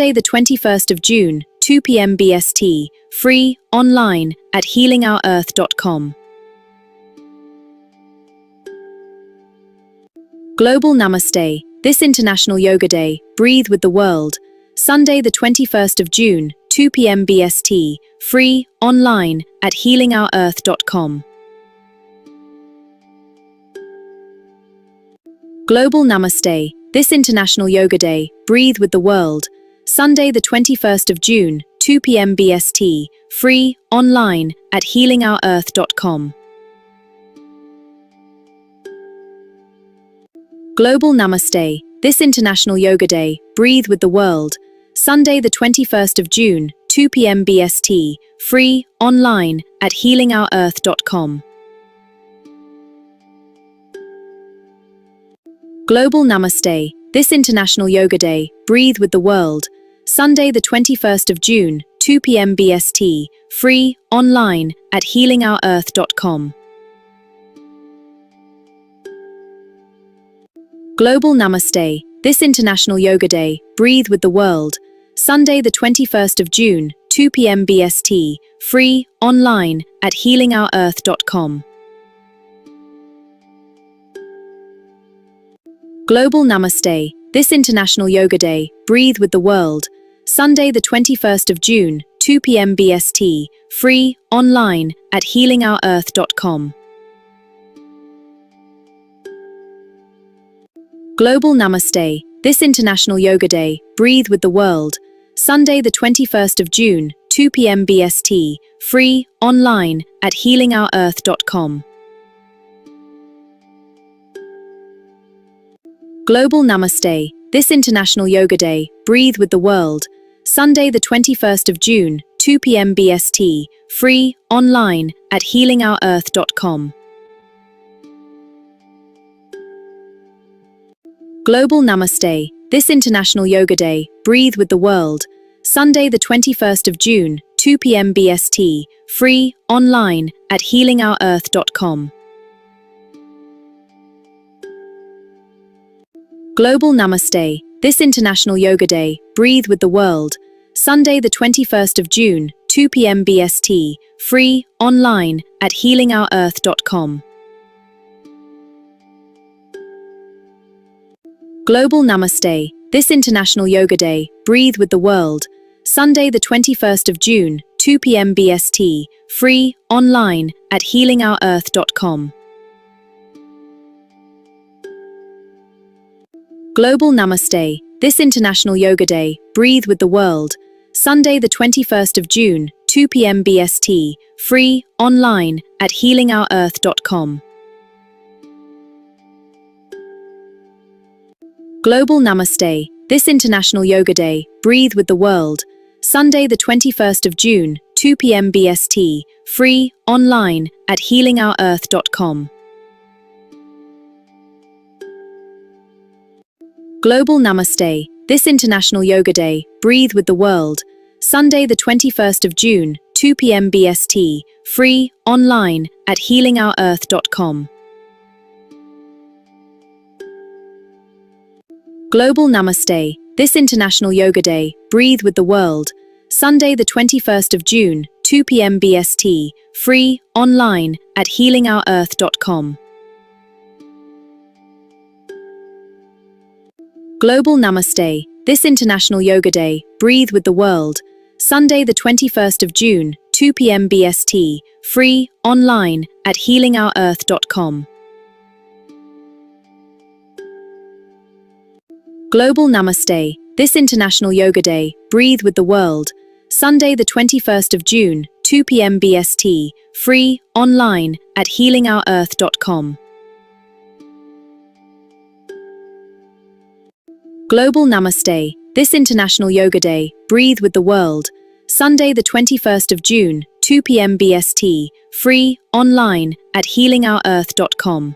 Sunday the 21st of June, 2 p.m. BST, free, online, at healingourearth.com. Global Namaste, this International Yoga Day, breathe with the world. Sunday the 21st of June, 2 p.m. BST, free, online, at healingourearth.com. Global Namaste, this International Yoga Day, breathe with the world. Sunday the 21st of June, 2 p.m. BST, free, online, at healingourearth.com. Global Namaste, this International Yoga Day, breathe with the world. Sunday the 21st of June, 2 p.m. BST, free, online, at healingourearth.com. Global Namaste, this International Yoga Day, breathe with the world. Sunday the 21st of June, 2 p.m. BST, free, online, at healingourearth.com. Global Namaste, this International Yoga Day, breathe with the world. Sunday the 21st of June, 2 p.m. BST, free, online, at healingourearth.com. Global Namaste, this International Yoga Day, breathe with the world. Sunday the 21st of June, 2 p.m. BST, free, online, at healingourearth.com. Global Namaste, this International Yoga Day, breathe with the world. Sunday the 21st of June, 2 p.m. BST, free, online, at healingourearth.com. Global Namaste, this International Yoga Day, breathe with the world. Sunday the 21st of June, 2 p.m. BST, free, online, at healingourearth.com. Global Namaste, this International Yoga Day, breathe with the world. Sunday the 21st of June, 2 p.m. BST, free, online, at healingourearth.com. Global Namaste, this International Yoga Day, breathe with the world. Sunday the 21st of June, 2 p.m. BST, free, online, at healingourearth.com. Global Namaste, this International Yoga Day, breathe with the world. Sunday the 21st of June, 2 p.m. BST, free, online, at healingourearth.com. Global Namaste, this International Yoga Day, breathe with the world. Sunday the 21st of June, 2 p.m. BST, free, online, at healingourearth.com. Global Namaste, this International Yoga Day, breathe with the world. Sunday the 21st of June, 2 p.m. BST, free, online, at healingourearth.com. Global Namaste, this International Yoga Day, breathe with the world. Sunday the 21st of June, 2 p.m. BST, free, online, at healingourearth.com. Global Namaste, this International Yoga Day, breathe with the world. Sunday the 21st of June, 2 p.m. BST, free, online, at healingourearth.com. Global Namaste, this International Yoga Day, breathe with the world. Sunday the 21st of June, 2 p.m. BST, free, online, at healingourearth.com. Global Namaste, this International Yoga Day, breathe with the world. Sunday the 21st of June, 2 p.m. BST, free, online, at healingourearth.com. Global Namaste, this International Yoga Day, breathe with the world. Sunday the 21st of June, 2 p.m. BST, free, online, at healingourearth.com.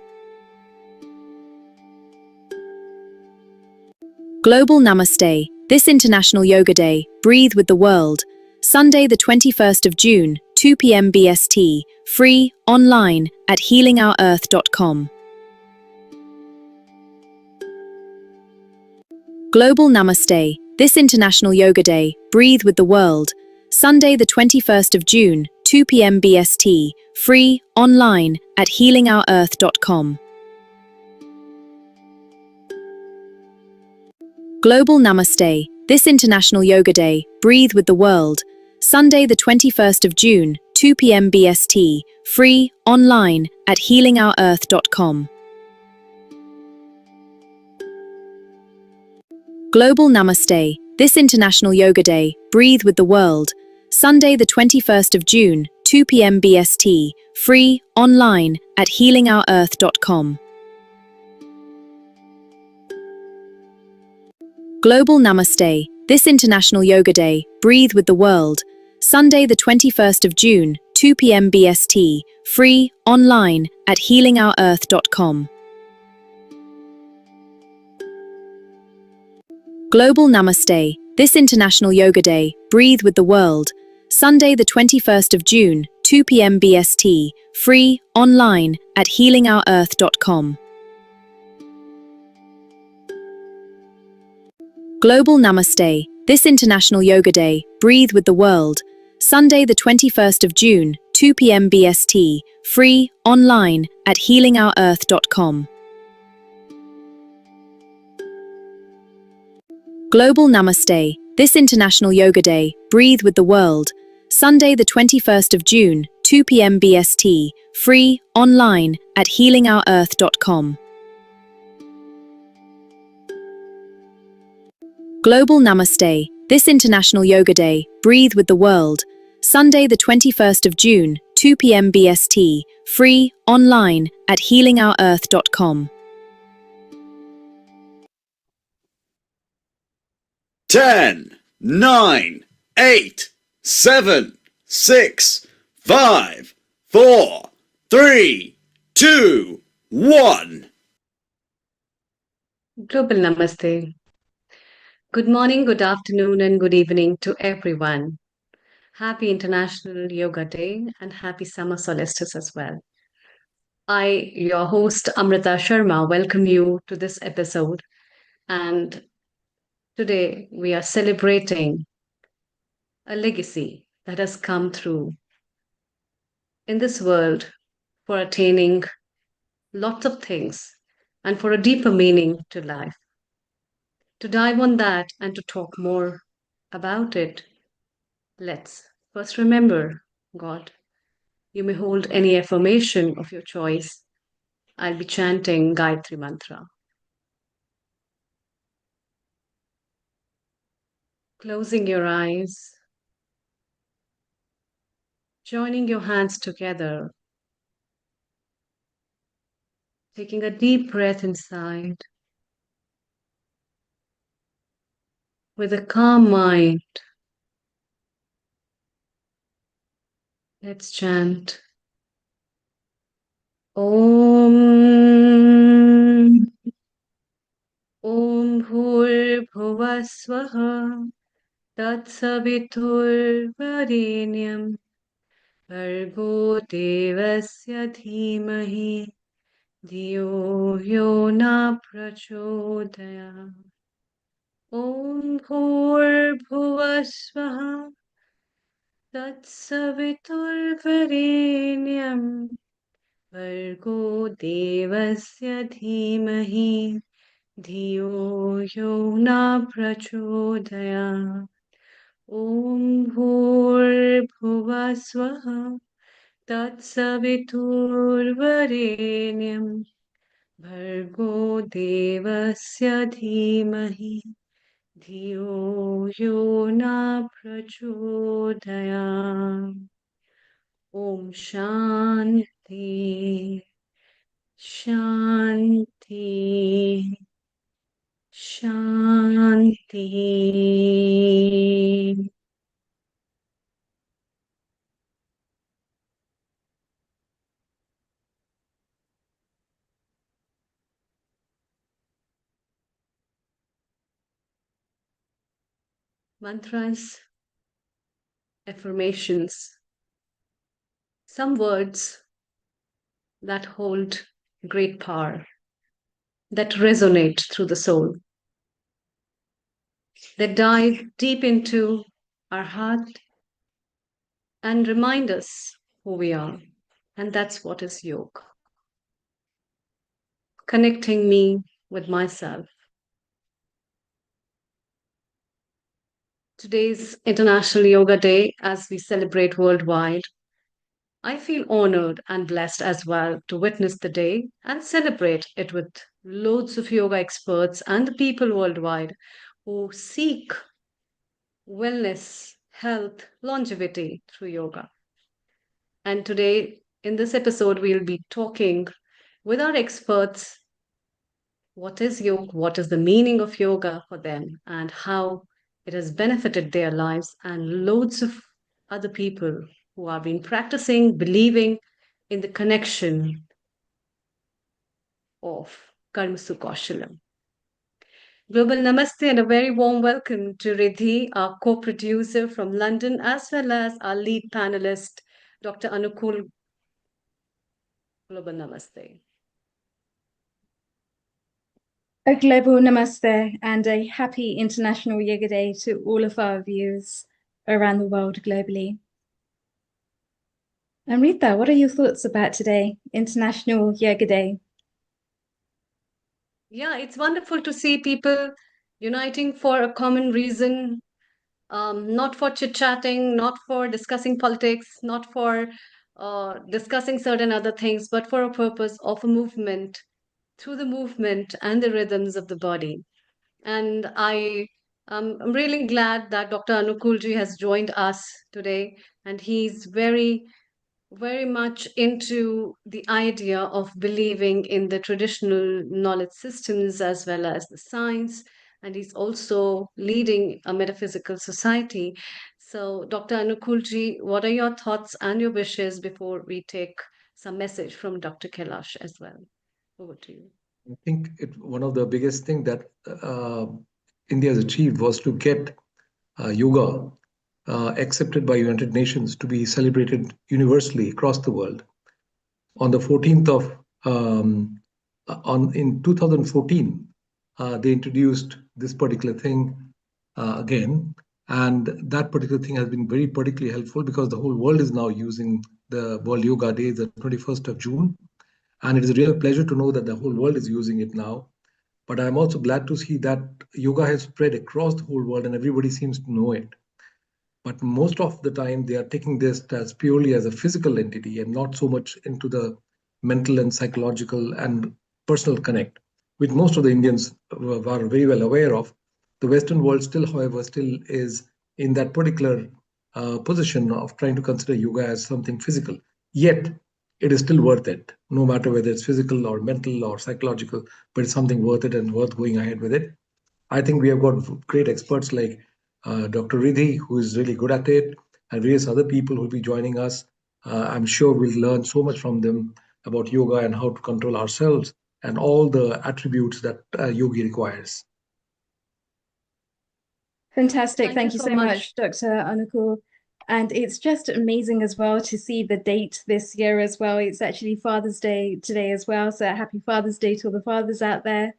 Global Namaste, this International Yoga Day, breathe with the world. Sunday the 21st of June, 2 p.m. BST, free, online, at healingourearth.com. Global Namaste, this International Yoga Day, breathe with the world. Sunday, the 21st of June, 2 p.m. BST, free, online, at healingourearth.com. Global Namaste, this International Yoga Day, breathe with the world. Sunday, the 21st of June, 2 p.m. BST, free, online, at healingourearth.com. Global Namaste, this International Yoga Day, breathe with the world. Sunday, the 21st of June, 2 p.m. BST, free, online, at healingourearth.com. Global Namaste, this International Yoga Day, breathe with the world. Sunday, the 21st of June, 2 p.m. BST, free, online, at healingourearth.com. Global Namaste, this International Yoga Day, breathe with the world. Sunday, the 21st of June, 2 p.m. BST, free, online, at healingourearth.com. Global Namaste, this International Yoga Day, breathe with the world. Sunday, the 21st of June, 2 p.m. BST, free, online, at healingourearth.com. Global Namaste, this International Yoga Day, breathe with the world. Sunday, the 21st of June, 2 p.m. BST, free, online, at healingourearth.com. Global Namaste, this International Yoga Day, breathe with the world. Sunday, the 21st of June, 2 p.m. BST, free, online, at healingourearth.com. 10, 9, 8, 7, 6, 5, 4, 3, 2, 1. Global Namaste. Good morning, good afternoon, and good evening to everyone. Happy International Yoga Day and happy summer solstice as well. I, your host Amrita Sharma, welcome you to this episode. And today we are celebrating a legacy that has come through in this world for attaining lots of things and for a deeper meaning to life. To dive on that and to talk more about it, let's first remember God. You may hold any affirmation of your choice. I'll be chanting Gayatri Mantra. Closing your eyes, joining your hands together, taking a deep breath inside. With a calm mind, let's chant Om. Om Bhur Swaha Tat Savitur Varenyam Bhargo Devasya Dhimahi Dhiyo Yo Na Prachodaya. Om Bhur Swaha Tat Savitur Varenyam Bhargo Devasya Dhimahi Dhiyo Yo Na Prachodaya. Om Bhur Swaha Tat Savitur Varenyam Bhargo Devasya Dhimahi Dhiyo Yo Na Prachodaya. Om Shanti Shanti Shanti. Mantras, affirmations, some words that hold great power, that resonate through the soul. that dive deep into our heart and remind us who we are. And that's what is yoga. Connecting me with myself. Today's International Yoga Day, as we celebrate worldwide, I feel honored and blessed as well to witness the day and celebrate it with loads of yoga experts and the people worldwide who seek wellness, health, longevity through yoga. And today, in this episode, we'll be talking with our experts what is yoga, what is the meaning of yoga for them, and how it has benefited their lives and loads of other people who have been practicing, believing in the connection of Karma Sukoshalam. Global Namaste and a very warm welcome to Riddhi, our co-producer from London, as well as our lead panelist, Dr. Anukul. Global Namaste. A global namaste and a happy International Yoga Day to all of our viewers around the world globally. Amrita, what are your thoughts about today, International Yoga Day? Yeah, it's wonderful to see people uniting for a common reason, not for chit-chatting, not for discussing politics, not for discussing certain other things, but for a purpose of a movement, through the movement and the rhythms of the body. And I'm really glad that Dr. Anukulji has joined us today, and he's very much into the idea of believing in the traditional knowledge systems as well as the science. And he's also leading a metaphysical society. So, Dr. Anukulji, what are your thoughts and your wishes before we take some message from Dr. Kailash as well? Over to you. I think one of the biggest thing that India has achieved was to get yoga accepted by United Nations to be celebrated universally across the world. On the 14th of in 2014, they introduced this particular thing again, and that particular thing has been very particularly helpful because the whole world is now using the World Yoga Day, the 21st of June, and it is a real pleasure to know that the whole world is using it now. But I'm also glad to see that yoga has spread across the whole world and everybody seems to know it. But most of the time, they are taking this as purely as a physical entity and not so much into the mental and psychological and personal connect, which most of the Indians are very well aware of. The Western world still, however, still is in that particular position of trying to consider yoga as something physical. Yet, it is still worth it, no matter whether it's physical or mental or psychological, but it's something worth it and worth going ahead with it. I think we have got great experts like Dr. Riddhi, who is really good at it, and various other people who will be joining us. I'm sure we'll learn so much from them about yoga and how to control ourselves and all the attributes that yogi requires. Fantastic. Thank you so much, Dr. Anukul. And it's just amazing as well to see the date this year as well. It's actually Father's Day today as well. So happy Father's Day to all the fathers out there.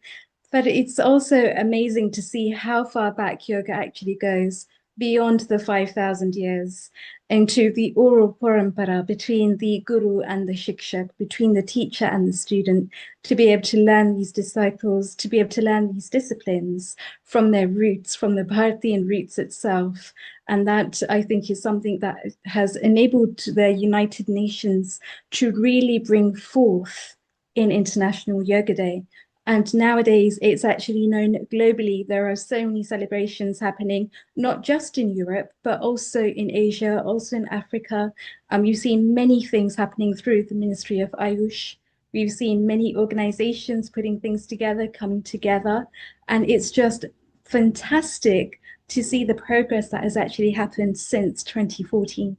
But it's also amazing to see how far back yoga actually goes beyond the 5,000 years into the oral parampara between the guru and the shikshak, between the teacher and the student, to be able to learn these disciples, to be able to learn these disciplines from their roots, from the Bharatian roots itself. And that, I think, is something that has enabled the United Nations to really bring forth in International Yoga Day. And nowadays, it's actually known globally. There are so many celebrations happening, not just in Europe, but also in Asia, also in Africa. You've seen many things happening through the Ministry of Ayush. We've seen many organizations putting things together, coming together. And it's just fantastic to see the progress that has actually happened since 2014.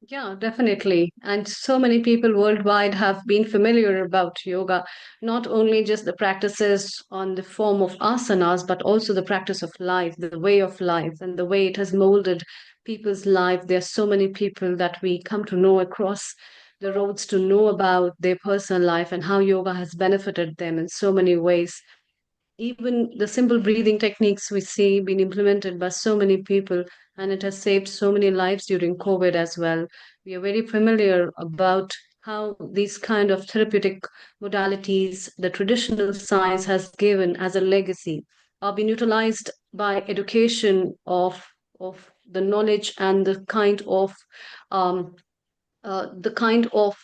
Yeah, definitely. And so many people worldwide have been familiar about yoga, not only just the practices on the form of asanas, but also the practice of life, the way of life, and the way it has molded people's life. There are so many people that we come to know across the roads to know about their personal life and how yoga has benefited them in so many ways. even the simple breathing techniques we see being implemented by so many people, and it has saved so many lives during COVID as well. We are very familiar about how these kind of therapeutic modalities the traditional science has given as a legacy are being utilized by education of the knowledge and um, the kind of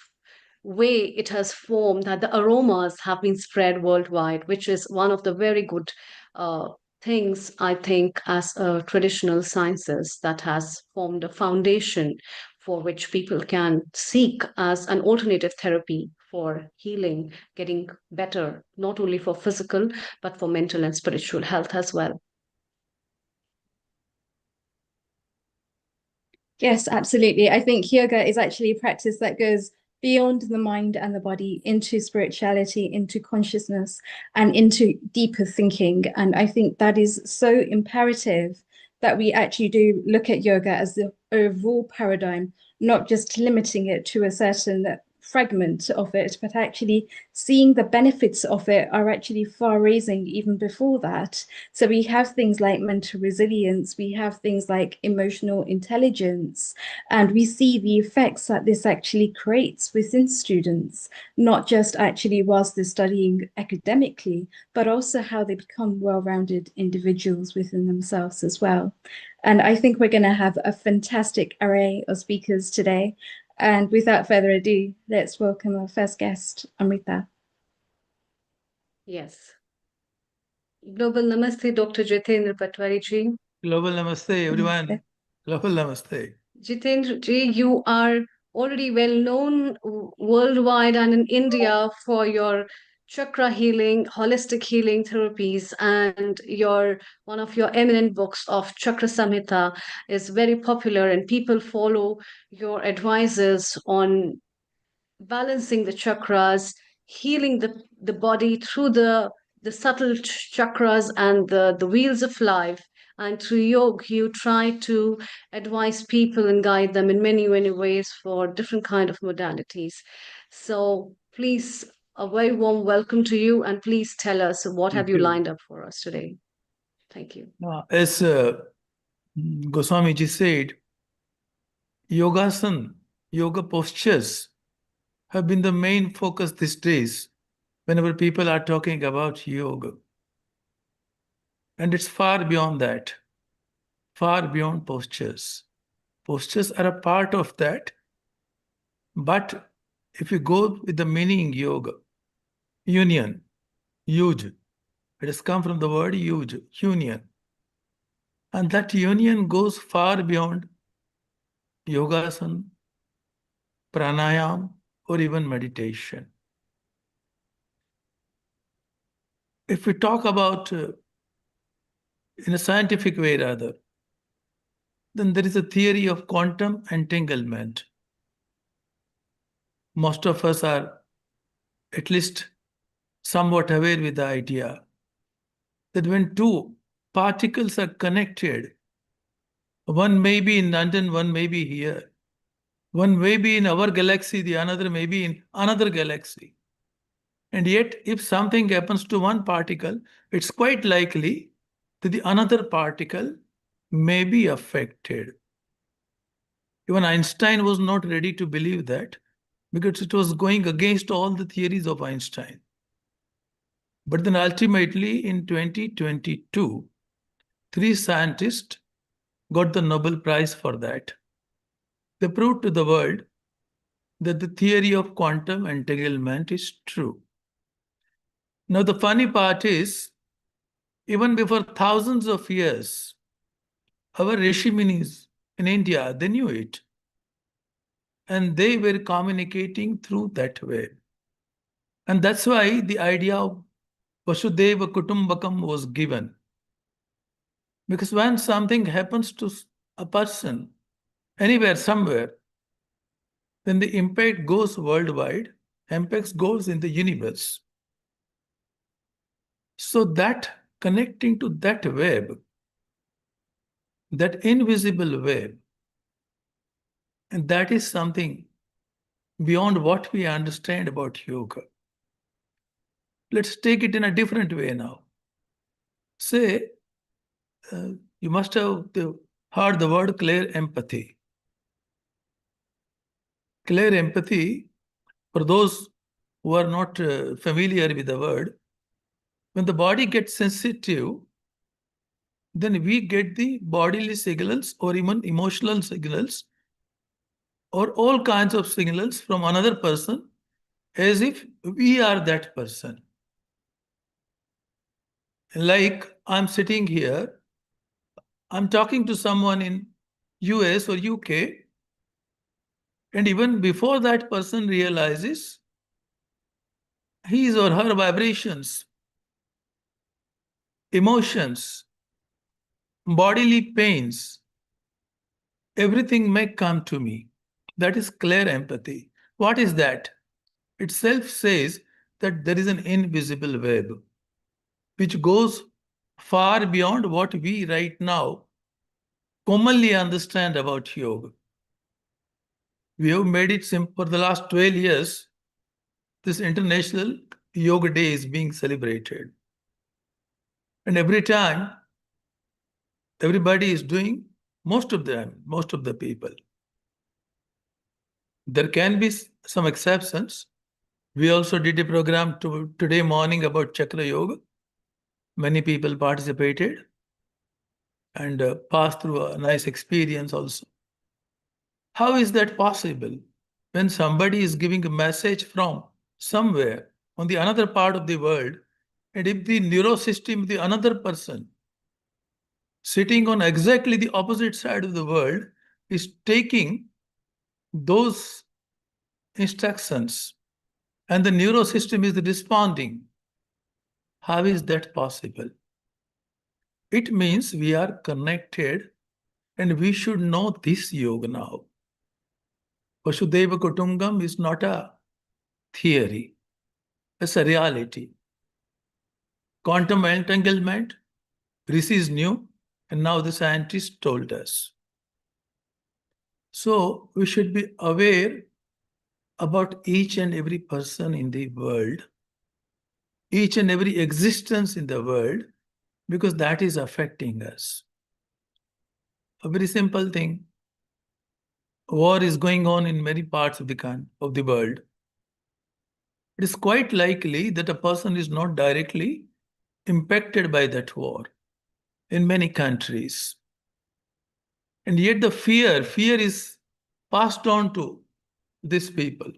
way it has formed, that the aromas have been spread worldwide, which is one of the very good uh, things, I think, as traditional sciences that has formed a foundation for which people can seek as an alternative therapy for healing, getting better, not only for physical, but for mental and spiritual health as well. Yes, absolutely. I think yoga is actually a practice that goes beyond the mind and the body into spirituality, into consciousness, and into deeper thinking. And I think that is so imperative that we actually do look at yoga as the overall paradigm, not just limiting it to a certain fragment of it, but actually seeing the benefits of it are actually far-raising even before that. So we have things like mental resilience, we have things like emotional intelligence, and we see the effects that this actually creates within students, not just actually whilst they're studying academically, but also how they become well-rounded individuals within themselves as well. And I think we're going to have a fantastic array of speakers today. And without further ado, let's welcome our first guest, Amrita. Yes. Global Namaste, Dr. Jitendra Patwari ji. Global Namaste, everyone. Namaste. Global Namaste. Jitendra ji, you are already well known worldwide and in India for your chakra healing, holistic healing therapies, and one of your eminent books of Chakra Samhita is very popular, and people follow your advices on balancing the chakras, healing the body through the subtle chakras and the wheels of life. And through yoga, you try to advise people and guide them in many, many ways for different kind of modalities. So please, a very warm welcome to you, and please tell us what have you lined up for us today. Thank you. As Goswami ji said, yogasan, yoga postures have been the main focus these days whenever people are talking about yoga. And it's far beyond that, far beyond postures. Postures are a part of that. But if you go with the meaning yoga, union, yuj, it has come from the word yuj, union. And that union goes far beyond yogasana, pranayama, or even meditation. If we talk about in a scientific way rather, then there is a theory of quantum entanglement. Most of us are at least somewhat aware with the idea that when two particles are connected, one may be in London, one may be here. One may be in our galaxy, the another may be in another galaxy. And yet, if something happens to one particle, it's quite likely that the another particle may be affected. Even Einstein was not ready to believe that because it was going against all the theories of Einstein. But then ultimately in 2022, 3 scientists got the Nobel Prize for that. They proved to the world that the theory of quantum entanglement is true. Now, the funny part is, even before thousands of years, our Rishi Munis in India, they knew it. And they were communicating through that way. And that's why the idea of Vasudeva Kutumbakam was given. Because when something happens to a person, anywhere, somewhere, then the impact goes worldwide, impact goes in the universe. So that connecting to that web, that invisible web, and that is something beyond what we understand about yoga. Let's take it in a different way now. Say, you must have heard the word clear empathy. Clear empathy, for those who are not familiar with the word, when the body gets sensitive, then we get the bodily signals or even emotional signals or all kinds of signals from another person as if we are that person. Like I'm sitting here, I'm talking to someone in US or UK, and even before that person realizes, his or her vibrations, emotions, bodily pains, everything may come to me. That is clear empathy. What is that? Itself says that there is an invisible web which goes far beyond what we right now commonly understand about yoga. We have made it simple. For the last 12 years, this International Yoga Day is being celebrated. And every time, everybody is doing, most of the people. There can be some exceptions. We also did a program today morning about Chakra Yoga. Many people participated and passed through a nice experience also. How is that possible? When somebody is giving a message from somewhere on the another part of the world, and if the neurosystem of the another person sitting on exactly the opposite side of the world is taking those instructions and the neurosystem is responding, how is that possible? It means we are connected and we should know this yoga now. Vasudeva Kutungam is not a theory, it's a reality. Quantum entanglement, this is new, and now the scientists told us. So we should be aware about each and every person in the world, each and every existence in the world, because that is affecting us. A very simple thing. War is going on in many parts of the world. It is quite likely that a person is not directly impacted by that war in many countries. And yet the fear is passed on to these people.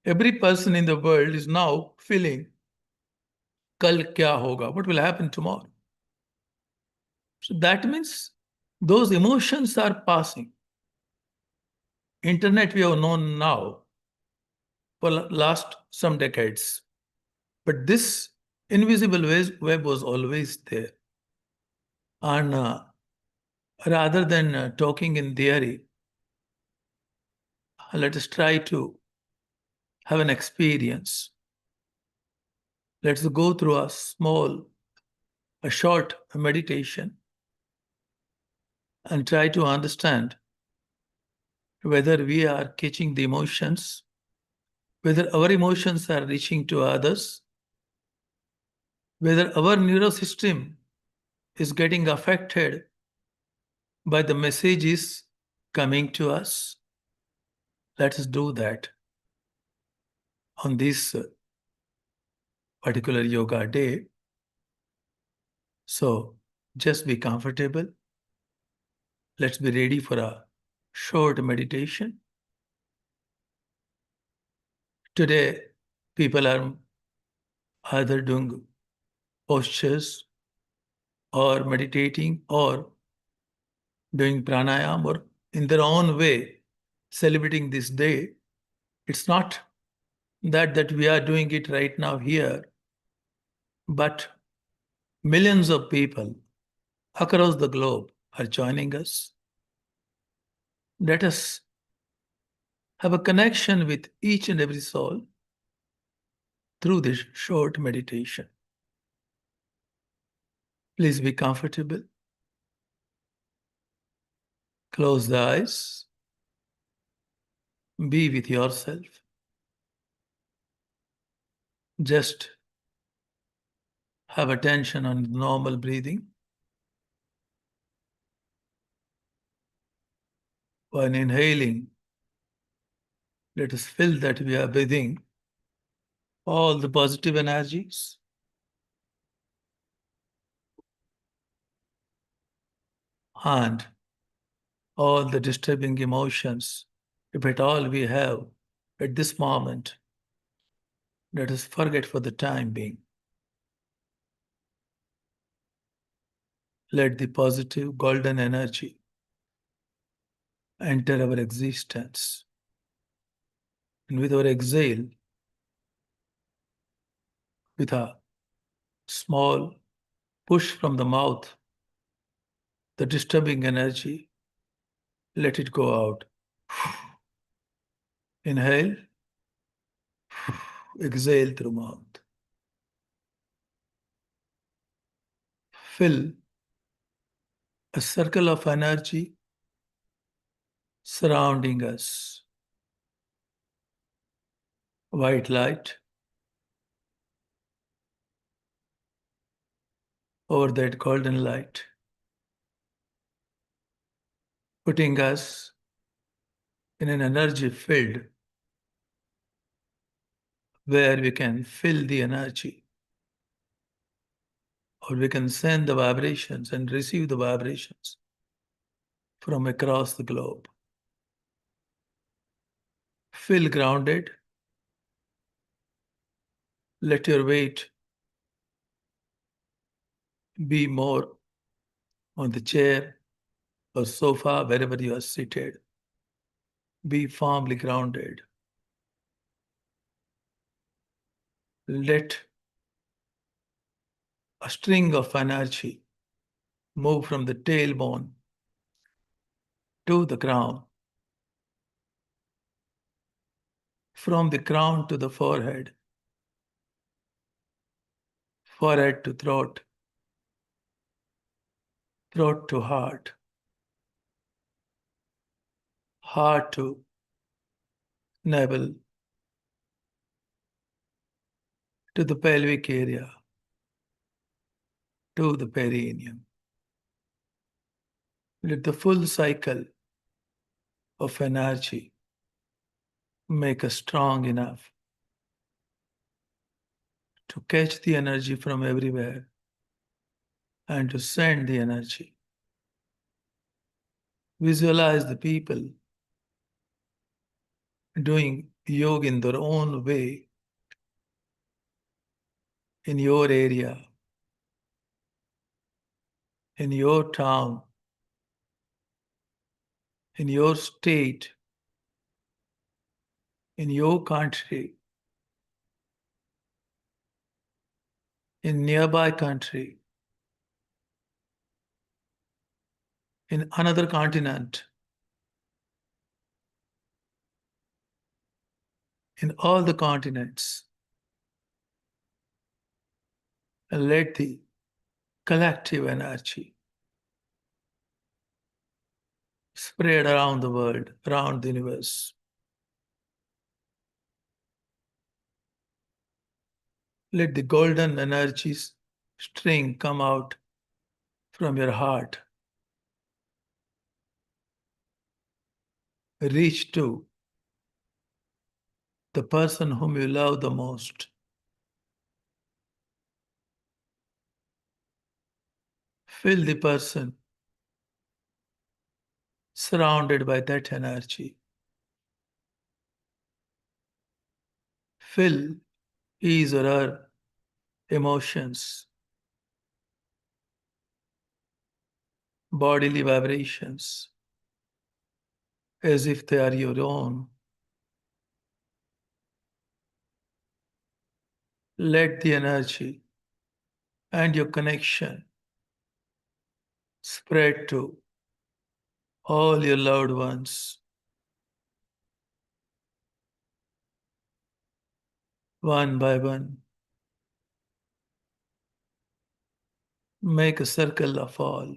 Every person in the world is now feeling, kal kya hoga? What will happen tomorrow? So that means those emotions are passing. Internet we have known now for last some decades. But this invisible web was always there. And rather than talking in theory, let us try to have an experience. Let's go through a short meditation and try to understand whether we are catching the emotions, whether our emotions are reaching to others, whether our neurosystem is getting affected by the messages coming to us. Let us do that on this particular yoga day. So just be comfortable. Let's be ready for a short meditation. Today, people are either doing postures or meditating or doing pranayama or in their own way celebrating this day. It's not that we are doing it right now here, but millions of people across the globe are joining us. Let us have a connection with each and every soul through this short meditation. Please be comfortable. Close the eyes. Be with yourself. have attention on normal breathing. When inhaling, let us feel that we are breathing all the positive energies. And all the disturbing emotions, if at all we have at this moment, let us forget for the time being. Let the positive golden energy enter our existence. And with our exhale, with a small push from the mouth, the disturbing energy, let it go out. Inhale, exhale through mouth. Fill a circle of energy surrounding us. White light over that golden light, putting us in an energy field where we can feel the energy, or we can send the vibrations and receive the vibrations from across the globe. Feel grounded. Let your weight be more on the chair or sofa, wherever you are seated. Be firmly grounded. Let a string of energy move from the tailbone to the crown, from the crown to the forehead, forehead to throat, throat to heart, heart to navel, to the pelvic area, to the perineum. Let the full cycle of energy make us strong enough to catch the energy from everywhere and to send the energy. Visualize the people doing yoga in their own way in your area, in your town, in your state, in your country, in nearby country, in another continent, in all the continents. And let the collective energy spread around the world, around the universe. Let the golden energies string come out from your heart. Reach to the person whom you love the most. Feel the person surrounded by that energy. Feel his or her emotions, bodily vibrations, as if they are your own. Let the energy and your connection spread to all your loved ones. One by one. Make a circle of all.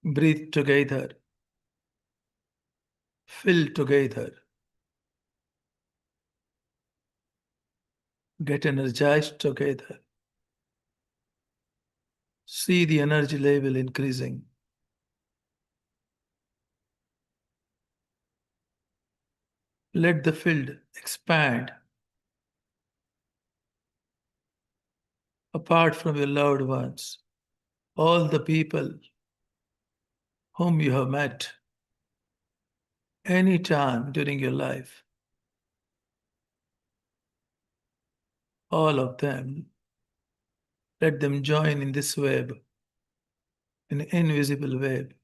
Breathe together. Fill together. Get energized together. See the energy level increasing. Let the field expand apart from your loved ones, all the people whom you have met any time during your life. All of them, let them join in this web, an invisible web.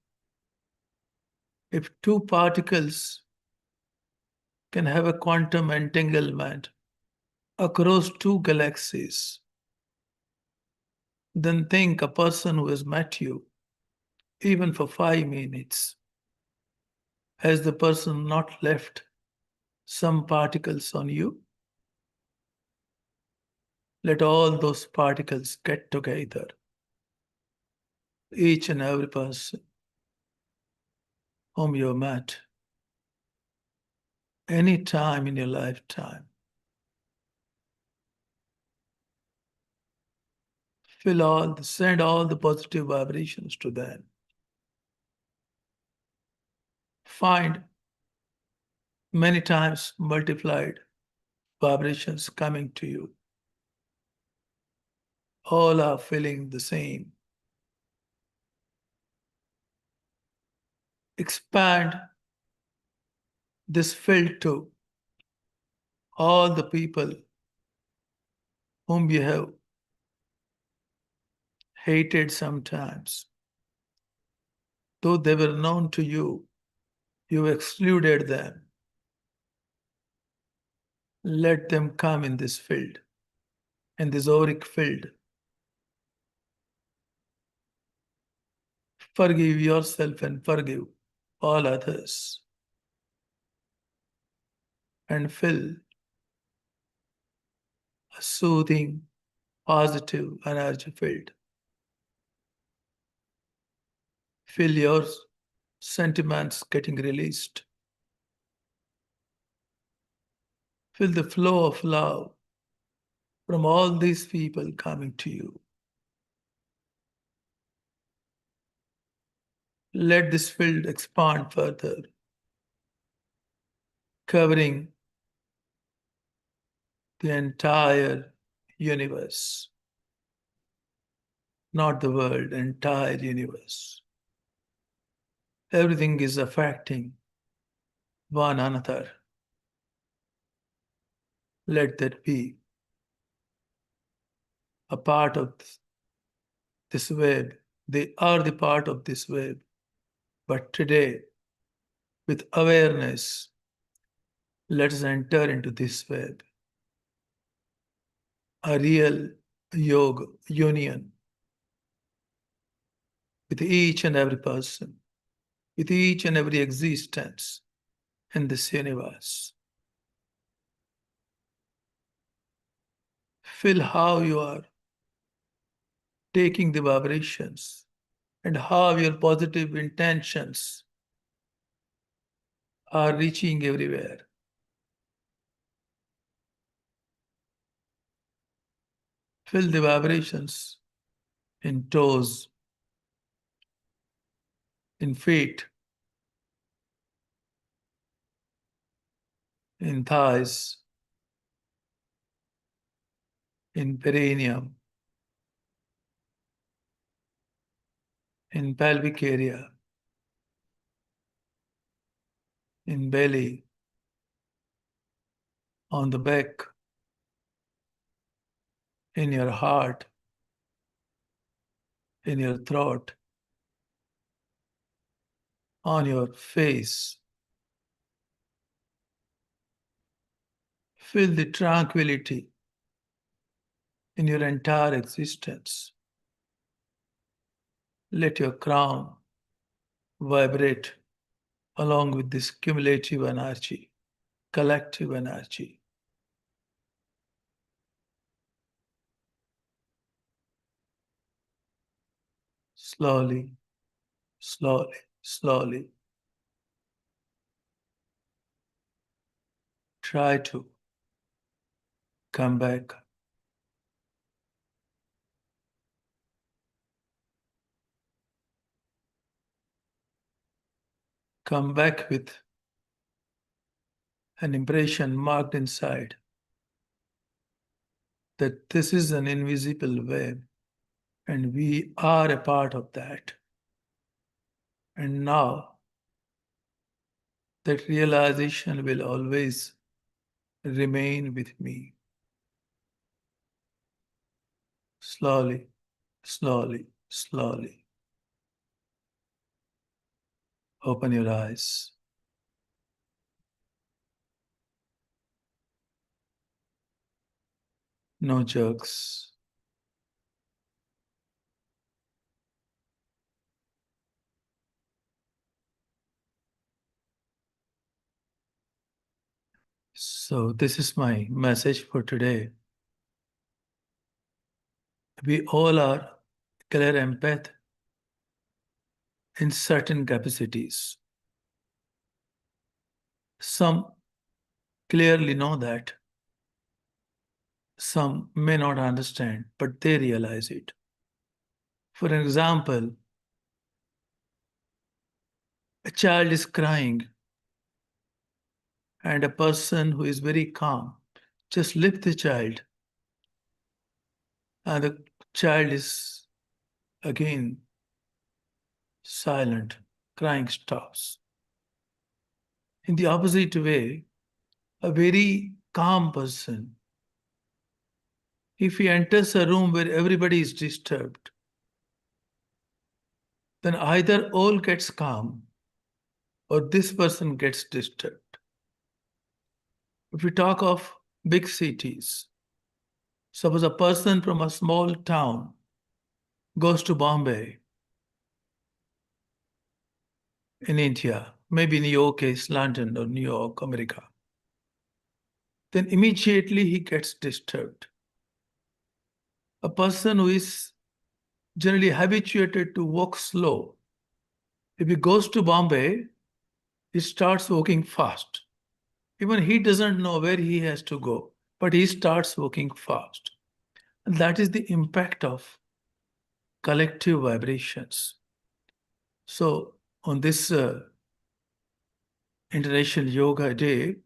If two particles can have a quantum entanglement across two galaxies, then think a person who has met you, even for 5 minutes, has the person not left some particles on you? Let all those particles get together. Each and every person whom you have met any time in your lifetime. Send all the positive vibrations to them. Find many times multiplied vibrations coming to you. All are feeling the same. Expand this field to all the people whom you have hated sometimes. Though they were known to you, you excluded them. Let them come in this field, in this auric field. Forgive yourself and forgive all others. And feel a soothing, positive energy field. Feel your sentiments getting released. Feel the flow of love from all these people coming to you. Let this field expand further, covering the entire universe. Not the world, entire universe. Everything is affecting one another. Let that be a part of this web. They are the part of this web. But today, with awareness, let us enter into this web. A real yoga union with each and every person, with each and every existence in this universe. Feel how you are taking the vibrations and how your positive intentions are reaching everywhere. Feel the vibrations in toes, in feet, in thighs, in perineum, in pelvic area, in belly, on the back, in your heart, in your throat, on your face. Feel the tranquility in your entire existence. Let your crown vibrate along with this cumulative energy, collective energy. Slowly, slowly, slowly. Try to come back come back with an impression marked inside that this is an invisible web and we are a part of that. And now that realization will always remain with me. Slowly, slowly, slowly. Open your eyes. No jerks. So this is my message for today. We all are clear empath in certain capacities. Some clearly know that. Some may not understand, but they realize it. For example, a child is crying and a person who is very calm just lift the child and the child is again silent, crying stops. In the opposite way, a very calm person, if he enters a room where everybody is disturbed, then either all gets calm or this person gets disturbed. If we talk of big cities, suppose a person from a small town goes to Bombay in India, maybe in your case, London or New York, America, then immediately he gets disturbed. A person who is generally habituated to walk slow, if he goes to Bombay, he starts walking fast. Even he doesn't know where he has to go, but he starts walking fast. And that is the impact of collective vibrations. So on this International Yoga Day,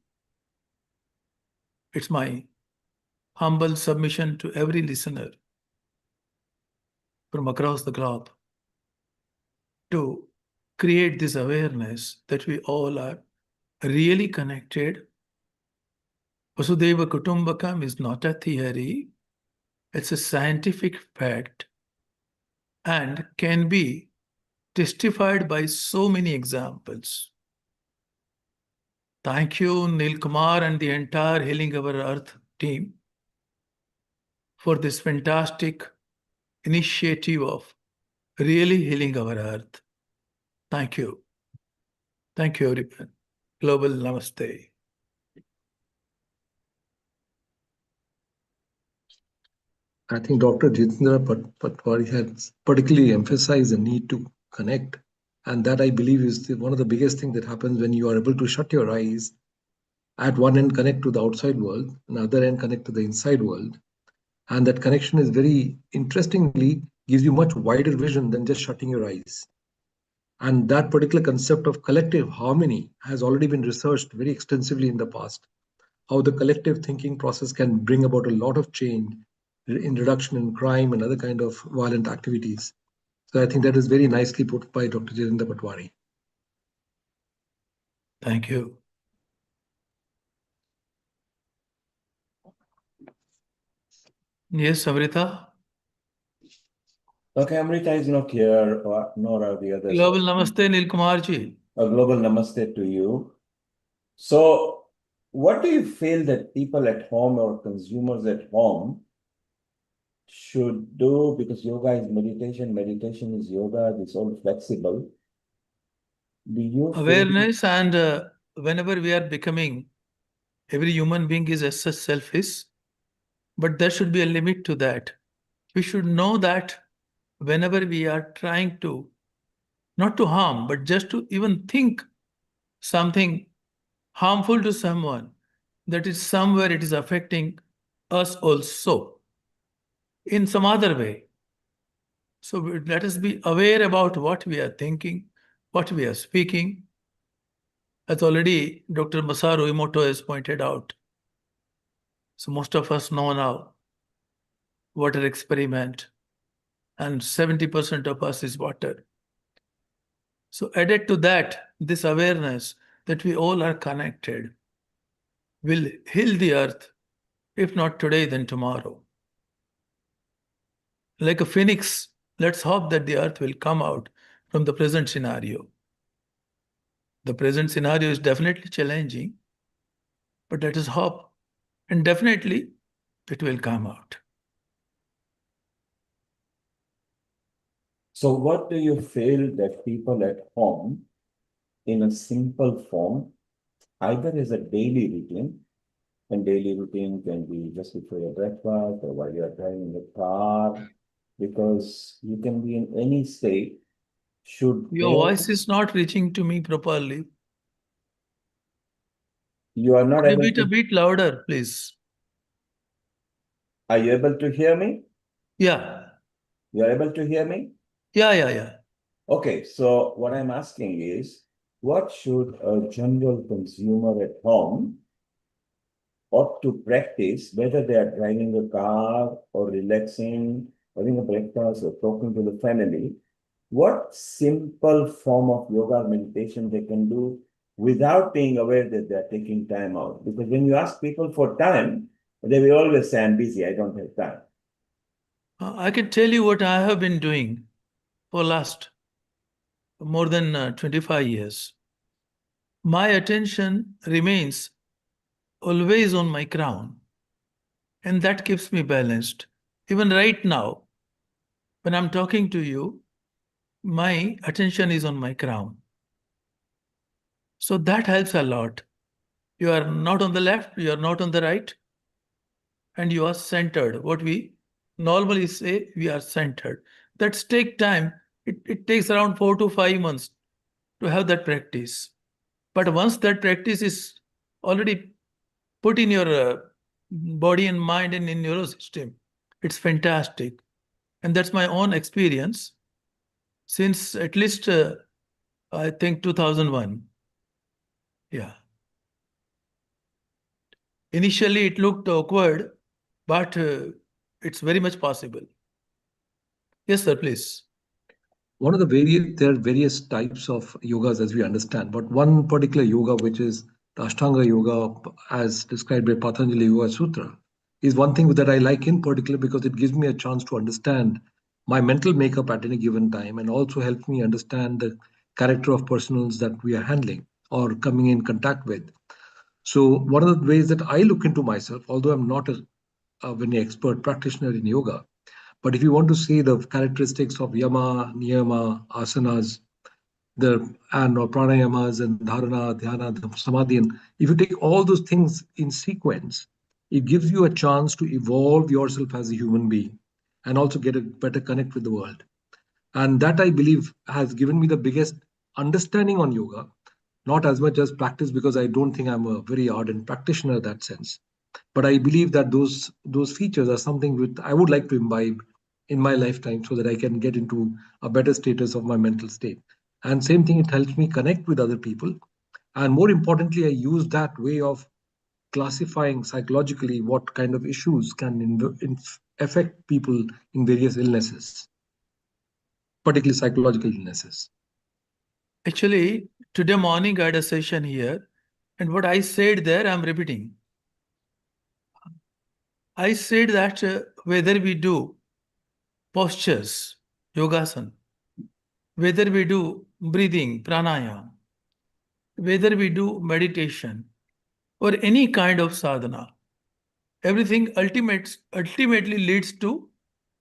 it's my humble submission to every listener from across the globe to create this awareness that we all are really connected. Vasudeva Kutumbakam is not a theory, it's a scientific fact and can be testified by so many examples. Thank you, Neil Kumar and the entire Healing Our Earth team for this fantastic initiative of really healing our Earth. Thank you. Thank you, everyone. Global Namaste. I think Dr. Jitendra Patwari has particularly emphasized the need to connect. And that, I believe, is one of the biggest things that happens when you are able to shut your eyes, at one end connect to the outside world, another end connect to the inside world. And that connection is very interestingly gives you much wider vision than just shutting your eyes. And that particular concept of collective harmony has already been researched very extensively in the past. How the collective thinking process can bring about a lot of change in reduction in crime and other kind of violent activities. So I think that is very nicely put by Dr. Jitendra Patwari. Thank you. Yes, Amrita? Okay, Amrita is not here, nor are the others. Global Namaste, Neil Kumar ji. A global namaste to you. So, what do you feel that people at home or consumers at home should do? Because yoga is meditation, meditation is yoga, it's all flexible. Do you Awareness and whenever we are becoming, every human being is as such selfish, but there should be a limit to that. We should know that whenever we are trying to, not to harm, but just to even think something harmful to someone, that is somewhere it is affecting us also in some other way. So let us be aware about what we are thinking, what we are speaking, as already Dr. Masaru Emoto has pointed out. So most of us know now water experiment, and 70% of us is water. So added to that, this awareness that we all are connected will heal the earth, if not today, then tomorrow. Like a phoenix, let's hope that the earth will come out from the present scenario. The present scenario is definitely challenging, but let us hope, and definitely it will come out. So what do you feel that people at home, in a simple form, either as a daily routine, and daily routine can be just before your breakfast or while you're driving the car, because you can be in any state, should Your voice is not reaching to me properly. you are not able Maybe a to, bit louder, please. are you able to hear me? Yeah. You are able to hear me? Yeah. Okay, so what I'm asking is, what should a general consumer at home ought to practice, whether they are driving a car or relaxing, having a breakfast or talking to the family? What simple form of yoga meditation they can do without being aware that they're taking time out? Because when you ask people for time, they will always say, I'm busy, I don't have time. I can tell you what I have been doing for last more than 25 years. My attention remains always on my crown, and that keeps me balanced. Even right now, when I'm talking to you, my attention is on my crown. So that helps a lot. You are not on the left, you are not on the right, and you are centered. What we normally say, we are centered. That take time. It takes around 4 to 5 months to have that practice. But once that practice is already put in your body and mind and in your system, it's fantastic. And that's my own experience since at least, I think, 2001. Yeah. Initially, it looked awkward, but it's very much possible. Yes, sir, please. One of the there are various types of yogas as we understand, but one particular yoga, which is the Ashtanga yoga, as described by Patanjali Yoga Sutra, is one thing that I like in particular because it gives me a chance to understand my mental makeup at any given time and also helps me understand the character of personals that we are handling or coming in contact with. So one of the ways that I look into myself, although I'm not a very expert practitioner in yoga, but if you want to see the characteristics of yama, niyama, asanas, or pranayamas and dharana, dhyana, samadhi, and if you take all those things in sequence, it gives you a chance to evolve yourself as a human being and also get a better connect with the world. And that I believe has given me the biggest understanding on yoga, not as much as practice, because I don't think I'm a very ardent practitioner in that sense. But I believe that those features are something which I would like to imbibe in my lifetime so that I can get into a better status of my mental state. And same thing, it helps me connect with other people. And more importantly, I use that way of classifying psychologically what kind of issues can affect people in various illnesses, particularly psychological illnesses. Actually, today morning I had a session here, and what I said there, I'm repeating. I said that whether we do postures, yogasana, whether we do breathing, pranayama, whether we do meditation or any kind of sadhana, everything ultimately leads to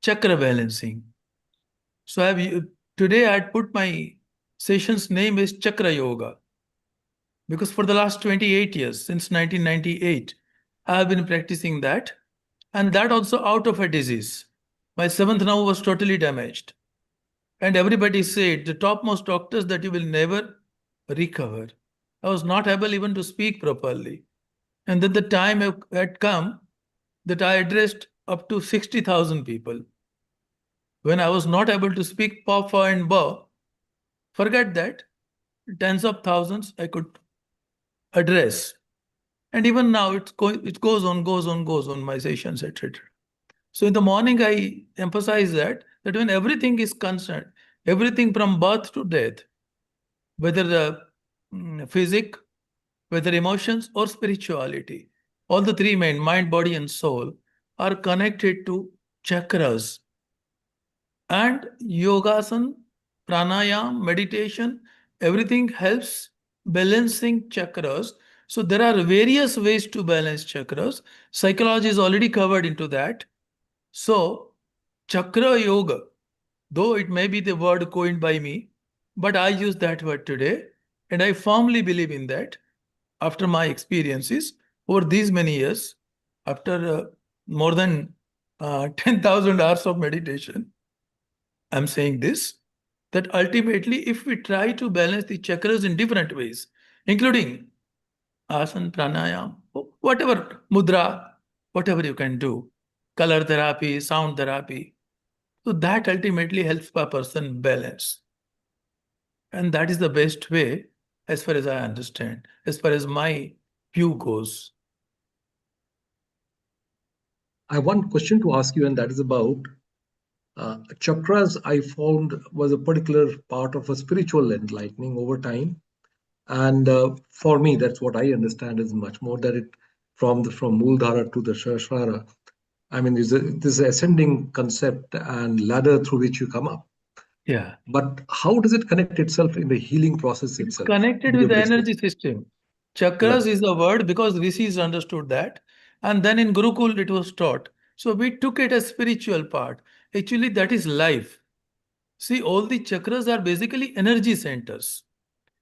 chakra balancing. So today I had put my session's name is Chakra Yoga, because for the last 28 years, since 1998, I have been practicing that, and that also out of a disease. My seventh nerve was totally damaged. And everybody said, the topmost doctors, that you will never recover. I was not able even to speak properly. And then the time had come that I addressed up to 60,000 people. When I was not able to speak pa, fa, and ba, forget that. Tens of thousands I could address. And even now, it goes on my sessions, etc. So in the morning, I emphasize that when everything is concerned, everything from birth to death, whether the physic, whether emotions or spirituality, all the three main, mind, body, and soul, are connected to chakras. And yogasana, pranayama, meditation, everything helps balancing chakras. So there are various ways to balance chakras. Psychology is already covered into that. So chakra yoga, though it may be the word coined by me, but I use that word today, and I firmly believe in that after my experiences over these many years, after more than 10,000 hours of meditation. I'm saying this, that ultimately, if we try to balance the chakras in different ways, including asana, pranayama, whatever, mudra, whatever you can do, color therapy, sound therapy, so that ultimately helps a person balance. And that is the best way, as far as I understand, as far as my view goes. I have one question to ask you, and that is about chakras. I found was a particular part of a spiritual enlightening over time. And for me, that's what I understand is much more that it from Mooladhara to the Sahasrara. I mean, there's an ascending concept and ladder through which you come up. Yeah. But how does it connect itself in the healing process It's itself? connected with the energy system. Chakras is the word because rishis understood that. And then in Gurukul it was taught. So we took it as spiritual part. Actually, that is life. See, all the chakras are basically energy centers.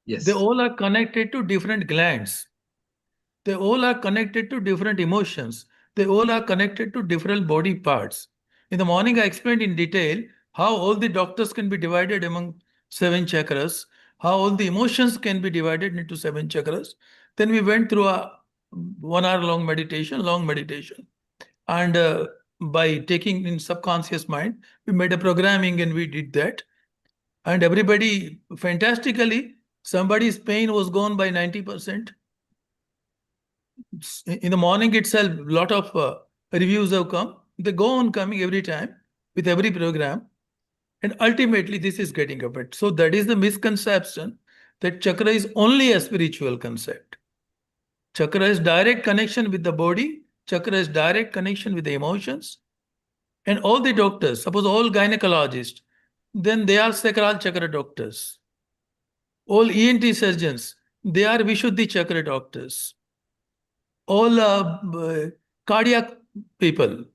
Yes. They all are connected to different glands. They all are connected to different emotions. They all are connected to different body parts. In the morning, I explained in detail how all the doctors can be divided among 7 chakras, how all the emotions can be divided into 7 chakras. Then we went through a 1 hour long meditation. And by taking in subconscious mind, we made a programming and we did that. And everybody, fantastically, somebody's pain was gone by 90%. In the morning itself, a lot of reviews have come. They go on coming every time with every program. And ultimately, this is getting affected. So that is the misconception that chakra is only a spiritual concept. Chakra is direct connection with the body. Chakra is direct connection with the emotions. And all the doctors, suppose all gynecologists, then they are sacral chakra doctors. All ENT surgeons, they are Vishuddhi chakra doctors. All cardiac people,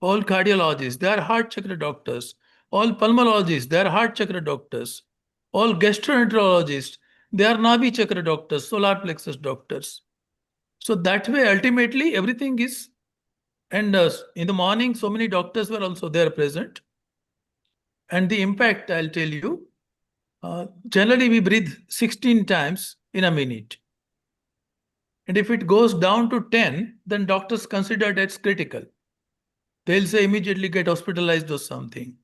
all cardiologists, they are heart chakra doctors. All pulmonologists, they are heart chakra doctors. All gastroenterologists, they are Navi chakra doctors, solar plexus doctors. So that way, ultimately, everything is. And in the morning, so many doctors were also there present. And the impact, I'll tell you, generally we breathe 16 times in a minute. And if it goes down to 10, then doctors consider that's critical. They'll say immediately get hospitalized or something.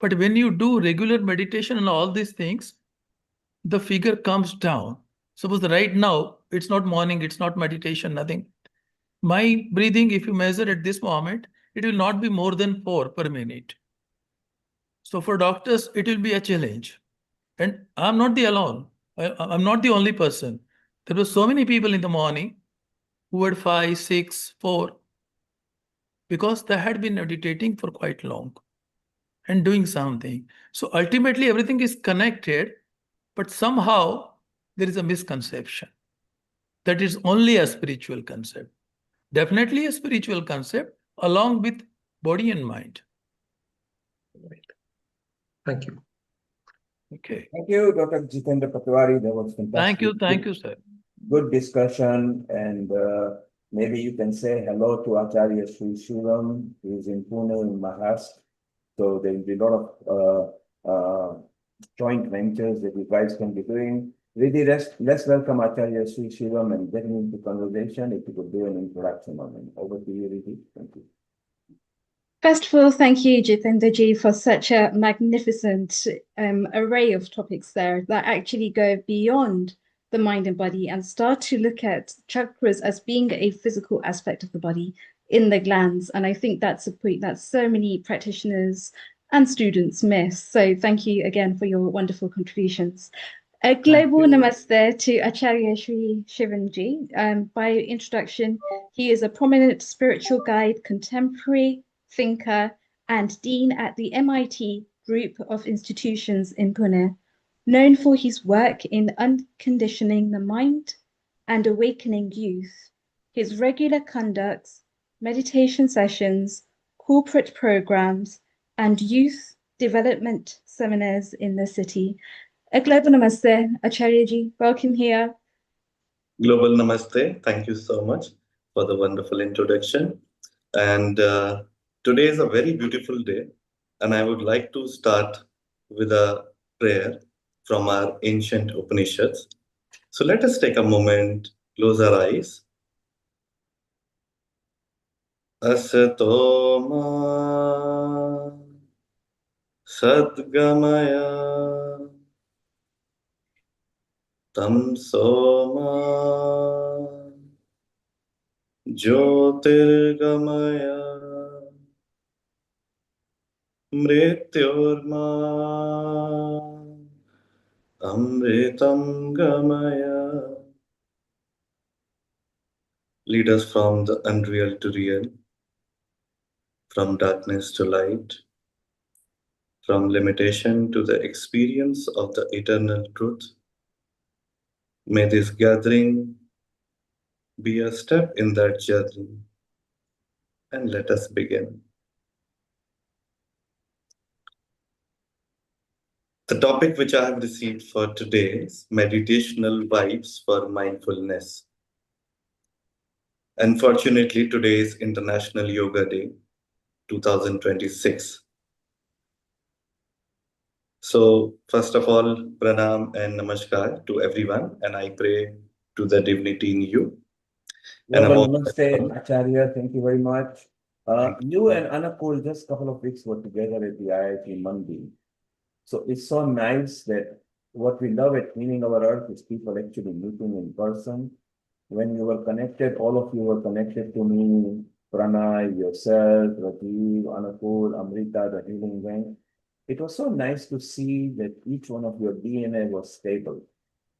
But when you do regular meditation and all these things, the figure comes down. Suppose right now, it's not morning, it's not meditation, nothing. My breathing, if you measure at this moment, it will not be more than 4 per minute. So for doctors, it will be a challenge. And I'm not the alone. I'm not the only person. There were so many people in the morning who had 5, 6, 4, because they had been meditating for quite long and doing something. So ultimately, everything is connected, but somehow there is a misconception that is only a spiritual concept. Definitely a spiritual concept along with body and mind. Right. Thank you. Okay. Thank you, Dr. Jitendra Patwari. That was fantastic. Thank you, sir. Good discussion, and maybe you can say hello to Acharya Sri Shivam, who is in Pune in Maharashtra. So there will be a lot of joint ventures that you guys can be doing. Really, let's welcome Acharya Sri Shivam and get him into conversation. If you could do an introduction on him. Over to you, Riddhi. Thank you. First of all, thank you, Jitendra for such a magnificent array of topics there that actually go beyond the mind and body and start to look at chakras as being a physical aspect of the body in the glands. And I think that's a point that so many practitioners and students miss. So thank you again for your wonderful contributions. A global namaste to Acharya Sri Shivanji. By introduction, he is a prominent spiritual guide, contemporary thinker, and dean at the MIT Group of Institutions in Pune, known for his work in unconditioning the mind and awakening youth. His regular conducts, meditation sessions, corporate programs, and youth development seminars in the city. A global namaste, Acharyaji. Welcome here. Global namaste. Thank you so much for the wonderful introduction. And today is a very beautiful day. And I would like to start with a prayer from our ancient Upanishads. So let us take a moment, close our eyes. Asatoma Sadgamaya Tamsoma Jyotirgamaya Mrityorma Amritam Gamaya. Lead us from the unreal to real, from darkness to light, from limitation to the experience of the eternal truth. May this gathering be a step in that journey. And let us begin. The topic which I have received for today is meditational vibes for mindfulness. Unfortunately, today is International Yoga Day 2026. So, first of all, pranam and namaskar to everyone, and I pray to the divinity in you. Global namaste, Acharya. Thank you very much. You and Anakul just a couple of weeks were together at the IIT Mandi. So it's so nice that what we love at Healing Our Earth is people actually meeting in person. When you were connected, all of you were connected to me, Pranay, yourself, Rajiv, Anakul, Amrita, the Healing Gang. It was so nice to see that each one of your DNA was stable.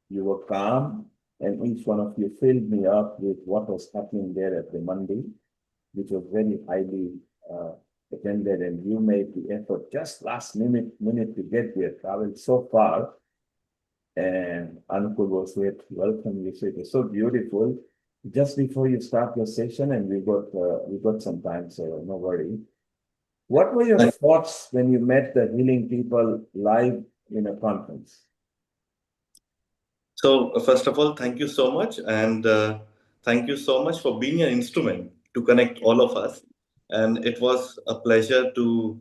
You were calm, and each one of you filled me up with what was happening there at the Mandi, which was very highly attended, and you made the effort just last minute to get there, traveled so far. And Anukul was there to welcome you. So it was so beautiful. Just before you start your session, and we got some time, so no worry. What were your thoughts when you met the healing people live in a conference? So, first of all, thank you so much. And thank you so much for being an instrument to connect all of us. And it was a pleasure to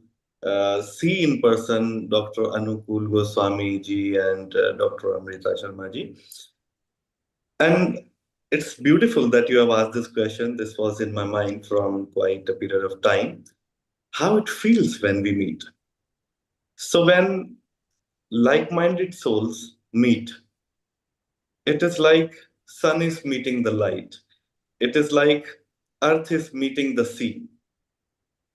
see in person Dr. Anukul Goswami ji and Dr. Amrita Sharma ji. And it's beautiful that you have asked this question. This was in my mind from quite a period of time. How it feels when we meet. So when like-minded souls meet, it is like sun is meeting the light. It is like earth is meeting the sea.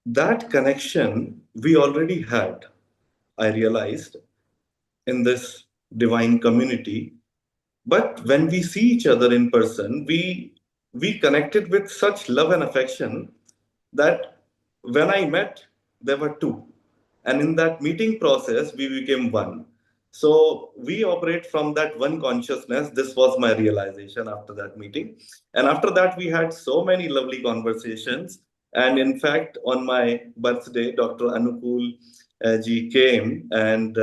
That connection we already had, I realized, in this divine community. But when we see each other in person, we connected with such love and affection that when I met, there were two. And in that meeting process, we became one. So we operate from that one consciousness. This was my realization after that meeting. And after that, we had so many lovely conversations. And in fact, on my birthday, Dr. Anukul ji came and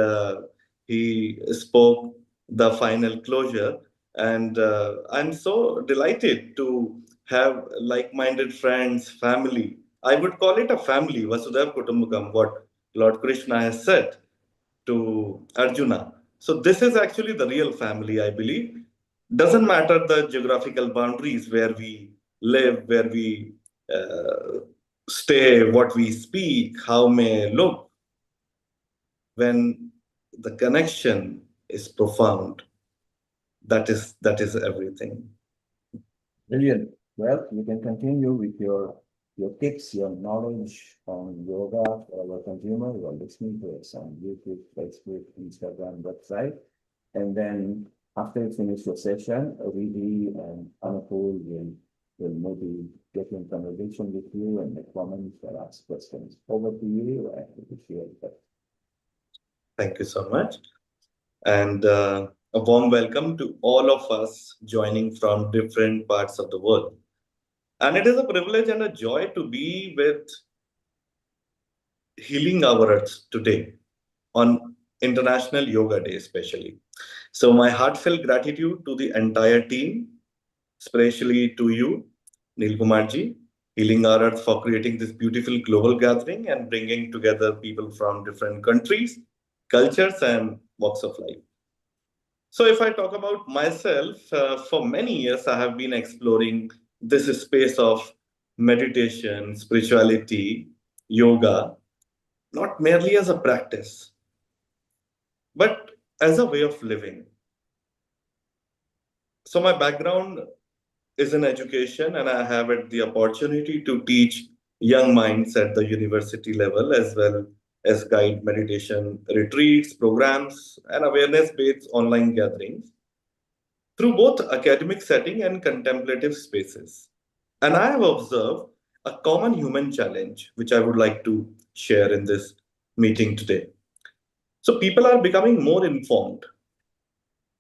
he spoke the final closure. And I'm so delighted to have like-minded friends, family. I would call it a family, Vasudhaiva Kutumbakam, what Lord Krishna has said to Arjuna. So this is actually the real family, I believe. Doesn't matter the geographical boundaries where we live, where we stay, what we speak, how may look. When the connection is profound, that is everything. Brilliant. Well, you can continue with your tips, your knowledge on yoga for our consumer who are listening to us on YouTube, Facebook, Instagram, website. And then after you finish your session, Riddhi and Anupul will maybe get in conversation with you and make comments or ask questions. Over to you and to share that. Thank you so much. And a warm welcome to all of us joining from different parts of the world. And it is a privilege and a joy to be with Healing Our Earth today on International Yoga Day, especially. So, my heartfelt gratitude to the entire team, especially to you, Neil Kumarji, Healing Our Earth, for creating this beautiful global gathering and bringing together people from different countries, cultures, and walks of life. So, if I talk about myself, for many years I have been exploring this space of meditation, spirituality, yoga, not merely as a practice, but as a way of living. So, my background is in education, and I have had the opportunity to teach young minds at the university level as well as guide meditation retreats, programs, and awareness based online gatherings through both academic setting and contemplative spaces. And I have observed a common human challenge, which I would like to share in this meeting today. So, people are becoming more informed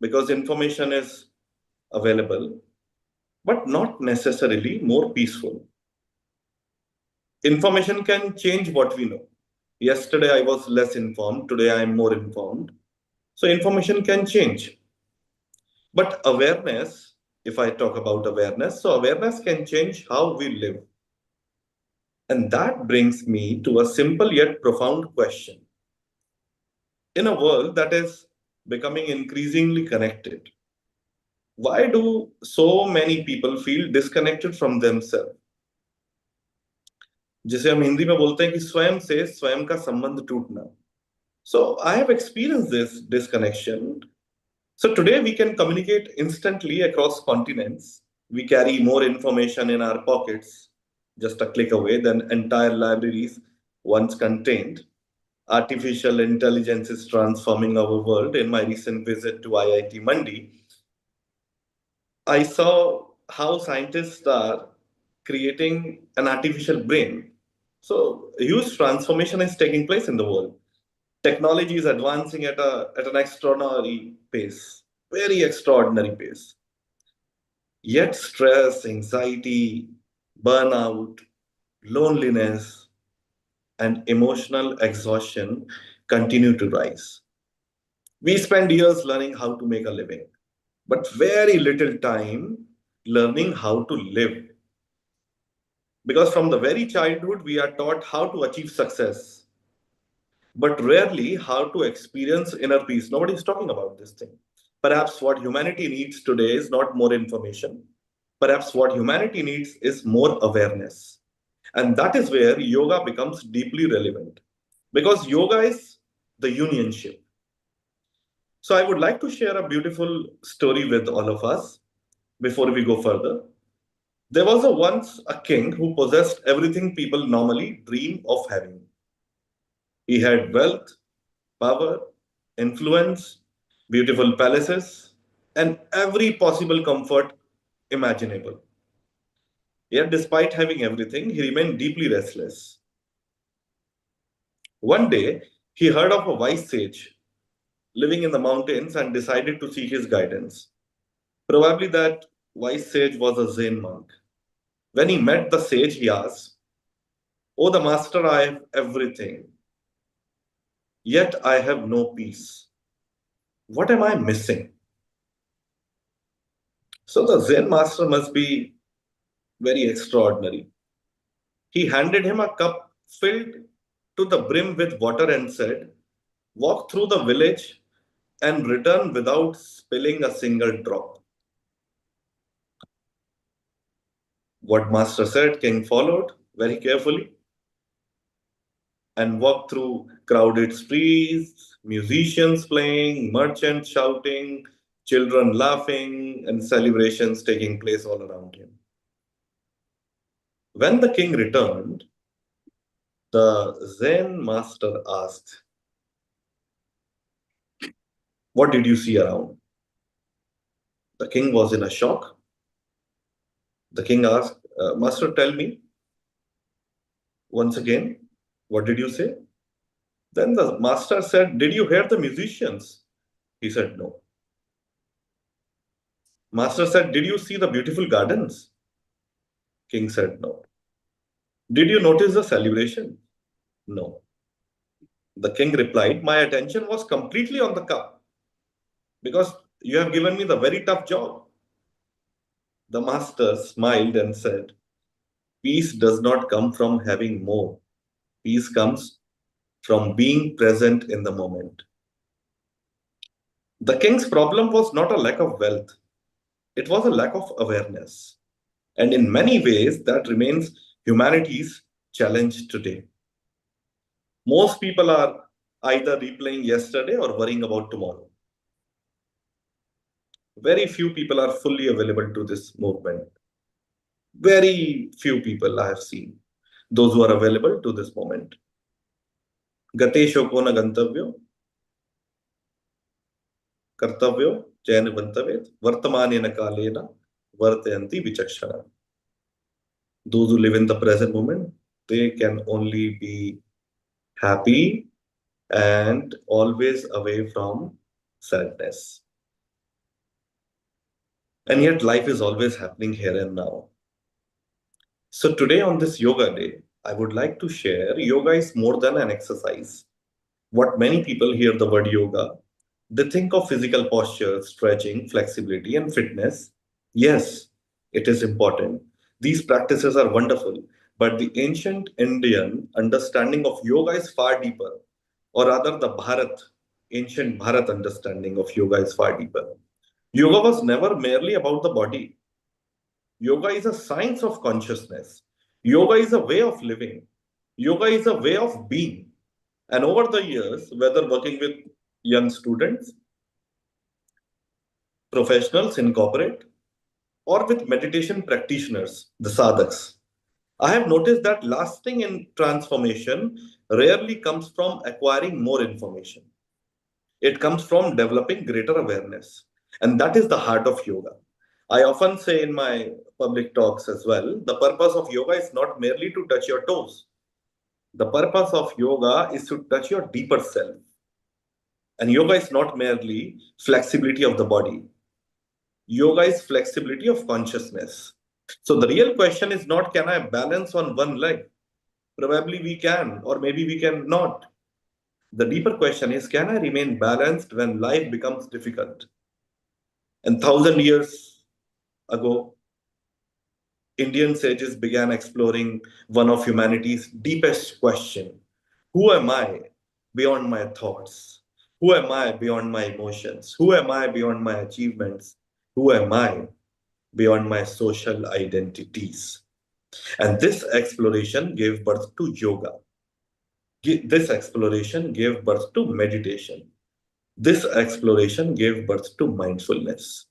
because information is available, but not necessarily more peaceful. Information can change what we know. Yesterday I was less informed, today I am more informed. So, information can change. But awareness, if I talk about awareness, so awareness can change how we live. And that brings me to a simple yet profound question. In a world that is becoming increasingly connected, why do so many people feel disconnected from themselves? जिसे हम हिंदी में बोलते हैं कि स्वयं से स्वयं का संबंध टूटना. So I have experienced this disconnection. So today we can communicate instantly across continents. We carry more information in our pockets, just a click away, than entire libraries once contained. Artificial intelligence is transforming our world. In my recent visit to IIT Mandi, I saw how scientists are creating an artificial brain. So huge transformation is taking place in the world. Technology is advancing at an extraordinary pace, very extraordinary pace. Yet stress, anxiety, burnout, loneliness, and emotional exhaustion continue to rise. We spend years learning how to make a living, but very little time learning how to live. Because from the very childhood, we are taught how to achieve success, but rarely how to experience inner peace. Nobody's talking about this thing. Perhaps what humanity needs today is not more information. Perhaps what humanity needs is more awareness. And that is where yoga becomes deeply relevant. Because yoga is the unionship. So I would like to share a beautiful story with all of us before we go further. There was once a king who possessed everything people normally dream of having. He had wealth, power, influence, beautiful palaces, and every possible comfort imaginable. Yet, despite having everything, he remained deeply restless. One day, he heard of a wise sage living in the mountains and decided to seek his guidance. Probably that wise sage was a Zen monk. When he met the sage, he asked, "Oh, the master, I have everything, yet I have no peace. What am I missing?" So the Zen master must be very extraordinary. He handed him a cup filled to the brim with water and said, "Walk through the village and return without spilling a single drop." What master said, king followed very carefully and walked through crowded streets, musicians playing, merchants shouting, children laughing, and celebrations taking place all around him. When the king returned, the Zen master asked, "What did you see around?" The king was in a shock. The king asked, "Master, tell me once again, what did you say?" Then the master said, "Did you hear the musicians?" He said, "No." Master said, "Did you see the beautiful gardens?" King said, "No." "Did you notice the celebration?" "No." The king replied, "My attention was completely on the cup because you have given me the very tough job." The master smiled and said, "Peace does not come from having more. Peace comes from being present in the moment." The king's problem was not a lack of wealth, it was a lack of awareness. And in many ways, that remains humanity's challenge today. Most people are either replaying yesterday or worrying about tomorrow. Very few people are fully available to this movement. Very few people I have seen, those who are available to this moment. Gate shoko na gantavyo, kartavyo jain vantavet, vartamanena kalena, vartayanti vichakshana. Those who live in the present moment, they can only be happy and always away from sadness. And yet life is always happening here and now. So today on this yoga day, I would like to share yoga is more than an exercise. What many people hear the word yoga, they think of physical posture, stretching, flexibility, and fitness. Yes, it is important. These practices are wonderful, but the ancient Indian understanding of yoga is far deeper, or rather, the ancient Bharat understanding of yoga is far deeper. Yoga was never merely about the body. Yoga is a science of consciousness. Yoga is a way of living. Yoga is a way of being. And over the years, whether working with young students, professionals in corporate, or with meditation practitioners, the sadhaks, I have noticed that lasting in transformation rarely comes from acquiring more information. It comes from developing greater awareness. And that is the heart of yoga. I often say in my public talks as well, the purpose of yoga is not merely to touch your toes. The purpose of yoga is to touch your deeper self. And yoga is not merely flexibility of the body. Yoga is flexibility of consciousness. So the real question is not, can I balance on one leg? Probably we can, or maybe we can not. The deeper question is, can I remain balanced when life becomes difficult? And 1,000 years ago, Indian sages began exploring one of humanity's deepest questions. Who am I beyond my thoughts? Who am I beyond my emotions? Who am I beyond my achievements? Who am I beyond my social identities? And this exploration gave birth to yoga. This exploration gave birth to meditation. This exploration gave birth to mindfulness.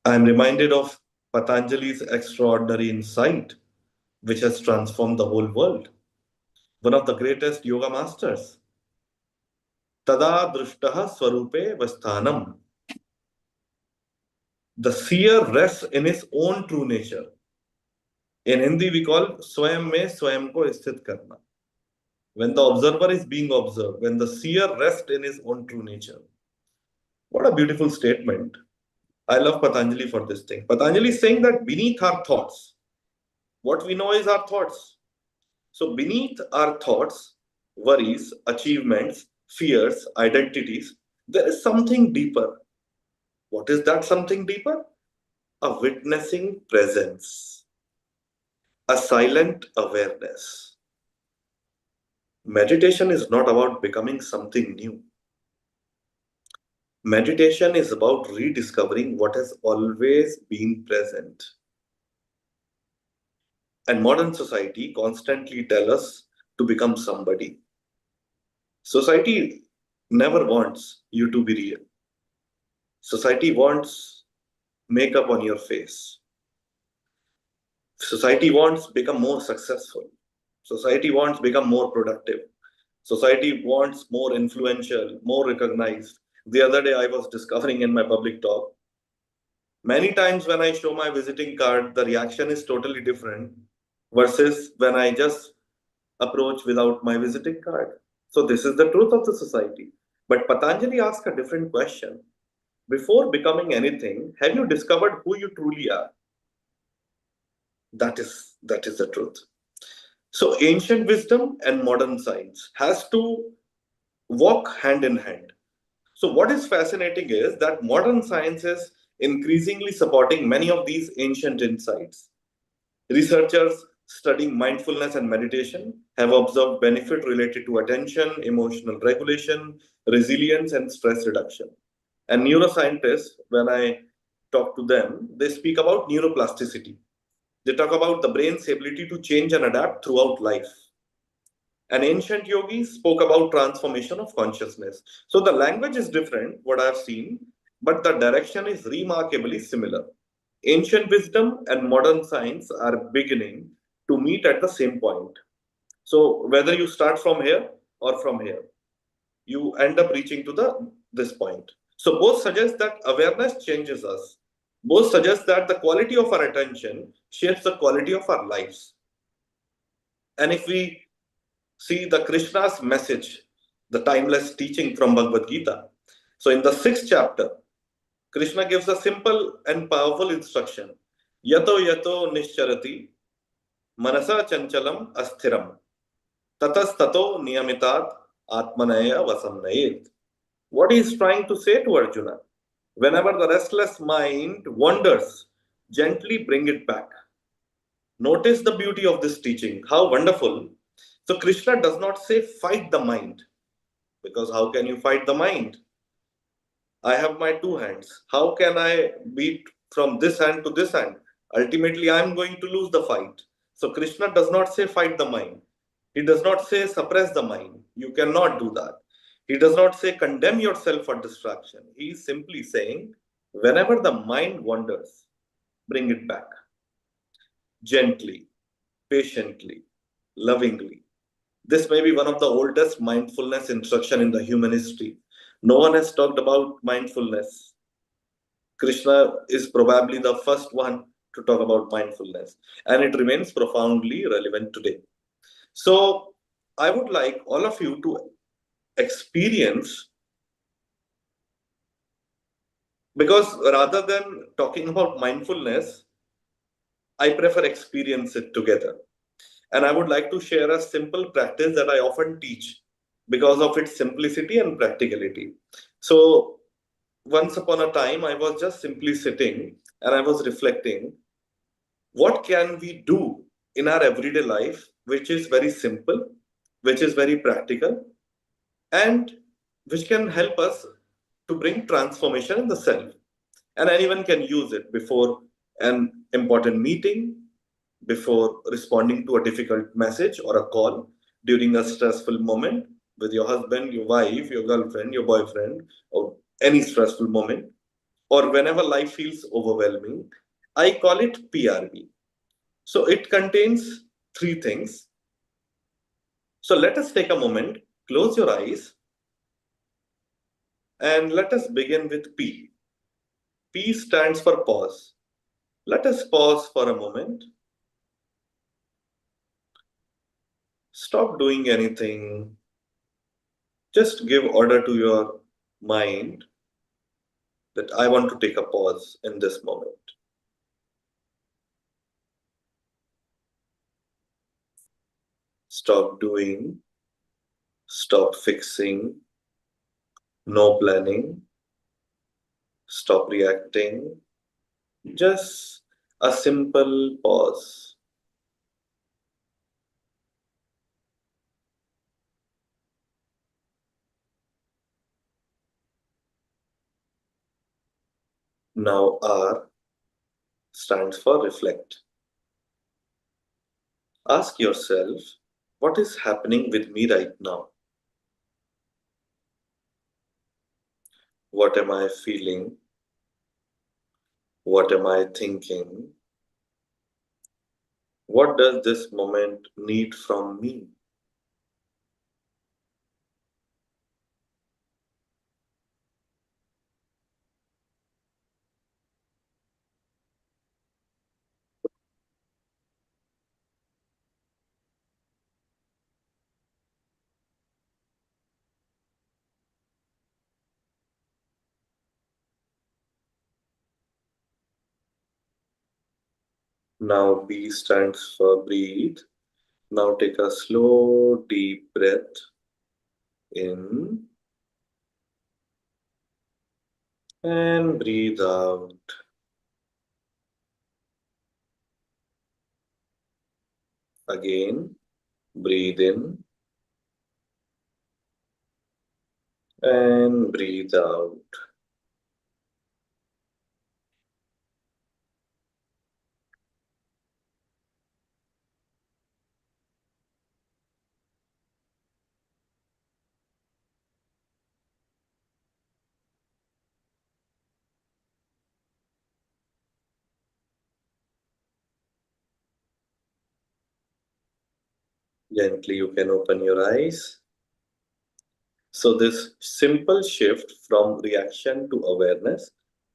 I am reminded of Patanjali's extraordinary insight, which has transformed the whole world. One of the greatest yoga masters. Tada drushtaha swarupe vasthanam. The seer rests in his own true nature. In Hindi, we call swayam mein swayam ko sthit karna. When the observer is being observed, when the seer rests in his own true nature. What a beautiful statement. I love Patanjali for this thing. Patanjali is saying that beneath our thoughts, what we know is our thoughts. So beneath our thoughts, worries, achievements, fears, identities, there is something deeper. What is that something deeper? A witnessing presence, a silent awareness. Meditation is not about becoming something new. Meditation is about rediscovering what has always been present. And modern society constantly tells us to become somebody. Society never wants you to be real. Society wants makeup on your face. Society wants become more successful. Society wants become more productive. Society wants more influential, more recognized. The other day I was discovering in my public talk, many times when I show my visiting card, the reaction is totally different versus when I just approach without my visiting card. So this is the truth of the society. But Patanjali asks a different question. Before becoming anything, have you discovered who you truly are? That is the truth. So ancient wisdom and modern science has to walk hand in hand. So what is fascinating is that modern science is increasingly supporting many of these ancient insights. Researchers studying mindfulness and meditation have observed benefit related to attention, emotional regulation, resilience, and stress reduction. And neuroscientists, when I talk to them, they speak about neuroplasticity. They talk about the brain's ability to change and adapt throughout life. And ancient yogis spoke about transformation of consciousness. So the language is different, what I've seen, but the direction is remarkably similar. Ancient wisdom and modern science are beginning to meet at the same point. So whether you start from here or from here, you end up reaching to this point. So both suggest that awareness changes us. Both suggest that the quality of our attention shapes the quality of our lives. And if we see the Krishna's message, the timeless teaching from Bhagavad Gita. So in the 6th chapter, Krishna gives a simple and powerful instruction. Yato yato nischarati manasa chanchalam asthiram tatas tato niyamitat atmanaya vasamnayet. What he is trying to say to Arjuna? Whenever the restless mind wanders, gently bring it back. Notice the beauty of this teaching. How wonderful. So Krishna does not say fight the mind, because how can you fight the mind? I have my two hands. How can I beat from this hand to this hand? Ultimately, I am going to lose the fight. So Krishna does not say fight the mind. He does not say suppress the mind. You cannot do that. He does not say condemn yourself for distraction. He is simply saying, whenever the mind wanders, bring it back. Gently, patiently, lovingly. This may be one of the oldest mindfulness instruction in the human history. No one has talked about mindfulness. Krishna is probably the first one to talk about mindfulness, and it remains profoundly relevant today. So, I would like all of you to experience, because rather than talking about mindfulness, I prefer experience it together. And I would like to share a simple practice that I often teach because of its simplicity and practicality. So, once upon a time, I was just simply sitting and I was reflecting, what can we do in our everyday life which is very simple, which is very practical, and which can help us to bring transformation in the self. And anyone can use it before an important meeting, before responding to a difficult message or a call, during a stressful moment with your husband, your wife, your girlfriend, your boyfriend, or any stressful moment, or whenever life feels overwhelming. I call it PRB. So it contains three things. So let us take a moment, close your eyes, and let us begin with P. P stands for pause. Let us pause for a moment. Stop doing anything. Just give order to your mind that I want to take a pause in this moment. Stop doing, stop fixing, no planning, stop reacting, just a simple pause. Now R stands for reflect. Ask yourself, what is happening with me right now? What am I feeling? What am I thinking? What does this moment need from me? Now B stands for breathe. Now take a slow, deep breath in and breathe out. Again, breathe in and breathe out. Gently, you can open your eyes. So, this simple shift from reaction to awareness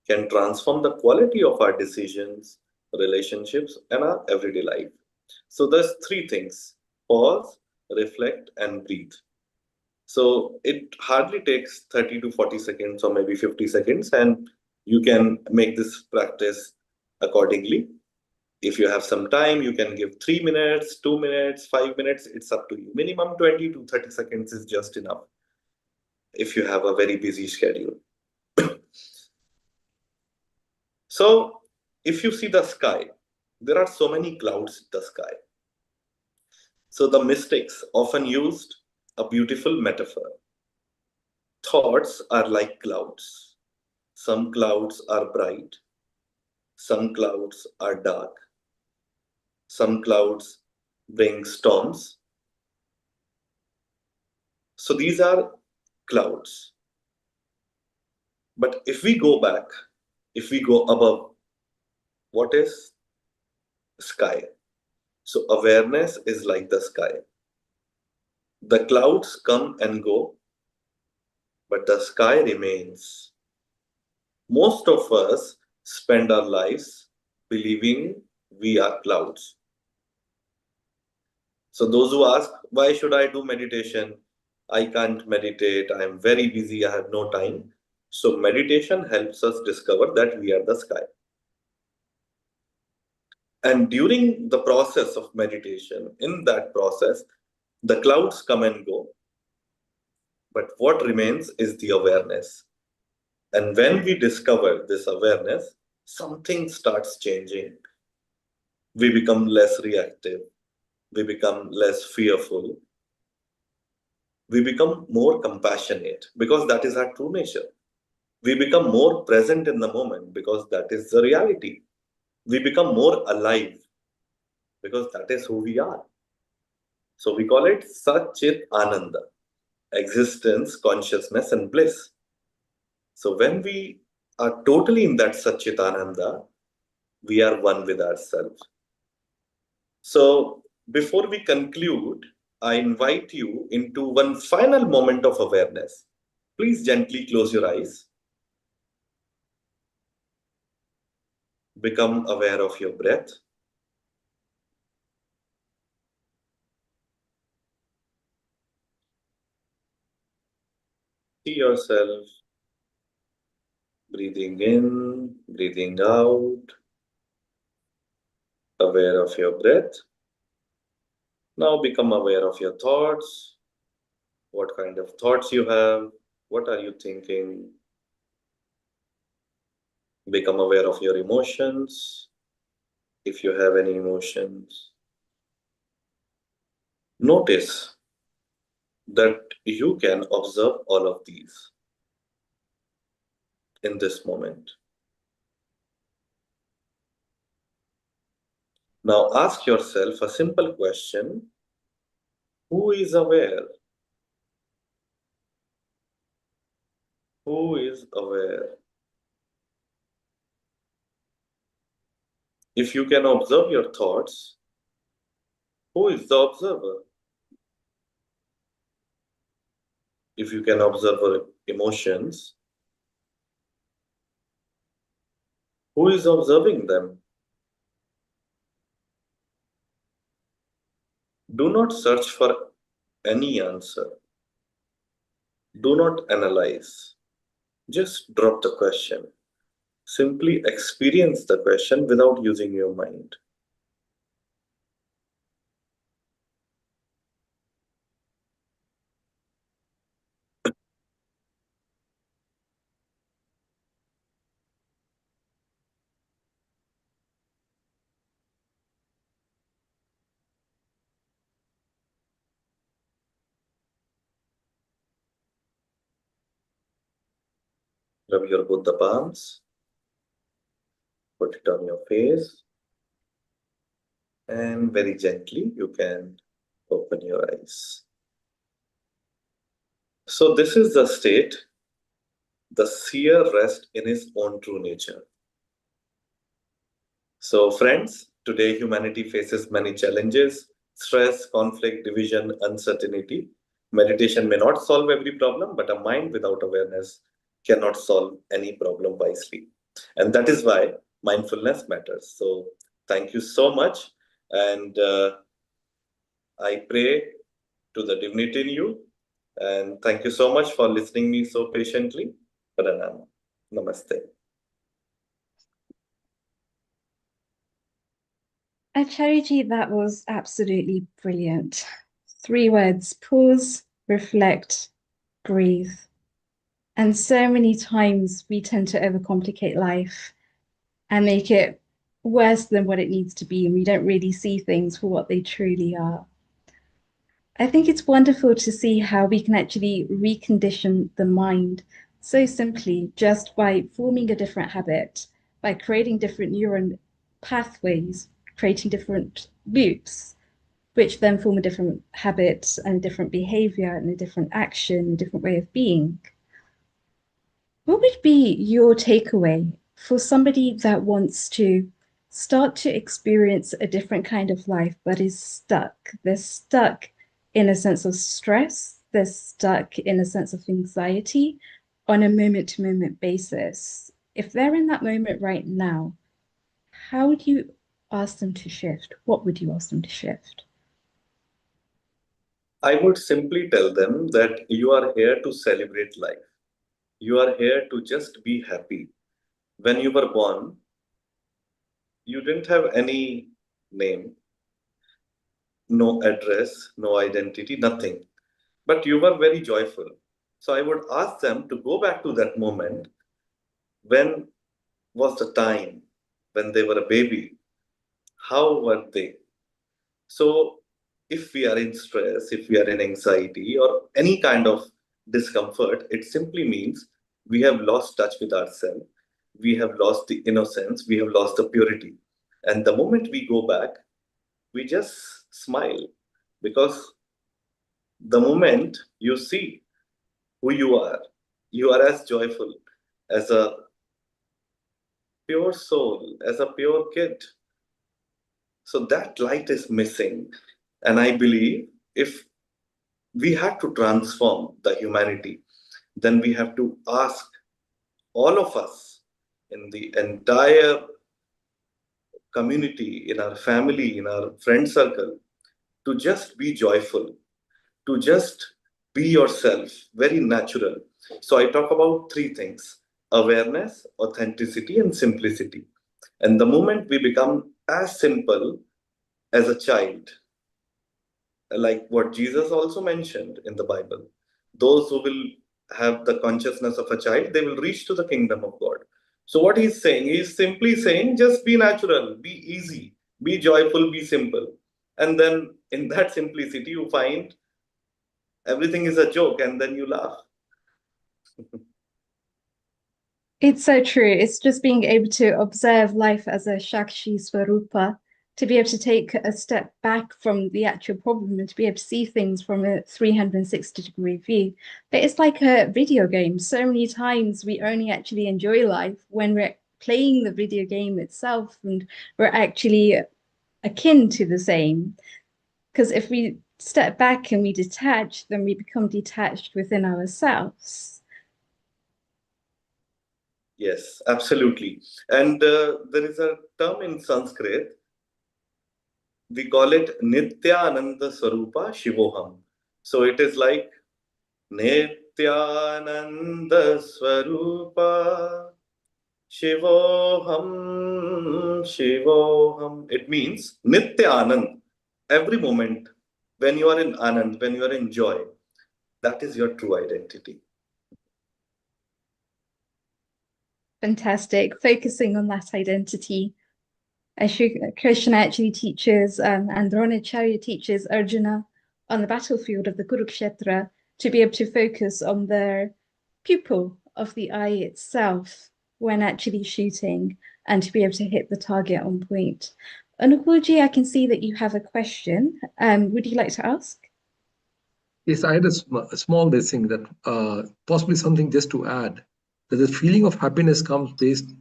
can transform the quality of our decisions, relationships, and our everyday life. So, there's three things: pause, reflect, and breathe. So, it hardly takes 30 to 40 seconds or maybe 50 seconds, and you can make this practice accordingly. If you have some time, you can give 3 minutes, 2 minutes, 5 minutes. It's up to you. Minimum 20 to 30 seconds is just enough if you have a very busy schedule. So, if you see the sky, there are so many clouds in the sky. So, the mystics often used a beautiful metaphor. Thoughts are like clouds. Some clouds are bright, some clouds are dark, some clouds bring storms. So, these are clouds. But if we go back, if we go above, what is sky? So awareness is like the sky. The clouds come and go, but the sky remains. Most of us spend our lives believing we are clouds. So those who ask, why should I do meditation? I can't meditate. I am very busy. I have no time. So meditation helps us discover that we are the sky. And during the process of meditation, in that process, the clouds come and go, but what remains is the awareness. And when we discover this awareness, something starts changing. We become less reactive, we become less fearful, we become more compassionate because that is our true nature. We become more present in the moment because that is the reality. We become more alive because that is who we are. So we call it Satchit Ananda, existence, consciousness, and bliss. So when we are totally in that Satchit Ananda, we are one with ourselves. So before we conclude, I invite you into one final moment of awareness. Please gently close your eyes. Become aware of your breath. See yourself breathing in, breathing out, aware of your breath. Now become aware of your thoughts. What kind of thoughts you have? What are you thinking? Become aware of your emotions, if you have any emotions. Notice that you can observe all of these in this moment. Now ask yourself a simple question: who is aware? Who is aware? If you can observe your thoughts, who is the observer? If you can observe your emotions, who is observing them? Do not search for any answer. Do not analyze. Just drop the question. Simply experience the question without using your mind. Rub your both the palms. Put it on your face. And very gently, you can open your eyes. So this is the state, the seer rest in his own true nature. So friends, today humanity faces many challenges: stress, conflict, division, uncertainty. Meditation may not solve every problem, but a mind without awareness cannot solve any problem wisely. And that is why mindfulness matters. So thank you so much. And I pray to the divinity in you. And thank you so much for listening me so patiently. Pranayama. Namaste. Acharyaji, that was absolutely brilliant. 3 words: pause, reflect, breathe. And so many times we tend to overcomplicate life and make it worse than what it needs to be, and we don't really see things for what they truly are. I think it's wonderful to see how we can actually recondition the mind so simply just by forming a different habit, by creating different neuron pathways, creating different loops, which then form a different habit and a different behavior and a different action, a different way of being. What would be your takeaway for somebody that wants to start to experience a different kind of life but is stuck? They're stuck in a sense of stress, they're stuck in a sense of anxiety on a moment-to-moment basis. If they're in that moment right now, how would you ask them to shift? What would you ask them to shift? I would simply tell them that you are here to celebrate life. You are here to just be happy. When you were born, you didn't have any name, no address, no identity, nothing. But you were very joyful. So I would ask them to go back to that moment. When was the time when they were a baby? How were they? So if we are in stress, if we are in anxiety or any kind of discomfort, it simply means we have lost touch with ourselves. We have lost the innocence. We have lost the purity. And the moment we go back, we just smile, because the moment you see who you are as joyful as a pure soul, as a pure kid. So that light is missing. And I believe if we have to transform the humanity, then we have to ask all of us in the entire community, in our family, in our friend circle, to just be joyful, to just be yourself, very natural. So I talk about 3 things: awareness, authenticity, and simplicity. And the moment we become as simple as a child, like what Jesus also mentioned in the Bible, those who will have the consciousness of a child, they will reach to the kingdom of God. So what he's saying, he's simply saying, just be natural, be easy, be joyful, be simple. And then in that simplicity, you find everything is a joke, and then you laugh. It's so true. It's just being able to observe life as a Shakshi Swarupa, to be able to take a step back from the actual problem and to be able to see things from a 360-degree view. But it's like a video game. So many times we only actually enjoy life when we're playing the video game itself, and we're actually akin to the same. Because if we step back and we detach, then we become detached within ourselves. Yes, absolutely. And there is a term in Sanskrit, we call it Nityananda Swarupa Shivoham. So it is like Nityananda Swarupa Shivoham Shivoham. It means Nityanand. Every moment when you are in Anand, when you are in joy, that is your true identity. Fantastic. Focusing on that identity. Krishna actually teaches, and Dronacharya teaches Arjuna on the battlefield of the Kurukshetra to be able to focus on their pupil of the eye itself when actually shooting, and to be able to hit the target on point. Anukulji, I can see that you have a question. Would you like to ask? Yes, I had a small thing that possibly something just to add, that the feeling of happiness comes based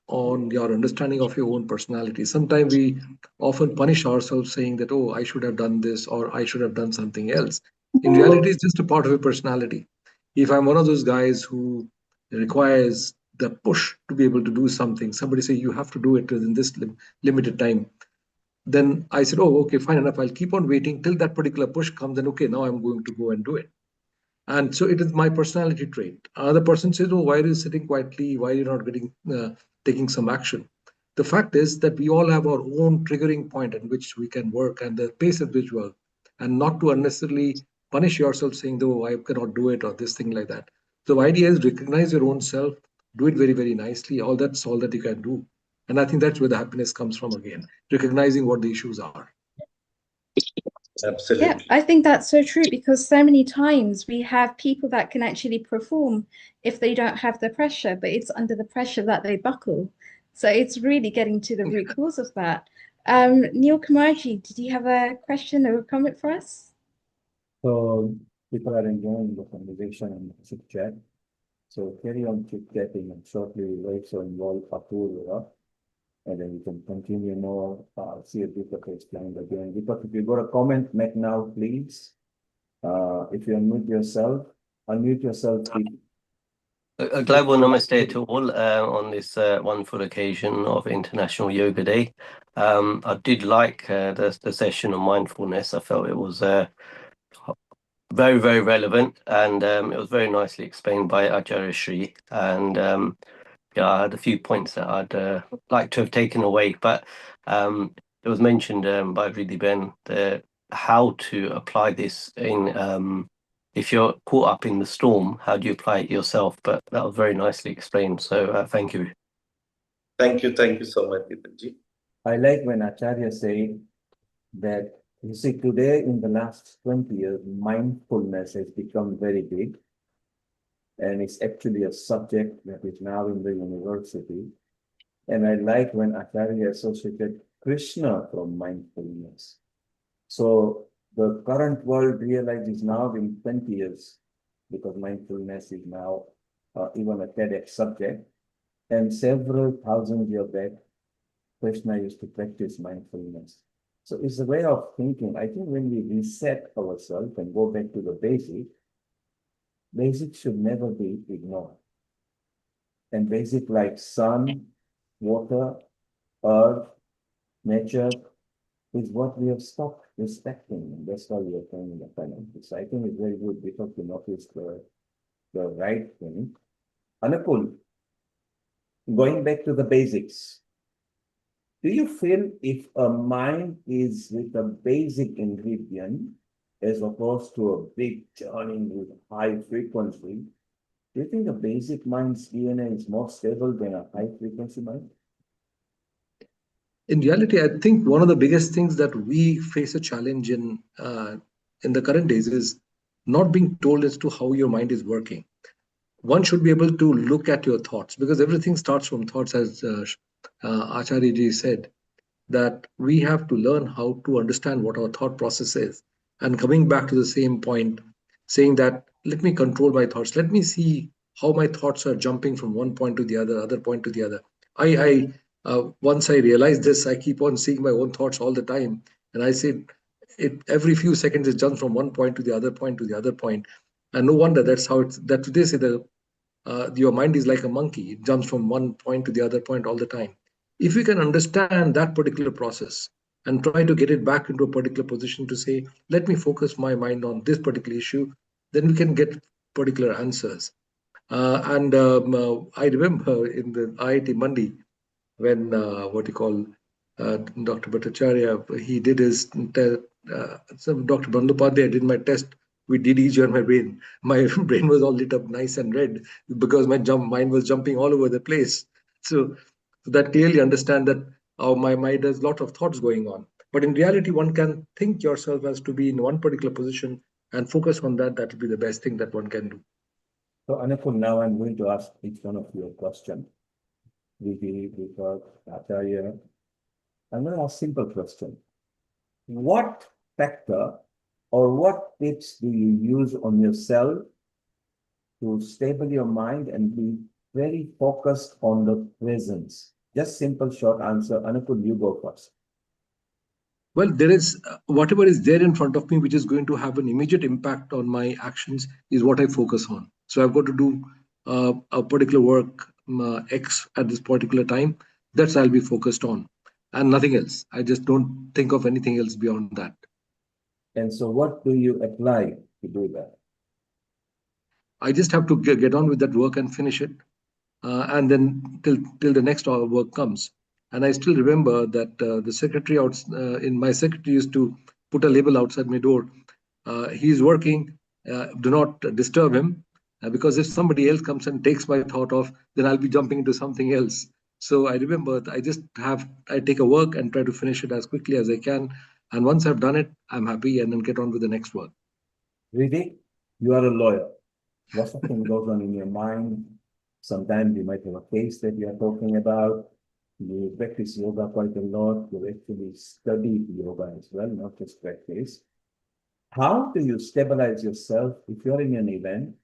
on your understanding of your own personality. Sometimes we often punish ourselves saying that, oh, I should have done this or I should have done something else. In reality, it's just a part of your personality. If I'm one of those guys who requires the push to be able to do something, somebody say you have to do it within this limited time, then I said, oh, okay, fine enough. I'll keep on waiting till that particular push comes. And okay, now I'm going to go and do it. And so it is my personality trait. Another person says, oh, why are you sitting quietly? Why are you not taking some action? The fact is that we all have our own triggering point at which we can work and the pace at which we work, and not to unnecessarily punish yourself saying, oh, I cannot do it or this thing like that. So the idea is recognize your own self, do it very, very nicely. That's all that you can do. And I think that's where the happiness comes from again, recognizing what the issues are. Absolutely. Yeah, I think that's so true, because so many times we have people that can actually perform if they don't have the pressure, but it's under the pressure that they buckle. So it's really getting to the root cause of that. Neil Kamarji, did you have a question or a comment for us? So people are enjoying the conversation and the chit chat. So carry on chit chatting, and shortly we'll also involve Apurva, and then we can continue more. See if Deepak explained again. Deepak, if you got a comment, make now, please. If you unmute yourself, please. A global namaste to all on this wonderful occasion of International Yoga Day. I did like the session on mindfulness. I felt it was very, very relevant, and it was very nicely explained by Acharya Sri. And yeah, I had a few points that I'd like to have taken away, but it was mentioned by Riddhi-Ben how to apply this in if you're caught up in the storm, how do you apply it yourself? But that was very nicely explained. So thank you. Thank you so much, Deepakji. I like when Acharya say that, you see, today in the last 20 years, mindfulness has become very big. And it's actually a subject that is now in the university. And I like when Acharya associated Krishna from mindfulness. So the current world realizes now in 20 years, because mindfulness is now even a TEDx subject. And several thousand years back, Krishna used to practice mindfulness. So it's a way of thinking. I think when we reset ourselves and go back to the basic should never be ignored. And basic like sun, water, earth, nature is what we have stopped respecting. And that's why we are turning the penalty. So I think it's very good because we notice the right thing. Anupul, going back to the basics, do you feel if a mind is with a basic ingredient as opposed to a big churning with high frequency, do you think a basic mind's DNA is more stable than a high frequency mind? In reality, I think one of the biggest things that we face a challenge in the current days is not being told as to how your mind is working. One should be able to look at your thoughts, because everything starts from thoughts, as Acharya ji said, that we have to learn how to understand what our thought process is. And coming back to the same point, saying that, let me control my thoughts. Let me see how my thoughts are jumping from one point to the other point to the other. Once I realized this, I keep on seeing my own thoughts all the time, and I say it every few seconds it jumps from one point to the other point to the other point, and no wonder that's how it's that they say your mind is like a monkey; it jumps from one point to the other point all the time. If we can understand that particular process and try to get it back into a particular position to say, let me focus my mind on this particular issue, then we can get particular answers. I remember in the IIT Mandi when Dr. Bhattacharya, he did his some Dr. Bandyopadhyay did my test with DDG on my brain. My brain was all lit up nice and red because my mind was jumping all over the place. So that clearly understand that my mind has a lot of thoughts going on. But in reality, one can think yourself as to be in one particular position and focus on that. That would be the best thing that one can do. So Anupam, now I'm going to ask each one of you a question. Deepak, Acharya. I'm going to ask a simple question. What factor or what tips do you use on yourself to stable your mind and be very focused on the presence? Just simple, short answer. Anupam, you go first. Well, there is whatever is there in front of me, which is going to have an immediate impact on my actions, is what I focus on. So I've got to do a particular work X at this particular time. That's I'll be focused on, and nothing else. I just don't think of anything else beyond that. And so, what do you apply to do that? I just have to get on with that work and finish it, and then till the next work comes. And I still remember that the secretary in my secretary used to put a label outside my door. He's working. Do not disturb him, because if somebody else comes and takes my thought off, then I'll be jumping into something else. So I remember I take a work and try to finish it as quickly as I can. And once I've done it, I'm happy and then get on with the next work. Vivek, you are a lawyer. Lots of things goes on in your mind. Sometimes you might have a case that you are talking about. You practice yoga quite a lot. You actually study yoga as well, not just practice. How do you stabilize yourself if you're in an event?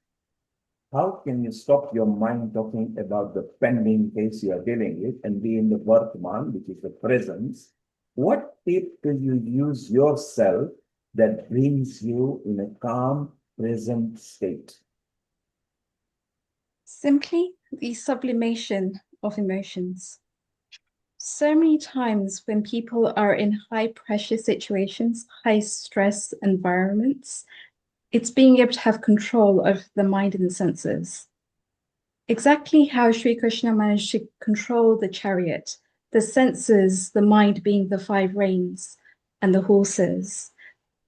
How can you stop your mind talking about the pending case you are dealing with and be in the Vartman, which is the presence? What tip do you use yourself that brings you in a calm, present state? Simply the sublimation of emotions. So many times when people are in high pressure situations, high stress environments, it's being able to have control over the mind and the senses. Exactly how Sri Krishna managed to control the chariot, the senses, the mind being the 5 reins and the horses.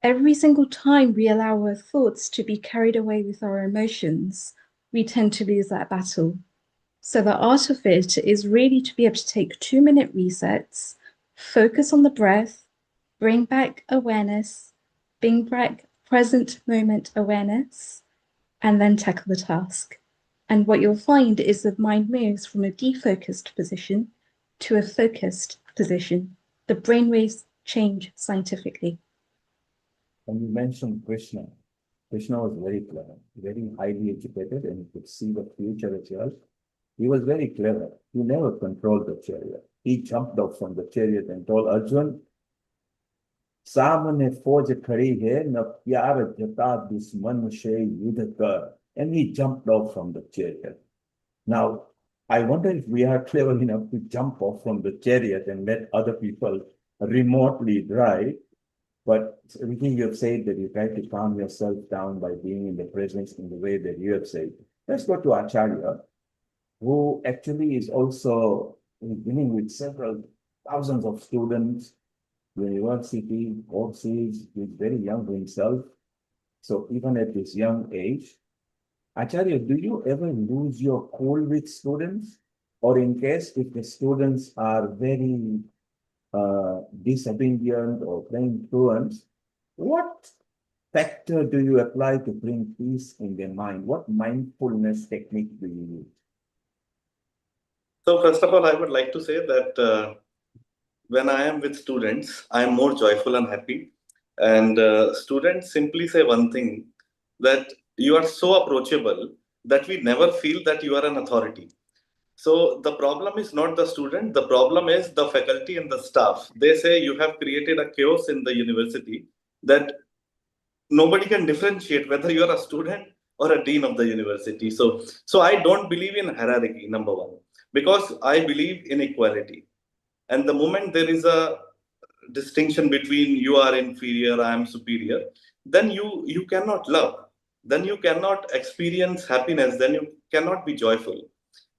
Every single time we allow our thoughts to be carried away with our emotions, we tend to lose that battle. So the art of it is really to be able to take 2-minute resets, focus on the breath, bring back awareness, bring back present moment awareness, and then tackle the task. And what you'll find is the mind moves from a defocused position to a focused position. The brainwaves change scientifically. And you mentioned Krishna. Krishna was very clever, very highly educated, and he could see the future as well. He was very clever. He never controlled the chariot. He jumped off from the chariot and told Arjun, "Samane fauj khadi hai, na pyar jata dusman se yudh kar." And he jumped off from the chariot. Now, I wonder if we are clever enough to jump off from the chariot and let other people remotely drive. But everything you have said, that you try to calm yourself down by being in the presence in the way that you have said. Let's go to Acharya, who actually is also dealing with several thousands of students, university, overseas. He's very young himself. So even at this young age, Acharya, do you ever lose your cool with students? Or in case if the students are very disobedient or playing truants, what factor do you apply to bring peace in their mind? What mindfulness technique do you use? So first of all, I would like to say that when I am with students, I am more joyful and happy. And students simply say one thing, that you are so approachable that we never feel that you are an authority. So the problem is not the student, the problem is the faculty and the staff. They say you have created a chaos in the university that nobody can differentiate whether you are a student or a dean of the university. So I don't believe in hierarchy, number one, because I believe in equality. And the moment there is a distinction between you are inferior, I am superior, then you cannot love, then you cannot experience happiness, then you cannot be joyful.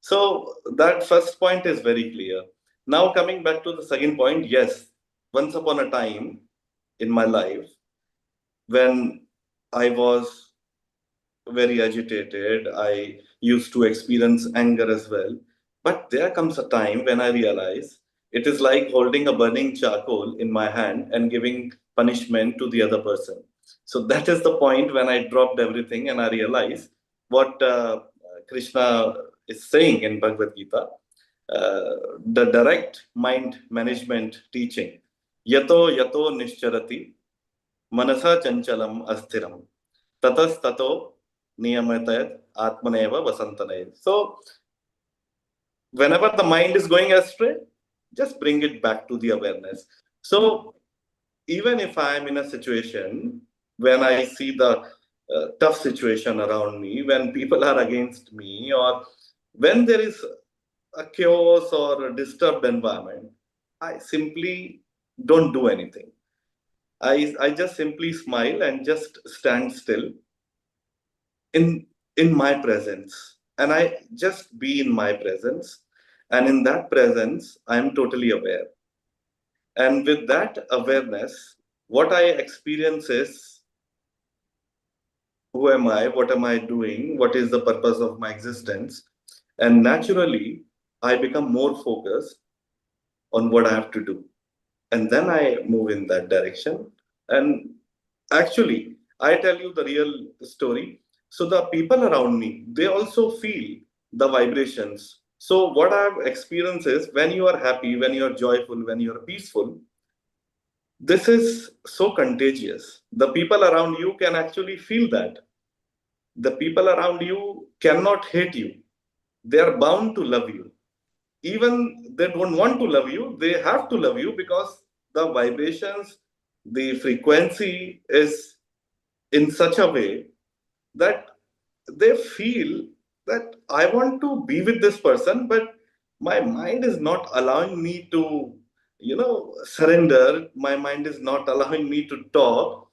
So that first point is very clear. Now coming back to the second point, yes, once upon a time in my life, when I was very agitated, I used to experience anger as well. But there comes a time when I realize it is like holding a burning charcoal in my hand and giving punishment to the other person. So that is the point when I dropped everything and I realized what Krishna is saying in Bhagavad Gita, the direct mind management teaching. Yato yato nishcharati manasa chanchalam asthiram tatas niyamatayat atmaneva vasantanaya. So whenever the mind is going astray, just bring it back to the awareness. So even if I am in a situation when I see the tough situation around me, when people are against me, or when there is a chaos or a disturbed environment, I simply don't do anything. I just simply smile and just stand still in my presence, and I just be in my presence, and in that presence I am totally aware, and with that awareness what I experience is who am I, what am I doing, what is the purpose of my existence, and naturally I become more focused on what I have to do, and then I move in that direction. And actually, I tell you the real story. So the people around me, they also feel the vibrations. So what I've experienced is when you are happy, when you are joyful, when you are peaceful, this is so contagious. The people around you can actually feel that. The people around you cannot hate you. They are bound to love you. Even they don't want to love you, they have to love you because the vibrations, the frequency is in such a way that they feel that I want to be with this person, but my mind is not allowing me to, surrender. My mind is not allowing me to talk.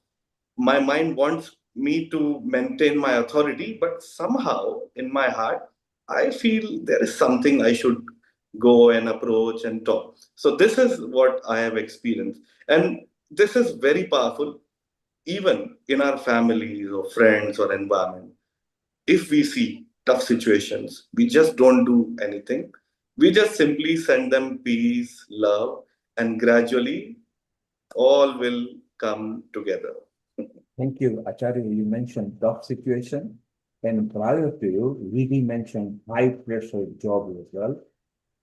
My mind wants me to maintain my authority, but somehow in my heart, I feel there is something I should go and approach and talk. So this is what I have experienced. And this is very powerful, even in our families or friends or environment. If we see tough situations, we just don't do anything. We just simply send them peace, love, and gradually all will come together. Thank you, Acharya. You mentioned tough situation. And prior to you, Riddhi mentioned high pressure job as well.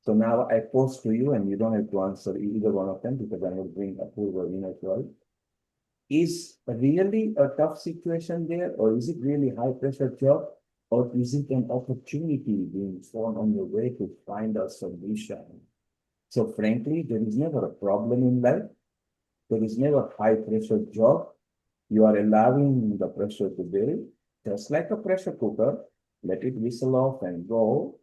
So now I pose to you, and you don't have to answer either one of them because I will bring approval in as well. Is really a tough situation there, or is it really high pressure job, or is it an opportunity being thrown on your way to find a solution? So frankly, there is never a problem in life. There is never high pressure job. You are allowing the pressure to build, just like a pressure cooker. Let it whistle off and go,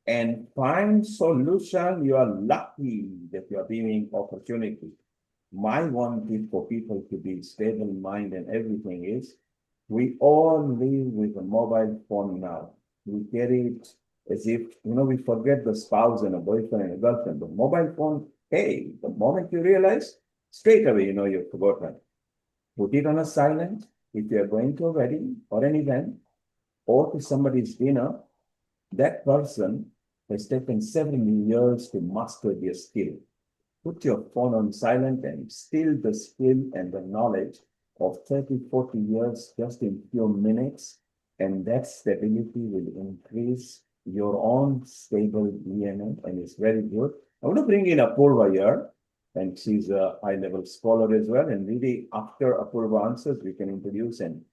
and find solution. You are lucky that you are giving opportunity. My one tip for people to be stable in mind and everything is, we all live with a mobile phone now. We carry it as if, we forget the spouse and a boyfriend and a girlfriend. The mobile phone, hey, the moment you realize, straight away, you've forgotten. Put it on a silent. If you're going to a wedding or an event or to somebody's dinner, that person has taken 7 years to master their skill. Put your phone on silent and steal the skill and the knowledge of 30, 40 years just in few minutes. And that stability will increase your own stable DNA, and it's very good. I want to bring in Apurva here, and she's a high-level scholar as well. And really, after Apurva answers, we can introduce and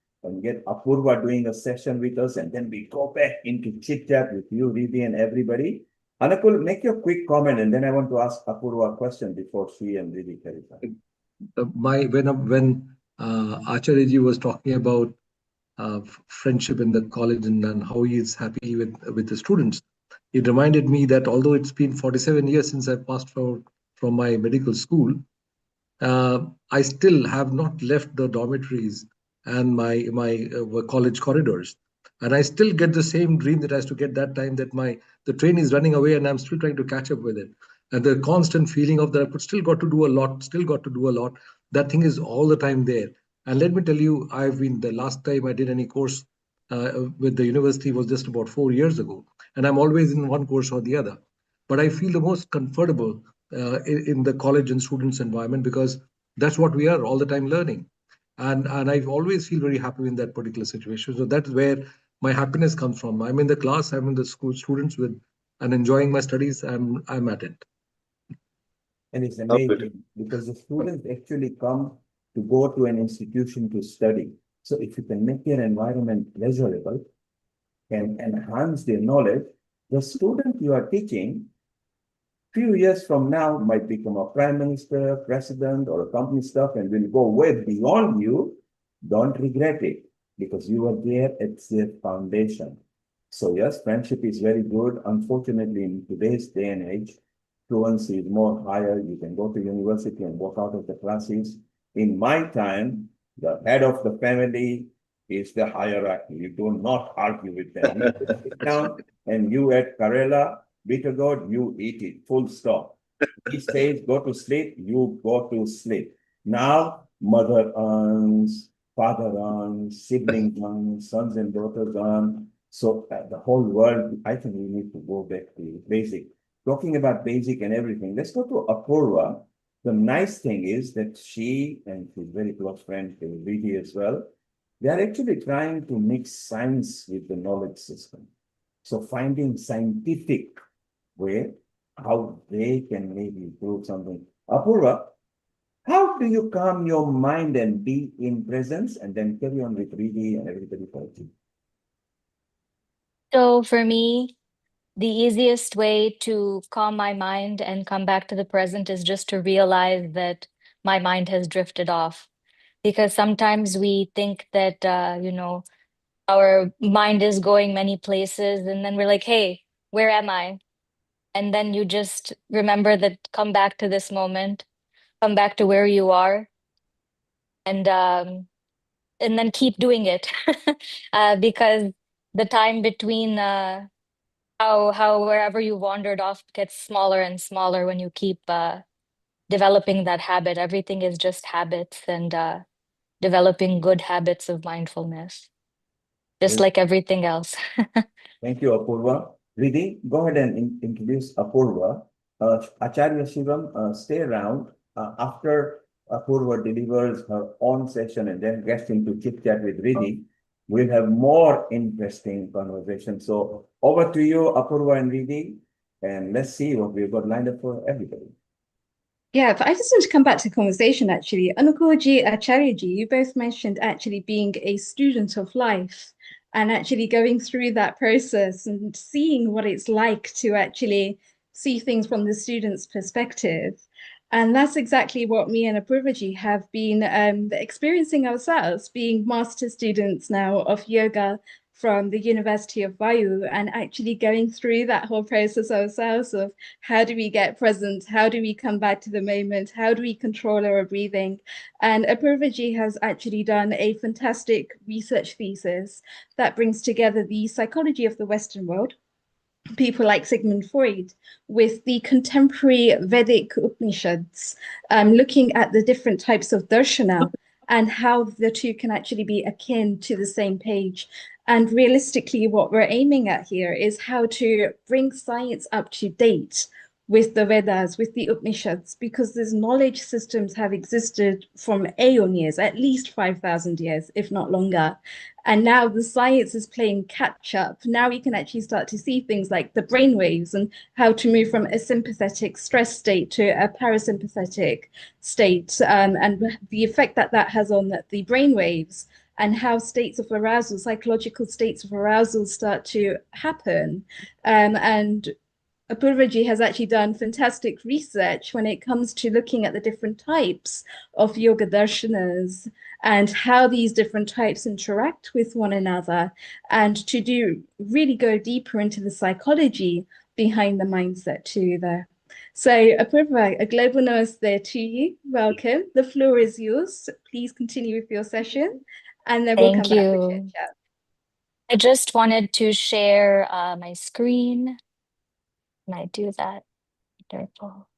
get Apurva doing a session with us, and then we go back into chit-chat with you, Riddhi, and everybody. Anukul, make your quick comment, and then I want to ask Apurva a question before she and Didi clarify. When Acharya was talking about friendship in the college and how he is happy with the students, it reminded me that although it's been 47 years since I passed from my medical school, I still have not left the dormitories and my college corridors, and I still get the same dream that I used to get that time, that the train is running away and I'm still trying to catch up with it, and the constant feeling of that I've still got to do a lot. That thing is all the time there. And let me tell you, the last time I did any course with the university was just about 4 years ago, and I'm always in one course or the other. But I feel the most comfortable in the college and students environment, because that's what we are all the time learning, and I always feel very happy in that particular situation. So that's where my happiness comes from. I'm in the class, I'm in the school students with and enjoying my studies. I'm at it. And it's amazing because the students actually come to go to an institution to study. So if you can make your environment pleasurable and enhance their knowledge, the student you are teaching few years from now might become a prime minister, president, or a company staff, and will go way beyond you. Don't regret it, because you are there at the foundation. So yes, friendship is very good. Unfortunately, in today's day and age, fluency is more higher. You can go to university and walk out of the classes. In my time, the head of the family is the hierarchy. You do not argue with them. You sit down, and you at Karela, bitter gourd, you eat it, full stop. He says, go to sleep, you go to sleep. Now, mother earns, father earns, siblings earn, sons and daughters earn. So the whole world, I think we need to go back to basic. Talking about basic and everything, let's go to Apurva. The nice thing is that she, and she's very close friend to Vidi as well, they are actually trying to mix science with the knowledge system. So finding scientific way how they can maybe prove something. Apurva, how do you calm your mind and be in presence, and then carry on with Vidi and everybody else? So for me, the easiest way to calm my mind and come back to the present is just to realize that my mind has drifted off. Because sometimes we think that, our mind is going many places, and then we're like, hey, where am I? And then you just remember that, come back to this moment, come back to where you are, and then keep doing it. Because the time between how wherever you wandered off gets smaller and smaller when you keep developing that habit. Everything is just habits, and developing good habits of mindfulness, just like everything else. Thank you, Apurva. Vidi, go ahead and introduce Apurva. Acharya Shivam, stay around after Apurva delivers her own session and then gets into chit chat with Vidi. We'll have more interesting conversation. So over to you, Apurva and Vidi, and let's see what we've got lined up for everybody. Yeah, but I just want to come back to the conversation actually. Anukulji, Acharyaji, you both mentioned actually being a student of life and actually going through that process and seeing what it's like to actually see things from the student's perspective. And that's exactly what me and Apurvaji have been experiencing ourselves, being master students now of yoga from the University of Vayu, and actually going through that whole process ourselves of how do we get present, how do we come back to the moment, how do we control our breathing. And Apurvaji has actually done a fantastic research thesis that brings together the psychology of the Western world, people like Sigmund Freud, with the contemporary Vedic Upanishads, looking at the different types of darshana and how the two can actually be akin to the same page. And realistically, what we're aiming at here is how to bring science up to date with the Vedas, with the Upanishads, because these knowledge systems have existed from aeon years, at least 5,000 years, if not longer. And now the science is playing catch up. Now we can actually start to see things like the brain waves and how to move from a sympathetic stress state to a parasympathetic state, and the effect that that has on the brain waves, and how states of arousal, psychological states of arousal start to happen. And Apurvaji has actually done fantastic research when it comes to looking at the different types of yoga darshanas and how these different types interact with one another, and to really go deeper into the psychology behind the mindset too there. So Apurva, a global namaste to you. Welcome. The floor is yours. So please continue with your session, and then we'll come Thank back for you. chit chat. I just wanted to share my screen. Can I do that? Wonderful.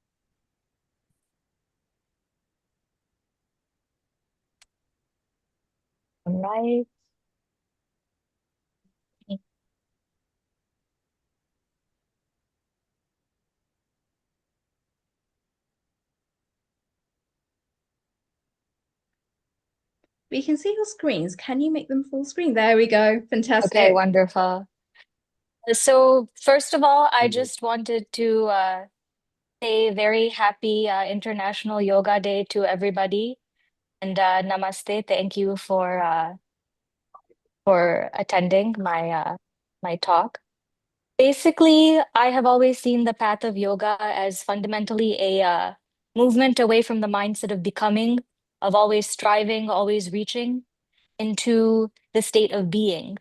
All right. We can see your screens. Can you make them full screen? There we go. Fantastic. Okay, wonderful. So first of all, I just wanted to say very happy International Yoga Day to everybody, and namaste. Thank you for attending my talk. Basically, I have always seen the path of yoga as fundamentally a movement away from the mindset of becoming, of always striving, always reaching, into the state of being.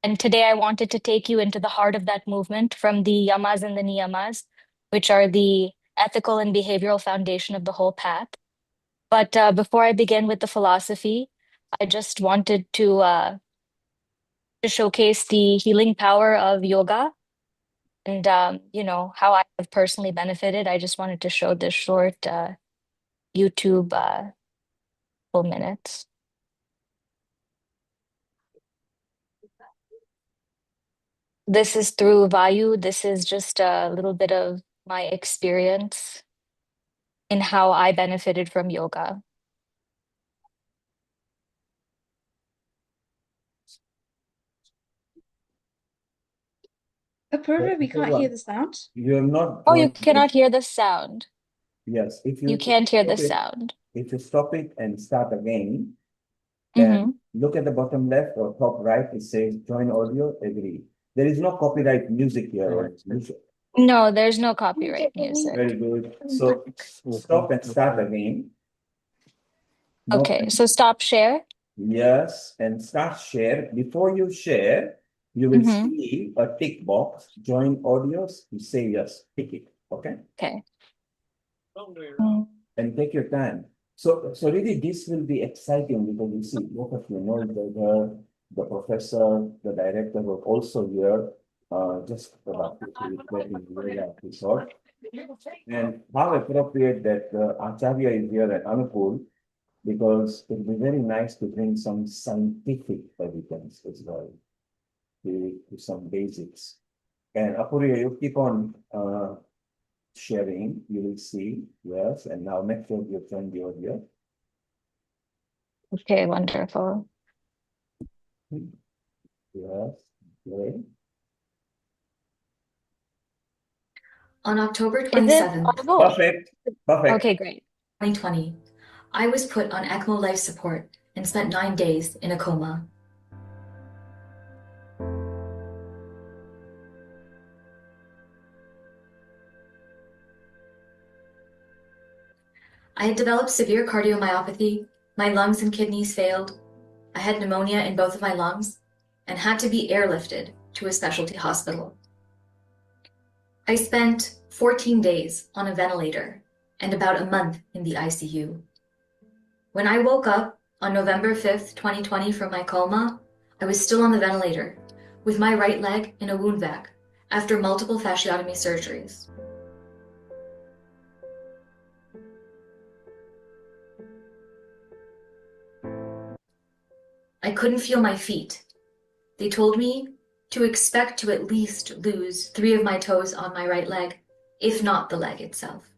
And today I wanted to take you into the heart of that movement from the yamas and the niyamas, which are the ethical and behavioral foundation of the whole path. But before I begin with the philosophy, I just wanted to showcase the healing power of yoga and how I have personally benefited. I just wanted to show this short YouTube full minutes. This is through Vayu. This is just a little bit of my experience in how I benefited from yoga. Apurva, we can't hear the sound. You have not. Oh, you cannot hear the sound. Yes, if You can't hear the sound. If you stop it and start again, Mm-hmm. and look at the bottom left or top right, it says join audio, agree. There is no copyright music here or music. No, there's no copyright music. Very good. So stop and start again. No- Okay, so stop share. Yes, and start share. Before you share, you will Mhm. see a tick box, join audios. You say yes, tick it. Okay. Okay. And take your time. So really this will be exciting because you see, both of you know each other, the professor, the director were also here, just about to reflect in the episode. And how appropriate that Acharya is here at Anupul, because it would be very nice to bring some scientific evidence as well to some basics. And Apurya, you keep on sharing, you will see, yes, and now make sure you turn the audio. Okay, wonderful. Yes, great. On October Is it 27th, audible? Perfect. Okay, great. 2020, I was put on ECMO life support and spent 9 days in a coma. I had developed severe cardiomyopathy, my lungs and kidneys failed, I had pneumonia in both of my lungs, and had to be airlifted to a specialty hospital. I spent 14 days on a ventilator and about a month in the ICU. When I woke up on November 5th, 2020 from my coma, I was still on the ventilator with my right leg in a wound vac after multiple fasciotomy surgeries. I couldn't feel my feet. They told me to expect to at least lose 3 of my toes on my right leg, if not the leg itself.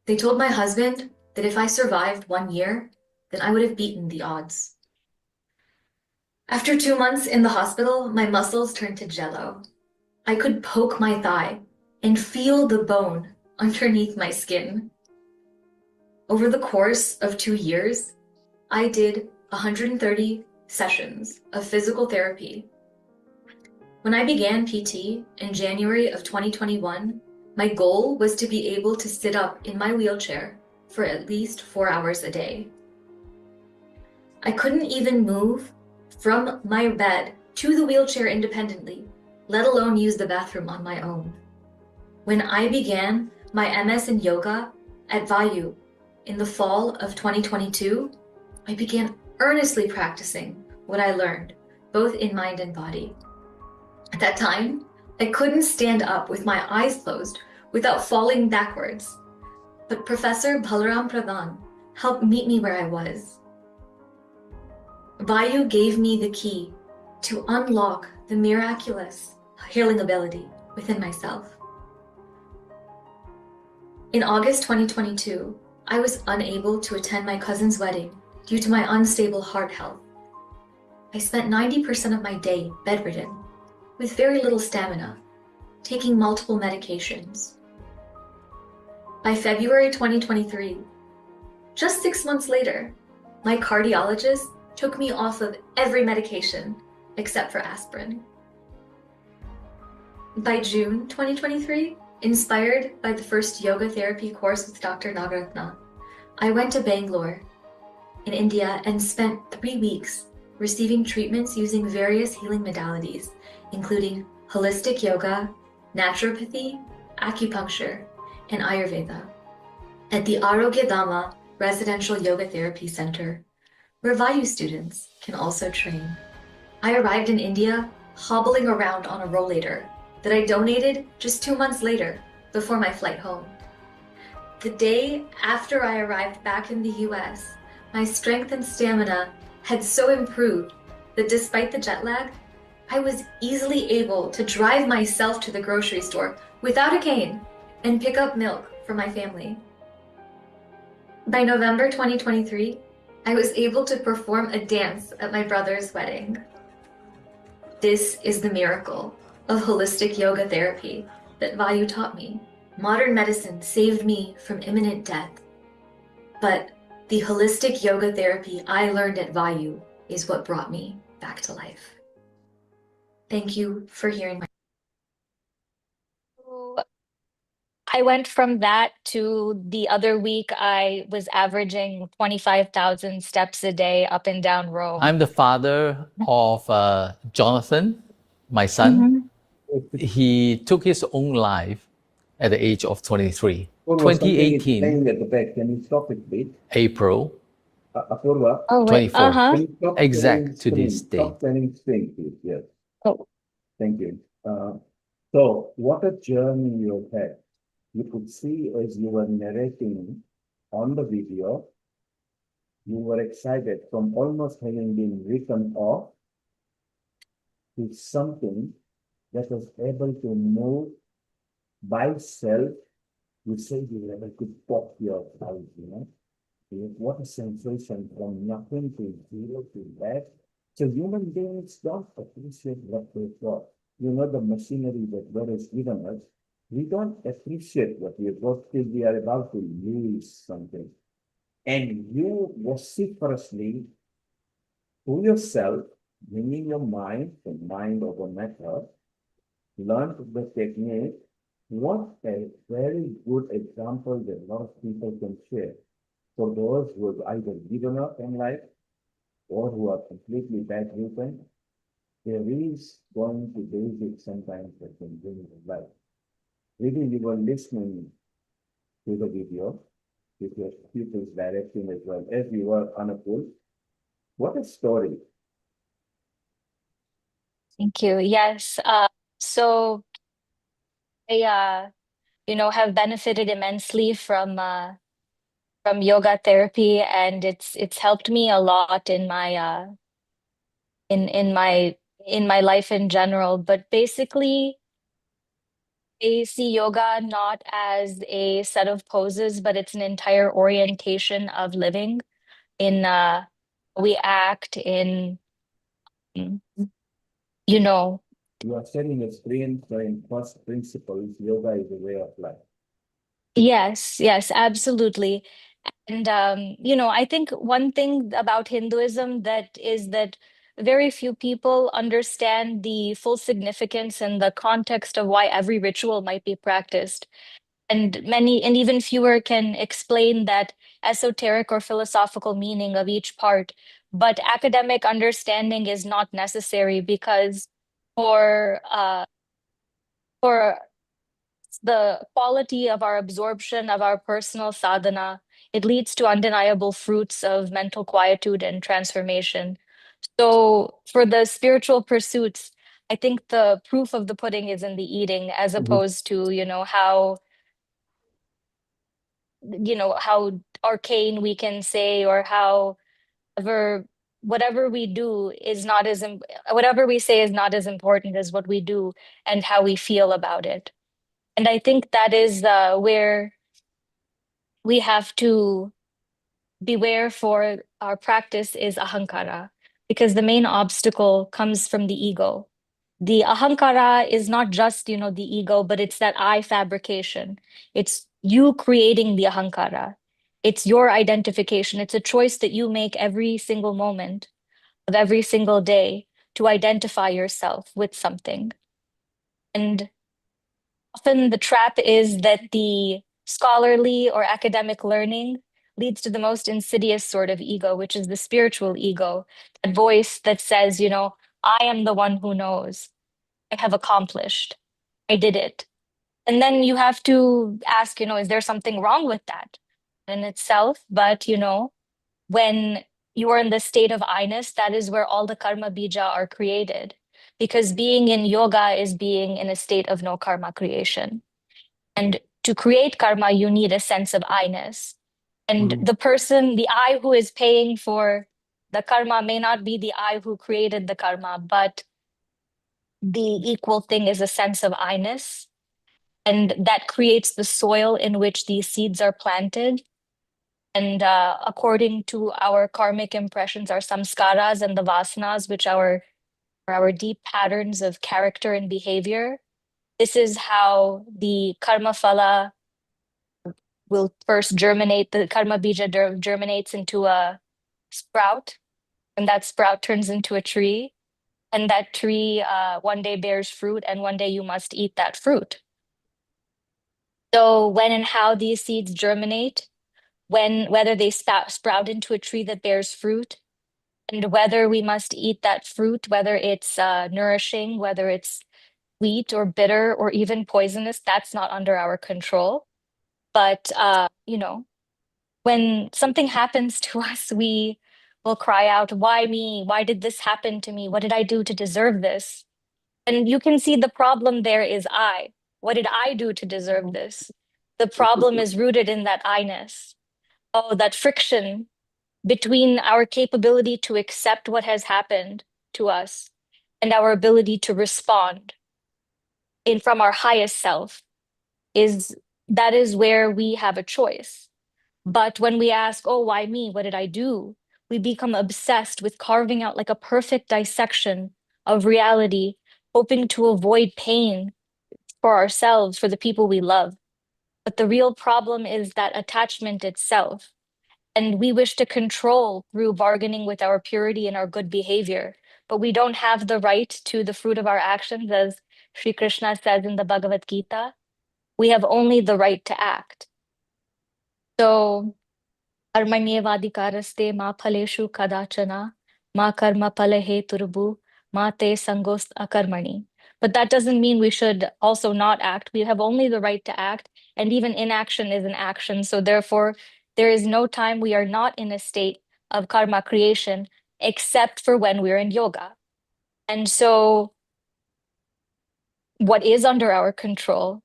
They told my husband that if I survived 1 year, then I would have beaten the odds. After 2 months in the hospital, my muscles turned to jello. I could poke my thigh and feel the bone underneath my skin. Over the course of 2 years, I did 130 sessions of physical therapy When I began PT in January of 2021, my goal was to be able to sit up in my wheelchair for at least 4 hours a day. I couldn't even move from my bed to the wheelchair independently, let alone use the bathroom on my own. When I began my MS in yoga at Vayu in the fall of 2022, I began earnestly practicing what I learned, both in mind and body. At that time, I couldn't stand up with my eyes closed without falling backwards. But Professor Balaram Pradhan helped meet me where I was. Vayu gave me the key to unlock the miraculous healing ability within myself. In August 2022, I was unable to attend my cousin's wedding due to my unstable heart health. I spent 90% of my day bedridden, with very little stamina, taking multiple medications. By February 2023, just 6 months later, my cardiologist took me off of every medication except for aspirin. By June 2023, inspired by the first yoga therapy course with Dr. Nagaratna, I went to Bangalore in India and spent 3 weeks receiving treatments using various healing modalities, including holistic yoga, naturopathy, acupuncture, and Ayurveda at the Arogya Dhamma Residential Yoga Therapy Center, where Vayu students can also train. I arrived in India hobbling around on a rollator that I donated just 2 months later before my flight home. The day after I arrived back in the US, my strength and stamina had so improved that despite the jet lag, I was easily able to drive myself to the grocery store without a cane and pick up milk for my family. By November 2023, I was able to perform a dance at my brother's wedding. This is the miracle of holistic yoga therapy that Vayu taught me. Modern medicine saved me from imminent death, but the holistic yoga therapy I learned at Vayu is what brought me back to life. Thank you for hearing my. I went from that to the other week, I was averaging 25,000 steps a day up and down Rome. I'm the father of Jonathan, my son. He took his own life at the age of 23. Oh, 2018, playing at the back. Can you stop it, please? April Apurva, Oh, wait. 24th. can you stop Exact sharing to this screen? Stop date. sharing screen, please. Yes. Oh. Thank you. So, what a journey you had. You could see as you were narrating on the video, you were excited from almost having been written off to something that was able to move by self. You say you were able to pop your eyes, you know. What a sensation from nothing to zero to that. So human beings don't appreciate what they've got. You know, the machinery that God has given us, we don't appreciate what we have got till we are about to lose something. And you vociferously, to yourself, bringing your mind, the mind over matter, learn the technique. What a very good example that a lot of people can share. For those who have either given up in life or who are completely bedridden, there is going to basics sometimes that can bring life. Maybe you were listening to the video with your pupils directing as well as you were on a pool. What a story. Thank you. Yes. So I, have benefited immensely from yoga therapy, and it's helped me a lot in my in my life in general. But basically, I see yoga not as a set of poses, but it's an entire orientation of living in we act in, you know. You are setting a screen for in first principles, yoga is a way of life. Yes, absolutely. And I think one thing about Hinduism that very few people understand the full significance and the context of why every ritual might be practiced. And even fewer can explain that esoteric or philosophical meaning of each part. But academic understanding is not necessary because for the quality of our absorption of our personal sadhana, it leads to undeniable fruits of mental quietude and transformation. So for the spiritual pursuits, I think the proof of the pudding is in the eating, as opposed to, how arcane we can say, or however whatever we do is not as whatever we say is not as important as what we do and how we feel about it. And I think that is where we have to beware for our practice is ahankara, because the main obstacle comes from the ego. The ahankara is not just, the ego, but it's that I fabrication. It's you creating the ahankara. It's your identification. It's a choice that you make every single moment of every single day to identify yourself with something. And often the trap is that the scholarly or academic learning leads to the most insidious sort of ego, which is the spiritual ego, that voice that says, I am the one who knows. I have accomplished. I did it. And then you have to ask, is there something wrong with that in itself? But, when you are in the state of I-ness, that is where all the karma bija are created. Because being in yoga is being in a state of no karma creation. And to create karma, you need a sense of I-ness. And the person, the I who is paying for the karma may not be the I who created the karma, but the equal thing is a sense of I-ness. And that creates the soil in which these seeds are planted. And according to our karmic impressions, our samskaras and the vasanas, which are our deep patterns of character and behavior, this is how the karma phala will first germinate. The karma bija germinates into a sprout, and that sprout turns into a tree. And that tree one day bears fruit, and one day you must eat that fruit. So when and how these seeds germinate, whether they sprout into a tree that bears fruit, and whether we must eat that fruit, whether it's nourishing, whether it's sweet or bitter or even poisonous, that's not under our control. But, when something happens to us, we will cry out, why me? Why did this happen to me? What did I do to deserve this? And you can see the problem there is I. What did I do to deserve this? The problem is rooted in that I-ness. Oh, that friction between our capability to accept what has happened to us and our ability to respond from our highest self is where we have a choice. But when we ask, oh, why me? What did I do? We become obsessed with carving out like a perfect dissection of reality, hoping to avoid pain for ourselves, for the people we love. But the real problem is that attachment itself. And we wish to control through bargaining with our purity and our good behavior. But we don't have the right to the fruit of our actions, as Sri Krishna says in the Bhagavad Gita. We have only the right to act. So, karmanyevadikaraste ma phaleshu kadachana, ma karma phalehe turbu, ma te sangost akarmani. But that doesn't mean we should also not act. We have only the right to act, and even inaction is an action. So therefore, there is no time we are not in a state of karma creation, except for when we're in yoga. And so what is under our control?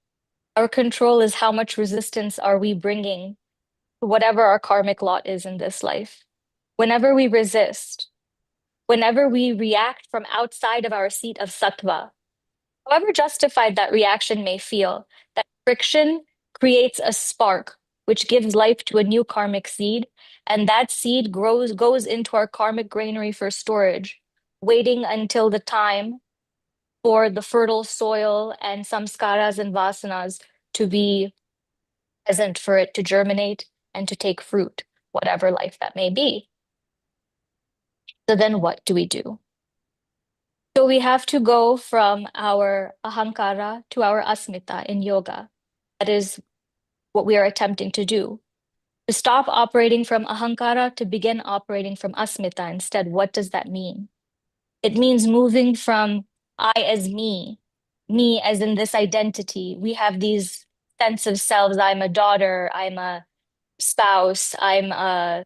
Our control is how much resistance are we bringing to whatever our karmic lot is in this life. Whenever we resist, whenever we react from outside of our seat of sattva, however justified that reaction may feel, that friction creates a spark which gives life to a new karmic seed, and that seed goes into our karmic granary for storage, waiting until the time for the fertile soil and samskaras and vasanas to be present for it to germinate and to take fruit, whatever life that may be. So then what do we do? So we have to go from our ahankara to our asmita in yoga. That is what we are attempting to do. To stop operating from ahankara, to begin operating from asmita instead. What does that mean? It means moving from I as me as in this identity. We have these sense of selves. I'm a daughter, I'm a spouse, I'm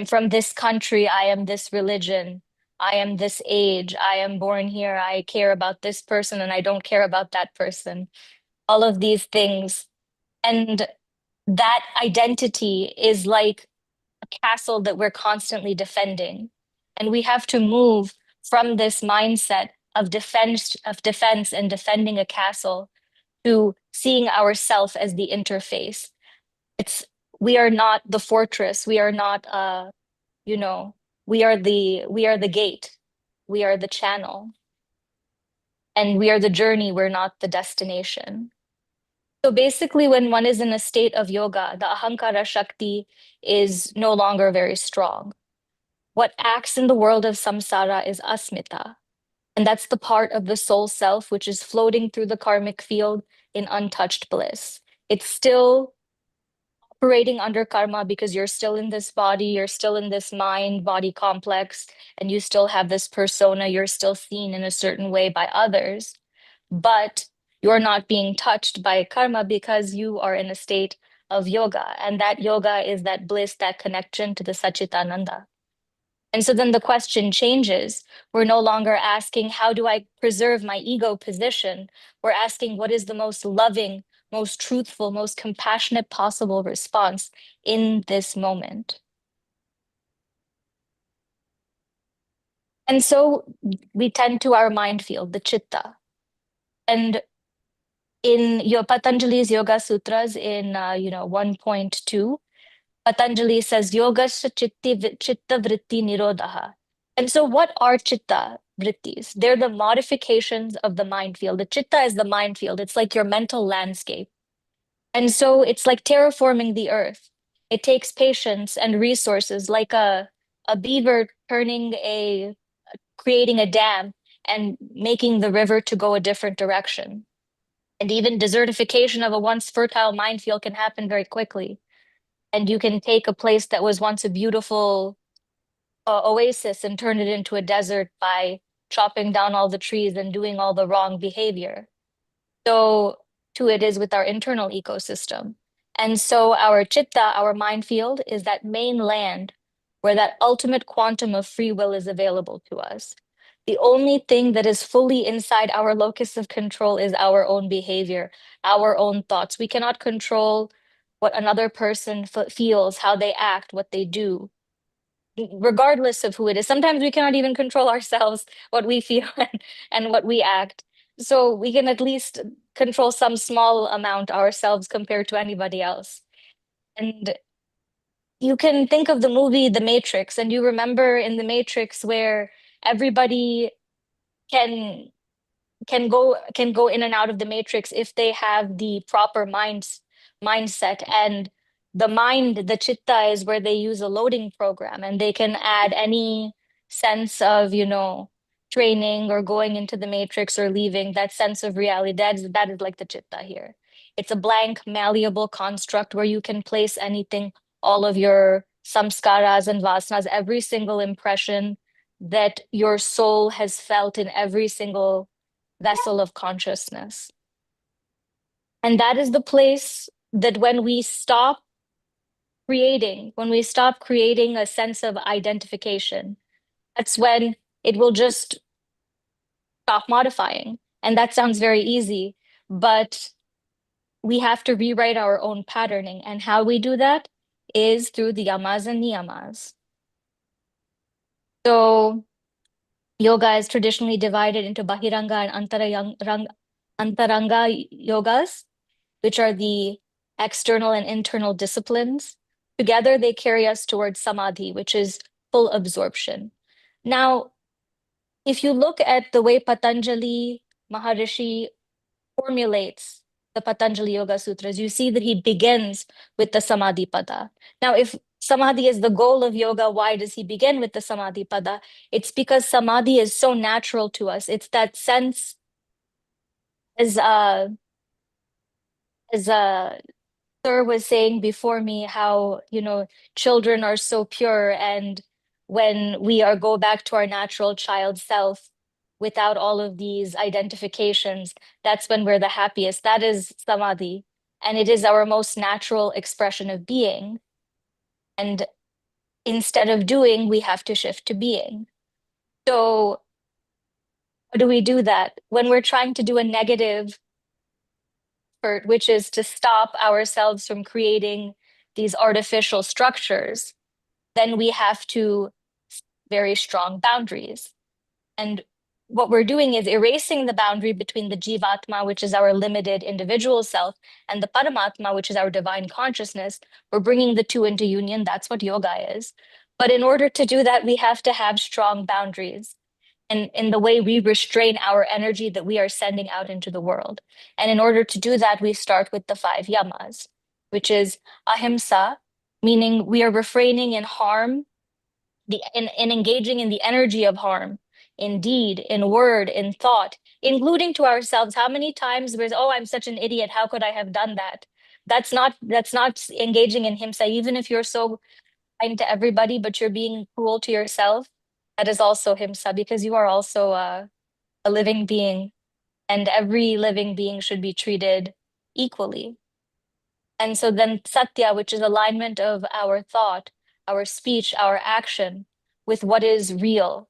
from this country, I am this religion, I am this age, I am born here, I care about this person and I don't care about that person. All of these things. And that identity is like a castle that we're constantly defending. And we have to move from this mindset of defense and defending a castle to seeing ourselves as the interface. We are not the fortress. We are not we are the gate. We are the channel. And we are the journey. We're not the destination. So basically, when one is in a state of yoga, the ahankara shakti is no longer very strong. What acts in the world of samsara is asmita. And that's the part of the soul self which is floating through the karmic field in untouched bliss. It's still operating under karma because you're still in this body, you're still in this mind body complex, and you still have this persona, you're still seen in a certain way by others. But you're not being touched by karma because you are in a state of yoga. And that yoga is that bliss, that connection to the Sachitananda. And so then the question changes. We're no longer asking, how do I preserve my ego position? We're asking, what is the most loving, most truthful, most compassionate possible response in this moment? And so we tend to our mind field, the chitta. And in your Patanjali's Yoga Sutras in 1.2, Patanjali says yoga chitta vritti nirodha. And so what are chitta vrittis? They're the modifications of the mind field. The chitta is the mind field. It's like your mental landscape. And so it's like terraforming the earth. It takes patience and resources, like a beaver creating a dam and making the river to go a different direction. And even desertification of a once fertile minefield can happen very quickly. And you can take a place that was once a beautiful oasis and turn it into a desert by chopping down all the trees and doing all the wrong behavior. So too it is with our internal ecosystem. And so our chitta, our mind field, is that main land where that ultimate quantum of free will is available to us. The only thing that is fully inside our locus of control is our own behavior, our own thoughts. We cannot control what another person feels, how they act, what they do, regardless of who it is. Sometimes we cannot even control ourselves, what we feel and what we act. So we can at least control some small amount ourselves compared to anybody else. And you can think of the movie The Matrix, and you remember in The Matrix where everybody can go in and out of the matrix if they have the proper mindset. And the chitta is where they use a loading program, and they can add any sense of training or going into the matrix or leaving. That sense of reality, that is like the chitta here. It's a blank malleable construct where you can place anything, all of your samskaras and vasanas, every single impression that your soul has felt in every single vessel of consciousness. And that is the place that when we stop creating a sense of identification, that's when it will just stop modifying. And that sounds very easy, but we have to rewrite our own patterning. And how we do that is through the yamas and niyamas. So yoga is traditionally divided into bahiranga and antaranga yogas, which are the external and internal disciplines. Together, they carry us towards samadhi, which is full absorption. Now, if you look at the way Patanjali Maharishi formulates the Patanjali Yoga Sutras, you see that he begins with the Samadhi Pada. Now, if Samadhi is the goal of yoga. Why does he begin with the Samadhi pada? It's because Samadhi is so natural to us. It's that sense, as Sir was saying before me, how, children are so pure, and when we go back to our natural child self without all of these identifications, that's when we're the happiest. That is Samadhi, and it is our most natural expression of being. And instead of doing, we have to shift to being. So how do we do that? When we're trying to do a negative effort, which is to stop ourselves from creating these artificial structures, then we have to set very strong boundaries. And what we're doing is erasing the boundary between the Jivatma, which is our limited individual self, and the Paramatma, which is our divine consciousness. We're bringing the two into union. That's what yoga is. But in order to do that, we have to have strong boundaries in the way we restrain our energy that we are sending out into the world. And in order to do that, we start with the 5 yamas, which is ahimsa, meaning we are refraining in harm, in engaging in the energy of harm, in deed, in word, in thought, including to ourselves. How many times we're, oh, I'm such an idiot, how could I have done that? That's not engaging in himsa. Even if you're so kind to everybody, but you're being cruel to yourself, that is also himsa, because you are also a living being, and every living being should be treated equally. And so then satya, which is alignment of our thought, our speech, our action with what is real,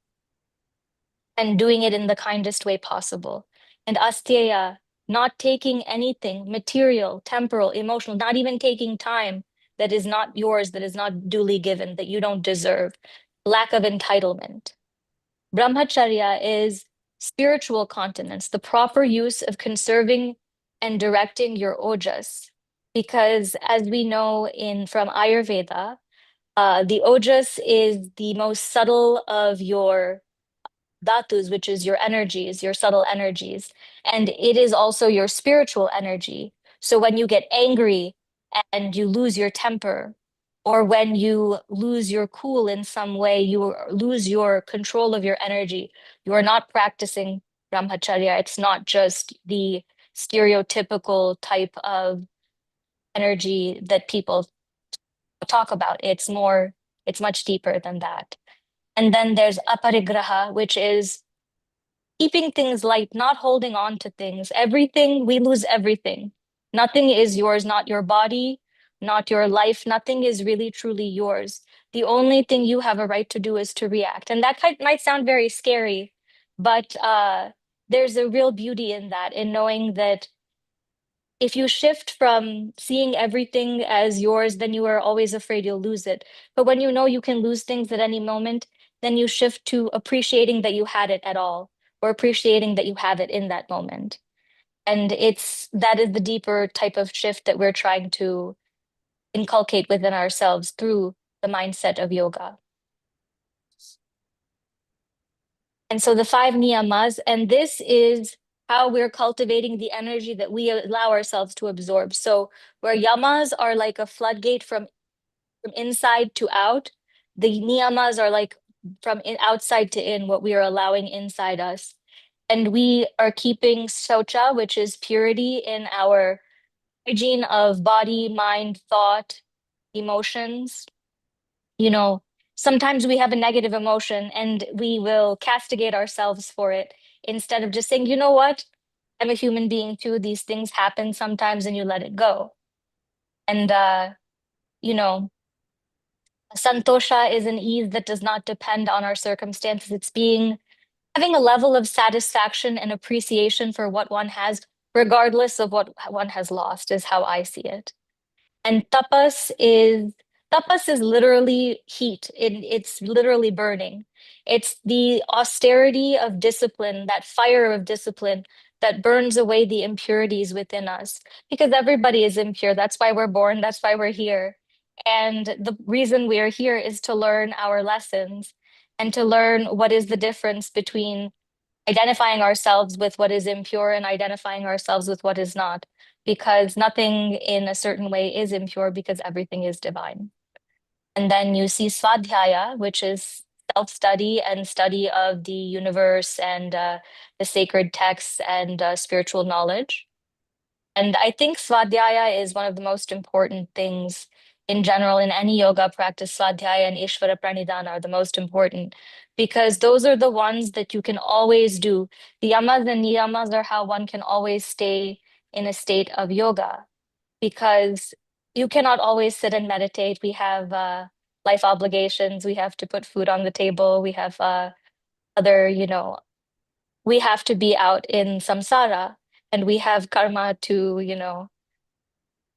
and doing it in the kindest way possible. And asteya, not taking anything material, temporal, emotional, not even taking time that is not yours, that is not duly given, that you don't deserve. Lack of entitlement. Brahmacharya is spiritual continence, the proper use of conserving and directing your ojas. Because as we know from Ayurveda, the ojas is the most subtle of your dhatus, which is your energies, your subtle energies. And it is also your spiritual energy. So when you get angry and you lose your temper, or when you lose your cool in some way, you lose your control of your energy, you are not practicing brahmacharya. It's not just the stereotypical type of energy that people talk about. It's much deeper than that. And then there's aparigraha, which is keeping things light, not holding on to things. Everything, we lose everything. Nothing is yours, not your body, not your life. Nothing is really, truly yours. The only thing you have a right to do is to react. And that might sound very scary, but there's a real beauty in that, in knowing that if you shift from seeing everything as yours, then you are always afraid you'll lose it. But when you know you can lose things at any moment, then you shift to appreciating that you had it at all, or appreciating that you have it in that moment. And that is the deeper type of shift that we're trying to inculcate within ourselves through the mindset of yoga. And so the 5 niyamas, and this is how we're cultivating the energy that we allow ourselves to absorb. So where yamas are like a floodgate from inside to out, the niyamas are like from outside to in, what we are allowing inside us. And we are keeping socha, which is purity, in our hygiene of body, mind, thought, emotions. Sometimes we have a negative emotion and we will castigate ourselves for it, instead of just saying, you know what? I'm a human being too. These things happen sometimes, and you let it go. And, santosha is an ease that does not depend on our circumstances. It's having a level of satisfaction and appreciation for what one has, regardless of what one has lost, is how I see it. And tapas is literally heat. It's literally burning. It's the austerity of discipline, that fire of discipline that burns away the impurities within us. Because everybody is impure. That's why we're born. That's why we're here. And the reason we are here is to learn our lessons, and to learn what is the difference between identifying ourselves with what is impure and identifying ourselves with what is not, because nothing in a certain way is impure, because everything is divine. And then you see Swadhyaya, which is self-study and study of the universe and the sacred texts and spiritual knowledge. And I think Swadhyaya is one of the most important things in general in any yoga practice. Swadhyaya and Ishvara Pranidhana are the most important because those are the ones that you can always do. The yamas and niyamas are how one can always stay in a state of yoga because you cannot always sit and meditate. We have life obligations. We have to put food on the table. We have other, we have to be out in samsara and we have karma to,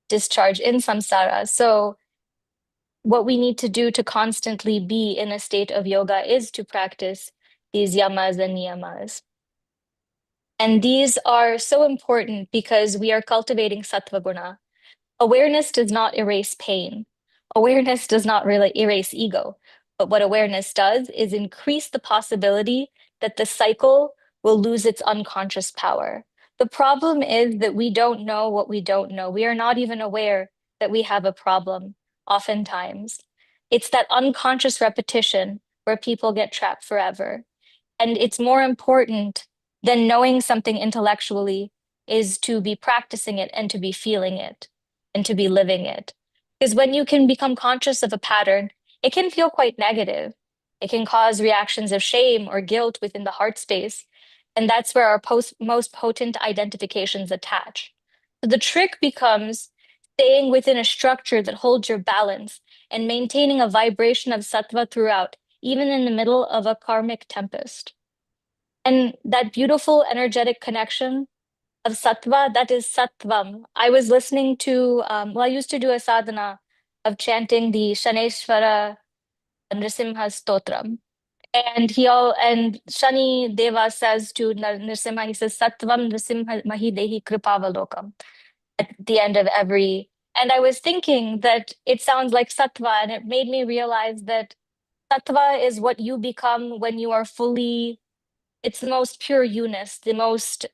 discharge in samsara. So what we need to do to constantly be in a state of yoga is to practice these yamas and niyamas. And these are so important because we are cultivating sattva guna. Awareness does not erase pain. Awareness does not really erase ego. But what awareness does is increase the possibility that the cycle will lose its unconscious power. The problem is that we don't know what we don't know. We are not even aware that we have a problem, oftentimes. It's that unconscious repetition where people get trapped forever. And it's more important than knowing something intellectually is to be practicing it and to be feeling it and to be living it. Because when you can become conscious of a pattern, it can feel quite negative. It can cause reactions of shame or guilt within the heart space. And that's where our most potent identifications attach. So the trick becomes staying within a structure that holds your balance and maintaining a vibration of sattva throughout, even in the middle of a karmic tempest. And that beautiful energetic connection of sattva, that is sattvam. I was listening to, I used to do a sadhana of chanting the Shaneshwara Nrisimha Stotram. And and Shani Deva says to Nrisimha, he says, Sattvam Nrisimha Mahi Dehi Kripavalokam at the end of every. And I was thinking that it sounds like sattva, and it made me realize that sattva is what you become when you are fully, it's the most pure unus, the most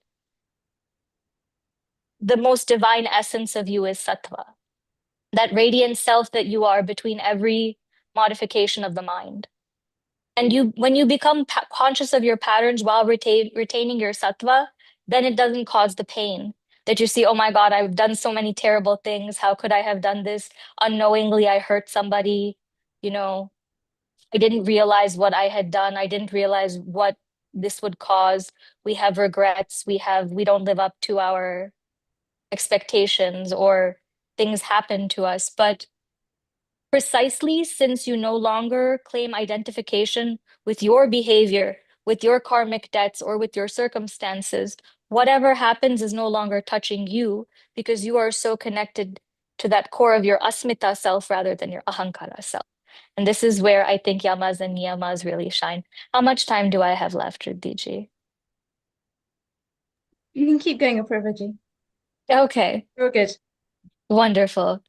divine essence of you is sattva, that radiant self that you are between every modification of the mind. And when you become conscious of your patterns while retaining your sattva, then it doesn't cause the pain that you see, oh my God, I've done so many terrible things. How could I have done this? Unknowingly, I hurt somebody. I didn't realize what I had done. I didn't realize what this would cause. We have regrets. We don't live up to our expectations, or things happen to us. But precisely since you no longer claim identification with your behavior, with your karmic debts, or with your circumstances, whatever happens is no longer touching you because you are so connected to that core of your asmita self rather than your ahankara self. And this is where I think yamas and niyamas really shine. How much time do I have left, Riddhiji? You can keep going, Apravaji. Okay. You're good. Wonderful.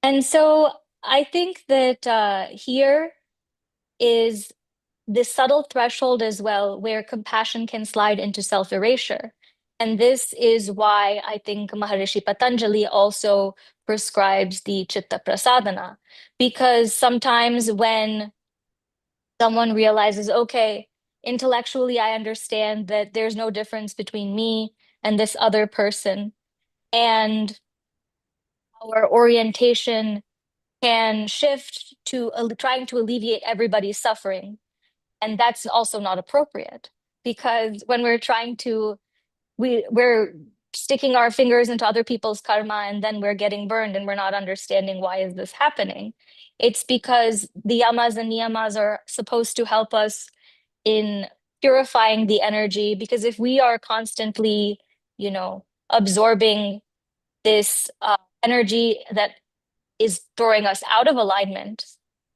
And so I think that here is this subtle threshold as well, where compassion can slide into self-erasure. And this is why I think Maharishi Patanjali also prescribes the Chitta Prasadana, because sometimes when someone realizes, okay, intellectually, I understand that there's no difference between me and this other person, and our orientation can shift to trying to alleviate everybody's suffering. And that's also not appropriate, because when we're trying to, we're sticking our fingers into other people's karma, and then we're getting burned and we're not understanding why is this happening. It's because the yamas and niyamas are supposed to help us in purifying the energy, because if we are constantly, absorbing this energy that is throwing us out of alignment,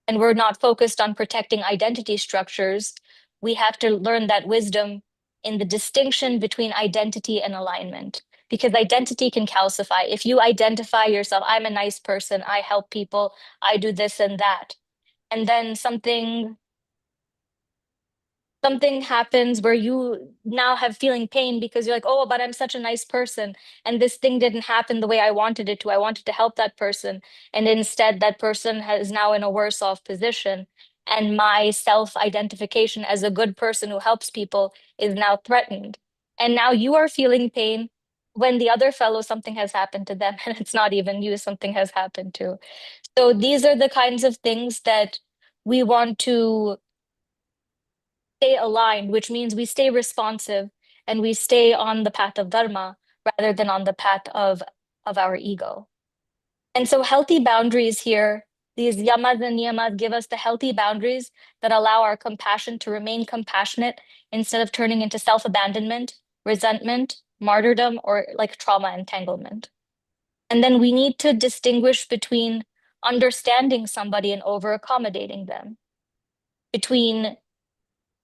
and we're not focused on protecting identity structures, we have to learn that wisdom in the distinction between identity and alignment, because identity can calcify. If you identify yourself, I'm a nice person, I help people, I do this and that, and then something something happens where you now have feeling pain because you're like, oh, but I'm such a nice person, and this thing didn't happen the way I wanted it to. I wanted to help that person, and instead that person is now in a worse off position, and my self-identification as a good person who helps people is now threatened. And now you are feeling pain when the other fellow, something has happened to them, and it's not even you, something has happened to. So these are the kinds of things that we want to stay aligned, which means we stay responsive and we stay on the path of dharma rather than on the path of our ego. And so healthy boundaries here, these yamas and niyamas give us the healthy boundaries that allow our compassion to remain compassionate instead of turning into self-abandonment, resentment, martyrdom, or like trauma entanglement. And then we need to distinguish between understanding somebody and over-accommodating them, between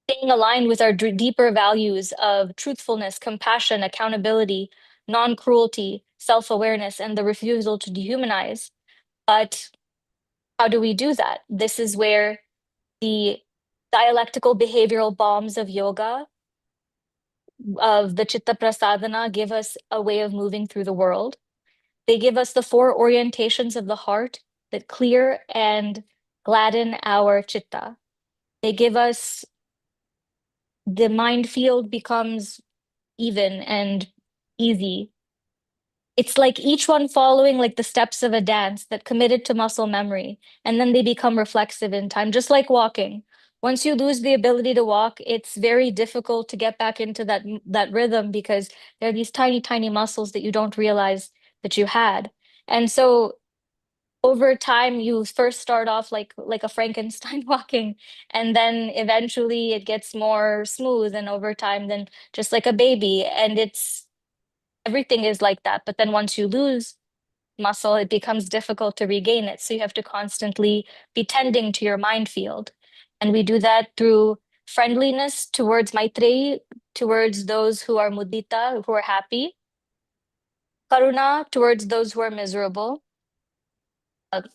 staying aligned with our deeper values of truthfulness, compassion, accountability, non-cruelty, self-awareness, and the refusal to dehumanize. But how do we do that? This is where the dialectical behavioral bombs of yoga, of the Chitta Prasadana, give us a way of moving through the world. They give us the 4 orientations of the heart that clear and gladden our chitta. They give us the mind field becomes even and easy. It's like each one following like the steps of a dance that committed to muscle memory, and then they become reflexive in time, just like walking. Once you lose the ability to walk, it's very difficult to get back into that rhythm because there are these tiny, tiny muscles that you don't realize that you had. And so over time, you first start off like a Frankenstein walking, and then eventually it gets more smooth, and over time, then just like a baby. And everything is like that. But then once you lose muscle, it becomes difficult to regain it. So you have to constantly be tending to your mind field. And we do that through friendliness towards Maitreyi, towards those who are mudita, who are happy, karuna towards those who are miserable.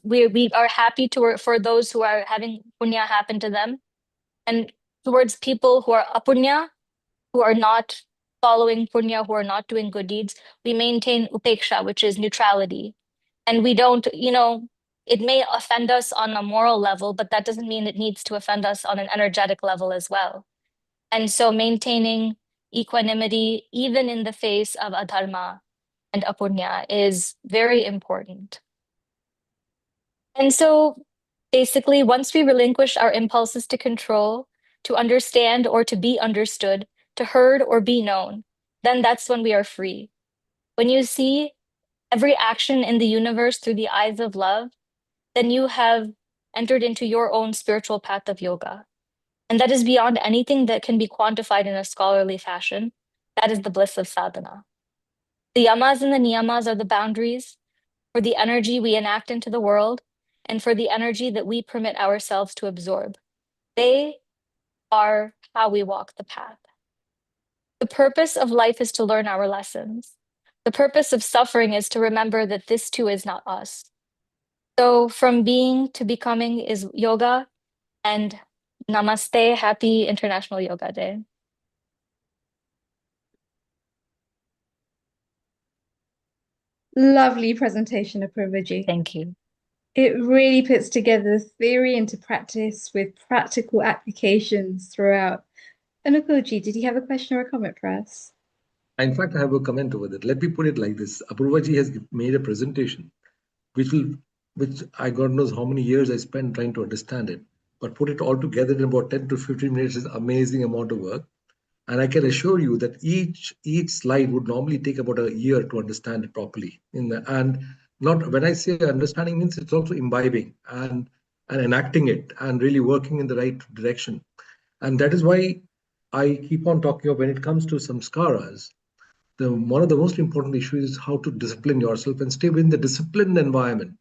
We are happy for those who are having punya happen to them, and towards people who are apunya, who are not following punya, who are not doing good deeds, we maintain upeksha, which is neutrality. And we don't, it may offend us on a moral level, but that doesn't mean it needs to offend us on an energetic level as well. And so maintaining equanimity, even in the face of adharma and apunya, is very important. And so basically, once we relinquish our impulses to control, to understand or to be understood, to heard or be known, then that's when we are free. When you see every action in the universe through the eyes of love, then you have entered into your own spiritual path of yoga. And that is beyond anything that can be quantified in a scholarly fashion. That is the bliss of sadhana. The yamas and the niyamas are the boundaries for the energy we enact into the world and for the energy that we permit ourselves to absorb. They are how we walk the path. The purpose of life is to learn our lessons. The purpose of suffering is to remember that this too is not us. So from being to becoming is yoga, and namaste, happy International Yoga Day. Lovely presentation, Apurvaji. Thank you. It really puts together theory into practice with practical applications throughout. Anukulji, did you have a question or a comment for us? In fact, I have a comment over that. Let me put it like this. Apurvaji has made a presentation, which I God knows how many years I spent trying to understand it, but put it all together in about 10 to 15 minutes is amazing amount of work. And I can assure you that each slide would normally take about a year to understand it properly. And not when I say understanding means it's also imbibing and enacting it and really working in the right direction. And that is why I keep on talking about when it comes to samskaras, one of the most important issues is how to discipline yourself and stay within the disciplined environment.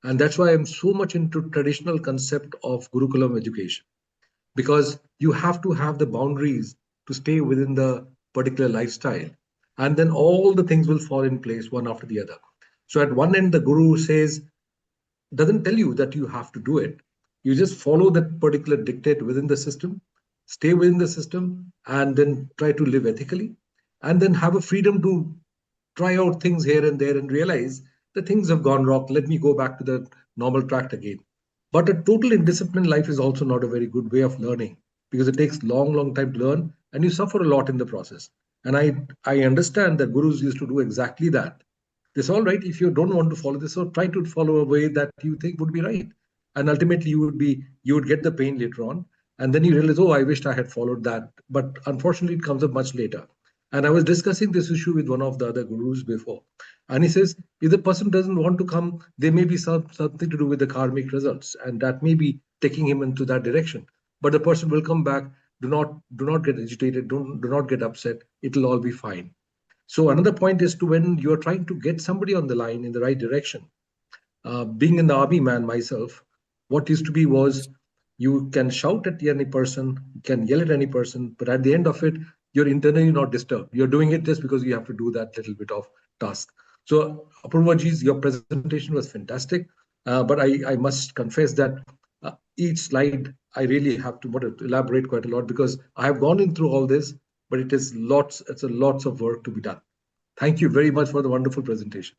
And that's why I'm so much into traditional concept of Gurukulam education, because you have to have the boundaries to stay within the particular lifestyle. And then all the things will fall in place one after the other. So at one end, the guru doesn't tell you that you have to do it. You just follow that particular dictate within the system. stay within the system, and then try to live ethically, and then have a freedom to try out things here and there and realize that things have gone wrong. Let me go back to the normal track again. But a total indisciplined life is also not a very good way of learning, because it takes long time to learn and you suffer a lot in the process. And I understand that gurus used to do exactly that. It's all right if you don't want to follow this, so try to follow a way that you think would be right. And ultimately you would get the pain later on. And then you realize, oh, I wished I had followed that. But unfortunately, it comes up much later. And I was discussing this issue with one of the other gurus before. And he says, if the person doesn't want to come, there may be something to do with the karmic results. And that may be taking him into that direction. But the person will come back. Do not get agitated. Do not get upset. It'll all be fine. So another point is to when you're trying to get somebody on the line in the right direction. Being in the army man myself, what used to be was you can shout at any person, you can yell at any person, but at the end of it, you're internally not disturbed. You're doing it just because you have to do that little bit of task. So, Apurvaji's, your presentation was fantastic, but I must confess that each slide I really have to elaborate quite a lot, because I have gone in through all this, but it's lots of work to be done. Thank you very much for the wonderful presentation.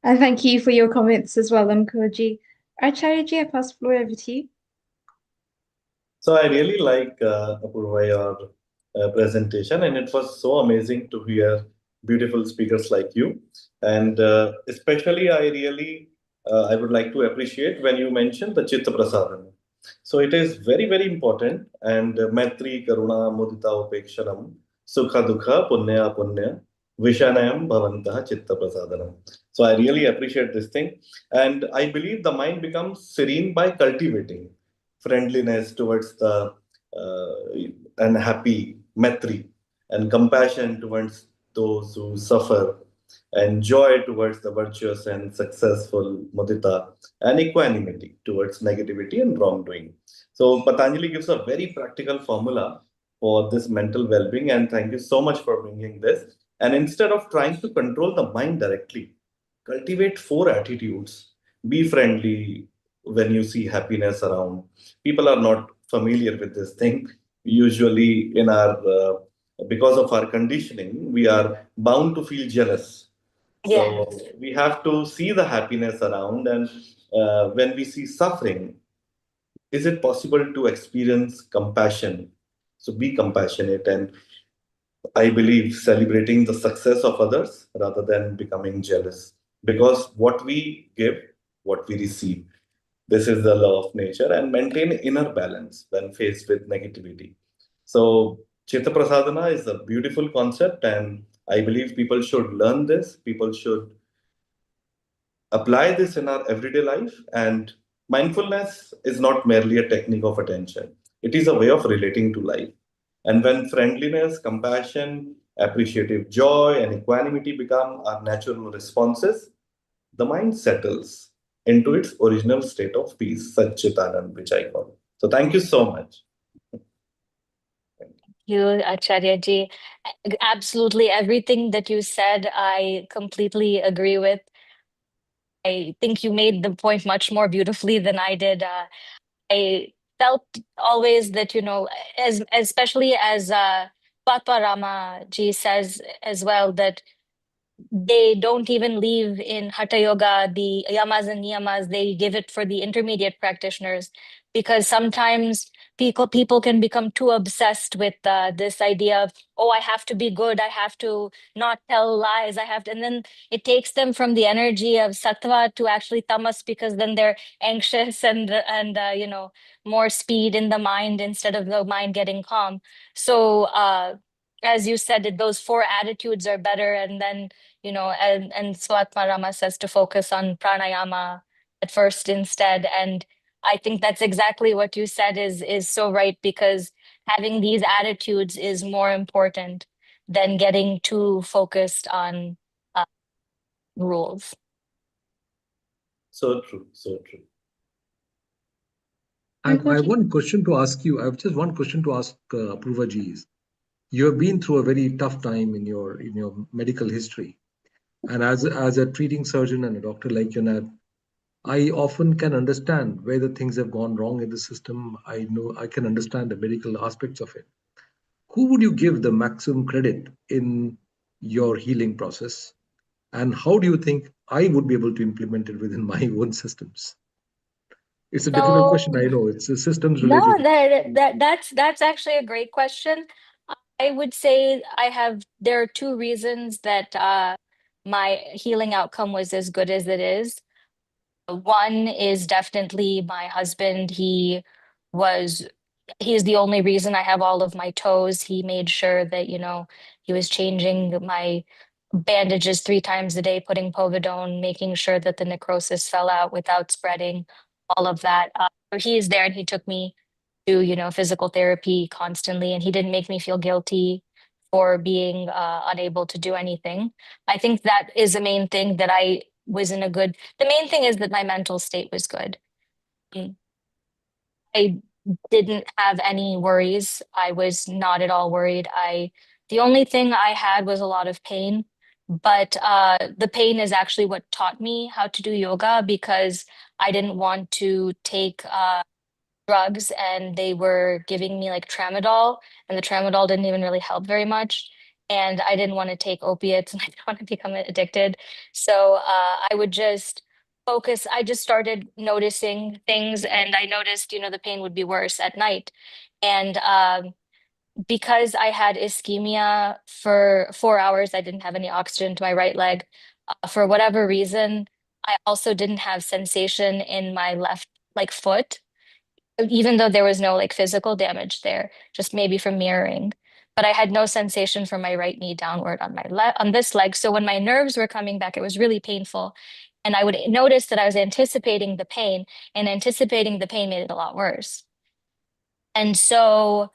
And thank you for your comments as well, Ankurji. Acharyaji, I pass the floor over to you. So I really like Apurva, your presentation, and it was so amazing to hear beautiful speakers like you. And especially, I would like to appreciate when you mentioned the Chitta Prasadana. So it is very, very important. And Maitri, Karuna, Mudita, Upeksharam, Sukha, Dukha, Punya, Punya, Vishanayam, Bhavantaha, Chitta Prasadanam. So I really appreciate this thing. And I believe the mind becomes serene by cultivating friendliness towards the and happy Maitri, and compassion towards those who suffer, and joy towards the virtuous and successful Mudita, and equanimity towards negativity and wrongdoing. So Patanjali gives a very practical formula for this mental well-being, and thank you so much for bringing this. And instead of trying to control the mind directly, cultivate 4 attitudes. Be friendly when you see happiness around. People are not familiar with this thing. Usually, in our because of our conditioning, we are bound to feel jealous. So we have to see the happiness around, and when we see suffering, is it possible to experience compassion? So be compassionate, and I believe celebrating the success of others rather than becoming jealous. Because what we give, what we receive. This is the law of nature, and maintain inner balance when faced with negativity. So Chitta Prasadana is a beautiful concept, and I believe people should learn this. People should apply this in our everyday life. And mindfulness is not merely a technique of attention. It is a way of relating to life. And when friendliness, compassion, appreciative joy, and equanimity become our natural responses, the mind settles into its original state of peace, Satchitanand, which I call. So thank you so much. Thank you, Acharyaji. Absolutely everything that you said, I completely agree with. I think you made the point much more beautifully than I did. I felt always that, especially as Rama ji says as well, that they don't even leave in Hatha Yoga the yamas and niyamas. They give it for the intermediate practitioners, because sometimes people can become too obsessed with this idea of, oh, I have to be good, I have to not tell lies, I have to, and then it takes them from the energy of sattva to actually tamas, because then they're anxious and more speed in the mind instead of the mind getting calm. So as you said, those 4 attitudes are better, and then and Swatmarama says to focus on pranayama at first instead. And I think that's exactly what you said is so right, because having these attitudes is more important than getting too focused on rules. So true, so true. I have one question to ask you. I have just one question to ask Apurvaji. You have been through a very tough time in your medical history. And as a treating surgeon and a doctor like you, I often can understand where the things have gone wrong in the system. I know I can understand the medical aspects of it. Who would you give the maximum credit in your healing process? And how do you think I would be able to implement it within my own systems? It's a difficult question. I So know it's a systems no, related. that's actually a great question. I would say there are two reasons that my healing outcome was as good as it is. One is definitely my husband. He's the only reason I have all of my toes. He made sure that, he was changing my bandages 3 times a day, putting povidone, making sure that the necrosis fell out without spreading, all of that. So he is there, and he took me to, physical therapy constantly, and he didn't make me feel guilty for being unable to do anything. I think that is the main thing, that I was the main thing is that my mental state was good. Mm. I didn't have any worries. I was not at all worried. The only thing I had was a lot of pain, but the pain is actually what taught me how to do yoga, because I didn't want to take drugs, and they were giving me like tramadol, and the tramadol didn't even really help very much. And I didn't want to take opiates, and I didn't want to become addicted. So I would just focus. I just started noticing things, and I noticed, the pain would be worse at night. And because I had ischemia for 4 hours, I didn't have any oxygen to my right leg. For whatever reason, I also didn't have sensation in my left like foot, even though there was no like physical damage there, just maybe from mirroring. But I had no sensation from my right knee downward on on this leg. So when my nerves were coming back, it was really painful. And I would notice that I was anticipating the pain, and anticipating the pain made it a lot worse. And so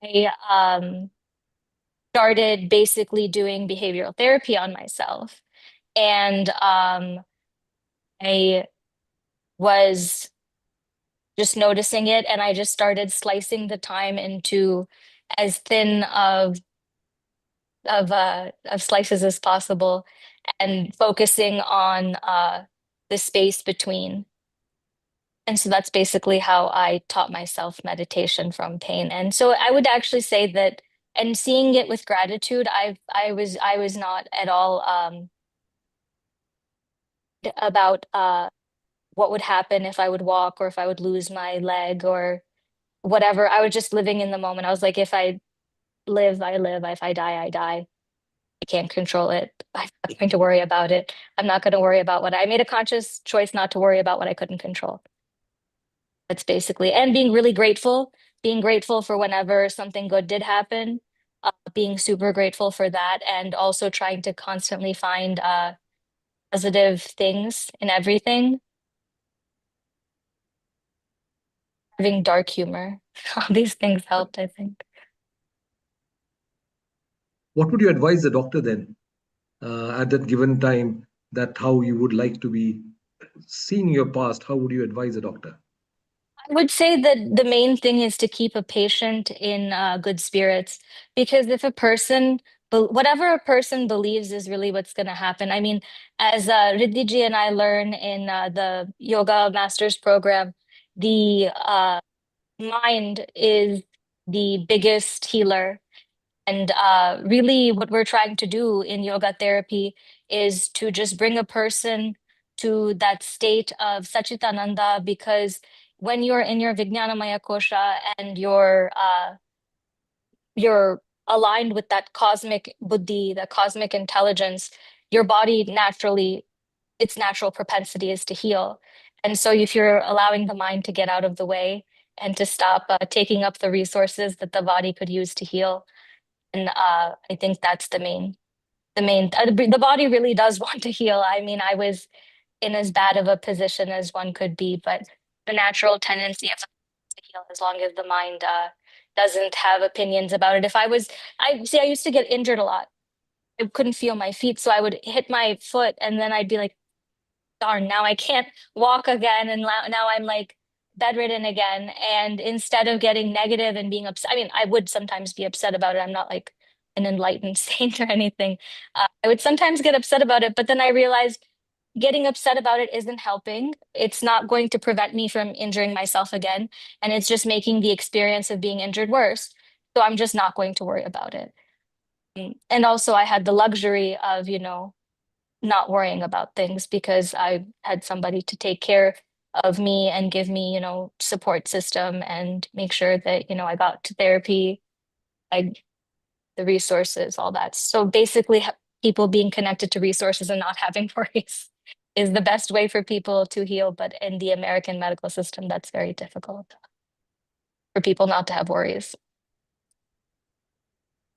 I started basically doing behavioral therapy on myself. And I was just noticing it, and I just started slicing the time into as thin of slices as possible, and focusing on the space between. And so that's basically how I taught myself meditation from pain. And so I would actually say that, and seeing it with gratitude, I was not at all about what would happen if I would walk, or if I would lose my leg, or whatever. I was just living in the moment. I was like, if I live, I live. If I die, I die. I can't control it. I'm not going to worry about it. I'm not going to worry about what I made a conscious choice not to worry about what I couldn't control. That's basically, and being grateful for whenever something good did happen, being super grateful for that, and also trying to constantly find positive things in everything. Having dark humor. All these things helped, I think. What would you advise the doctor then at that given time, that how you would like to be seeing your past? How would you advise a doctor? I would say that the main thing is to keep a patient in good spirits, because if whatever a person believes is really what's going to happen. I mean, as Riddhiji and I learn in the Yoga Masters program, the mind is the biggest healer. And really, what we're trying to do in yoga therapy is to just bring a person to that state of Sachitananda, because when you're in your Vijnanamaya Kosha, and you're aligned with that cosmic buddhi, the cosmic intelligence, your body naturally, its natural propensity is to heal. And so if you're allowing the mind to get out of the way, and to stop taking up the resources that the body could use to heal, and I think that's the body really does want to heal. I mean, I was in as bad of a position as one could be, but the natural tendency of to heal, as long as the mind doesn't have opinions about it. I used to get injured a lot. I couldn't feel my feet, so I would hit my foot, and then I'd be like, darn, now I can't walk again, and now I'm like bedridden again. And instead of getting negative and being upset, I mean, I would sometimes be upset about it. I'm not like an enlightened saint or anything. I would sometimes get upset about it, but then I realized getting upset about it isn't helping. It's not going to prevent me from injuring myself again. And it's just making the experience of being injured worse. So I'm just not going to worry about it. And also I had the luxury of, not worrying about things because I had somebody to take care of me and give me, support system and make sure that, I got to therapy, the resources, all that. So basically people being connected to resources and not having worries is the best way for people to heal. But in the American medical system, that's very difficult for people not to have worries.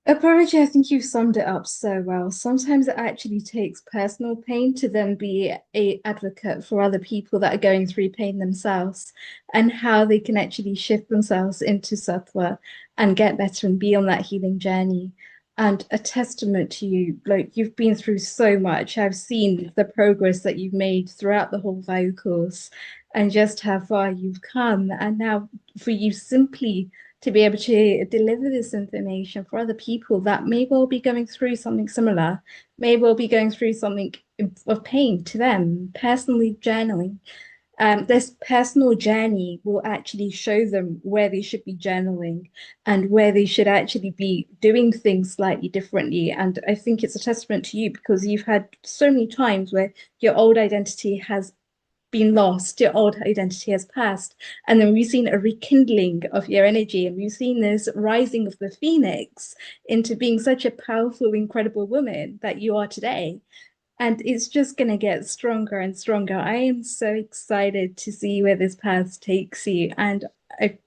Apology, I think you've summed it up so well. Sometimes it actually takes personal pain to then be an advocate for other people that are going through pain themselves, and how they can actually shift themselves into sattva and get better and be on that healing journey. And a testament to you, like, you've been through so much. I've seen the progress that you've made throughout the whole VIO course and just how far you've come. And now for you simply to be able to deliver this information for other people that may well be going through something similar, may well be going through something of pain to them, personally journaling. This personal journey will actually show them where they should be journaling and where they should actually be doing things slightly differently. And I think it's a testament to you because you've had so many times where your old identity has been lost, your old identity has passed. And then we've seen a rekindling of your energy, and we've seen this rising of the phoenix into being such a powerful, incredible woman that you are today. And it's just going to get stronger and stronger. I am so excited to see where this path takes you. And I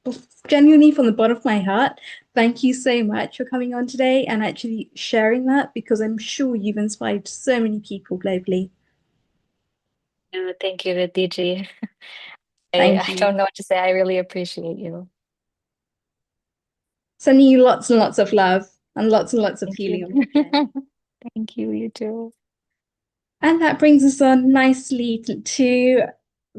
genuinely, from the bottom of my heart, thank you so much for coming on today and actually sharing that, because I'm sure you've inspired so many people globally. Thank you, Vidiji. Thank I you. don't know what to say. I really appreciate you. Sending you lots and lots of love and lots of healing on your journey. Thank you, you too. And that brings us on nicely to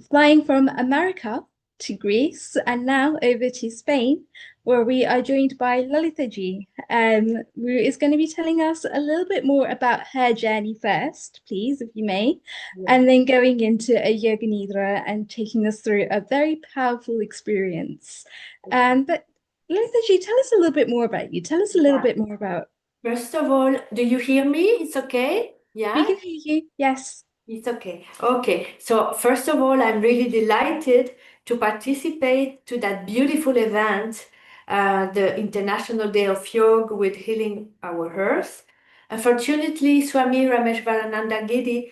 flying from America to Greece and now over to Spain, where we are joined by Lalita Ji, who is going to be telling us a little bit more about her journey first, please, if you may, and then going into a yoga nidra and taking us through a very powerful experience. But Lalita Ji, tell us a little bit more about you. Tell us a little bit more about. First of all, do you hear me? It's okay? Yeah? We can hear you, yes. It's okay. Okay. So first of all, I'm really delighted to participate to that beautiful event, the International Day of Yoga with Healing Our Earth. Unfortunately, Swami Rameshwarananda Giri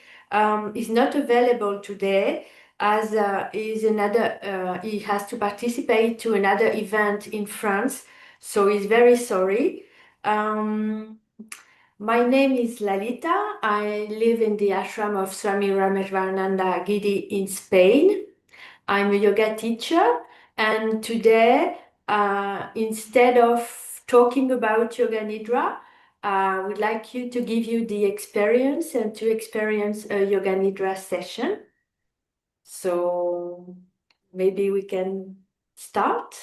is not available today, as he has to participate to another event in France. So he's very sorry. My name is Lalita. I live in the ashram of Swami Rameshwarananda Giri in Spain. I'm a yoga teacher, and today, instead of talking about Yoga Nidra, I would like to give you the experience and to experience a Yoga Nidra session. So maybe we can start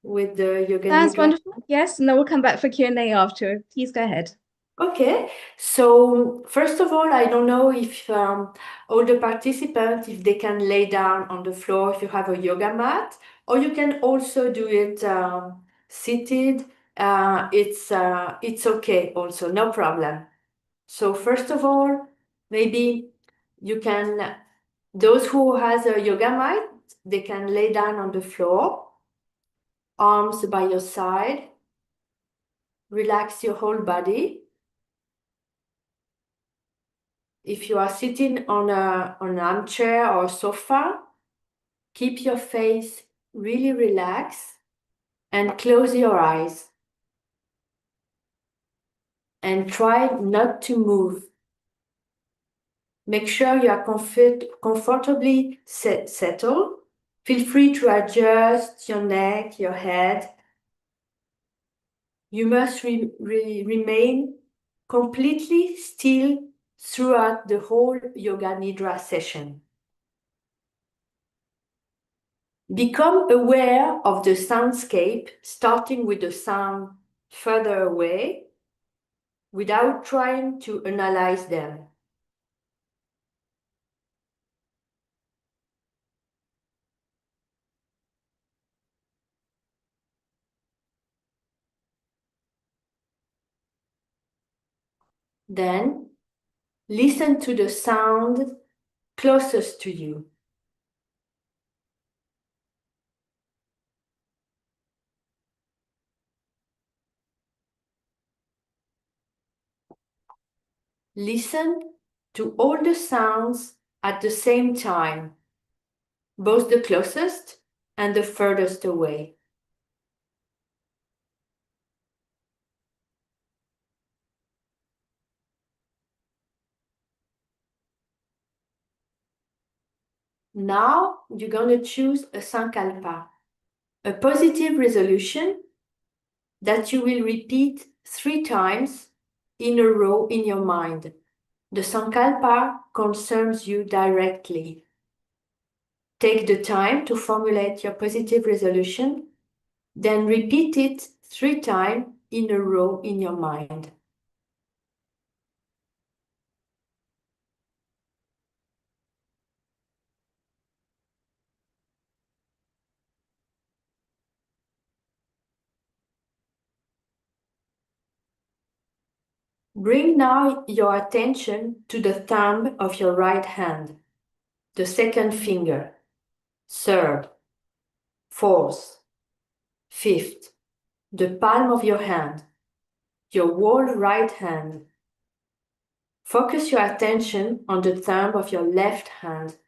with the Yoga That's Nidra. wonderful. Yes, and then we'll come back for Q&A after. Please go ahead. Okay, so first of all, I don't know if all the participants, if they can lay down on the floor if you have a yoga mat, or you can also do it seated. It's okay also, no problem. So first of all, maybe you can, those who has a yoga mat, they can lay down on the floor, arms by your side, relax your whole body. If you are sitting on an armchair or sofa, keep your face really relaxed and close your eyes. And try not to move. Make sure you are comfortably settled. Feel free to adjust your neck, your head. You must remain completely still throughout the whole Yoga Nidra session. Become aware of the soundscape, starting with the sound further away, without trying to analyze them. Then listen to the sound closest to you. Listen to all the sounds at the same time, both the closest and the furthest away. Now you're going to choose a sankalpa, a positive resolution that you will repeat 3 times in a row in your mind. The sankalpa concerns you directly. Take the time to formulate your positive resolution, then repeat it 3 times in a row in your mind. Bring now your attention to the thumb of your right hand, the second finger, third, fourth, fifth, the palm of your hand, your whole right hand. Focus your attention on the thumb of your left hand,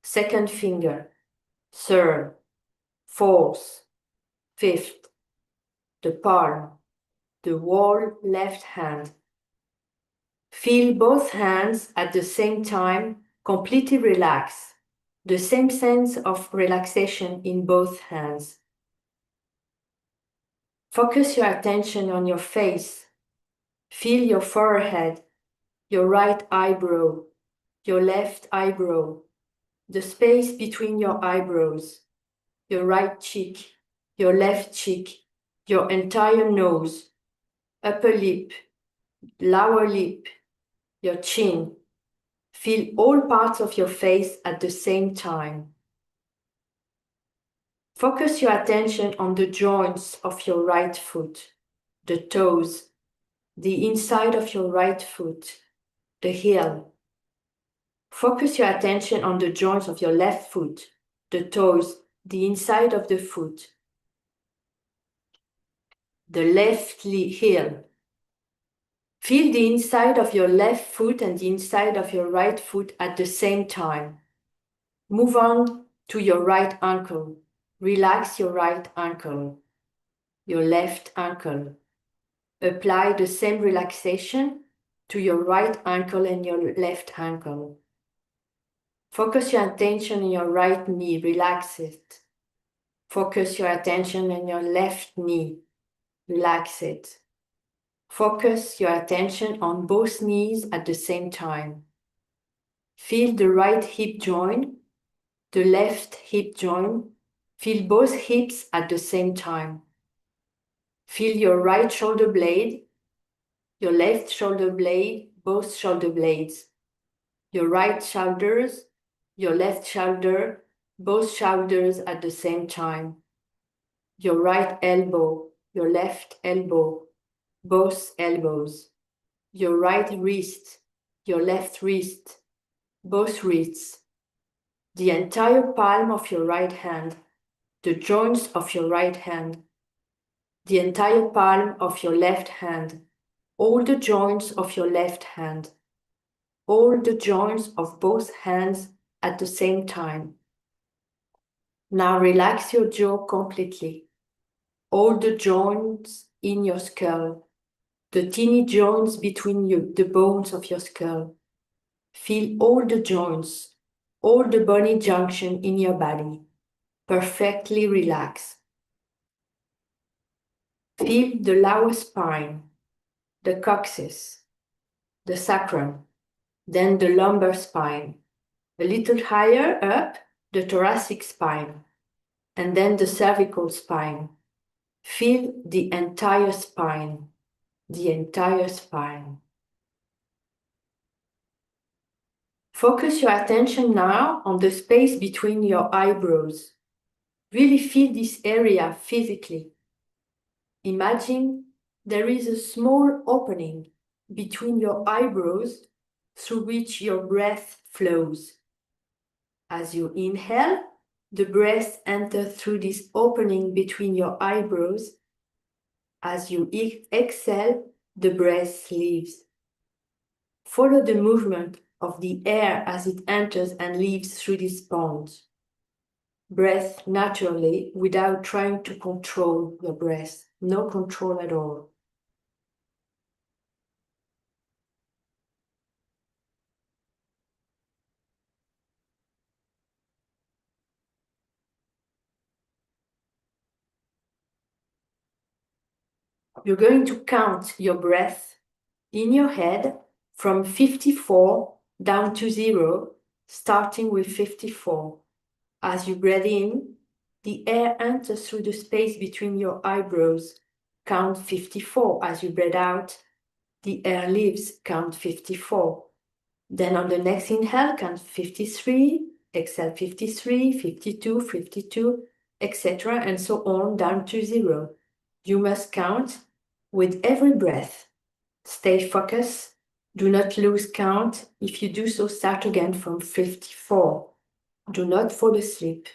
second finger, third, fourth, fifth, the palm, the whole left hand. Feel both hands at the same time completely relax, the same sense of relaxation in both hands. Focus your attention on your face. Feel your forehead, your right eyebrow, your left eyebrow, the space between your eyebrows, your right cheek, your left cheek, your entire nose, upper lip, lower lip, your chin. Feel all parts of your face at the same time. Focus your attention on the joints of your right foot, the toes, the inside of your right foot, the heel. Focus your attention on the joints of your left foot, the toes, the inside of the foot, the left heel. Feel the inside of your left foot and the inside of your right foot at the same time. Move on to your right ankle. Relax your right ankle, your left ankle. Apply the same relaxation to your right ankle and your left ankle. Focus your attention on your right knee, relax it. Focus your attention on your left knee, relax it. Focus your attention on both knees at the same time. Feel the right hip joint, the left hip joint. Feel both hips at the same time. Feel your right shoulder blade, your left shoulder blade, both shoulder blades. Your right shoulders, your left shoulder, both shoulders at the same time. Your right elbow, your left elbow, both elbows. Your right wrist, your left wrist, both wrists. The entire palm of your right hand, the joints of your right hand. The entire palm of your left hand, all the joints of your left hand. All the joints of both hands at the same time. Now relax your jaw completely. All the joints in your skull, the teeny joints between the bones of your skull. Feel all the joints, all the bony junction in your body. Perfectly relax. Feel the lower spine, the coccyx, the sacrum, then the lumbar spine. A little higher up, the thoracic spine, and then the cervical spine. Feel the entire spine, the entire spine. Focus your attention now on the space between your eyebrows. Really feel this area physically. Imagine there is a small opening, between your eyebrows through which your breath flows. As you inhale, the breath enters through this opening between your eyebrows. As you exhale, the breath leaves. Follow the movement of the air as it enters and leaves through this sponge. Breathe naturally without trying to control your breath. No control at all. You're going to count your breath in your head from 54 down to 0, starting with 54. As you breathe in, the air enters through the space between your eyebrows. Count 54. As you breathe out, the air leaves. Count 54. Then on the next inhale, count 53, exhale 53, 52, 52, etc. and so on down to 0. You must count with every breath. Stay focused. Do not lose count. If you do so, start again from 54. Do not fall asleep.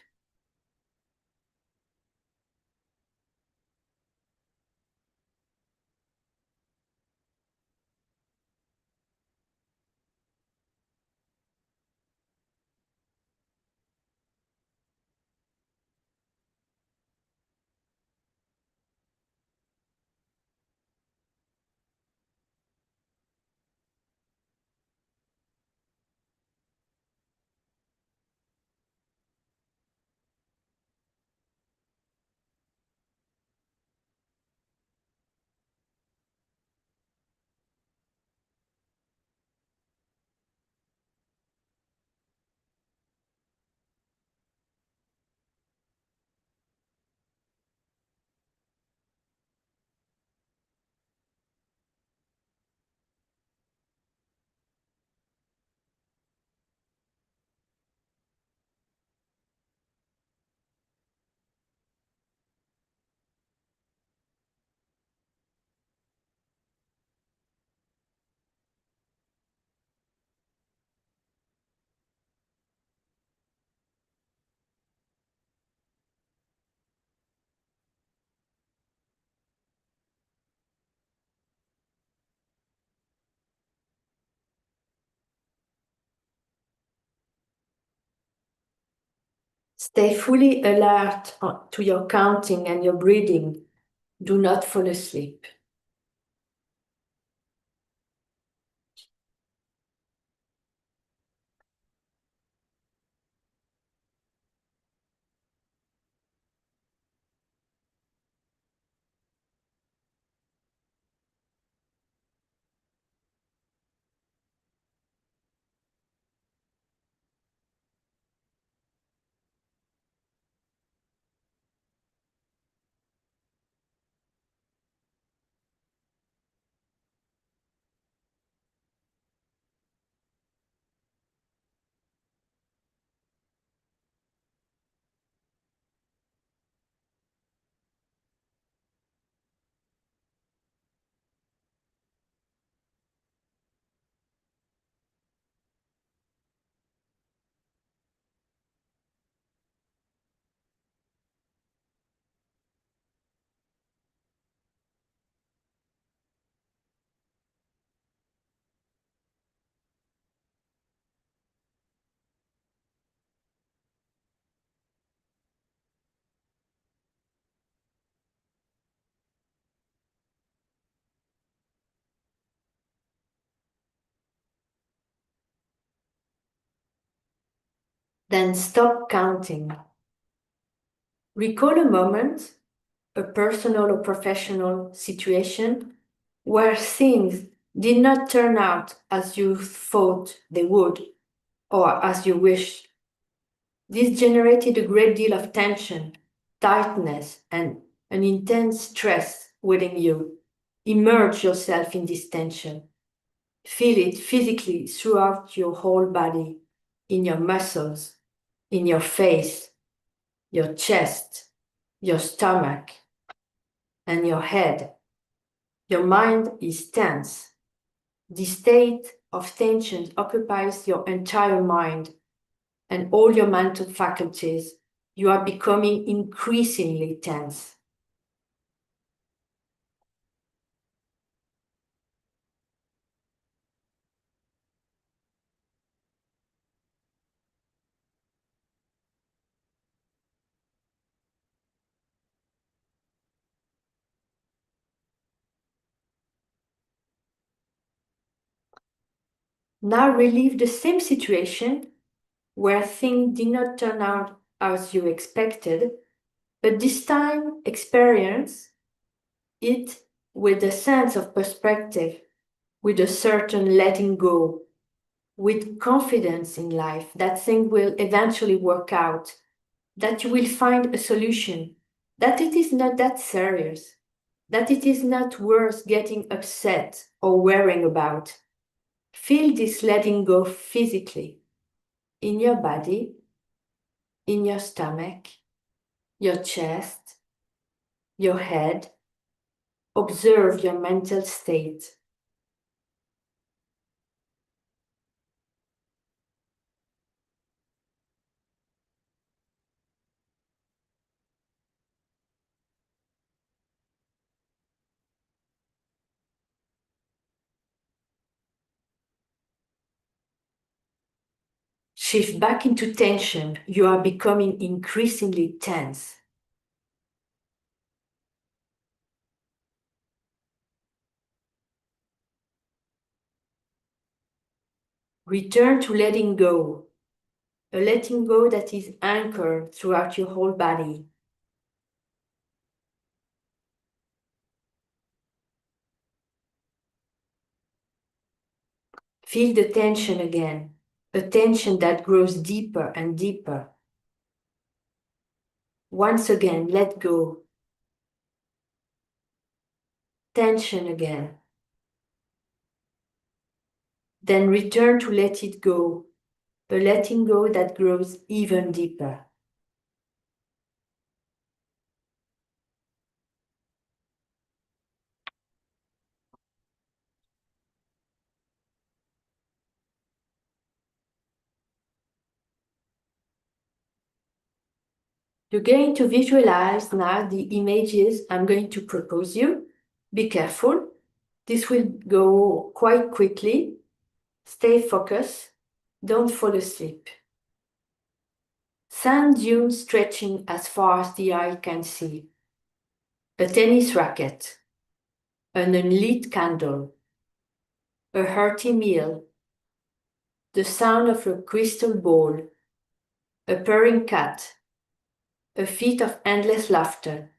Stay fully alert to your counting and your breathing. Do not fall asleep. Then stop counting. Recall a moment, a personal or professional situation, where things did not turn out as you thought they would or as you wished. This generated a great deal of tension, tightness, and an intense stress within you. Immerse yourself in this tension. Feel it physically throughout your whole body, in your muscles, in your face, your chest, your stomach, and your head. Your mind is tense. This state of tension occupies your entire mind and all your mental faculties. You are becoming increasingly tense. Now relive the same situation where things did not turn out as you expected, but this time experience it with a sense of perspective, with a certain letting go, with confidence in life that things will eventually work out, that you will find a solution, that it is not that serious, that it is not worth getting upset or worrying about. Feel this letting go physically, in your body, in your stomach, your chest, your head. Observe your mental state. Shift back into tension. You are becoming increasingly tense. Return to letting go, a letting go that is anchored throughout your whole body. Feel the tension again, a tension that grows deeper and deeper. Once again, let go. Tension again. Then return to let it go, a letting go that grows even deeper. You're going to visualize now the images I'm going to propose you. Be careful. This will go quite quickly. Stay focused. Don't fall asleep. Sand dunes stretching as far as the eye can see. A tennis racket. An unlit candle. A hearty meal. The sound of a crystal ball. A purring cat. A fit of endless laughter.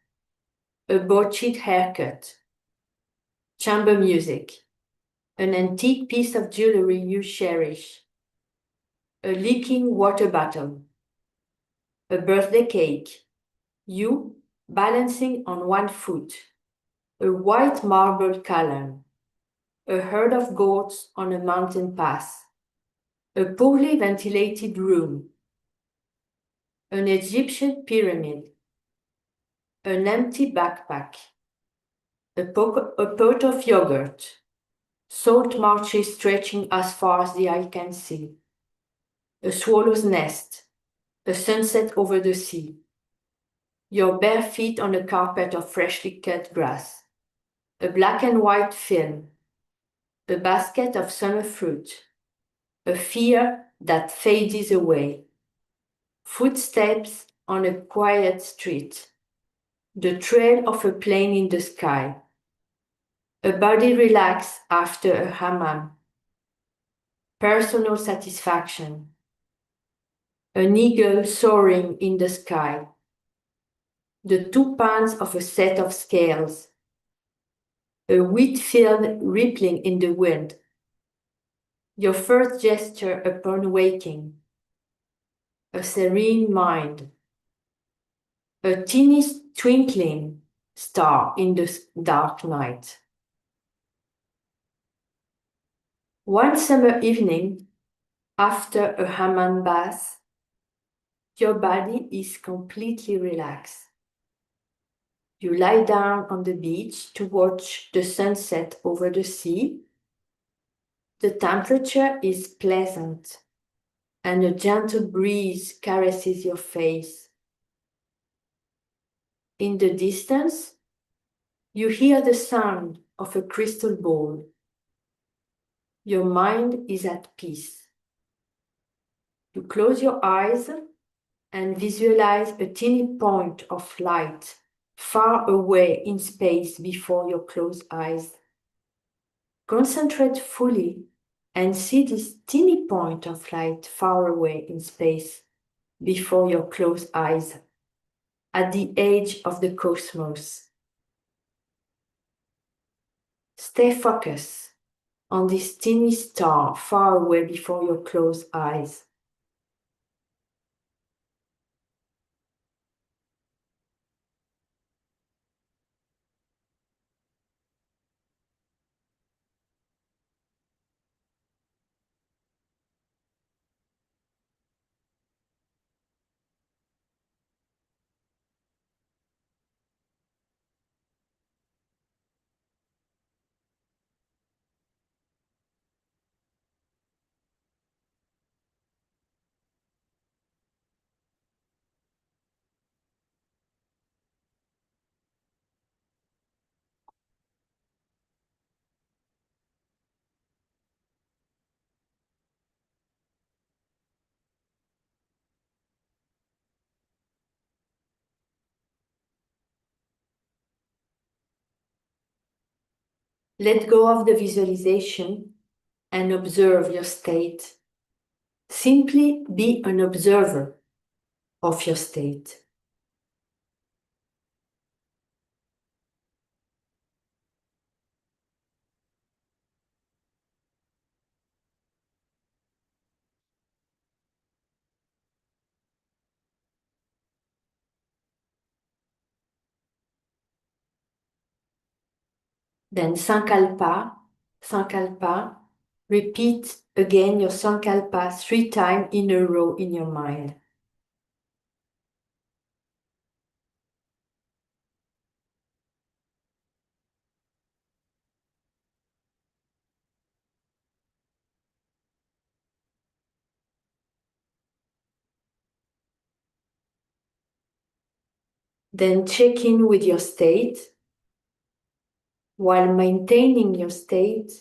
A botched haircut. Chamber music. An antique piece of jewelry you cherish. A leaking water bottle. A birthday cake. You balancing on one foot. A white marble column. A herd of goats on a mountain pass. A poorly ventilated room. An Egyptian pyramid. An empty backpack. A pot of yogurt. Salt marshes stretching as far as the eye can see. A swallow's nest. A sunset over the sea. Your bare feet on a carpet of freshly cut grass. A black and white film. A basket of summer fruit. A fear that fades away. Footsteps on a quiet street. The trail of a plane in the sky. A body relaxed after a hammam. Personal satisfaction. An eagle soaring in the sky. The 2 pounds of a set of scales. A wheat field rippling in the wind. Your first gesture upon waking. A serene mind. A teeny twinkling star in the dark night. One summer evening, after a hammam bath, your body is completely relaxed. You lie down on the beach to watch the sunset over the sea. The temperature is pleasant, and a gentle breeze caresses your face. In the distance, you hear the sound of a crystal ball. Your mind is at peace. You close your eyes and visualize a teeny point of light far away in space before your closed eyes. Concentrate fully and see this teeny point of light far away in space before your closed eyes at the edge of the cosmos. Stay focused on this teeny star far away before your closed eyes. Let go of the visualization and observe your state. Simply be an observer of your state. Then Sankalpa, repeat again your Sankalpa 3 times in a row in your mind. Then check in with your state. While maintaining your state,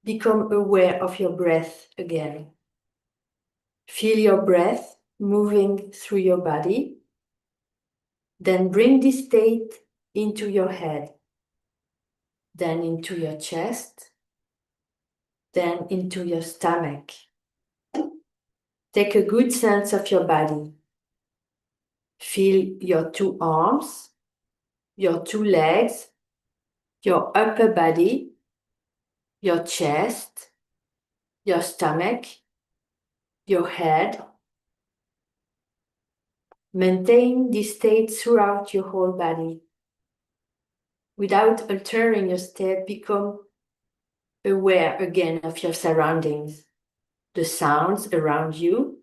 become aware of your breath again. Feel your breath moving through your body. Then bring this state into your head, then into your chest, then into your stomach. Take a good sense of your body. Feel your 2 arms, your 2 legs, your upper body, your chest, your stomach, your head. Maintain this state throughout your whole body. Without altering your state, become aware again of your surroundings, the sounds around you,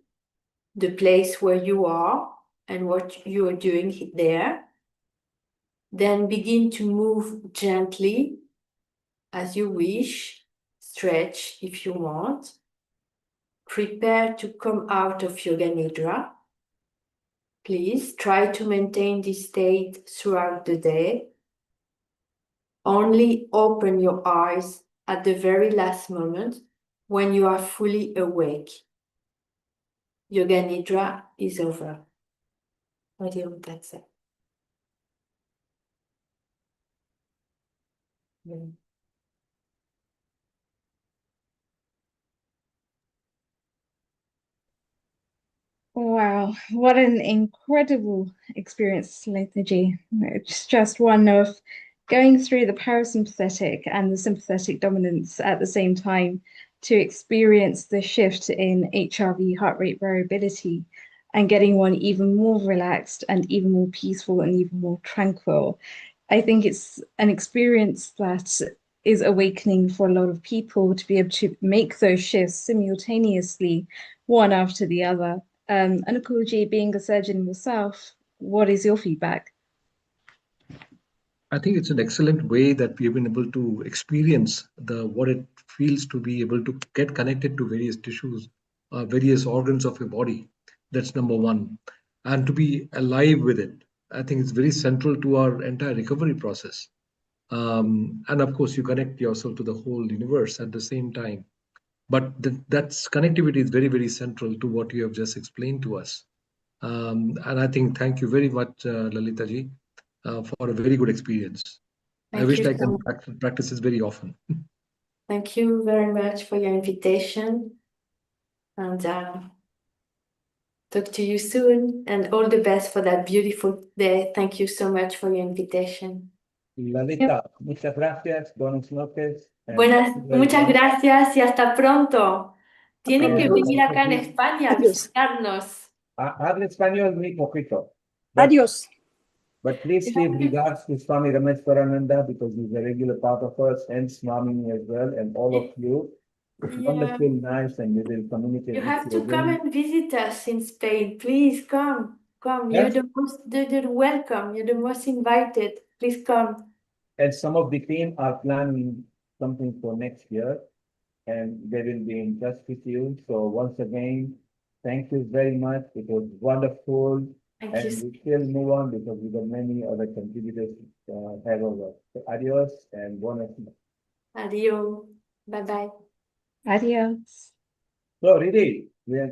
the place where you are and what you are doing there. Then begin to move gently as you wish, stretch if you want. Prepare to come out of Yoga Nidra. Please try to maintain this state throughout the day. Only open your eyes at the very last moment when you are fully awake. Yoga Nidra is over. That's it. Wow, what an incredible experience, Lethargy. It's just one of going through the parasympathetic and the sympathetic dominance at the same time to experience the shift in HRV heart rate variability and getting one even more relaxed and even more peaceful and even more tranquil. I think it's an experience that is awakening for a lot of people to be able to make those shifts simultaneously, one after the other. Anukulji, being a surgeon yourself, what is your feedback? I think it's an excellent way that we've been able to experience what it feels to be able to get connected to various tissues, various organs of your body. That's number one. And to be alive with it, I think it's very central to our entire recovery process. And of course, you connect yourself to the whole universe at the same time. But that's connectivity is very, very central to what you have just explained to us. And I think thank you very much, Lalita ji, for a very good experience. I wish I can practice this very often. Thank you very much for your invitation, and talk to you soon, and all the best for that beautiful day. Thank you so much for your invitation. Lalita, muchas gracias, buenas noches. Muchas gracias y hasta pronto. Tiene que venir acá en España a visitarnos. Habla español muy poquito. Adiós. But please give regards to Swami Ramesh Parananda because he's a regular part of us, and Swami as well, and all of you. It's wonderful, nice, and we will communicate. You have to come and visit us in Spain. Please come. Yes. You're welcome. You're the most invited. Please come. And some of the team are planning something for next year, and they will be in touch with you. So once again, thank you very much. It was wonderful. Thank and you. we still move on because we got many other contributors have over. So adios and buenas noches. Adios. Bye-bye. Adios. So really,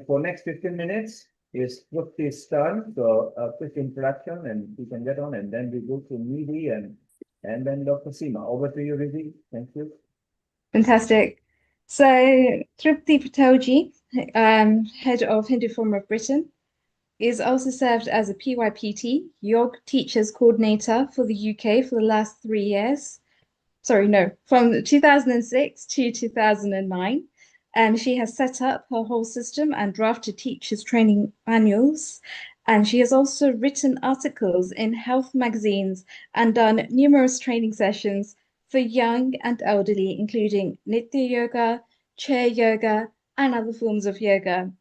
for next 15 minutes is Trupti's turn. So a quick introduction and we can get on, and then we go to Nidhi and then Dr. Seema. Over to you, Nidhi. Thank you. Fantastic. So Trupti Patelji, head of Hindu Forum of Britain, is also served as a PYPT, Yoga Teachers Coordinator for the UK for the last 3 years. Sorry, no, from 2006 to 2009. And she has set up her whole system and drafted teachers training manuals. And she has also written articles in health magazines and done numerous training sessions for young and elderly, including Nitya Yoga, Chair Yoga, and other forms of yoga.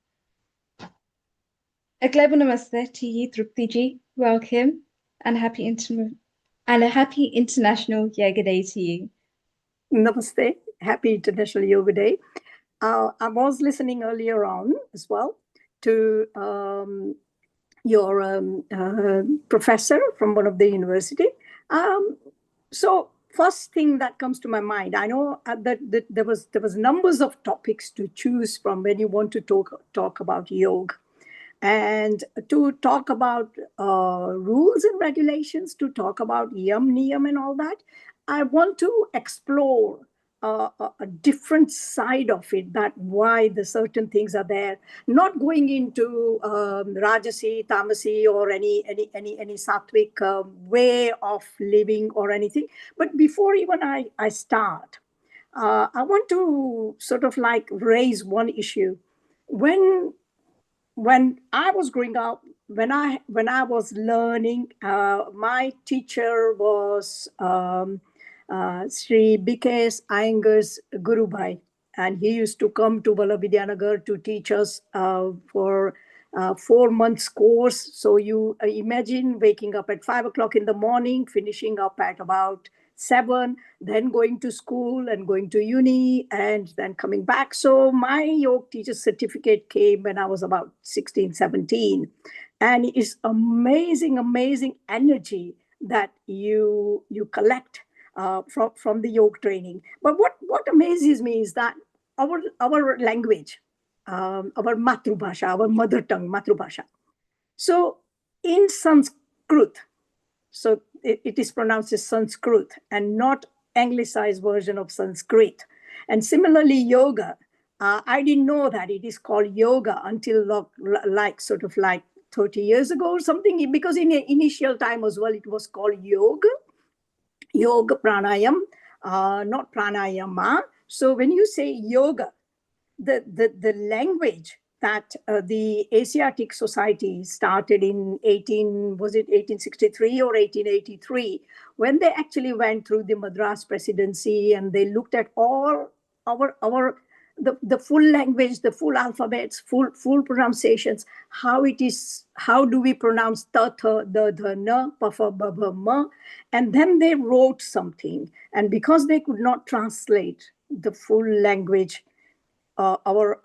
A global namaste to you, Trupti ji. Welcome, and a happy International Yoga Day to you. Namaste. Happy International Yoga Day. I was listening earlier on as well to your professor from one of the university. So first thing that comes to my mind, I know that there was numbers of topics to choose from when you want to talk about yoga. And to talk about rules and regulations, to talk about yam, niyam and all that, I want to explore a different side of it, that why the certain things are there, not going into Rajasi, Tamasi, or any sattvic way of living or anything. But before even I start, I want to sort of like raise one issue. When I was growing up, when I was learning, my teacher was Sri Bikesh Iyengar's Gurubai, and he used to come to Vidyanagar to teach us for 4 months course. So you imagine waking up at 5 o'clock in the morning, finishing up at about 7, then going to school and going to uni and then coming back. So my yoga teacher certificate came when I was about 16, 17. And it's amazing energy that you collect from the yoga training. But what amazes me is that our language, our matrubhasha, our mother tongue, matrubhasha. So in Sanskrit, so it is pronounced as Sanskrit and not anglicized version of Sanskrit. And similarly, yoga, I didn't know that it is called yoga until like 30 years ago or something, because in the initial time as well, it was called yoga pranayam, not pranayama. So when you say yoga, the language that the Asiatic Society started in 1863 or 1883, when they actually went through the Madras presidency and they looked at all the full language, the full alphabets, full pronunciations, how do we pronounce ta, the, na, pa, fa, ba, ma, and then they wrote something. And because they could not translate the full language, our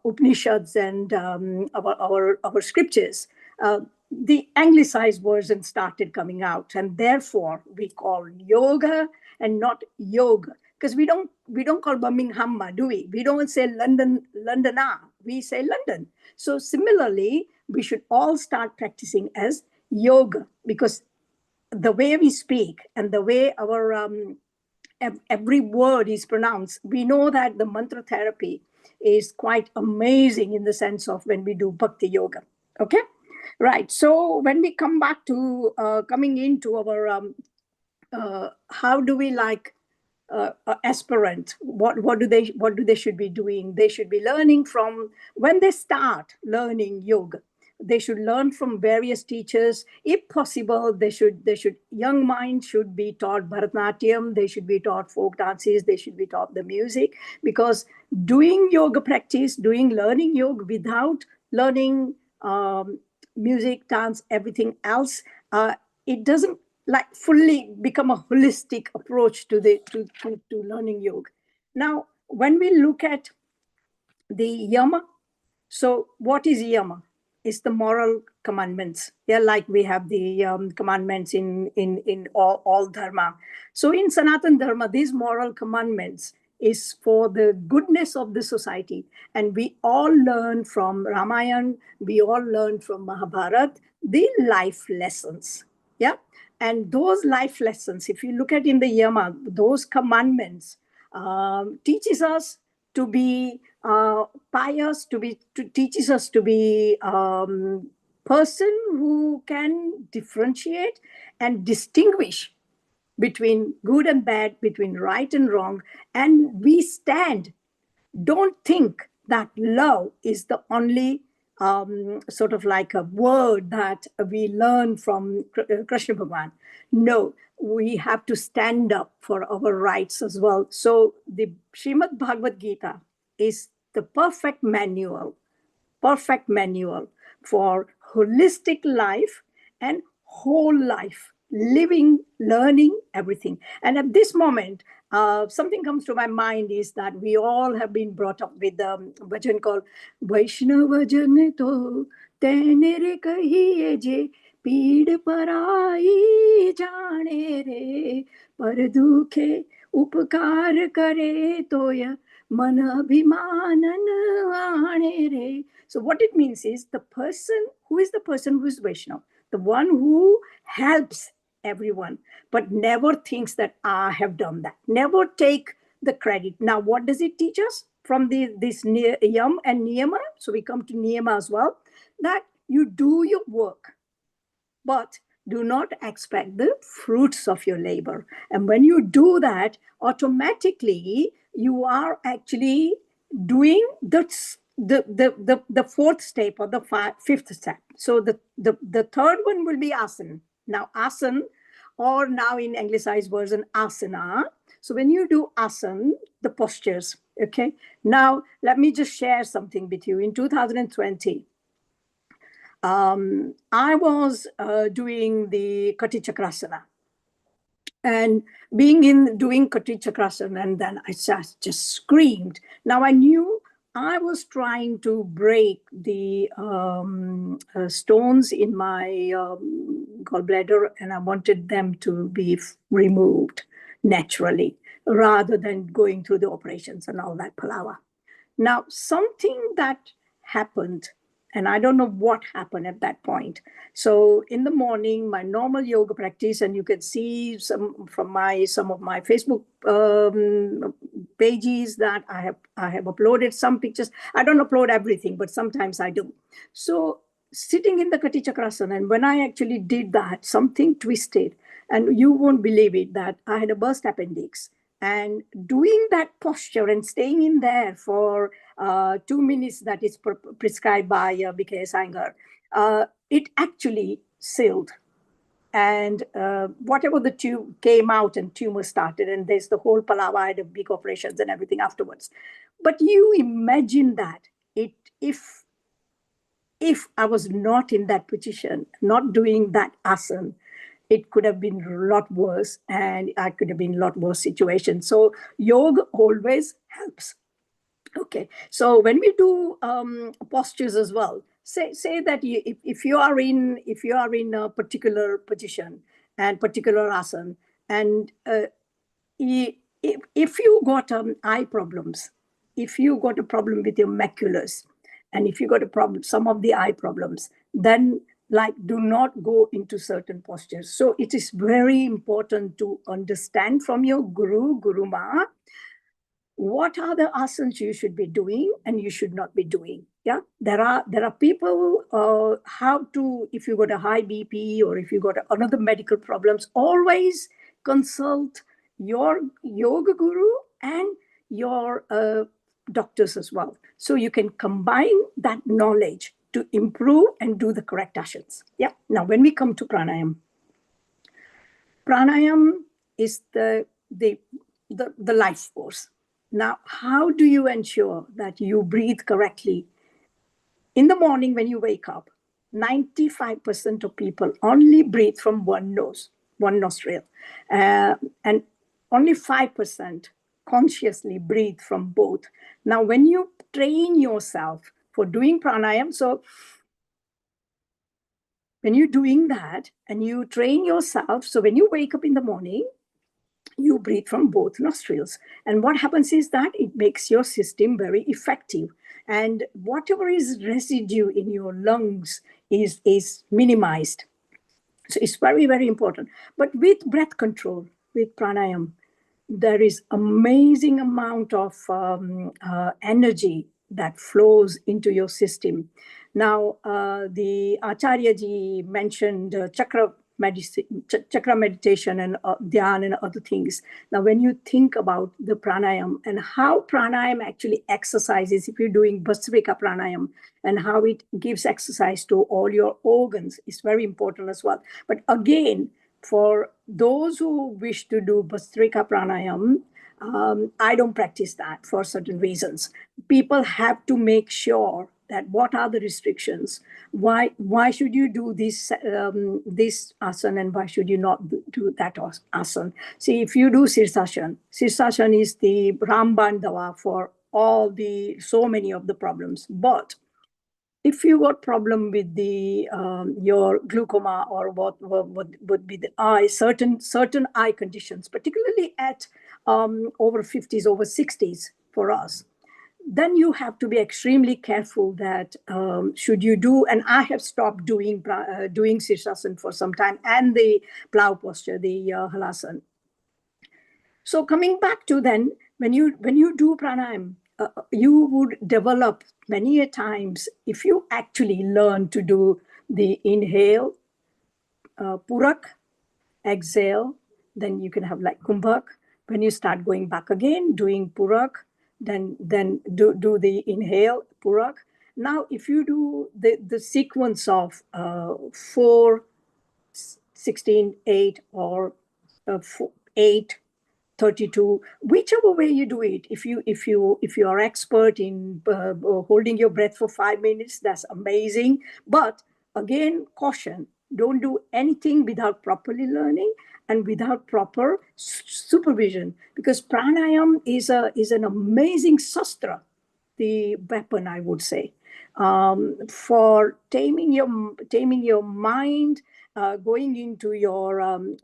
Upanishads and our scriptures, the anglicized version started coming out, and therefore we call yoga and not yoga, because we don't call Birmingham, do we? We don't say Londona, we say London. So similarly, we should all start practicing as yoga, because the way we speak and the way our every word is pronounced, we know that the mantra therapy is quite amazing in the sense of when we do bhakti yoga. Okay, right. So when we come back to coming into our how do we like aspirant, what do they should be doing? They should be learning from when they start learning yoga. They should learn from various teachers. If possible, they should young minds should be taught Bharatanatyam. They should be taught folk dances. They should be taught the music, because doing yoga practice, learning yoga without learning music, dance, everything else, it doesn't like fully become a holistic approach to learning yoga. Now, when we look at the yama, so what is yama? It's the moral commandments. Yeah, like we have the commandments in all dharma. So in Sanatan Dharma, these moral commandments is for the goodness of the society. And we all learn from Ramayana, we all learn from Mahabharata, the life lessons. Yeah. And those life lessons, if you look at in the Yama, those commandments teaches us to be pious, teaches us to be person who can differentiate and distinguish between good and bad, between right and wrong. And we stand. Don't think that love is the only sort of like a word that we learn from Krishna Bhagavan. No, we have to stand up for our rights as well. So the Srimad Bhagavad Gita is the perfect manual for holistic life and whole life, living, learning, everything. And at this moment, something comes to my mind is that we all have been brought up with a bhajan called Vaishnava Janito Tenere Kahiye Je Peed Parai Jane Re Par Dukhe Upkar Kare Toya Man Abhimanan Aane Re. So what it means is the person who is Vaishnava, the one who helps everyone, but never thinks that I have done that. Never take the credit. Now, what does it teach us from this yam and niyama? So we come to niyama as well, that you do your work, but do not expect the fruits of your labor. And when you do that, automatically you are actually doing the fourth step or the fifth step. So the third one will be asana. Now asana, or now in anglicized version asana. So when you do asana, the postures, okay. Now let me just share something with you. In 2020, I was doing the Kati Chakrasana, and doing Kati Chakrasana, and then I just screamed. Now I knew I was trying to break the stones in my gallbladder, and I wanted them to be removed naturally rather than going through the operations and all that palawa. Now, something that happened, and I don't know what happened at that point. So in the morning, my normal yoga practice, and you can see some of my Facebook pages that I have uploaded some pictures. I don't upload everything, but sometimes I do. So sitting in the Kati Chakrasana, and when I actually did that, something twisted, and you won't believe it, that I had a burst appendix. And doing that posture and staying in there for 2 minutes that is prescribed by BKS Iyengar, it actually sealed. And whatever the tube came out and tumor started, and there's the whole palawa, I had big operations and everything afterwards. But you imagine that if I was not in that position, not doing that asana, it could have been a lot worse, and I could have been a lot worse situation. So yoga always helps. Okay, so when we do postures as well, say that if you are in a particular position and particular asana, and if you got eye problems, if you got a problem with your maculars, and if you got a problem, some of the eye problems, then like do not go into certain postures. So it is very important to understand from your Guru Ma, what are the asanas you should be doing and you should not be doing. Yeah, there are people how to, if you got a high BP or if you got another medical problems, always consult your yoga guru and your doctors as well, so you can combine that knowledge to improve and do the correct asanas. Yeah. Now when we come to pranayam is the life force. Now, how do you ensure that you breathe correctly? In the morning when you wake up, 95% of people only breathe from one nostril, and only 5% consciously breathe from both. Now, when you train yourself for doing pranayam, so when you're doing that and you train yourself, so when you wake up in the morning, you breathe from both nostrils. And what happens is that it makes your system very effective. And whatever is residue in your lungs is minimized. So it's very, very important. But with breath control, with pranayam, there is amazing amount of energy that flows into your system. Now, the Acharya ji mentioned chakra meditation and dhyan and other things. Now, when you think about the pranayam and how pranayam actually exercises, if you're doing Bhastrika pranayam, and how it gives exercise to all your organs, is very important as well. But again, for those who wish to do Bhastrika pranayam, I don't practice that for certain reasons. People have to make sure that what are the restrictions? Why should you do this asana and why should you not do that asana? See, if you do Sirsasana is the Ramban dawa for so many of the problems. But if you got problem with the your glaucoma or what would be the eye, certain eye conditions, particularly at over 50s, over 60s for us, then you have to be extremely careful that should you do, and I have stopped doing Sirsasana for some time, and the plow posture, the halasana. So coming back to then, when you do pranayam, you would develop many a times, if you actually learn to do the inhale, purak, exhale, then you can have like kumbhak. When you start going back again, doing purak, then do the inhale, purak. Now, if you do the sequence of 4, 16, 8, or 8, 32, whichever way you do it, if you are expert in holding your breath for 5 minutes, that's amazing. But again, caution, don't do anything without properly learning and without proper supervision, because pranayam is an amazing shastra, the weapon, I would say, for taming your mind, going into your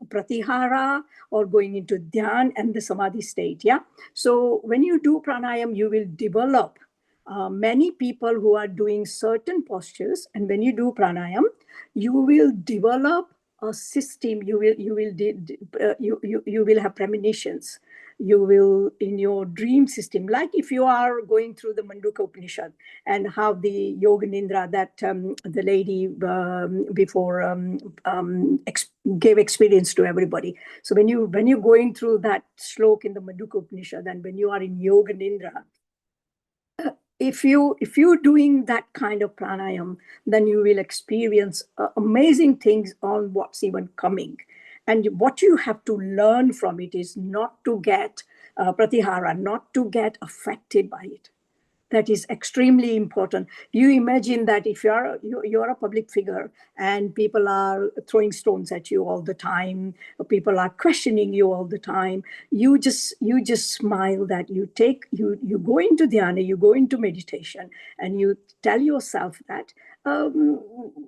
pratihara, or going into dhyan and the samadhi state. Yeah. So when you do pranayam, you will develop many people who are doing certain postures, and when you do pranayam, you will develop a system. You will have premonitions. You will, in your dream system, like if you are going through the Mandukya Upanishad and how the Yoga Nindra that the lady before gave experience to everybody. So when you're going through that slok in the Mandukya Upanishad, and when you are in Yoga Nindra, if you're doing that kind of pranayam, then you will experience amazing things on what's even coming. And what you have to learn from it is not to get pratihara, not to get affected by it. That is extremely important. You imagine that if you're a public figure and people are throwing stones at you all the time, or people are questioning you all the time, you just smile, that you go into dhyana, you go into meditation, and you tell yourself that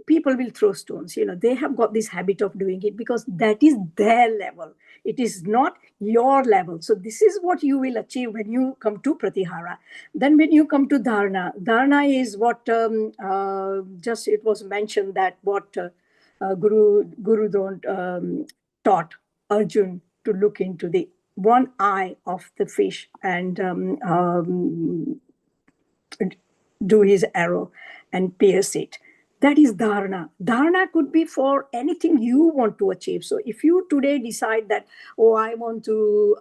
people will throw stones. They have got this habit of doing it because that is their level. It is not your level. So this is what you will achieve when you come to pratyahara. Then when you come to dharana is what just it was mentioned that what Guru taught Arjun to look into the one eye of the fish and do his arrow and pierce it. That is dharana. Dharana could be for anything you want to achieve. So if you today decide that, I want to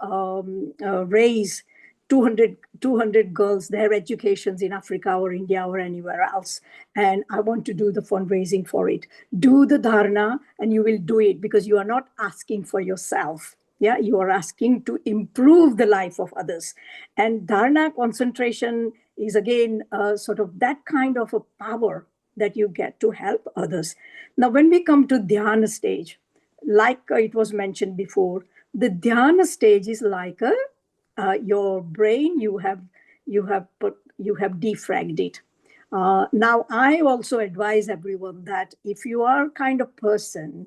raise 200 girls, their educations in Africa or India or anywhere else, and I want to do the fundraising for it, do the dharana, and you will do it because you are not asking for yourself. Yeah, you are asking to improve the life of others. And dharana concentration is again sort of that kind of a power that you get to help others. Now, when we come to dhyana stage, like it was mentioned before, the dhyana stage is like your brain, you have defragged it. Now, I also advise everyone that if you are kind of person,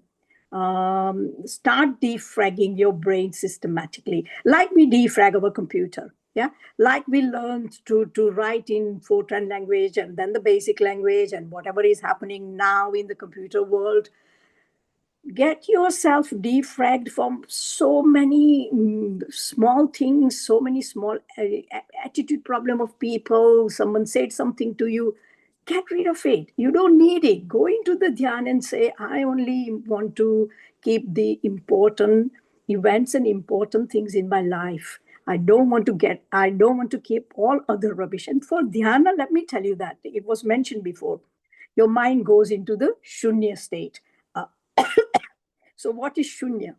start defragging your brain systematically, like we defrag our computer. Yeah, like we learned to write in Fortran language and then the basic language and whatever is happening now in the computer world. Get yourself defragged from so many small things, so many small attitude problem of people. Someone said something to you. Get rid of it. You don't need it. Go into the dhyan and say, I only want to keep the important events and important things in my life. I don't want to keep all other rubbish. And for dhyana, let me tell you that it was mentioned before, your mind goes into the shunya state. So what is shunya?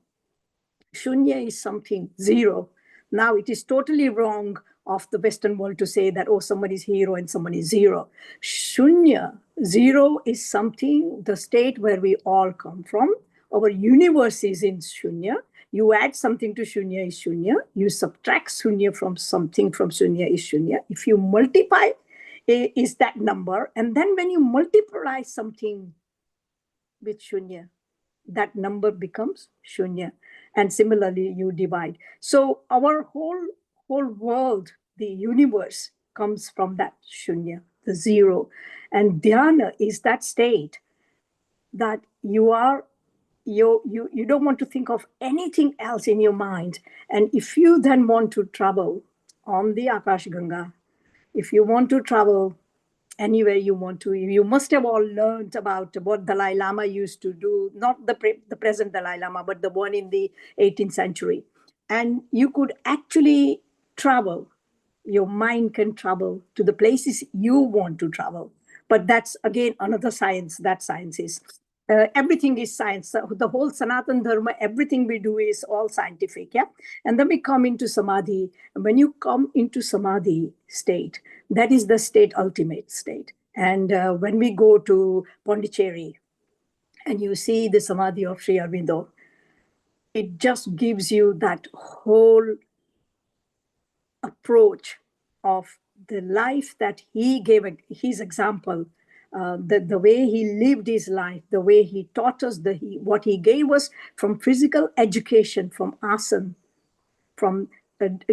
Shunya is something zero. Now it is totally wrong of the Western world to say that, someone is hero and someone is zero. Shunya, zero is something, the state where we all come from. Our universe is in shunya. You add something to shunya is shunya. You subtract shunya from something from shunya is shunya. If you multiply, is that number. And then when you multiply something with shunya, that number becomes shunya. And similarly, you divide. So our whole world, the universe, comes from that shunya, the zero. And dhyana is that state that you don't want to think of anything else in your mind. And if you then want to travel on the Akash Ganga, if you want to travel anywhere you want to, you must have all learned about what Dalai Lama used to do, not the present Dalai Lama, but the one in the 18th century. And you could actually travel. Your mind can travel to the places you want to travel. But that's, again, another science. That science is. Everything is science. The whole Sanatan Dharma, everything we do is all scientific. Yeah. And then we come into samadhi. And when you come into samadhi state, that is the state, ultimate state. And when we go to Pondicherry and you see the samadhi of Sri Aurobindo, it just gives you that whole approach of the life that he gave, his example, the way he lived his life, the way he taught us, what he gave us from physical education, from asana, from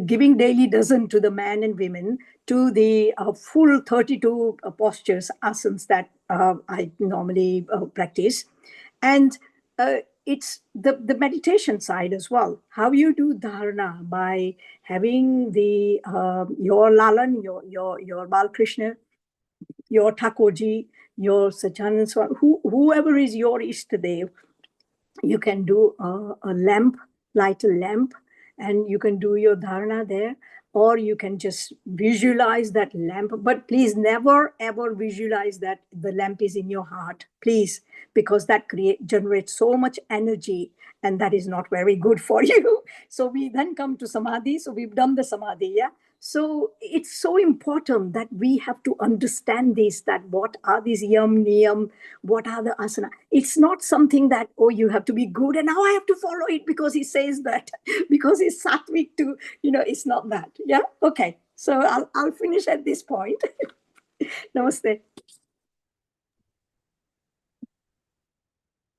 giving daily dozen to the men and women, to the full 32 postures, asanas that I normally practice. And it's the meditation side as well. How you do dharana by having your Lalan, your Balkrishna, your Thakurji, your Sajanand Swami, whoever is your Ishtadev. You can do a lamp, light a lamp, and you can do your dharana there, or you can just visualize that lamp. But please never ever visualize that the lamp is in your heart, please, because that generates so much energy, and that is not very good for you. So we then come to samadhi. So we've done the samadhi, yeah. So it's so important that we have to understand this, that what are these yam, niyam, what are the asana. It's not something that, oh, you have to be good and now I have to follow it because he says that, because it's sattvic too. It's not that. Yeah. Okay. So I'll finish at this point. Namaste.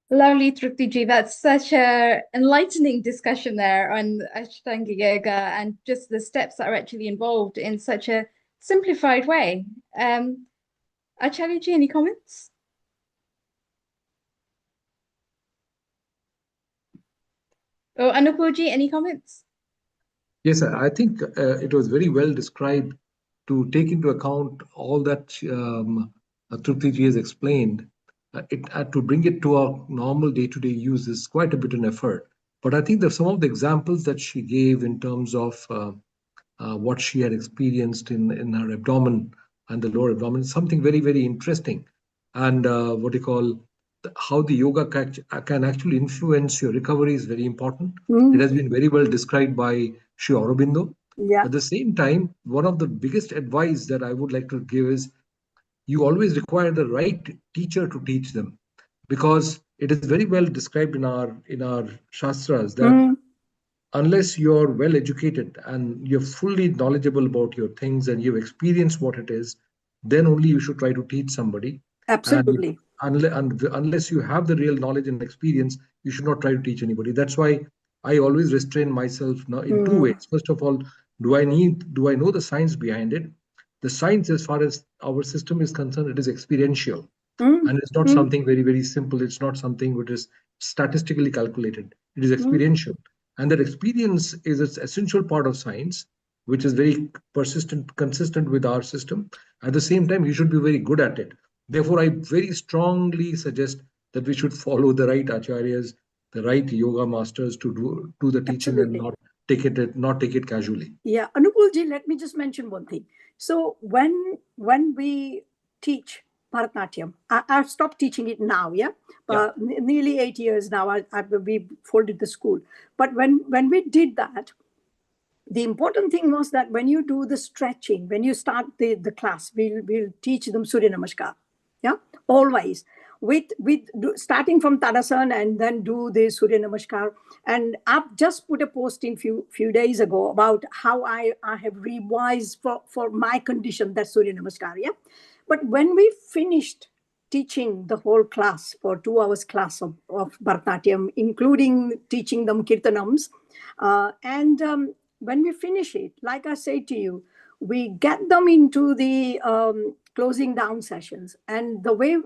Lovely, Truptiji. That's such a enlightening discussion there on Ashtanga Yoga and just the steps that are actually involved in such a simplified way. Acharya-ji, any comments? Oh, Anupul-ji, any comments? Yes, I think it was very well described to take into account all that Truptiji has explained. To bring it to our normal day-to-day use is quite a bit of an effort. But I think that some of the examples that she gave in terms of what she had experienced in her abdomen and the lower abdomen is something very, very interesting. And how the yoga can actually influence your recovery is very important. It has been very well described by Sri Aurobindo. Yeah. At the same time, one of the biggest advice that I would like to give is you always require the right teacher to teach them, because it is very well described in our shastras that unless you're well educated and you're fully knowledgeable about your things and you've experienced what it is, then only you should try to teach somebody. Absolutely. And unless you have the real knowledge and experience, you should not try to teach anybody. That's why I always restrain myself in two ways. First of all, do I know the science behind it? The science, as far as our system is concerned, it is experiential. And it's not something very, very simple. It's not something which is statistically calculated. It is experiential. And that experience is an essential part of science, which is very persistent, consistent with our system. At the same time, you should be very good at it. Therefore, I very strongly suggest that we should follow the right acharyas, the right yoga masters to do the teaching. Absolutely. And not take it casually. Yeah, Anupulji, let me just mention one thing. So when we teach Bharatanatyam, I've stopped teaching it now. Yeah, nearly 8 years now. We folded the school, but when we did that, the important thing was that when you do the stretching, when you start the class, we'll teach them Surya Namaskar. Yeah, always starting from Tadasana and then do the Surya Namaskar. And I've just put a post in few days ago about how I have revised for my condition, that Surya Namaskar. Yeah, but when we finished teaching the whole class for 2 hours class of Bharatanatyam, including teaching them kirtanams, when we finish it, like I say to you, we get them into the closing down sessions. And the way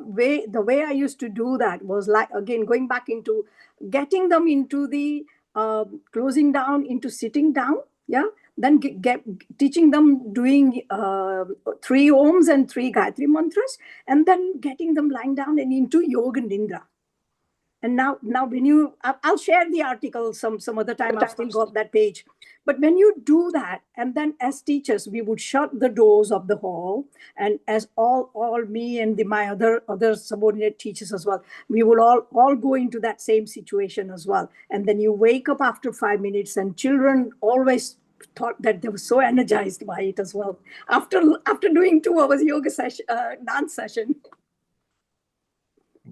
I used to do that was, like, again, going back into getting them into the closing down, into sitting down. Yeah. Then teaching them doing 3 Oms and 3 Gayatri mantras, and then getting them lying down and into Yoga Nindra. And now when I'll share the article some other time. I've still got that page. But when you do that, and then as teachers, we would shut the doors of the hall, and as all me and my other subordinate teachers as well, we will all go into that same situation as well. And then you wake up after 5 minutes, and children always thought that they were so energized by it as well. After doing 2 hours yoga session, dance session.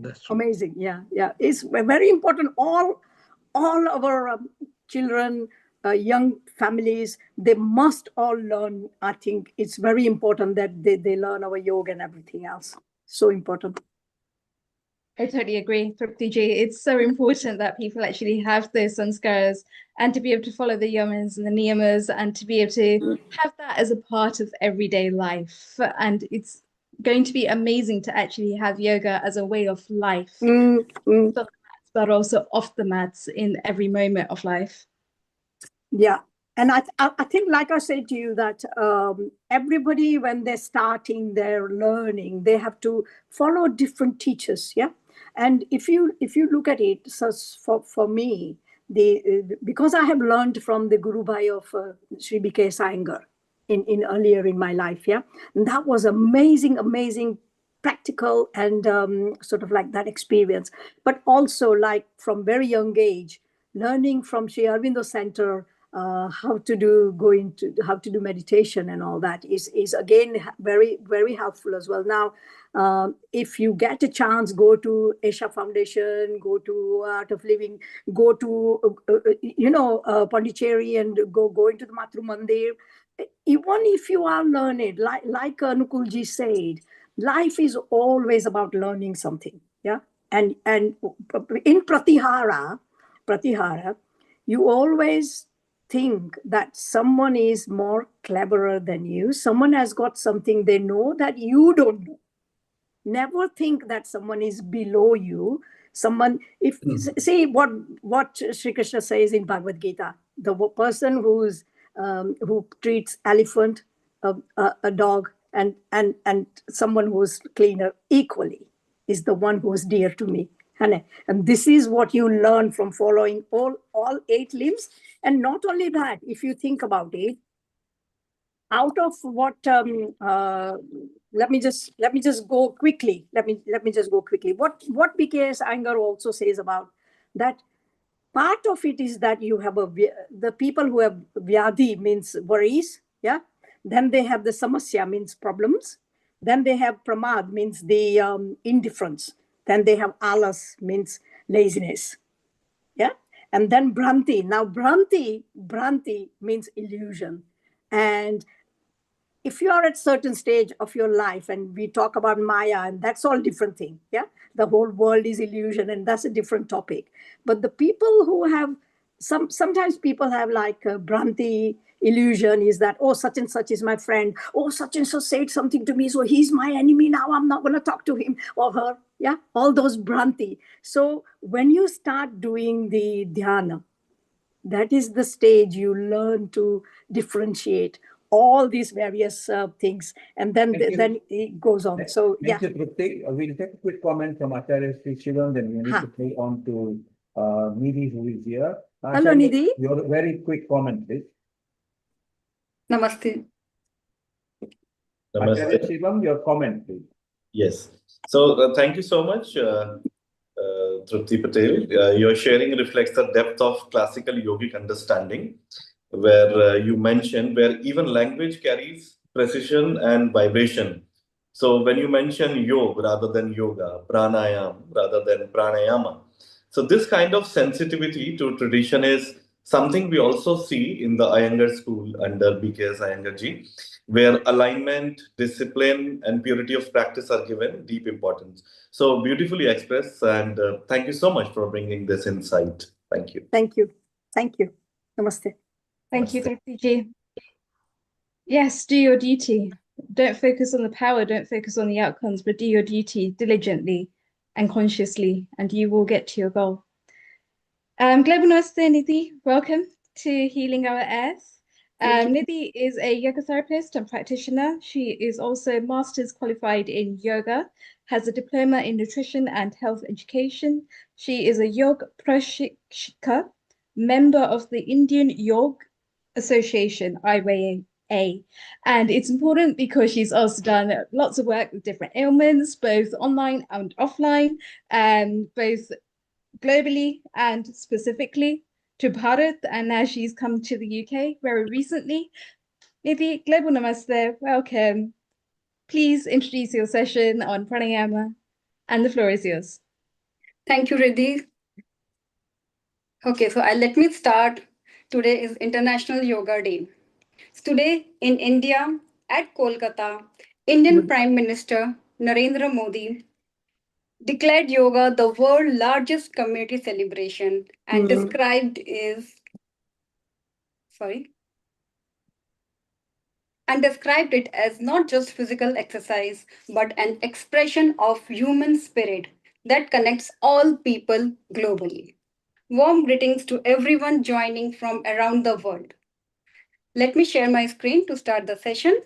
That's true. Amazing. Yeah. It's very important. All our children, young families, they must all learn. I think it's very important that they learn our yoga and everything else. So important. I totally agree, Truptiji. It's so important that people actually have those sanskars and to be able to follow the yamas and the niyamas and to be able to have that as a part of everyday life. And it's going to be amazing to actually have yoga as a way of life, but also off the mats in every moment of life. Yeah. And I think, like I said to you, that everybody, when they're starting their learning, they have to follow different teachers. Yeah. And if you look at it, so for me, because I have learned from the Guru Bhai of Sri B.K. Iyengar in earlier in my life. Yeah. And that was amazing practical and sort of like that experience. But also, like, from very young age, learning from Sri Aurobindo Center, how to do meditation and all that is again very, very helpful as well. Now, if you get a chance, go to Asia Foundation, go to Art of Living, go to Pondicherry, and go into the Matru Mandir. Even if you are learned, like Anukulji said, life is always about learning something. Yeah, and in pratihara, you always think that someone is more cleverer than you. Someone has got something they know that you don't know. Never think that someone is below you. Someone, if see what Sri Krishna says in Bhagavad Gita, the person who treats elephant, a dog, and someone who's cleaner equally is the one who is dear to me. And this is what you learn from following all 8 limbs. And not only that, if you think about it, out of what let me just go quickly. Let me just go quickly. What BKS Iyengar also says about that, part of it is that you have the people who have vyadhi, means worries, yeah. Then they have the samasya, means problems. Then they have pramad, means the indifference. Then they have alas, means laziness, yeah. And then bhranti. Now bhranti means illusion. And if you are at certain stage of your life, and we talk about Maya, and that's all different thing, yeah. The whole world is illusion, and that's a different topic. But the people who have sometimes people have like a Bhranti illusion, is that, oh, such and such is my friend, oh, such and such said something to me, so he's my enemy now, I'm not going to talk to him or her, yeah. All those Bhranti. So when you start doing the dhyana, that is the stage you learn to differentiate all these various things, and then it goes on. So yeah. Thank you, Trupti. We'll take a quick comment from Acharya Sri Shivam, then we need to play on to Nidhi, who is here. Hello, Nidhi. Your very quick comment, please. Namaste. Acharya Shivam, your comment, please. Yes. So thank you so much, Trupti Patel. Your sharing reflects the depth of classical yogic understanding, where you mentioned where even language carries precision and vibration. So when you mention yoga rather than yoga, pranayama rather than pranayama, so this kind of sensitivity to tradition is something we also see in the Iyengar school under BKS Iyengar ji, where alignment, discipline, and purity of practice are given deep importance. So beautifully expressed, and thank you so much for bringing this insight. Thank you. Thank you. Thank you. Namaste. Thank you, Dr. Ji. Yes, do your duty. Don't focus on the power, don't focus on the outcomes, but do your duty diligently and consciously, and you will get to your goal. Global Namaste, Nidhi. Welcome to Healing Our Earth. Nidhi is a yoga therapist and practitioner. She is also master's qualified in yoga, has a diploma in nutrition and health education. She is a yoga prashikshika, member of the Indian Yoga Association, IYA. And it's important because she's also done lots of work with different ailments, both online and offline, both globally and specifically to Bharat, and now she's come to the UK very recently. Nidhi, Global Namaste, welcome. Please introduce your session on pranayama, and the floor is yours. Thank you, Riddhi. Okay, so let me start. Today is International Yoga Day. So today in India, at Kolkata, Indian Prime Minister Narendra Modi declared yoga the world's largest community celebration and described it as not just physical exercise, but an expression of human spirit that connects all people globally. Warm greetings to everyone joining from around the world. Let me share my screen to start the session.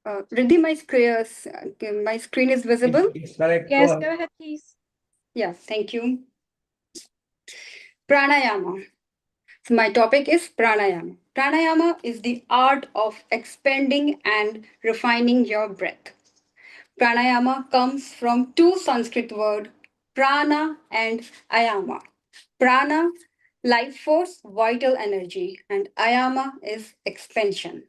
Riddhi, my screen is visible? It's correct. Yes, go ahead, please. Yeah, thank you. Pranayama. So my topic is pranayama. Pranayama is the art of expanding and refining your breath. Pranayama comes from two Sanskrit words, prana and ayama. Prana, life force, vital energy, and ayama is expansion.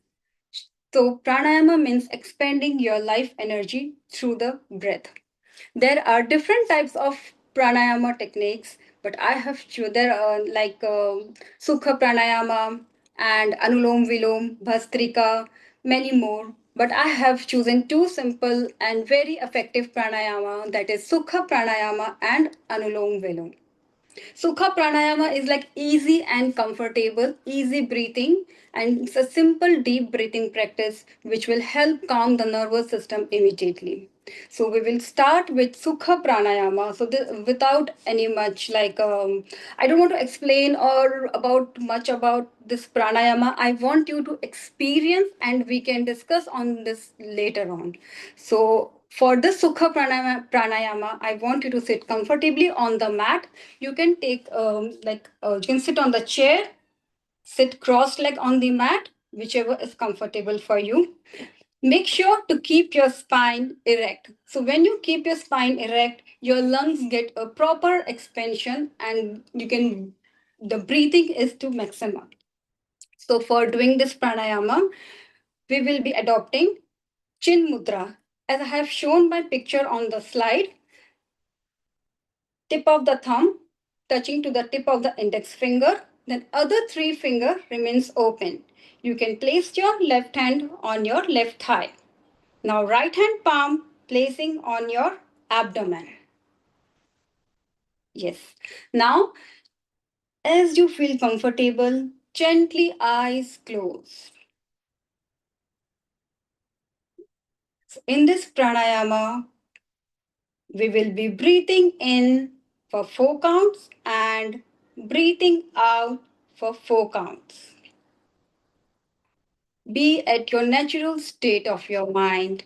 So pranayama means expanding your life energy through the breath. There are different types of pranayama techniques, but I have chosen there are like Sukha pranayama and Anulom Vilom, Bhastrika, many more. But I have chosen two simple and very effective pranayama, that is Sukha pranayama and Anulom Vilom. Sukha pranayama is like easy and comfortable, easy breathing, and it's a simple deep breathing practice which will help calm the nervous system immediately. So we will start with Sukha pranayama. So without any much I don't want to explain or about much about this pranayama. I want you to experience and we can discuss on this later on. So for this Sukha pranayama, I want you to sit comfortably on the mat. You can take you can sit on the chair, sit cross-legged on the mat, whichever is comfortable for you. Make sure to keep your spine erect. So when you keep your spine erect, your lungs get a proper expansion and the breathing is to maximum. So for doing this pranayama, we will be adopting Chin Mudra. As I have shown my picture on the slide, tip of the thumb touching to the tip of the index finger, then other three finger remains open. You can place your left hand on your left thigh. Now right hand palm placing on your abdomen. Yes. Now, as you feel comfortable, gently eyes closed. In this pranayama, we will be breathing in for 4 counts and breathing out for 4 counts. Be at your natural state of your mind.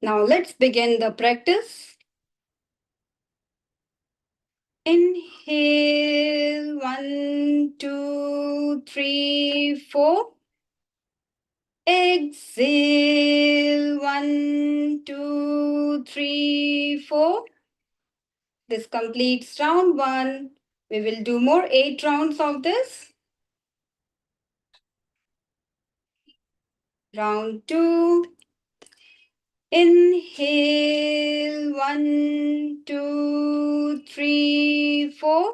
Now let's begin the practice. Inhale, 1, 2, 3, 4. Exhale, 1, 2, 3, 4. This completes round 1. We will do more 8 rounds of this. Round 2. Inhale, 1, 2, 3, 4.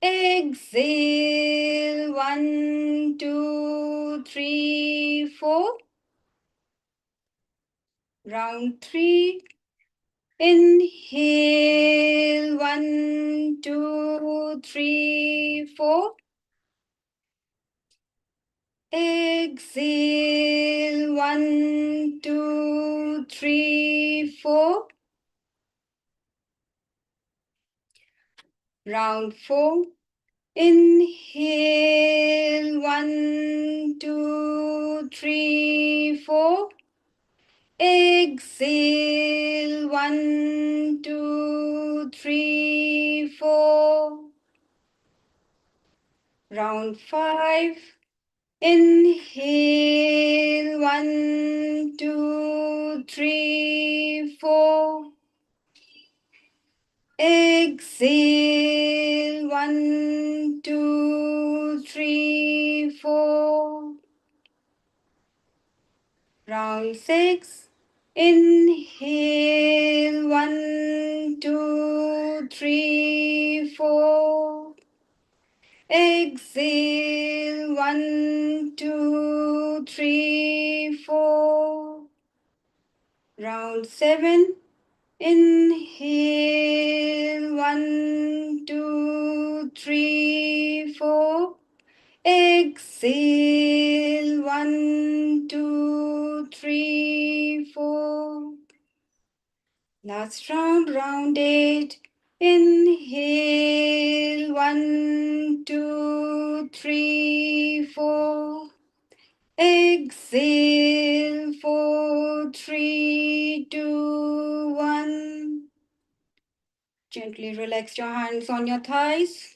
Exhale, 1, 2, 3, 4. Round 3. Inhale, 1, 2, 3, 4. Exhale, 1, 2, 3, 4. Round 4. Inhale, 1, 2, 3, 4. Exhale, 1, 2, 3, 4. Round 5. Inhale, 1, 2, 3, 4. Exhale, 1, 2, 3, 4. Round 6. Inhale, 1, 2, 3, 4. Exhale, 1, 2, 3, 4. Round 7. Inhale, 1, 2, 3, 4. Exhale, 1, 2, 3, 4. Last round, round 8. Inhale, 1, 2, 3, 4. Exhale, 4, 3, 2, 1. Gently relax your hands on your thighs.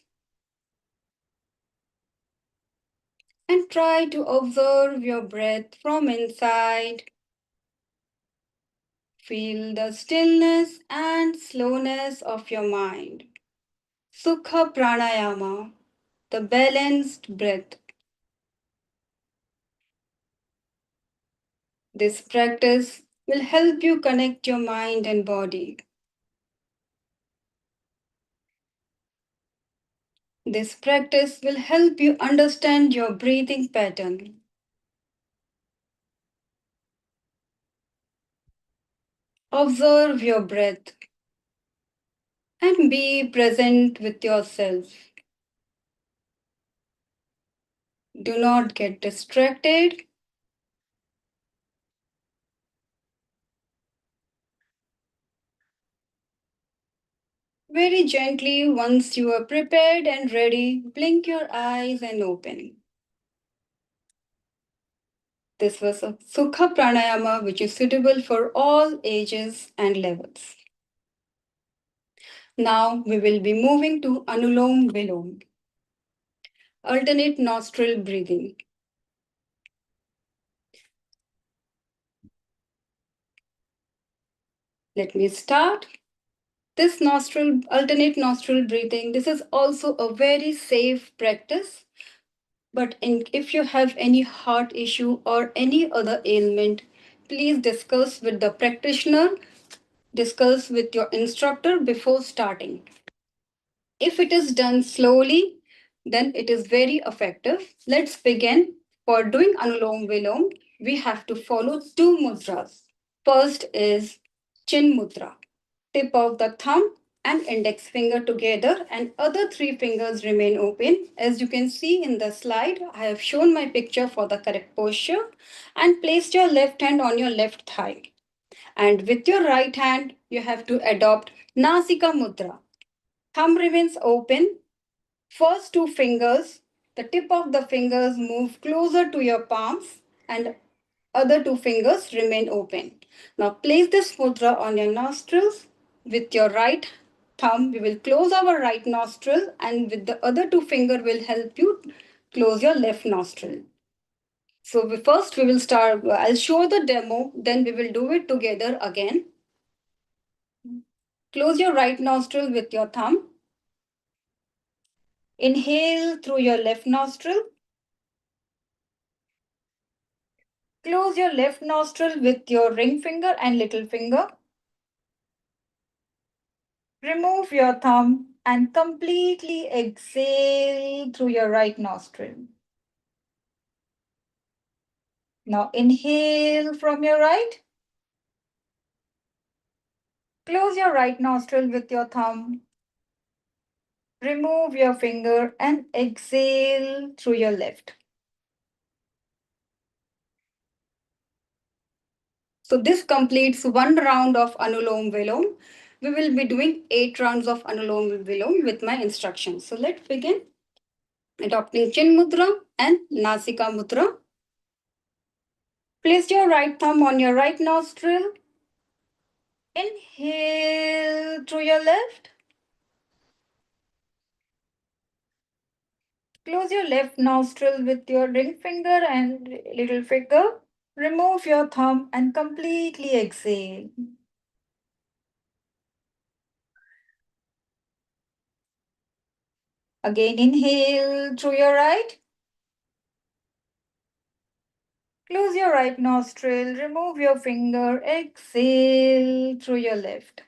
And try to observe your breath from inside. Feel the stillness and slowness of your mind. Sukha Pranayama, the balanced breath. This practice will help you connect your mind and body. This practice will help you understand your breathing pattern. Observe your breath and be present with yourself. Do not get distracted. Very gently, once you are prepared and ready, blink your eyes and open. This was a Sukha Pranayama, which is suitable for all ages and levels. Now we will be moving to Anulom Vilom, alternate nostril breathing. Let me start. This alternate nostril breathing, this is also a very safe practice. But if you have any heart issue or any other ailment, please discuss with the practitioner, discuss with your instructor before starting. If it is done slowly, then it is very effective. Let's begin. For doing Anulom Vilom, we have to follow 2 mudras. First is Chin Mudra. Tip of the thumb and index finger together and other 3 fingers remain open. As you can see in the slide, I have shown my picture for the correct posture and placed your left hand on your left thigh. And with your right hand, you have to adopt Nasika Mudra. Thumb remains open. First 2 fingers, the tip of the fingers move closer to your palms and other 2 fingers remain open. Now place this mudra on your nostrils. With your right thumb, we will close our right nostril and with the other 2 finger will help you close your left nostril. So first we will start, I'll show the demo, then we will do it together again. Close your right nostril with your thumb. Inhale through your left nostril. Close your left nostril with your ring finger and little finger. Remove your thumb and completely exhale through your right nostril. Now inhale from your right. Close your right nostril with your thumb. Remove your finger and exhale through your left. So this completes 1 round of Anulom Vilom. We will be doing 8 rounds of Anulom Vilom with my instructions. So let's begin. Adopting Chin Mudra and Nasika Mudra. Place your right thumb on your right nostril. Inhale through your left. Close your left nostril with your ring finger and little finger. Remove your thumb and completely exhale. Again, inhale through your right. Close your right nostril, remove your finger, exhale through your left.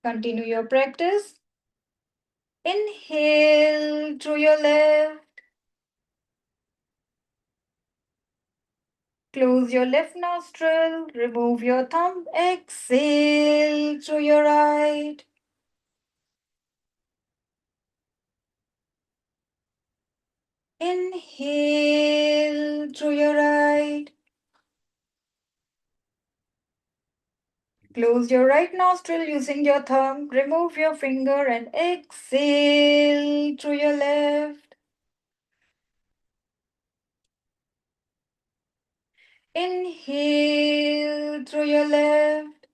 Continue your practice. Inhale through your left. Close your left nostril, remove your thumb, exhale through your right. Inhale through your right. Close your right nostril using your thumb. Remove your finger and exhale through your left. Inhale through your left.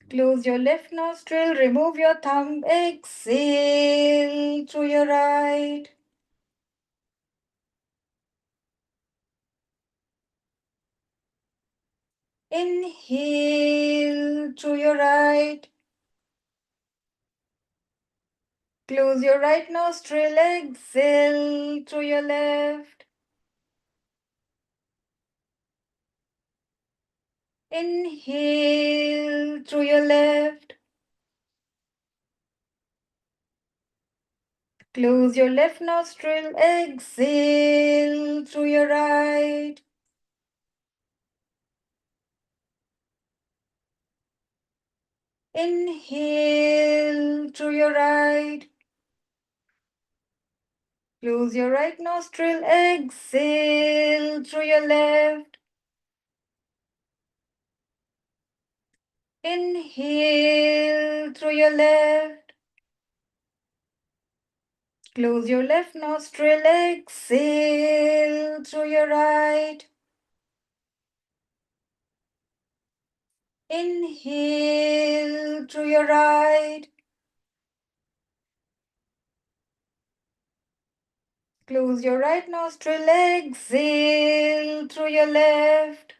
Close your left nostril. Remove your thumb. Exhale through your right. Inhale through your right. Close your right nostril. Exhale through your left. Inhale through your left. Close your left nostril. Exhale through your right. Inhale through your right. Close your right nostril. Exhale through your left. Inhale through your left. Close your left nostril. Exhale through your right. Inhale through your right. Close your right nostril. Exhale through your left.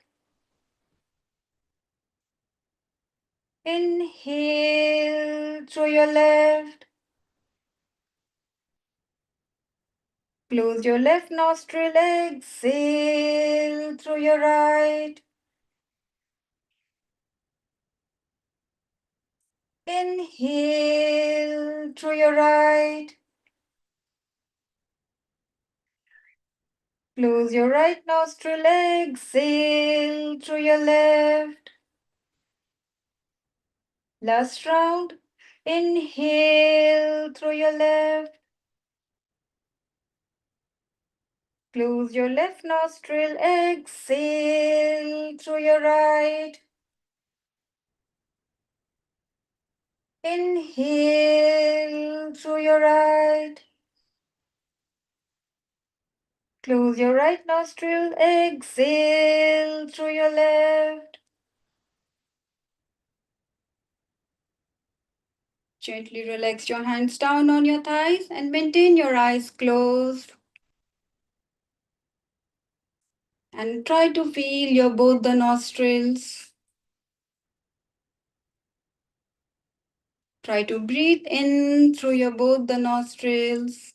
Inhale through your left. Close your left nostril. Exhale through your right. Inhale through your right. Close your right nostril. Exhale through your left. Last round. Inhale through your left. Close your left nostril. Exhale through your right. Inhale through your right. Close your right nostril. Exhale through your left. Gently relax your hands down on your thighs and maintain your eyes closed. And try to feel your both the nostrils. Try to breathe in through your both the nostrils.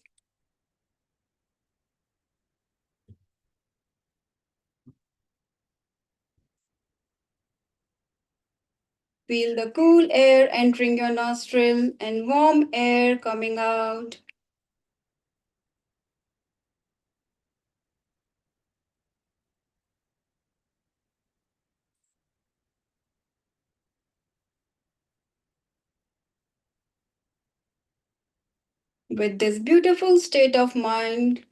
Feel the cool air entering your nostril and warm air coming out. With this beautiful state of mind,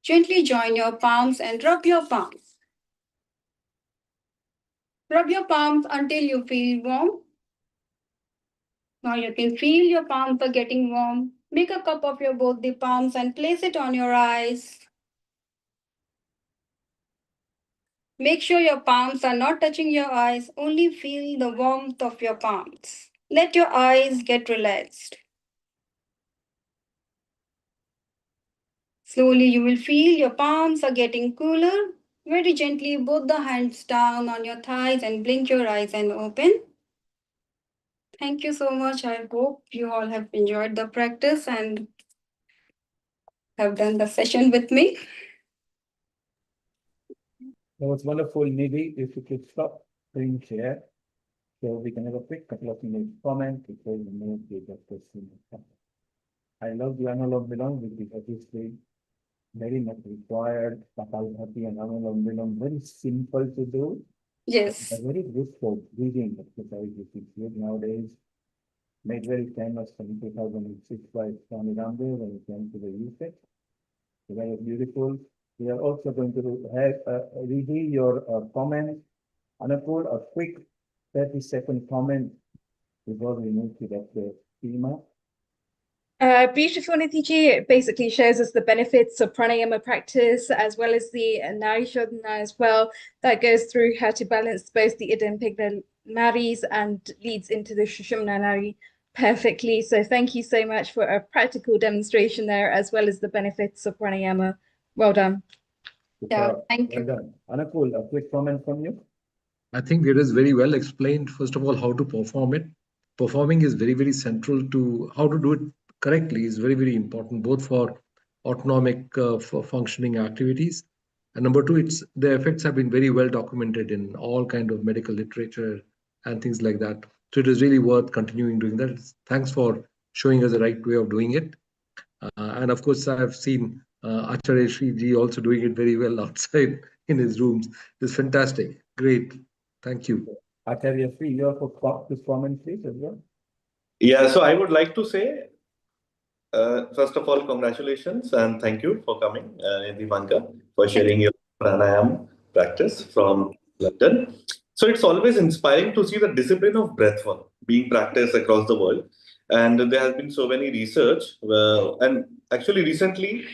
gently join your palms and rub your palms. Rub your palms until you feel warm. Now you can feel your palms are getting warm. Make a cup of your both the palms and place it on your eyes. Make sure your palms are not touching your eyes. Only feel the warmth of your palms. Let your eyes get relaxed. Slowly you will feel your palms are getting cooler. Very gently both the hands down on your thighs and blink your eyes and open. Thank you so much. I hope you all have enjoyed the practice and have done the session with me. That was wonderful, Nidhi. If you could stop screen share, so we can have a quick couple of minutes comment before we move to the question. I love the Anulom Vilom, which is obviously very much required. Kapalbhati and Anulom Vilom, very simple to do. Yes. A very good for breathing exercise, which is good nowadays. Made very famous from 2006 by Swami Ramdev when it came to the usage. Very beautiful. We are also going to have read your comments Anupur, a quick 30-second comment before we move to Dr. Seema. Beautiful Nitiji basically shows us the benefits of pranayama practice as well as the Nari Shodhana as well. That goes through how to balance both the Ida and Pigna Naris and leads into the Shushumna Nari perfectly. So thank you so much for a practical demonstration there as well as the benefits of pranayama. Well done. Yeah, thank you. Well done. Anupur, a quick comment from you. I think it is very well explained, first of all, how to perform it. Performing is very, very central to how to do it correctly is very, very important, both for autonomic for functioning activities. And number two, the effects have been very well documented in all kind of medical literature and things like that. So it is really worth continuing doing that. Thanks for showing us the right way of doing it. And of course, I have seen Acharya Shriji also doing it very well outside in his rooms. It's fantastic. Great. Thank you. Acharya Sri, you have to comment, please, as well. Yeah, so I would like to say, first of all, congratulations and thank you for coming, Divanka, for sharing your pranayama practice from London. So it's always inspiring to see the discipline of breathwork being practiced across the world. And there has been so many research. And actually, recently,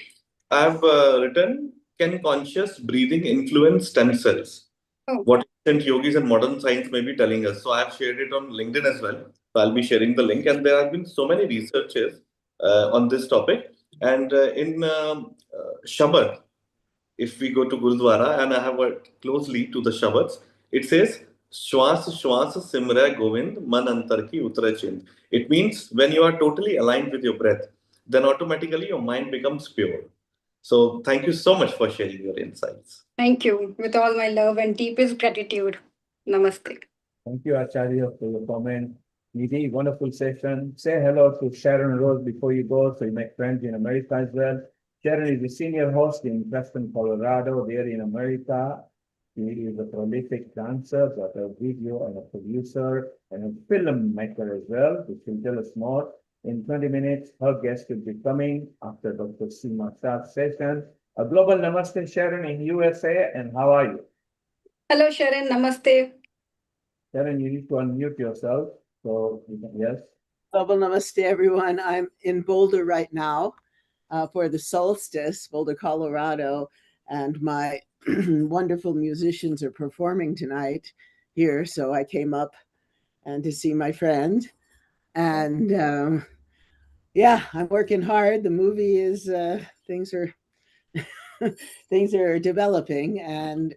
I've written, Can Conscious Breathing Influence Stem Cells? What ancient yogis and modern science may be telling us. So I've shared it on LinkedIn as well. So I'll be sharing the link. And there have been so many researches on this topic. And in Shabad, if we go to Gurudwara, and I have worked closely to the Shabads, it says, Shwas Shwas Simra Govind Man Antar Ki Utra Chind. It means when you are totally aligned with your breath, then automatically your mind becomes pure. So thank you so much for sharing your insights. Thank you. With all my love and deepest gratitude. Namaste. Thank you, Acharya, for your comment. Nidhi, wonderful session. Say hello to Sharon Rose before you go, so you make friends in America as well. Sharon is the senior host in Preston, Colorado, there in America. She is a prolific dancer, a video and a producer and a filmmaker as well, which will tell us more. In 20 minutes, her guest will be coming after Dr. Seema Shah's session. A global namaste, Sharon, in USA, and how are you? Hello, Sharon. Namaste. Sharon, you need to unmute yourself. So, yes. Global namaste, everyone. I'm in Boulder right now for the solstice, Boulder, Colorado, and my wonderful musicians are performing tonight here. So I came up and to see my friend. And yeah, I'm working hard. The movie is, things are things are developing, and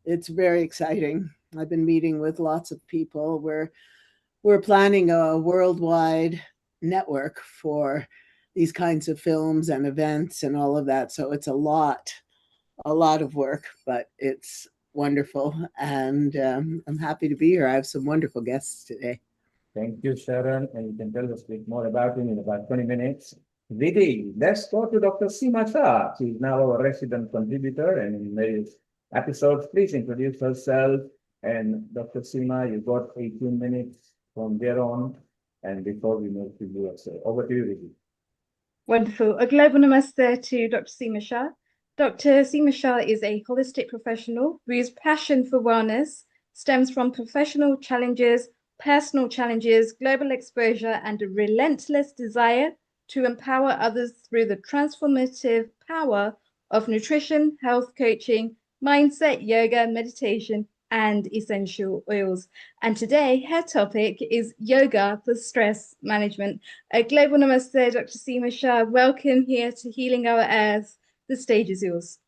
it's very exciting. I've been meeting with lots of people. We're planning a worldwide network for these kinds of films and events and all of that. So it's a lot of work, but it's wonderful. And I'm happy to be here. I have some wonderful guests today. Thank you, Sharon. And you can tell us a bit more about him in about 20 minutes. Vidhi, let's go to Dr. Seema Shah. She's now our resident contributor and in various episodes. Please introduce herself. And Dr. Seema, you've got 18 minutes from there on. And before we move to USA, over to you, Vidhi. Wonderful. A global namaste to Dr. Seema Shah. Dr. Seema Shah is a holistic professional whose passion for wellness stems from professional challenges, personal challenges, global exposure, and a relentless desire to empower others through the transformative power of nutrition, health coaching, mindset, yoga, meditation, and essential oils. And today, her topic is yoga for stress management. A global namaste, Dr. Seema Shah. Welcome here to Healing Our Earth. The stage is yours.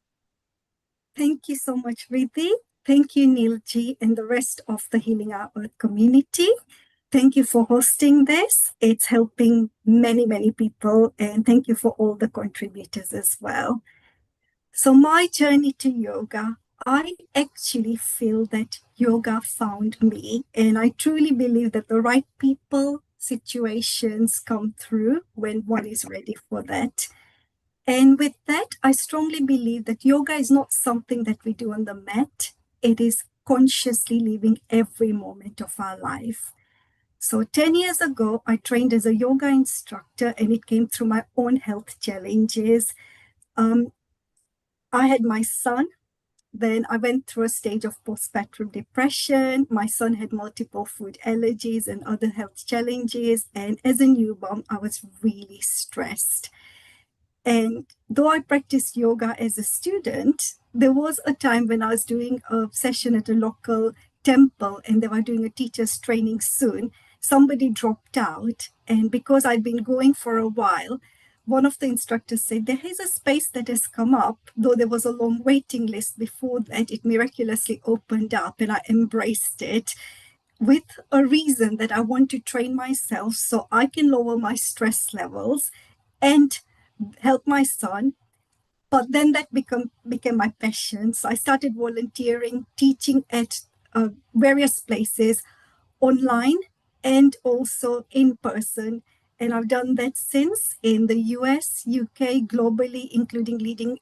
Thank you so much, Vidhi. Thank you, Neilji, and the rest of the Healing Our Earth community. Thank you for hosting this. It's helping many, many people. And thank you for all the contributors as well. So my journey to yoga, I actually feel that yoga found me. And I truly believe that the right people, situations come through when one is ready for that. And with that, I strongly believe that yoga is not something that we do on the mat. It is consciously living every moment of our life. So 10 years ago, I trained as a yoga instructor, and it came through my own health challenges. I had my son, Then I went through a stage of postpartum depression. My son had multiple food allergies and other health challenges. And as a new mom, I was really stressed. And though I practiced yoga as a student, there was a time when I was doing a session at a local temple and they were doing a teacher's training soon. Somebody dropped out. And because I'd been going for a while, one of the instructors said, there is a space that has come up, though there was a long waiting list before that, it miraculously opened up and I embraced it with a reason that I want to train myself so I can lower my stress levels and help my son. But then that became my passion. So I started volunteering, teaching at various places, online and also in person. And I've done that since in the US, UK, globally, including leading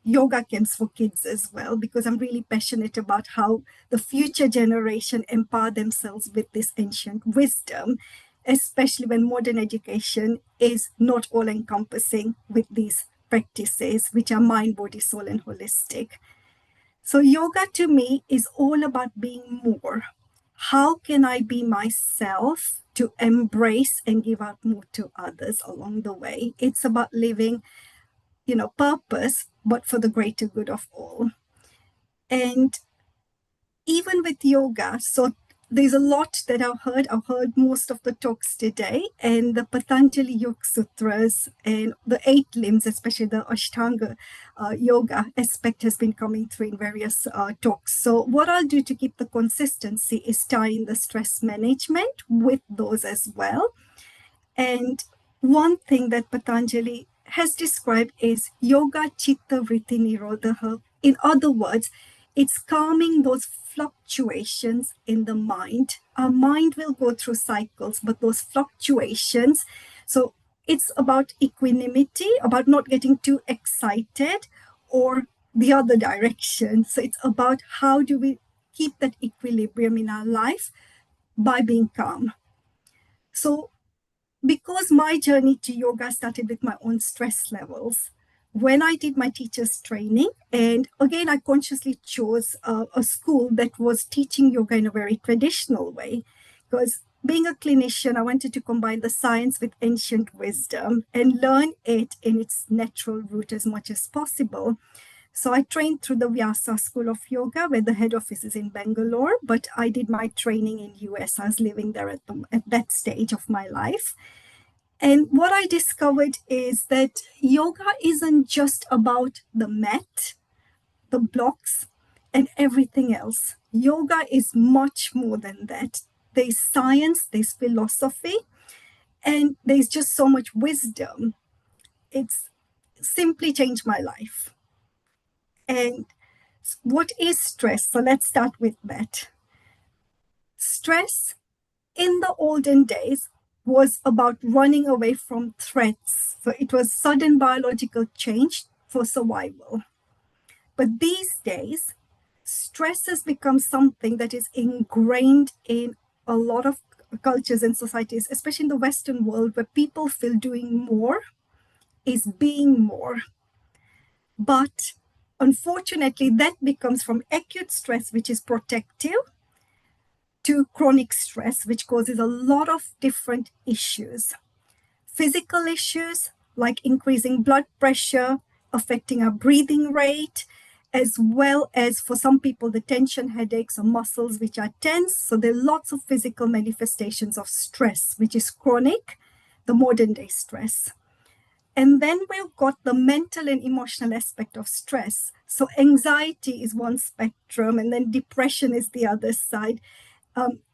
yoga camps for kids as well, because I'm really passionate about how the future generation empower themselves with this ancient wisdom, especially when modern education is not all encompassing with these practices, which are mind, body, soul, and holistic. So yoga to me is all about being more. How can I be myself to embrace and give out more to others along the way? It's about living, purpose, but for the greater good of all. And even with yoga, so there's a lot that I've heard. I've heard most of the talks today, and the Patanjali Yoga Sutras and the 8 limbs, especially the Ashtanga yoga aspect, has been coming through in various talks. So what I'll do to keep the consistency is tie in the stress management with those as well. And one thing that Patanjali has described is yoga chitta vritti nirodha. In other words, it's calming those fluctuations in the mind. Our mind will go through cycles, but those fluctuations, so it's about equanimity, about not getting too excited or the other direction. So it's about how do we keep that equilibrium in our life by being calm. So because my journey to yoga started with my own stress levels, when I did my teacher's training, and again, I consciously chose a school that was teaching yoga in a very traditional way, because being a clinician, I wanted to combine the science with ancient wisdom and learn it in its natural root as much as possible. So I trained through the Vyasa School of Yoga, where the head office is in Bangalore, but I did my training in US. I was living there at that stage of my life. And what I discovered is that yoga isn't just about the mat, the blocks, and everything else. Yoga is much more than that. There's science, there's philosophy, and there's just so much wisdom. It's simply changed my life. And what is stress? So let's start with that. Stress in the olden days was about running away from threats. So it was sudden biological change for survival. But these days, stress has become something that is ingrained in a lot of cultures and societies, especially in the Western world, where people feel doing more is being more. But unfortunately, that becomes from acute stress, which is protective, to chronic stress, which causes a lot of different issues. Physical issues like increasing blood pressure, affecting our breathing rate, as well as for some people, the tension headaches or muscles which are tense. So there are lots of physical manifestations of stress, which is chronic, the modern day stress. And then we've got the mental and emotional aspect of stress. So anxiety is one spectrum, and then depression is the other side.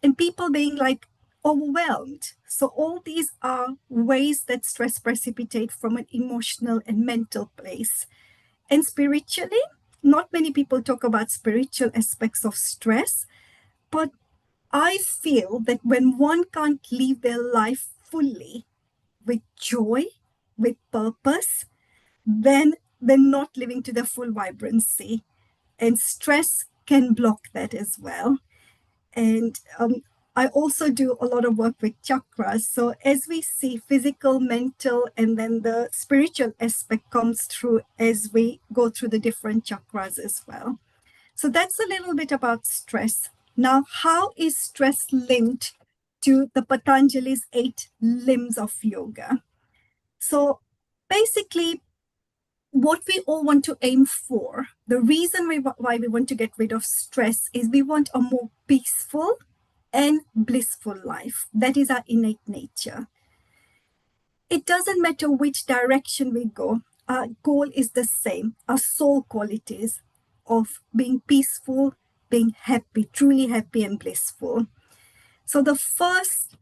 And people being like overwhelmed. So all these are ways that stress precipitate from an emotional and mental place. And spiritually, not many people talk about spiritual aspects of stress, but I feel that when one can't live their life fully with joy, with purpose, then they're not living to their full vibrancy. And stress can block that as well. And I also do a lot of work with chakras. So as we see, physical, mental, and then the spiritual aspect comes through as we go through the different chakras as well. So that's a little bit about stress. Now, how is stress linked to the Patanjali's 8 limbs of yoga? So basically, what we all want to aim for, the reason why we want to get rid of stress is we want a more peaceful and blissful life. That is our innate nature. It doesn't matter which direction we go, our goal is the same, our soul qualities of being peaceful, being happy, truly happy and blissful. So the first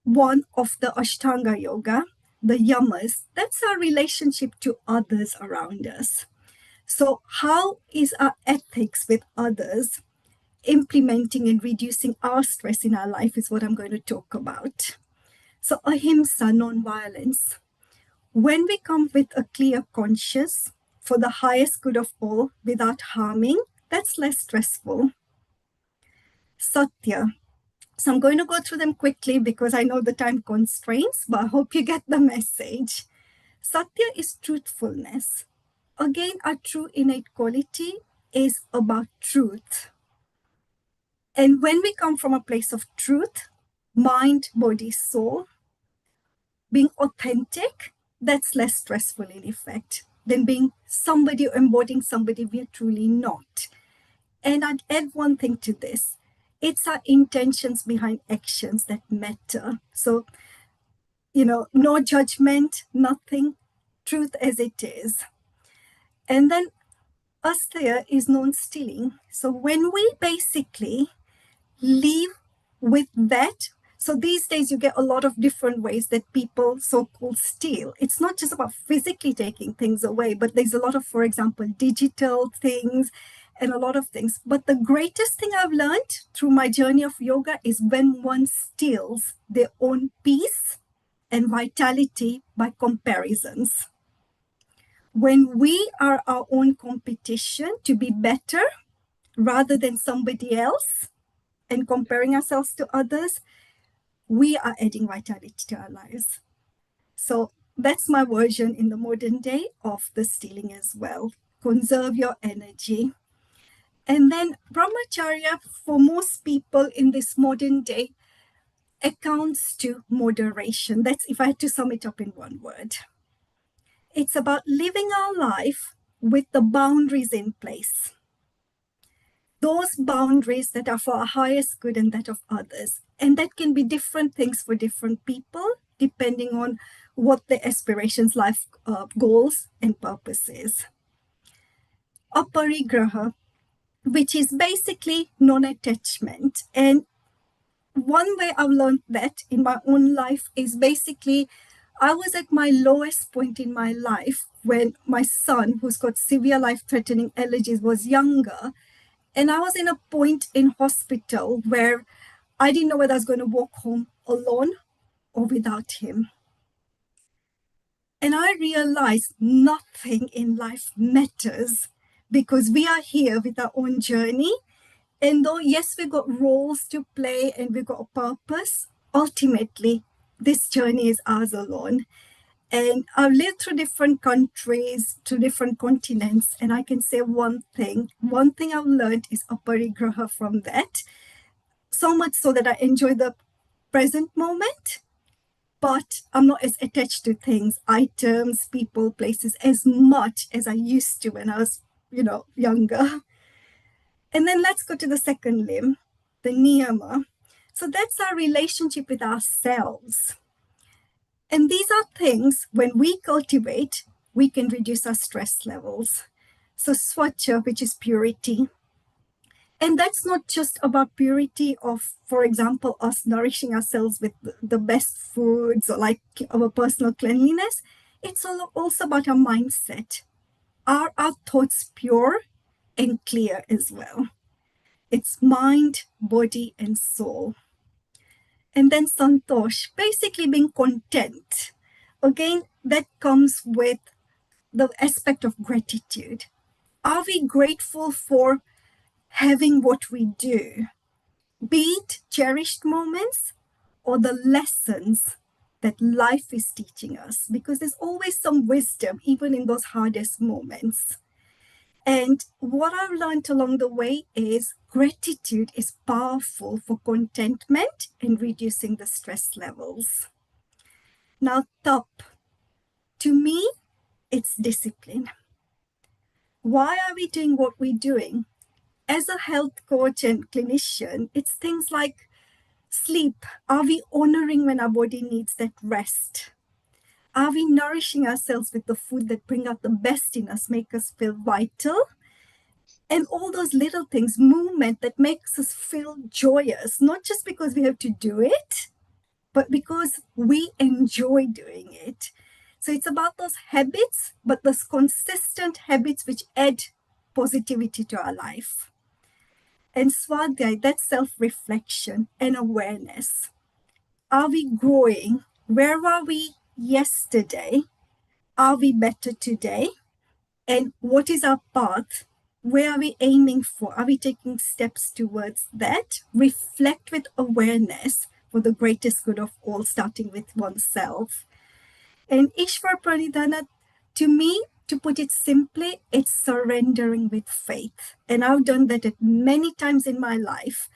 one of the Ashtanga Yoga, the yamas, that's our relationship to others around us. So how is our ethics with others implementing and reducing our stress in our life is what I'm going to talk about. So ahimsa, non-violence. When we come with a clear conscience for the highest good of all without harming, that's less stressful. Satya. So I'm going to go through them quickly because I know the time constraints, but I hope you get the message. Satya is truthfulness. Again, our true innate quality is about truth. And when we come from a place of truth, mind, body, soul, being authentic, that's less stressful in effect than being somebody or embodying somebody we're truly not. And I'd add one thing to this. It's our intentions behind actions that matter. So, no judgment, nothing, truth as it is. And then asteya is non-stealing. So when we basically live with that, so these days you get a lot of different ways that people so-called steal. It's not just about physically taking things away, but there's a lot of, for example, digital things and a lot of things. But the greatest thing I've learned through my journey of yoga is when one steals their own peace and vitality by comparisons. When we are our own competition to be better rather than somebody else and comparing ourselves to others, we are adding vitality to our lives. So that's my version in the modern day of the stealing as well. Conserve your energy. And then brahmacharya, for most people in this modern day, accounts to moderation. That's if I had to sum it up in one word. It's about living our life with the boundaries in place. Those boundaries that are for our highest good and that of others. And that can be different things for different people, depending on what their aspirations, life goals, and purposes. Aparigraha, which is basically non-attachment. And one way I've learned that in my own life is basically, I was at my lowest point in my life when my son, who's got severe life-threatening allergies, was younger. And I was in a point in hospital where I didn't know whether I was going to walk home alone or without him. And I realized nothing in life matters because we are here with our own journey. And though, yes, we've got roles to play and we've got a purpose, ultimately, this journey is ours alone. And I've lived through different countries, through different continents, and I can say one thing I've learned is aparigraha from that. So much so that I enjoy the present moment, but I'm not as attached to things, items, people, places as much as I used to when I was, younger. And then let's go to the second limb, the niyama. So that's our relationship with ourselves. And these are things, when we cultivate, we can reduce our stress levels. So swachha, which is purity. And that's not just about purity of, for example, us nourishing ourselves with the best foods or like our personal cleanliness. It's also about our mindset. Are our thoughts pure and clear as well? It's mind, body, and soul. And then santosh, basically being content. Again, that comes with the aspect of gratitude. Are we grateful for having what we do? Be it cherished moments or the lessons that life is teaching us, because there's always some wisdom, even in those hardest moments. And what I've learned along the way is gratitude is powerful for contentment and reducing the stress levels. Now, top, to me, it's discipline. Why are we doing what we're doing? As a health coach and clinician, it's things like sleep. Are we honoring when our body needs that rest? Are we nourishing ourselves with the food that bring out the best in us, make us feel vital? And all those little things, movement that makes us feel joyous, not just because we have to do it, but because we enjoy doing it. So it's about those habits, but those consistent habits which add positivity to our life. And Swadhyay, that's self-reflection and awareness. Are we growing? Where were we yesterday? Are we better today? And what is our path? Where are we aiming for? Are we taking steps towards that? Reflect with awareness for the greatest good of all, starting with oneself. And Ishwar Pranidhana, to me, to put it simply, it's surrendering with faith. And I've done that many times in my life.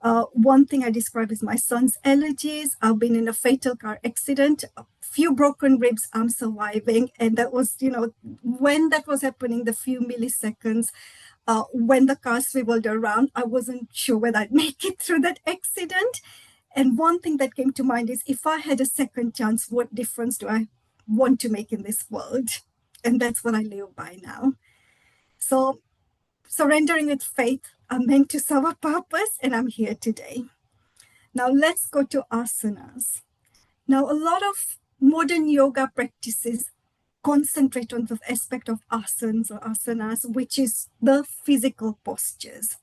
One thing I describe is my son's allergies. I've been in a fatal car accident, a few broken ribs, I'm surviving. And that was, when that was happening, the few milliseconds, when the car swiveled around, I wasn't sure whether I'd make it through that accident. And one thing that came to mind is, if I had a second chance, what difference do I want to make in this world? And that's what I live by now. So surrendering with faith, I'm meant to serve a purpose, and I'm here today. Now let's go to asanas. Now, a lot of modern yoga practices concentrate on the aspect of asanas or asanas, which is the physical postures.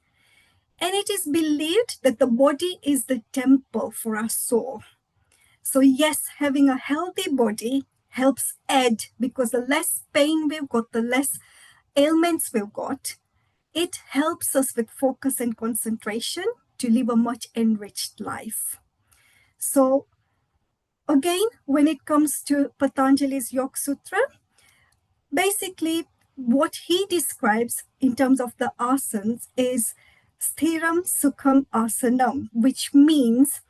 And it is believed that the body is the temple for our soul. So yes, having a healthy body helps add, because the less pain we've got, the less ailments we've got, it helps us with focus and concentration to live a much enriched life. So again, when it comes to Patanjali's Yoga Sutra, basically what he describes in terms of the asanas is Sthiram Sukham Asanam, which means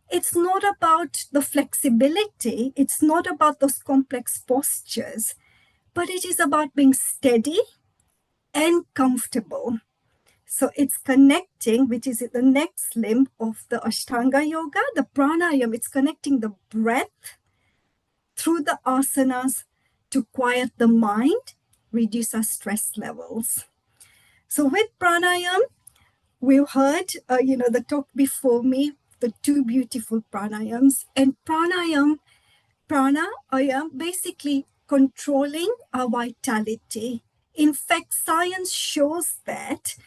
it's not about the flexibility, it's not about those complex postures, but it is about being steady and comfortable. So it's connecting, which is the next limb of the Ashtanga Yoga, the pranayama. It's connecting the breath through the asanas to quiet the mind, reduce our stress levels. So with pranayama, we've heard, the talk before me, the two beautiful pranayams. And pranayama, basically controlling our vitality. In fact, science shows that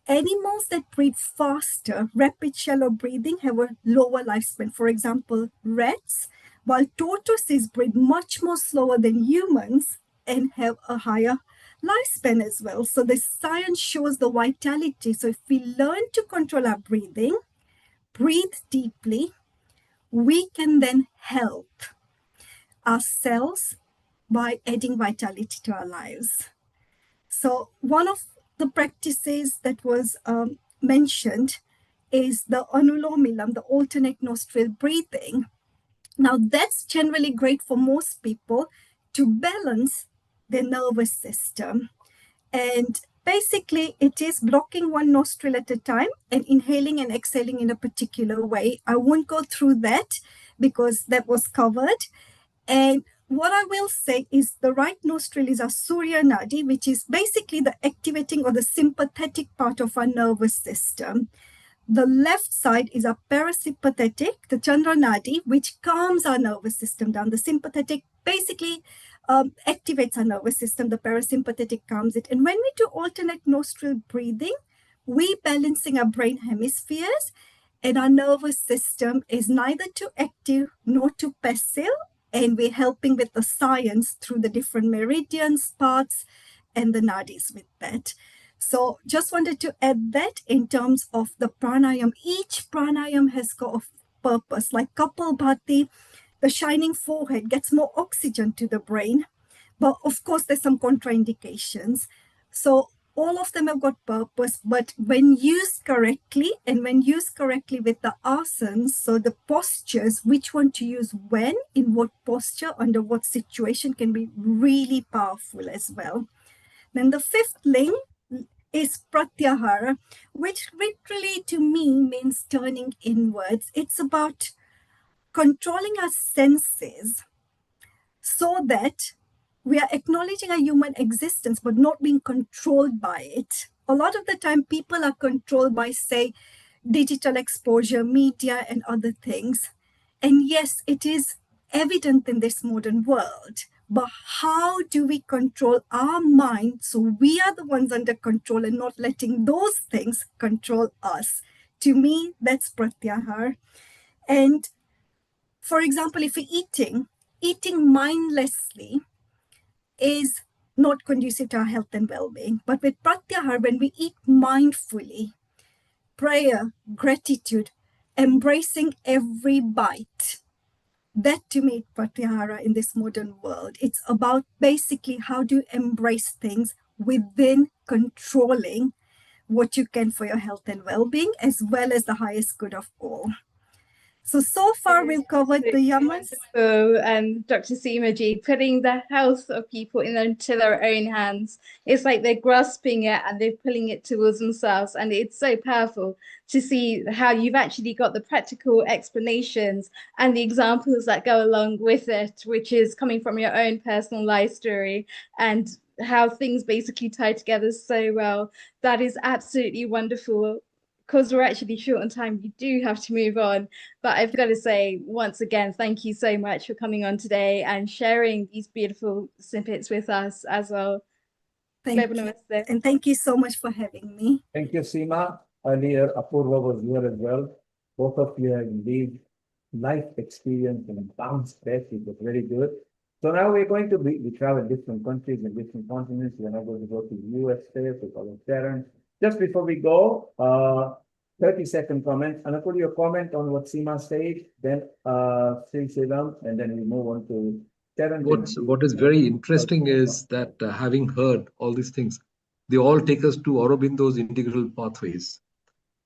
animals that breathe faster, rapid shallow breathing, have a lower lifespan. For example, rats, while tortoises breathe much more slower than humans and have a higher lifespan as well. So the science shows the vitality. So if we learn to control our breathing, breathe deeply, we can then help ourselves by adding vitality to our lives. So one of the practices that was mentioned is the Anulom Vilam, the alternate nostril breathing. Now that's generally great for most people to balance their nervous system. And basically it is blocking one nostril at a time and inhaling and exhaling in a particular way. I won't go through that because that was covered. And what I will say is the right nostril is our Surya Nadi, which is basically the activating or the sympathetic part of our nervous system. The left side is our parasympathetic, the Chandra Nadi, which calms our nervous system down. The sympathetic basically activates our nervous system. The parasympathetic calms it. And when we do alternate nostril breathing, we balancing our brain hemispheres, and our nervous system is neither too active nor too passive. And we're helping with the science through the different meridians, parts, and the nadis with that. So just wanted to add that in terms of the pranayam. Each pranayam has got a purpose. Like Kapalbhati, the shining forehead gets more oxygen to the brain. But of course, there's some contraindications. So all of them have got purpose, but when used correctly and when used correctly with the asanas, so the postures, which one to use when, in what posture, under what situation, can be really powerful as well. Then the fifth link is pratyahara, which literally to me means turning inwards. It's about controlling our senses so that we are acknowledging our human existence but not being controlled by it. A lot of the time people are controlled by, say, digital exposure, media, and other things. And yes, it is evident in this modern world. But how do we control our mind so we are the ones under control and not letting those things control us? To me, that's pratyahar. And for example, if we're eating mindlessly is not conducive to our health and well-being. But with pratyahar, when we eat mindfully, prayer, gratitude, embracing every bite, that to me, pratyahara in this modern world, it's about basically how do you embrace things within controlling what you can for your health and well-being, as well as the highest good of all. So far we've covered the yamas. And Dr. Seemaji, putting the health of people into their own hands. It's like they're grasping it and they're pulling it towards themselves. And it's so powerful to see how you've actually got the practical explanations and the examples that go along with it, which is coming from your own personal life story and how things basically tie together so well. That is absolutely wonderful. Because we're actually short on time, we do have to move on. But I've got to say, once again, thank you so much for coming on today and sharing these beautiful snippets with us as well. Thank you. And thank you so much for having me. Thank you, Seema. Earlier, Apurva was here as well. Both of you have indeed life experience and bounced back. It was very good. So now we're going to we travel different countries and different continents. We're now going to go to the USA to follow Sharon. Just before we go, 30-second comment. Anakul, your comment on what Seema said, then Sri Sivam, and then we move on to Sharon. What is very interesting is that having heard all these things, they all take us to Aurobindo's integral pathways.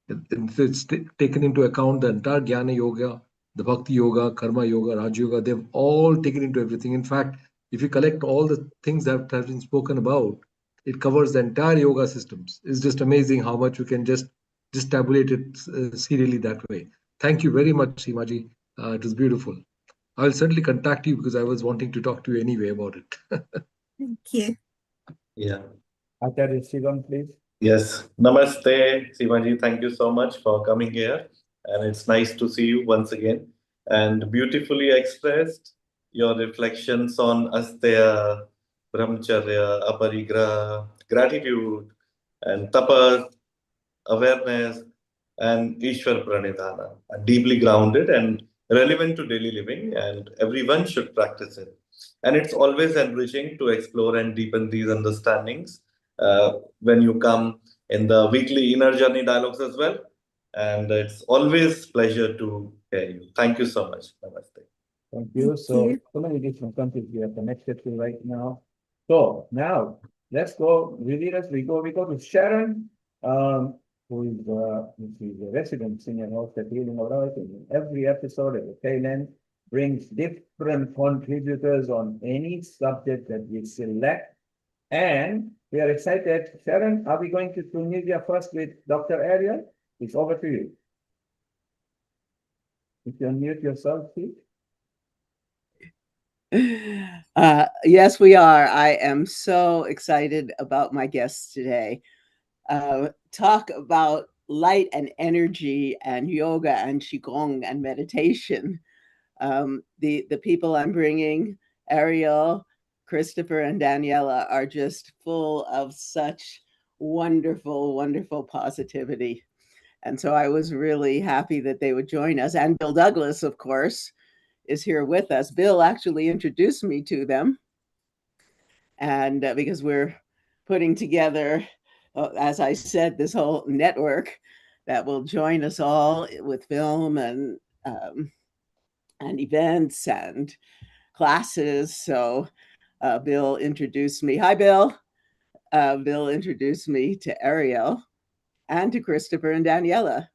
It's taken into account the entire Jnana Yoga, the Bhakti Yoga, Karma Yoga, Raj Yoga. They've all taken into everything. In fact, if you collect all the things that have been spoken about, it covers the entire yoga systems. It's just amazing how much you can just tabulate it serially that way. Thank you very much, Seemaji. It was beautiful. I'll certainly contact you because I was wanting to talk to you anyway about it. Thank you. Yeah. Acharya Shivam, please. Yes. Namaste, Sivaji. Thank you so much for coming here. And it's nice to see you once again. And beautifully expressed your reflections on Asteya, Brahmacharya, Aparigraha, gratitude, and tapas, awareness, and Ishwar Pranidhana. Deeply grounded and relevant to daily living, and everyone should practice it. And it's always enriching to explore and deepen these understandings when you come in the weekly inner journey dialogues as well. And it's always pleasure to hear you. Thank you so much. Namaste. Thank you. So many different countries we are connected to right now. So now let's go. We go to Sharon, who is a resident senior host at Healing Our Earth. In every episode at the tail end, brings different contributors on any subject that we select. And we are excited. Sharon, are we going to Tunisia first with Dr. Ariel? It's over to you. If you unmute yourself, please. Yes, we are. I am so excited about my guests today. Talk about light and energy and yoga and qigong and meditation. The people I'm bringing, Ariel, Christopher, and Daniela, are just full of such wonderful, wonderful positivity. And so I was really happy that they would join us. And Bill Douglas, of course, is here with us. Bill actually introduced me to them. And because we're putting together, as I said, this whole network that will join us all with film and events and classes. So Bill introduced me. Hi, Bill. Bill introduced me to Ariel and to Christopher and Daniela.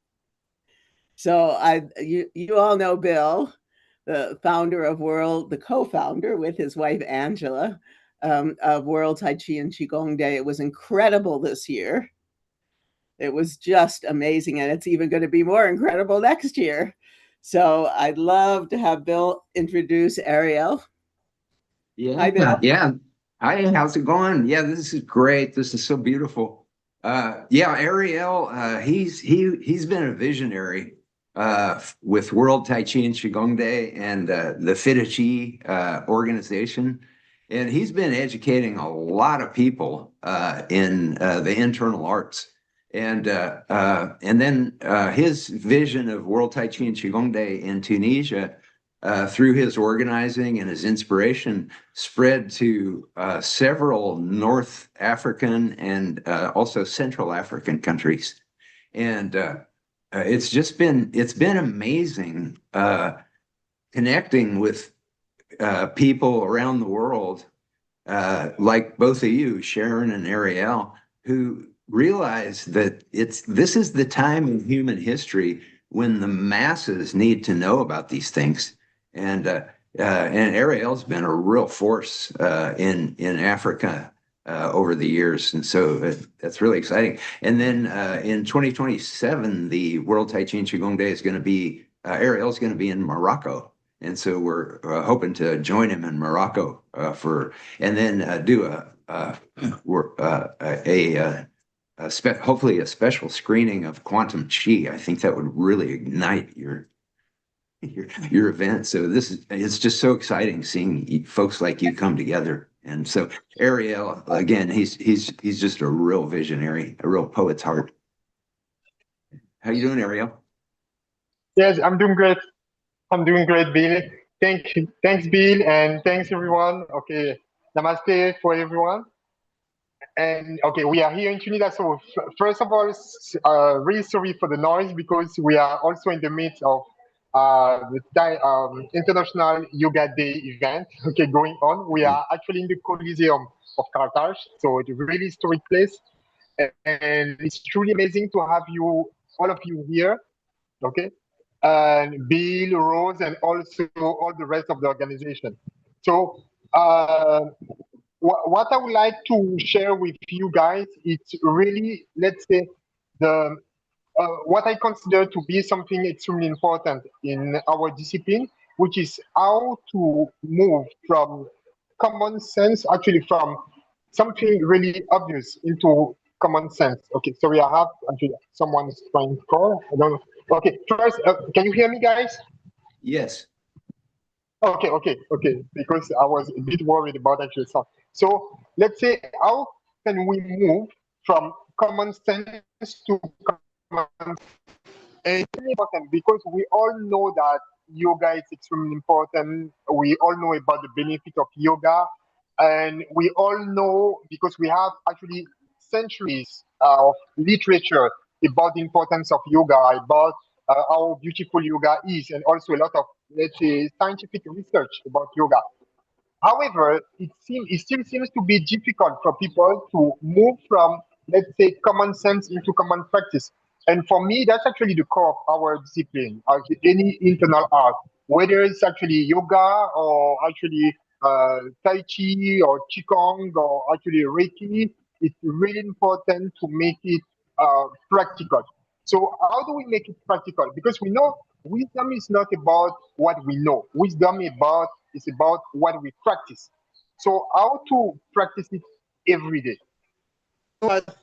So you all know Bill, the founder of the co-founder with his wife Angela, of World Tai Chi and Qigong Day. It was incredible this year. It was just amazing, and it's even going to be more incredible next year. So I'd love to have Bill introduce Ariel. Yeah. Hi, Bill. Yeah. Hi, how's it going? Yeah, this is great. This is so beautiful. Yeah, Ariel, he's been a visionary with World Tai Chi and Qigong Day and the Fita Chi organization. And he's been educating a lot of people in the internal arts. And then his vision of World Tai Chi and Qigong Day in Tunisia, through his organizing and his inspiration, spread to several North African and also Central African countries. And it's been amazing connecting with people around the world, like both of you, Sharon and Ariel, who realize that this is the time in human history when the masses need to know about these things. And Ariel's been a real force in Africa over the years, and so that's really exciting. And then in 2027, the World Tai Chi and Qigong Day is going to be Ariel's going to be in Morocco, and so we're hoping to join him in Morocco and then do hopefully a special screening of Quantum Chi. I think that would really ignite your event. So it's just so exciting seeing folks like you come together. And so Ariel, again, he's just a real visionary, a real poet's heart. How you doing, Ariel? Yes, I'm doing great. I'm doing great, Bill. Thanks, Bill, and thanks everyone. Okay, namaste for everyone. And okay, we are here in Trinidad. So first of all, really sorry for the noise because we are also in the midst of the International Yoga Day event. Okay, going on. We are actually in the Coliseum of Carthage, so it's a really historic place, and it's truly amazing to have all of you here. Okay, and Bill, Rose, and also all the rest of the organization. So. What I would like to share with you guys, it's really, let's say, what I consider to be something extremely important in our discipline, which is how to move from common sense, actually from something really obvious into common sense. Okay, sorry, I have actually someone's trying to call. I don't know. Okay, first, can you hear me, guys? Yes. Okay. Because I was a bit worried about actually stuff. So let's say, how can we move from common sense to common sense? It's really important because we all know that yoga is extremely important. We all know about the benefit of yoga, and we all know because we have actually centuries of literature about the importance of yoga, about how beautiful yoga is, and also a lot of, let's say, scientific research about yoga. However, it still seems to be difficult for people to move from, let's say, common sense into common practice. And for me, that's actually the core of our discipline, any internal art, whether it's actually yoga or actually Tai Chi or Qigong or actually Reiki. It's really important to make it practical. So how do we make it practical? Because we know wisdom is not about what we know. Wisdom is about what we practice. So how to practice it every day? But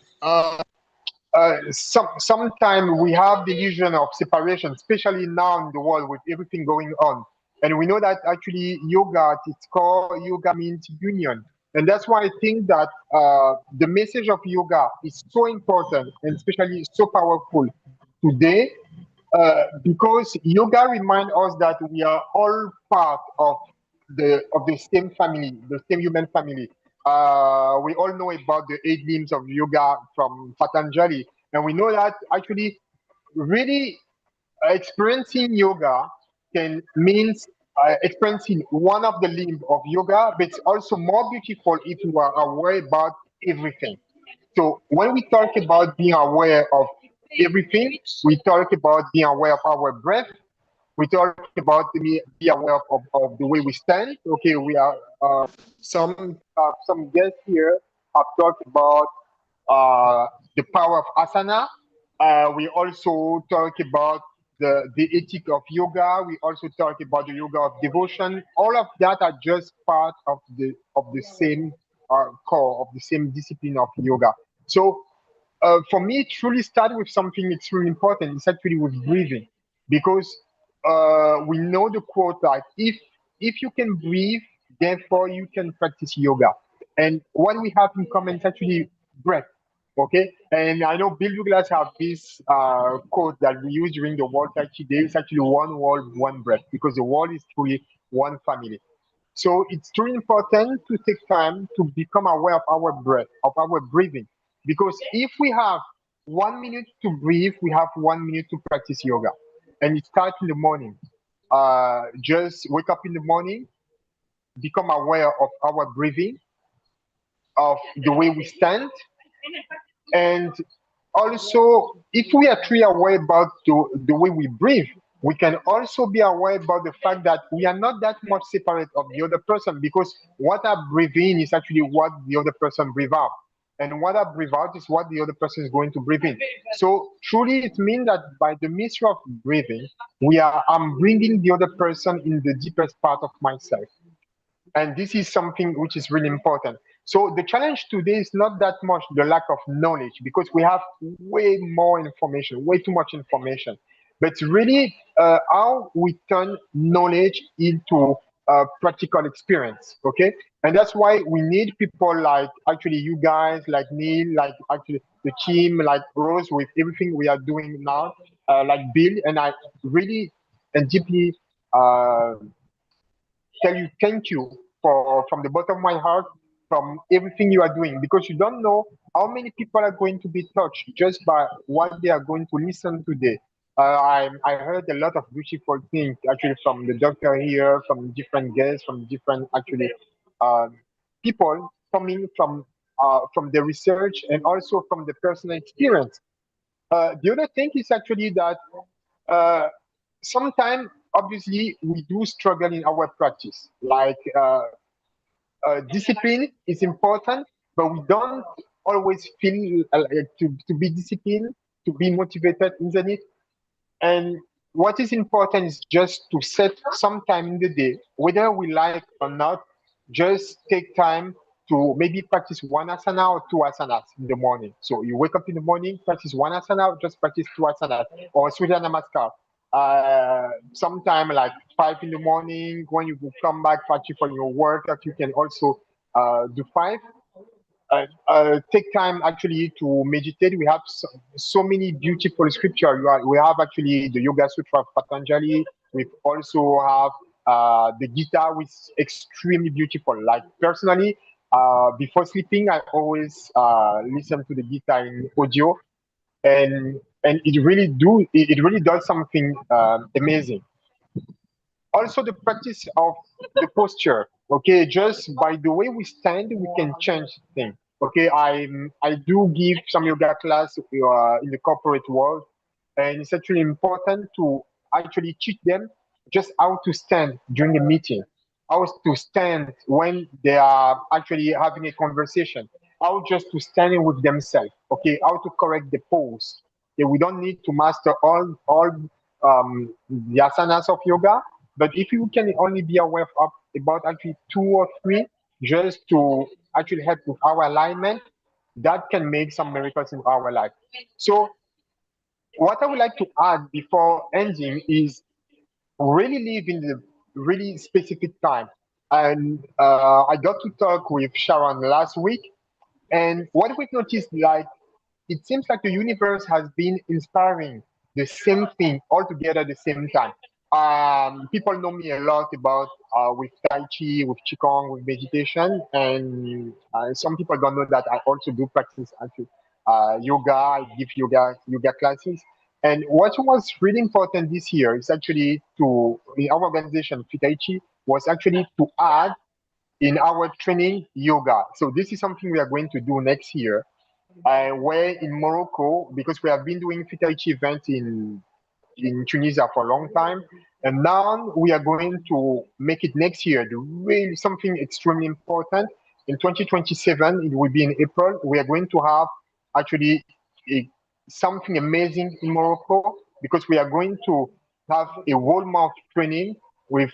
sometimes we have the illusion of separation, especially now in the world with everything going on. And we know that actually yoga, at its core, yoga means union. And that's why I think that the message of yoga is so important and especially so powerful today, because yoga reminds us that we are all part of the same family, the same human family. We all know about the 8 limbs of yoga from Patanjali, and we know that actually really experiencing yoga can means experiencing one of the limbs of yoga, but it's also more beautiful if you are aware about everything. So when we talk about being aware of everything, we talk about being aware of our breath. We talk about be aware of the way we stand. Okay, we are some guests here have talked about the power of asana. We also talk about the ethic of yoga. We also talk about the yoga of devotion. All of that are just part of the same core of the same discipline of yoga. So for me, it truly started with something extremely important. It's actually with breathing, because we know the quote like if you can breathe, therefore you can practice yoga. And what we have in common is actually breath. Okay, and I know Bill Douglas have this quote that we use during the World Tai Chi Day. It's actually one world, one breath, because the world is truly one family. So it's truly important to take time to become aware of our breath, of our breathing. Because if we have 1 minute to breathe, we have 1 minute to practice yoga. And it starts in the morning. Just wake up in the morning, become aware of our breathing, of the way we stand, and also, if we are truly aware about the way we breathe, we can also be aware about the fact that we are not that much separate of the other person, because what I breathe in is actually what the other person breathe out. And what I breathe out is what the other person is going to breathe in. So truly it means that by the mystery of breathing, I'm bringing the other person in the deepest part of myself. And this is something which is really important. So the challenge today is not that much the lack of knowledge, because we have way more information, way too much information, but really how we turn knowledge into practical experience. Okay, and that's why we need people like actually you guys, like Neil, like actually the team, like Rose, with everything we are doing now, like Bill, and I really and deeply tell you thank you for from the bottom of my heart, from everything you are doing, because you don't know how many people are going to be touched just by what they are going to listen today. I heard a lot of beautiful things actually from the doctor here, from different guests, from different actually uh, people coming from the research and also from the personal experience. The other thing is actually that uh, sometimes obviously we do struggle in our practice, like discipline is important, but we don't always feel to be disciplined, to be motivated, isn't it? And what is important is just to set some time in the day, whether we like or not, just take time to maybe practice one asana or two asanas in the morning. So you wake up in the morning, practice one asana, or just practice two asanas, or Surya Namaskar. Sometime like 5 in the morning, when you come back practice for your work, that you can also do five. Take time actually to meditate. We have so many beautiful scripture. We have actually the Yoga Sutra of Patanjali. We also have the Gita, which is extremely beautiful. Like personally, before sleeping, I always listen to the Gita in audio, and it really does something amazing. Also the practice of the posture. Okay, just by the way we stand, we can change things. Okay, I do give some yoga class in the corporate world, and it's actually important to actually teach them just how to stand during a meeting, how to stand when they are actually having a conversation, how just to stand with themselves. Okay, how to correct the pose. Okay, we don't need to master all the asanas of yoga, but if you can only be aware of about actually two or three, just to actually help with our alignment, that can make some miracles in our life. So what I would like to add before ending is really live in the really specific time. And I got to talk with Sharon last week, and what we noticed, like, it seems like the universe has been inspiring the same thing all together at the same time. People know me a lot about with Tai Chi, with Qigong, with meditation, and some people don't know that I also do practice actually yoga. I give yoga classes. And what was really important this year is actually to in our organization, Tai Chi, was actually to add in our training yoga. So this is something we are going to do next year. Where in Morocco, because we have been doing Fitaichi events in Tunisia for a long time. And now we are going to make it next year, really something extremely important. In 2027, it will be in April. We are going to have actually something amazing in Morocco because we are going to have a whole month training with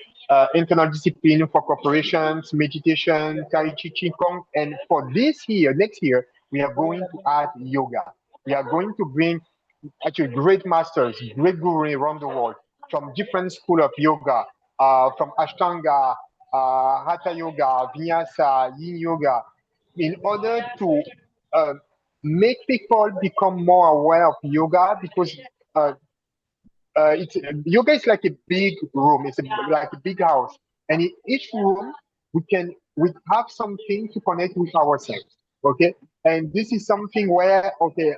internal discipline for corporations, meditation, Tai Chi, Qigong. And for this year, next year, we are going to add yoga. We are going to bring actually great masters, great gurus around the world from different school of yoga, from Ashtanga, Hatha Yoga, Vinyasa, Yin Yoga, in order to make people become more aware of yoga because it's yoga is like a big room. It's like a big house, and in each room we have something to connect with ourselves. Okay, and this is something where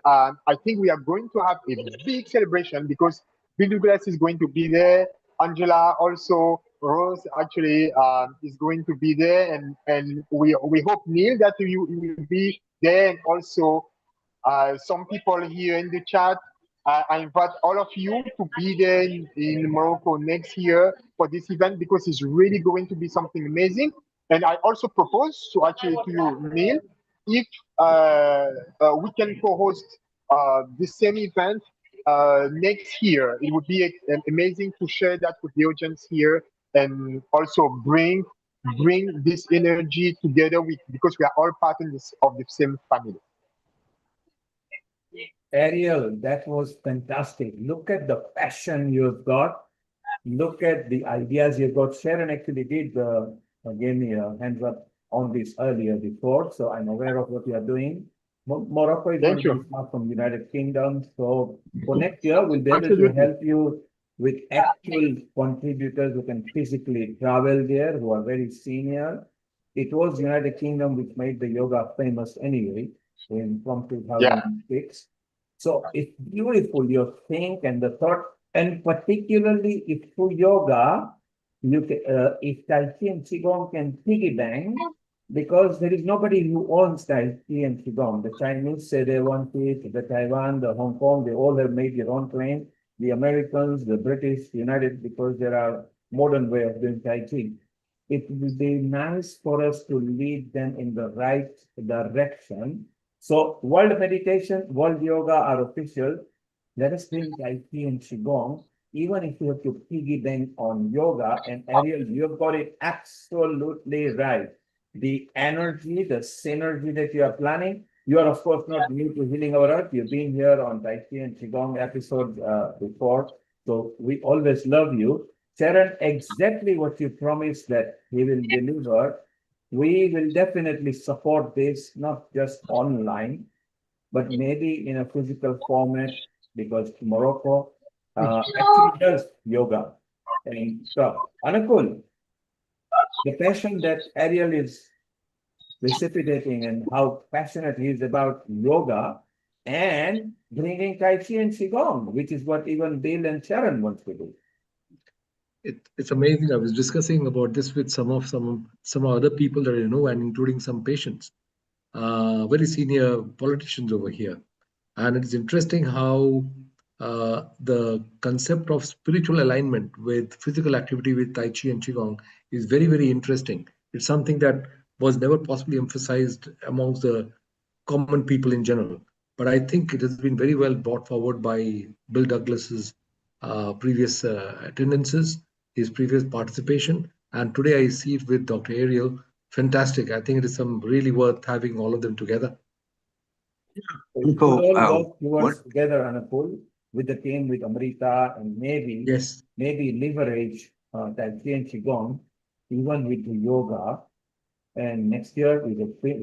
I think we are going to have a big celebration because Bill Douglas is going to be there. Angela also, Rose actually is going to be there, and we hope Neil that you will be there, and also some people here in the chat. I invite all of you to be there in Morocco next year for this event because it's really going to be something amazing. And I also propose to actually to you, Neil, if we can co-host the same event next year, it would be amazing to share that with the audience here and also bring this energy together with because we are all part of the same family. Ariel, that was fantastic. Look at the passion you've got. Look at the ideas you've got. Sharon actually did gave me a hands up on this earlier before, so I'm aware of what you are doing. Morocco is going to be far from United Kingdom, so for next year we'll be able to help you with actual contributors who can physically travel there, who are very senior. It was United Kingdom which made the yoga famous anyway from 2006. So it's beautiful, your think and the thought, and particularly if through yoga, you can, if Tai Chi and Qigong can piggy bang, because there is nobody who owns Tai Chi and Qigong. The Chinese say they want it, the Taiwan, the Hong Kong, they all have made their own claim. The Americans, the British, United, because there are modern way of doing Tai Chi. It would be nice for us to lead them in the right direction. So World Meditation, World Yoga are official. Let us bring Tai Chi and Qigong, even if you have to piggy bank on yoga. And Ariel, you've got it absolutely right. The energy, the synergy that you are planning, you are of course not new to Healing Our Earth. You've been here on Tai Chi and Qigong episodes before. So we always love you. Sharon, exactly what you promised that he will deliver. We will definitely support this, not just online, but maybe in a physical format, because Morocco actually does yoga. And so, Anukul, the passion that Ariel is precipitating and how passionate he is about yoga and bringing Tai Chi and Qigong, which is what even Bill and Sharon wants to do. It's amazing. I was discussing about this with some other people that I know, and including some patients, very senior politicians over here. And it's interesting how the concept of spiritual alignment with physical activity with Tai Chi and Qigong is very, very interesting. It's something that was never possibly emphasized amongst the common people in general. But I think it has been very well brought forward by Bill Douglas's previous attendances, his previous participation. And today I see it with Dr. Ariel. Fantastic. I think it is really worth having all of them together. We could all work together, Anupul, with the team, with Amrita, and maybe leverage Tai Chi and Qigong, even with the yoga. And next year, we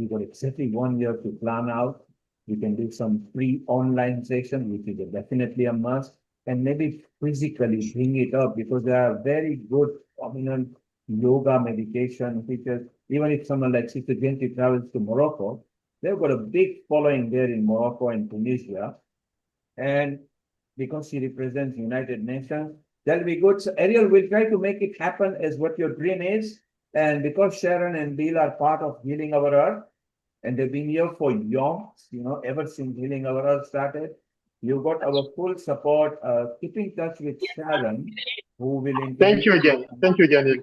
got exactly 1 year to plan out. We can do some free online session, which is definitely a must, and maybe physically bring it up, because there are very good prominent yoga meditation teachers. Even if someone like Sister Genti travels to Morocco, they've got a big following there in Morocco and Tunisia. And because she represents United Nations, that'll be good. So Ariel will try to make it happen as what your dream is. And because Sharon and Bill are part of Healing Our Earth, and they've been here for yonks, ever since Healing Our Earth started, you got our full support. Keep in touch with Sharon, who will introduce. Thank you again. Thank you again, Neil.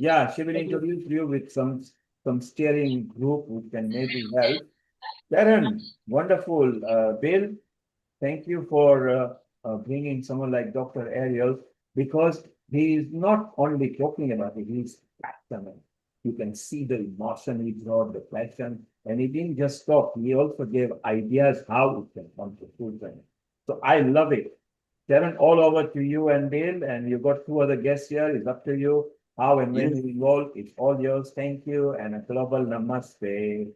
Yeah, she will introduce you with some steering group which can maybe help. Sharon, wonderful. Bill, thank you for bringing someone like Dr. Ariel, because he is not only talking about it, he's passionate. You can see the emotion he brought, the passion, and he didn't just talk, he also gave ideas how it can come to fruition. So I love it. Sharon, all over to you and Bill, and you've got two other guests here. It's up to you how and when you involve. It's all yours. Thank you, and a global namaste.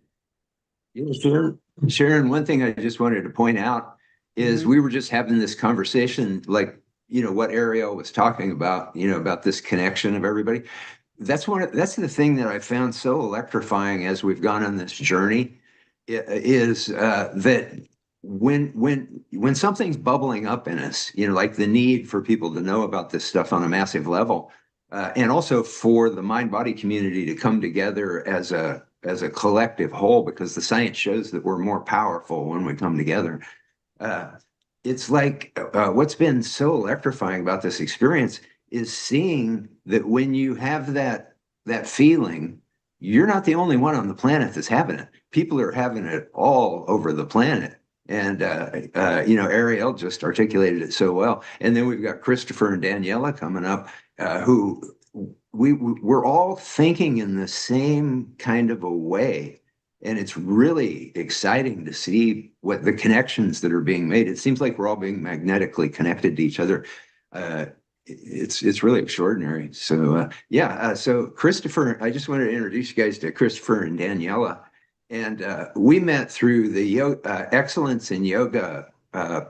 Sharon, one thing I just wanted to point out is we were just having this conversation, like, what Ariel was talking about, about this connection of everybody. That's the thing that I found so electrifying as we've gone on this journey, is that when something's bubbling up in us, like the need for people to know about this stuff on a massive level, and also for the mind-body community to come together as a collective whole, because the science shows that we're more powerful when we come together. It's like what's been so electrifying about this experience is seeing that when you have that feeling, you're not the only one on the planet that's having it. People are having it all over the planet. And, Ariel just articulated it so well. And then we've got Christopher and Daniela coming up, who we're all thinking in the same kind of a way. And it's really exciting to see what the connections that are being made. It seems like we're all being magnetically connected to each other. It's really extraordinary. So, so Christopher, I just wanted to introduce you guys to Christopher and Daniela. And we met through the Excellence in Yoga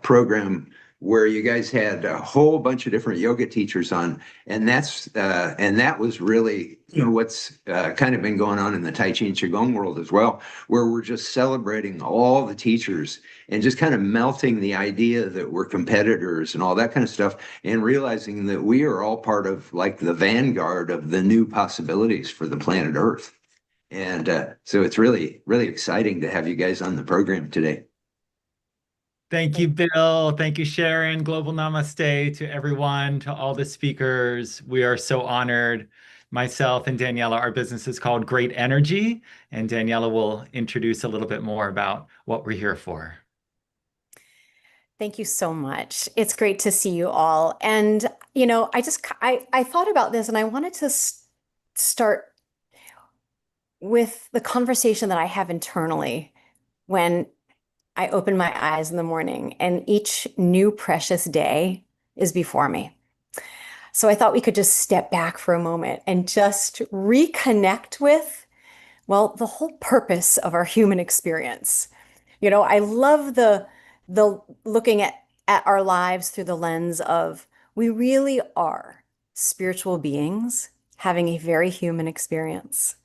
program, where you guys had a whole bunch of different yoga teachers on, and that was really what's kind of been going on in the Tai Chi and Qigong world as well, where we're just celebrating all the teachers and just kind of melting the idea that we're competitors and all that kind of stuff, and realizing that we are all part of like the vanguard of the new possibilities for the planet Earth. And so it's really, really exciting to have you guys on the program today. Thank you, Bill. Thank you, Sharon. Global namaste to everyone, to all the speakers. We are so honored. Myself and Daniela, our business is called Great Energy, and Daniela will introduce a little bit more about what we're here for. Thank you so much. It's great to see you all. And, I thought about this, and I wanted to start with the conversation that I have internally when I open my eyes in the morning and each new precious day is before me. So I thought we could just step back for a moment and just reconnect with, well, the whole purpose of our human experience. I love the looking at our lives through the lens of, we really are spiritual beings having a very human experience.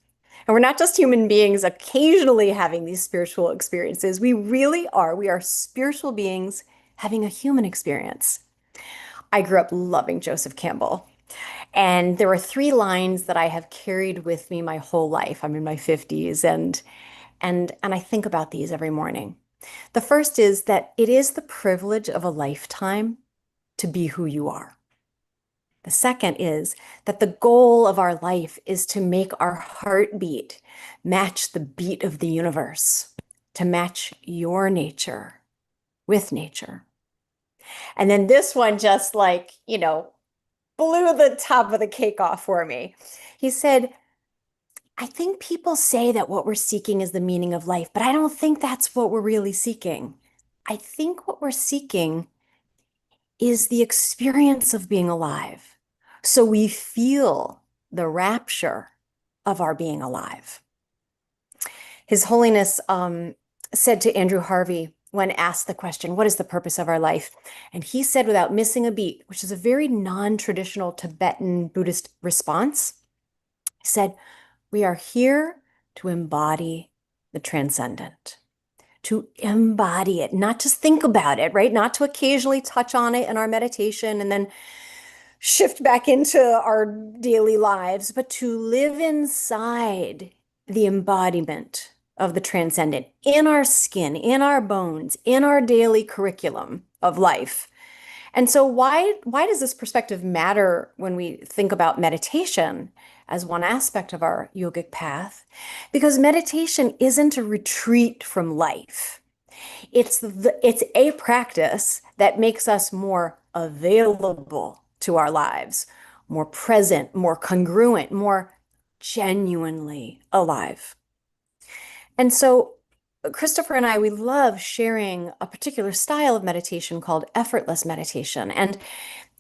And we're not just human beings occasionally having these spiritual experiences. We are spiritual beings having a human experience. I grew up loving Joseph Campbell. And there were 3 lines that I have carried with me my whole life. I'm in my 50s, and I think about these every morning. The first is that it is the privilege of a lifetime to be who you are. The second is that the goal of our life is to make our heartbeat match the beat of the universe, to match your nature with nature. And then this one just blew the top of the cake off for me. He said, I think people say that what we're seeking is the meaning of life, but I don't think that's what we're really seeking. I think what we're seeking is the experience of being alive. So we feel the rapture of our being alive. His Holiness said to Andrew Harvey when asked the question, what is the purpose of our life? And he said, without missing a beat, which is a very non-traditional Tibetan Buddhist response, he said, we are here to embody the transcendent, to embody it, not just think about it, right? Not to occasionally touch on it in our meditation and then shift back into our daily lives, but to live inside the embodiment of the transcendent in our skin, in our bones, in our daily curriculum of life. And so why does this perspective matter when we think about meditation as one aspect of our yogic path? Because meditation isn't a retreat from life. It's a practice that makes us more available to our lives, more present, more congruent, more genuinely alive. And so Christopher and I, we love sharing a particular style of meditation called effortless meditation. And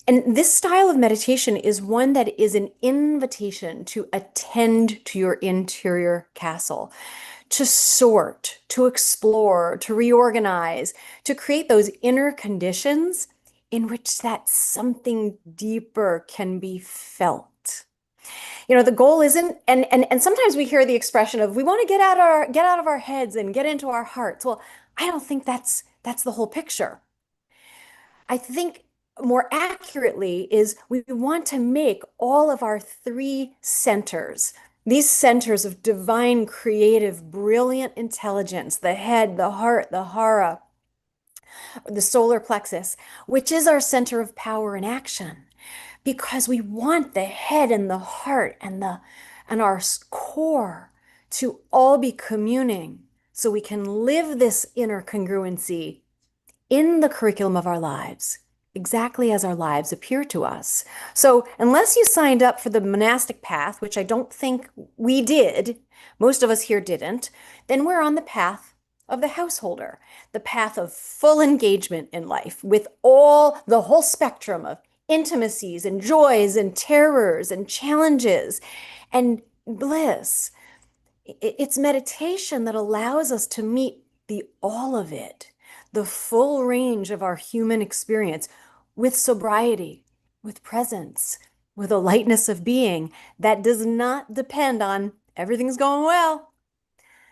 this style of meditation is one that is an invitation to attend to your interior castle, to sort, to explore, to reorganize, to create those inner conditions in which that something deeper can be felt. You know, the goal isn't, and sometimes we hear the expression of we want to get out of our heads and get into our hearts. Well, I don't think that's the whole picture. I think more accurately is we want to make all of our three centers, these centers of divine, creative, brilliant intelligence, the head, the heart, the hara, the solar plexus, which is our center of power and action, because we want the head and the heart and our core to all be communing so we can live this inner congruency in the curriculum of our lives, exactly as our lives appear to us. So unless you signed up for the monastic path, which I don't think we did, most of us here didn't, then we're on the path of the householder, the path of full engagement in life with the whole spectrum of intimacies and joys and terrors and challenges and bliss. It's meditation that allows us to meet the all of it, the full range of our human experience with sobriety, with presence, with a lightness of being that does not depend on everything's going well.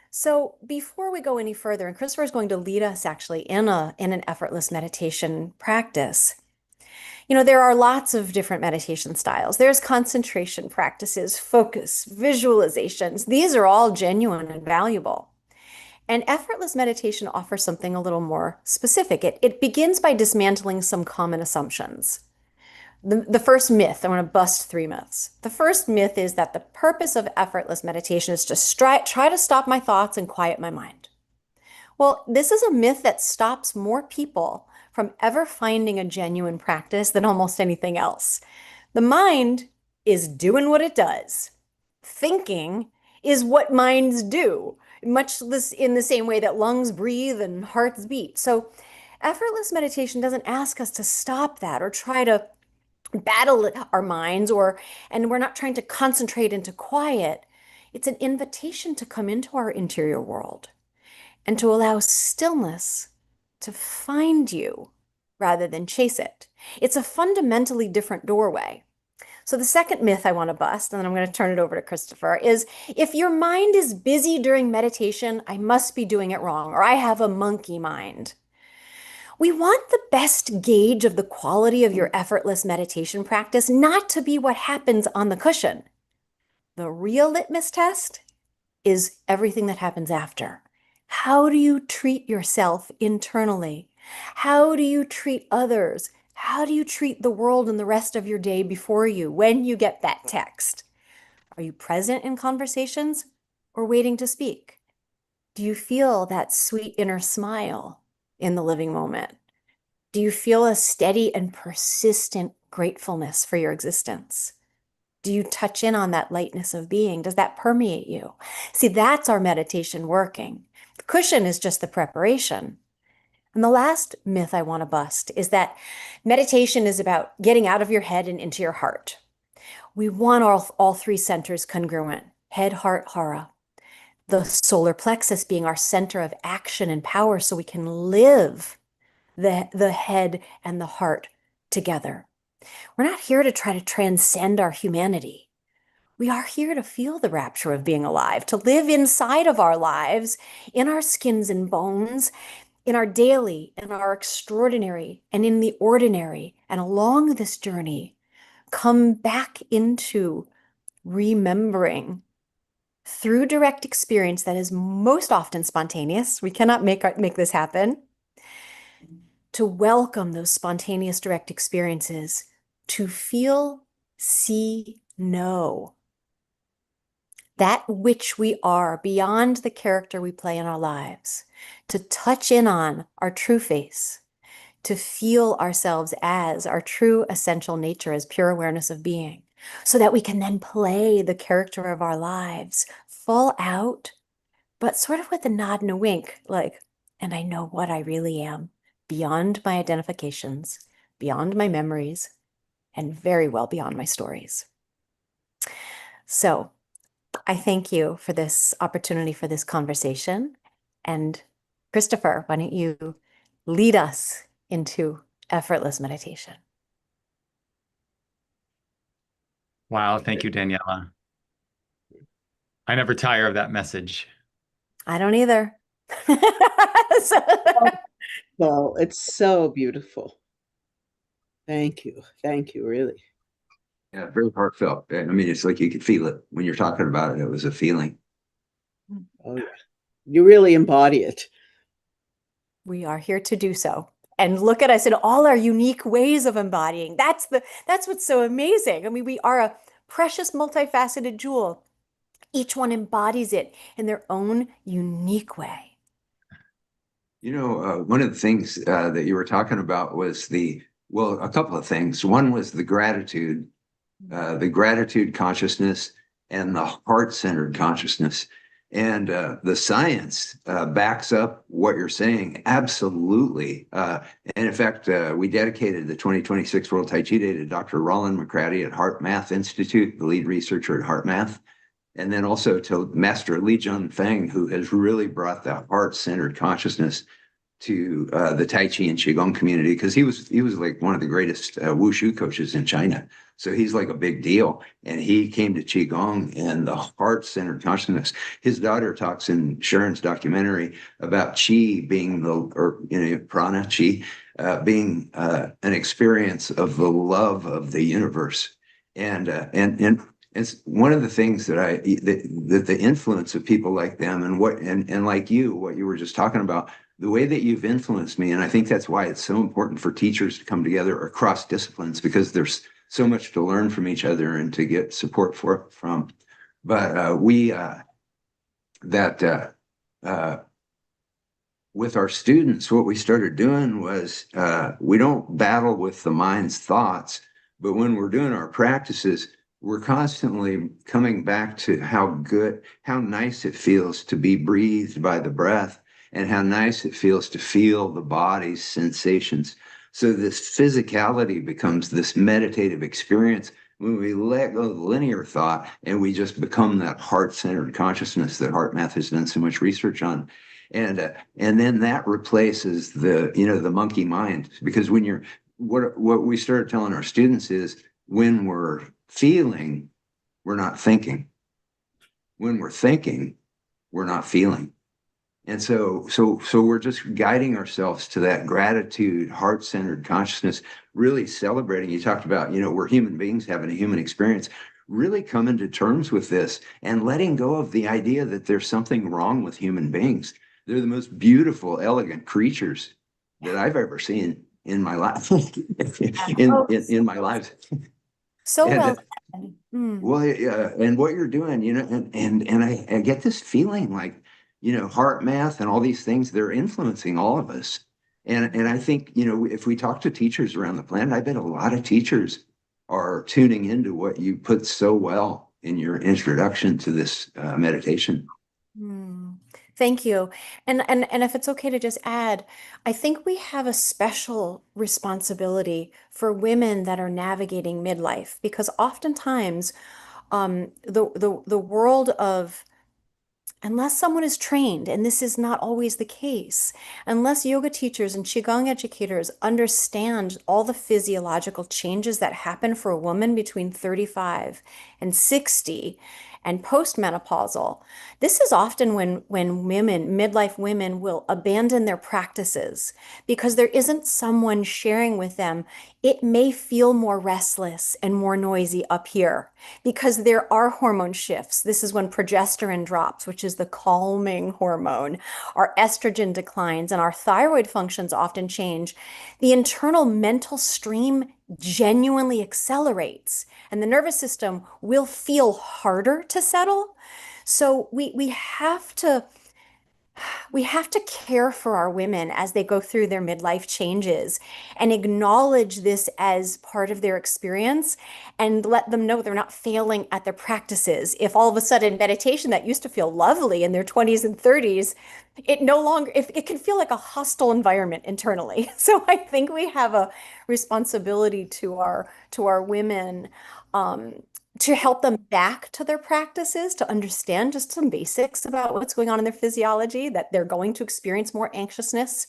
So before we go any further, and Christopher is going to lead us actually in an effortless meditation practice. You know, there are lots of different meditation styles. There's concentration practices, focus, visualizations. These are all genuine and valuable. And effortless meditation offers something a little more specific. It begins by dismantling some common assumptions. The first myth, I want to bust 3 myths. The first myth is that the purpose of effortless meditation is to try to stop my thoughts and quiet my mind. Well, this is a myth that stops more people from ever finding a genuine practice than almost anything else. The mind is doing what it does. Thinking is what minds do, much in the same way that lungs breathe and hearts beat. So effortless meditation doesn't ask us to stop that or try to battle our minds, and we're not trying to concentrate into quiet. It's an invitation to come into our interior world and to allow stillness to find you rather than chase it. It's a fundamentally different doorway. So the second myth I want to bust, and then I'm going to turn it over to Christopher, is if your mind is busy during meditation, I must be doing it wrong, or I have a monkey mind. We want the best gauge of the quality of your effortless meditation practice not to be what happens on the cushion. The real litmus test is everything that happens after. How do you treat yourself internally? How do you treat others? How do you treat the world and the rest of your day before you when you get that text? Are you present in conversations or waiting to speak? Do you feel that sweet inner smile in the living moment? Do you feel a steady and persistent gratefulness for your existence? Do you touch in on that lightness of being? Does that permeate you? See, that's our meditation working. The cushion is just the preparation. And the last myth I want to bust is that meditation is about getting out of your head and into your heart. We want all three centers congruent: head, heart, hara. The solar plexus being our center of action and power so we can live the head and the heart together. We're not here to try to transcend our humanity. We are here to feel the rapture of being alive, to live inside of our lives, in our skins and bones, in our daily, in our extraordinary, and in the ordinary. And along this journey, come back into remembering through direct experience that is most often spontaneous. We cannot make this happen. To welcome those spontaneous direct experiences, to feel, see, know that which we are beyond the character we play in our lives, to touch in on our true face, to feel ourselves as our true essential nature, as pure awareness of being, so that we can then play the character of our lives full out, but sort of with a nod and a wink, like, and I know what I really am, beyond my identifications, beyond my memories, and very well beyond my stories. So I thank you for this opportunity for this conversation. And Christopher, why don't you lead us into effortless meditation? Wow, thank you, Daniela. I never tire of that message. I don't either. Well, it's so beautiful. Thank you. Thank you, really. Yeah, very heartfelt. I mean, it's like you could feel it when you're talking about it. It was a feeling. Oh, yeah. You really embody it. We are here to do so. And look at us in all our unique ways of embodying. That's what's so amazing. I mean, we are a precious, multifaceted jewel. Each one embodies it in their own unique way. You know, one of the things that you were talking about was a couple of things. One was the gratitude consciousness and the heart-centered consciousness. And the science backs up what you're saying, absolutely. And in fact, we dedicated the 2026 World Tai Chi Day to Dr. Roland McCratty at Heart Math Institute, the lead researcher at Heart Math, and then also to Master Li Jun Feng, who has really brought the heart-centered consciousness to the Tai Chi and Qigong community, because he was like one of the greatest wushu coaches in China. So he's like a big deal. And he came to Qigong and the heart-centered consciousness. His daughter talks in Sharon's documentary about Qi being prana, Qi, being an experience of the love of the universe. And it's one of the things that the influence of people like them and like you, what you were just talking about, the way that you've influenced me. And I think that's why it's so important for teachers to come together across disciplines, because there's so much to learn from each other and to get support from. But with our students, what we started doing was we don't battle with the mind's thoughts, but when we're doing our practices, we're constantly coming back to how nice it feels to be breathed by the breath, and how nice it feels to feel the body's sensations. So this physicality becomes this meditative experience when we let go of the linear thought and we just become that heart-centered consciousness that Heart Math has done so much research on. And then that replaces the monkey mind, because when what we started telling our students is, when we're feeling, we're not thinking. When we're thinking, we're not feeling. And so we're just guiding ourselves to that gratitude, heart-centered consciousness, really celebrating. You talked about, we're human beings having a human experience, really coming to terms with this and letting go of the idea that there's something wrong with human beings. They're the most beautiful, elegant creatures that I've ever seen in my life, in my life. So And, well said. Well, and what you're doing, and I get this feeling like, Heart Math and all these things, they're influencing all of us. And I think, if we talk to teachers around the planet, I bet a lot of teachers are tuning into what you put so well in your introduction to this meditation. Thank you. And if it's okay to just add, I think we have a special responsibility for women that are navigating midlife, because oftentimes the world of, unless someone is trained, and this is not always the case, unless yoga teachers and Qigong educators understand all the physiological changes that happen for a woman between 35 and 60, and postmenopausal. This is often when women, midlife women, will abandon their practices because there isn't someone sharing with them. It may feel more restless and more noisy up here because there are hormone shifts. This is when progesterone drops, which is the calming hormone. Our estrogen declines and our thyroid functions often change. The internal mental stream genuinely accelerates, and the nervous system will feel harder to settle. So we have to care for our women as they go through their midlife changes and acknowledge this as part of their experience and let them know they're not failing at their practices. If all of a sudden meditation that used to feel lovely in their 20s and 30s, it can feel like a hostile environment internally. So I think we have a responsibility to our women, to help them back to their practices, to understand just some basics about what's going on in their physiology, that they're going to experience more anxiousness,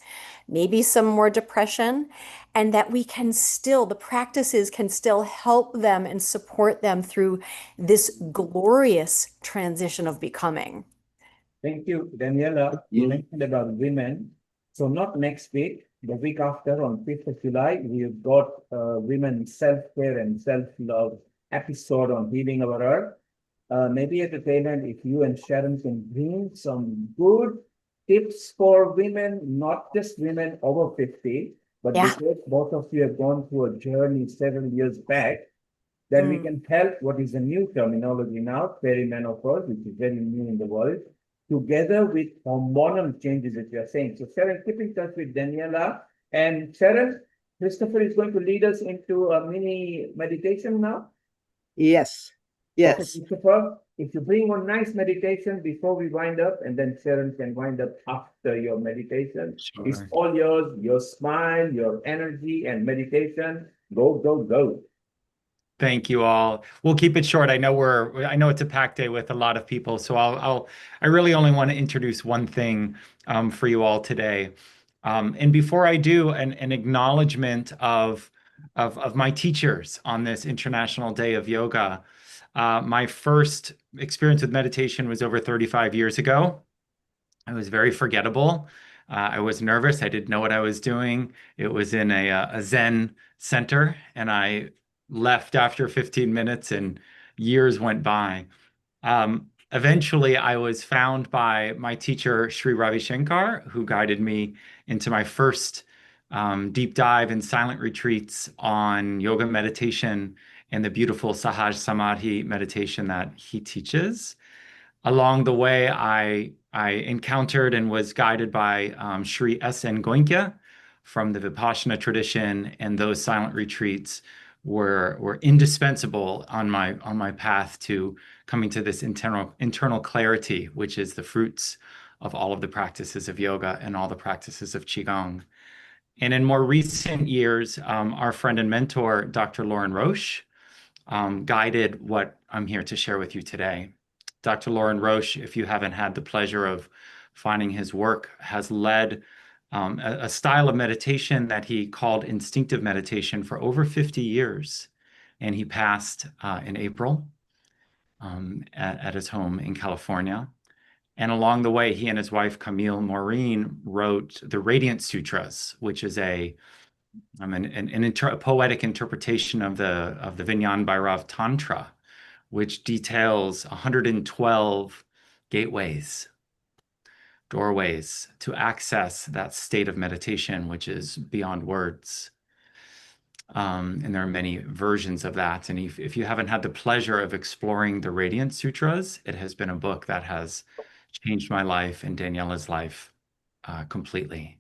maybe some more depression, and that the practices can still help them and support them through this glorious transition of becoming. Thank you, Daniela. You mentioned about women. So not next week, the week after, on 5th of July, we've got women's self-care and self-love episode on Healing Our Earth. Maybe at the tail end, if you and Sharon can bring some good tips for women, not just women over 50, but because both of you have gone through a journey several years back, then we can help what is a new terminology now, perimenopause, which is very new in the world, together with hormonal changes that you are saying. So Sharon, keep in touch with Daniela. And Sharon, Christopher is going to lead us into a mini meditation now. Yes. Yes. Okay, Christopher, if you bring one nice meditation before we wind up, and then Sharon can wind up after your meditation. Sure. It's all yours, your smile, your energy, and meditation. Go, go, go. Thank you all. We'll keep it short. I know it's a packed day with a lot of people, so I really only want to introduce one thing for you all today. And before I do, an acknowledgement of my teachers on this International Day of Yoga. My first experience with meditation was over 35 years ago. I was very forgettable. I was nervous. I didn't know what I was doing. It was in a Zen center, and I left after 15 minutes, and years went by. Eventually, I was found by my teacher, Sri Ravi Shankar, who guided me into my first deep dive and silent retreats on yoga meditation and the beautiful Sahaj Samadhi meditation that he teaches. Along the way, I encountered and was guided by Sri S.N. Goenka from the Vipassana tradition, and those silent retreats were indispensable on my path to coming to this internal clarity, which is the fruits of all of the practices of yoga and all the practices of Qigong. And in more recent years, our friend and mentor, Dr. Lauren Roche, guided what I'm here to share with you today. Dr. Lauren Roche, if you haven't had the pleasure of finding his work, has led a style of meditation that he called instinctive meditation for over 50 years. And he passed in April at his home in California. And along the way, he and his wife, Camille Maureen, wrote the Radiant Sutras, which is a poetic interpretation of the Vijnana Bhairav Tantra, which details 112 doorways to access that state of meditation, which is beyond words. And there are many versions of that. And if you haven't had the pleasure of exploring the Radiant Sutras, it has been a book that has changed my life and Daniela's life completely.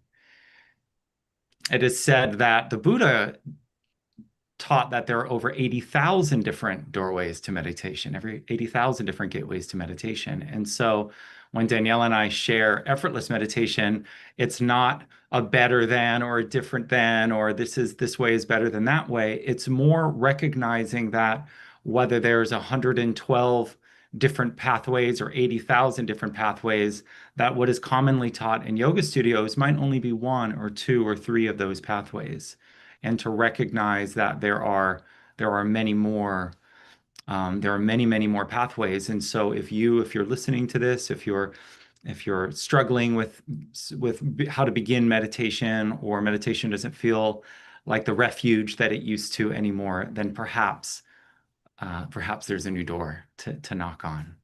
It is said that the Buddha taught that there are over 80,000 different doorways to meditation, 80,000 different gateways to meditation. And so when Daniela and I share effortless meditation, it's not a better than or a different than, or this way is better than that way. It's more recognizing that whether there's 112 different pathways or 80,000 different pathways, that what is commonly taught in yoga studios might only be one or two or three of those pathways. And to recognize that there are many more There are many, many more pathways. And so if you're listening to this, if you're struggling with how to begin meditation, or meditation doesn't feel like the refuge that it used to anymore, then perhaps there's a new door to knock on.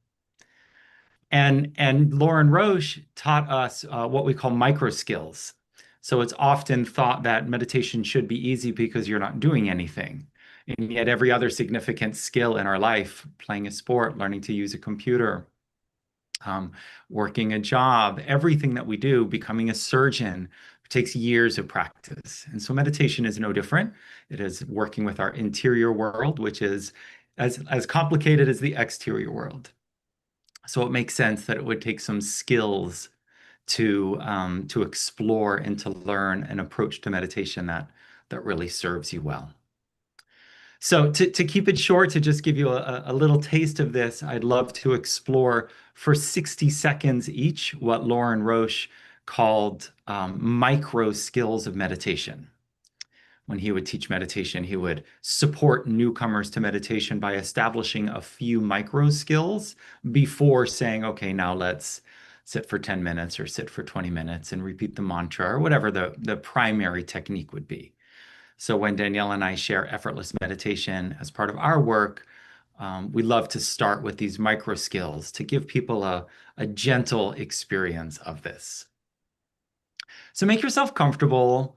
And Lauren Roche taught us what we call micro skills. So it's often thought that meditation should be easy because you're not doing anything. And yet every other significant skill in our life, playing a sport, learning to use a computer, working a job, everything that we do, becoming a surgeon, takes years of practice. And so meditation is no different. It is working with our interior world, which is as complicated as the exterior world. So it makes sense that it would take some skills to explore and to learn an approach to meditation that really serves you well. So to keep it short, to just give you a little taste of this, I'd love to explore for 60 seconds each what Lauren Roche called micro skills of meditation. When he would teach meditation, he would support newcomers to meditation by establishing a few micro skills before saying, okay, now let's sit for 10 minutes or sit for 20 minutes and repeat the mantra or whatever the primary technique would be. So when Danielle and I share effortless meditation as part of our work, we love to start with these micro skills to give people a gentle experience of this. So make yourself comfortable.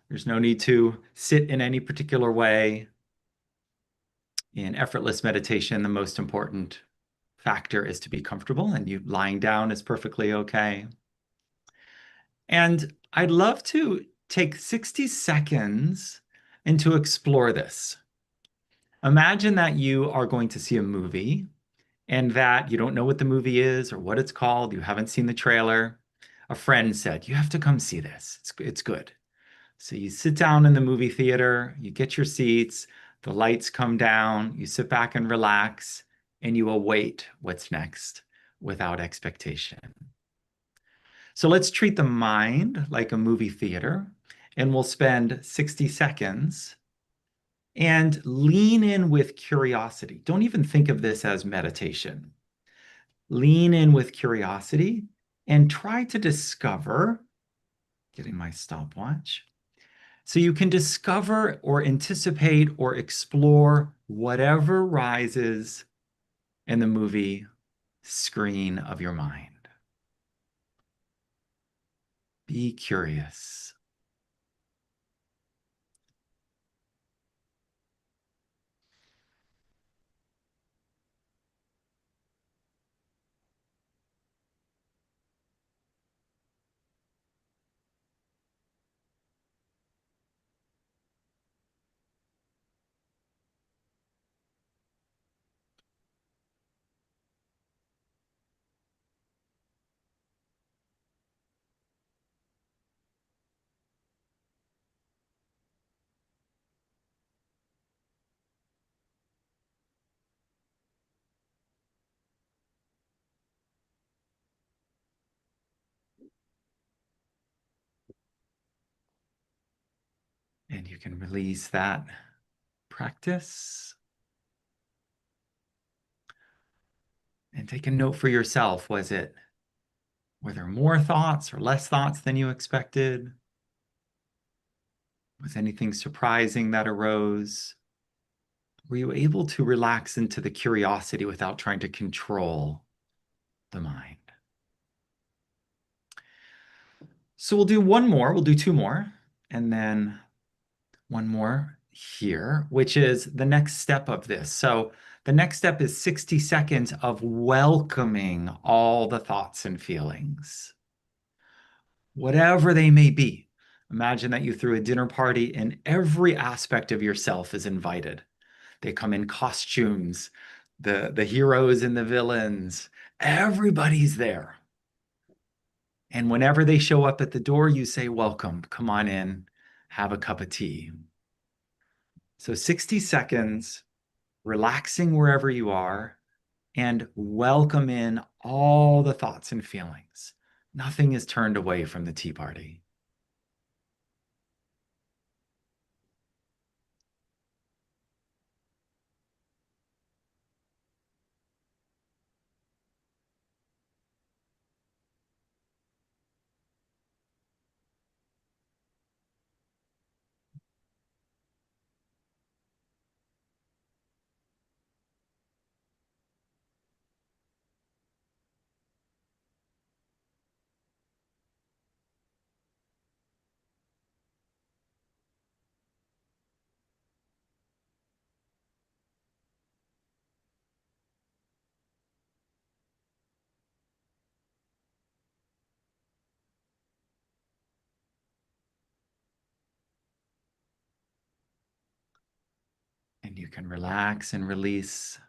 There's no need to sit in any particular way. In effortless meditation, the most important factor is to be comfortable, and you lying down is perfectly okay. And I'd love to take 60 seconds and to explore this. Imagine that you are going to see a movie and that you don't know what the movie is or what it's called. You haven't seen the trailer. A friend said, you have to come see this. It's good. So you sit down in the movie theater, you get your seats, the lights come down, you sit back and relax, and you await what's next without expectation. So let's treat the mind like a movie theater, and we'll spend 60 seconds and lean in with curiosity. Don't even think of this as meditation. Lean in with curiosity and try to discover, getting my stopwatch, so you can discover or anticipate or explore whatever rises in the movie screen of your mind. Be curious. And you can release that practice. And take a note for yourself. Were there more thoughts or less thoughts than you expected? Was anything surprising that arose? Were you able to relax into the curiosity without trying to control the mind? So we'll do one more, we'll do two more, and then one more here, which is the next step of this. So the next step is 60 seconds of welcoming all the thoughts and feelings, whatever they may be. Imagine that you threw a dinner party and every aspect of yourself is invited. They come in costumes, the heroes and the villains, everybody's there. And whenever they show up at the door, you say, welcome, come on in, have a cup of tea. So 60 seconds, relaxing wherever you are, and welcome in all the thoughts and feelings. Nothing is turned away from the tea party. can relax and release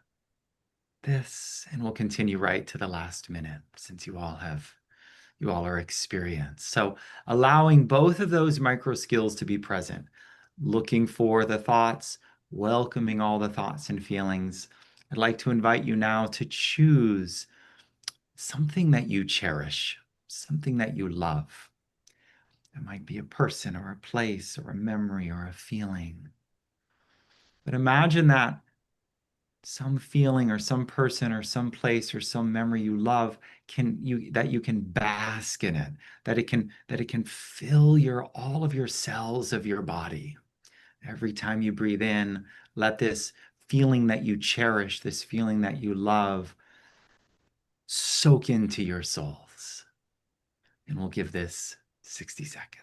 this, and we'll continue right to the last minute since you all are experienced. So allowing both of those micro skills to be present, looking for the thoughts, welcoming all the thoughts and feelings. I'd like to invite you now to choose something that you cherish, something that you love. It might be a person or a place or a memory or a feeling. But imagine that some feeling or some person or some place or some memory you love that you can bask in it, that it can fill all of your cells of your body. Every time you breathe in, let this feeling that you cherish, this feeling that you love, soak into your souls. And we'll give this 60 seconds.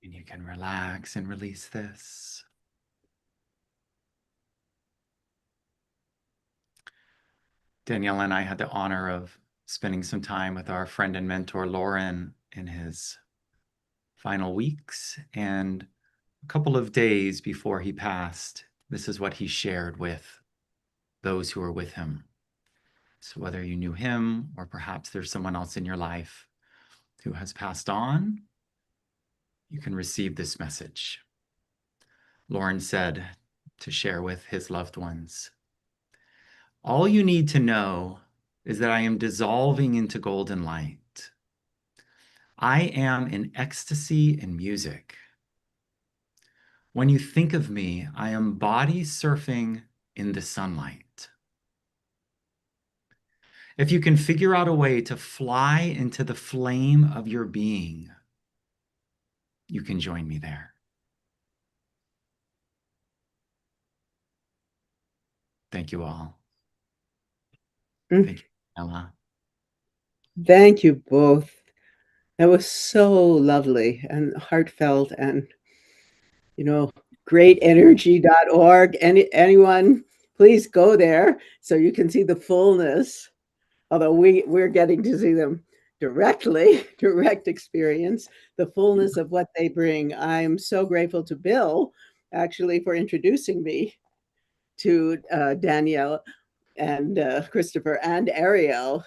And you can relax and release this. Danielle and I had the honor of spending some time with our friend and mentor, Lauren, in his final weeks. And a couple of days before he passed, this is what he shared with those who were with him. So whether you knew him or perhaps there's someone else in your life who has passed on, you can receive this message. Lauren said to share with his loved ones, "All you need to know is that I am dissolving into golden light. I am in ecstasy and music. When you think of me, I am body surfing in the sunlight. If you can figure out a way to fly into the flame of your being, you can join me there." Thank you all. Thank you, Ella. Thank you both. That was so lovely and heartfelt and, greatenergy.org. Anyone, please go there so you can see the fullness, although we're getting to see them directly, direct experience, the fullness of what they bring. I'm so grateful to Bill, actually, for introducing me to Danielle and Christopher and Ariel.